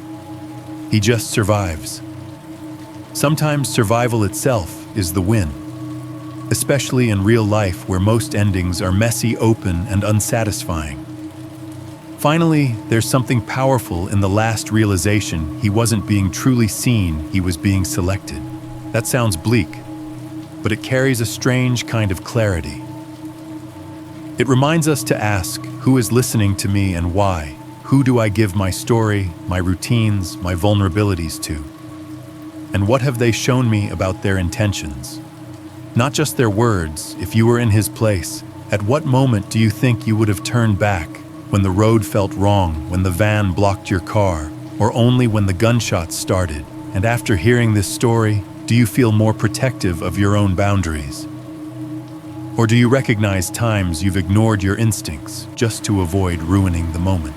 He just survives. Sometimes survival itself is the win, especially in real life where most endings are messy, open, and unsatisfying. Finally, there's something powerful in the last realization: he wasn't being truly seen, he was being selected. That sounds bleak, but it carries a strange kind of clarity. It reminds us to ask, who is listening to me and why? Who do I give my story, my routines, my vulnerabilities to? And what have they shown me about their intentions? Not just their words. If you were in his place, at what moment do you think you would have turned back? When the road felt wrong, when the van blocked your car, or only when the gunshots started? And after hearing this story, do you feel more protective of your own boundaries? Or do you recognize times you've ignored your instincts just to avoid ruining the moment?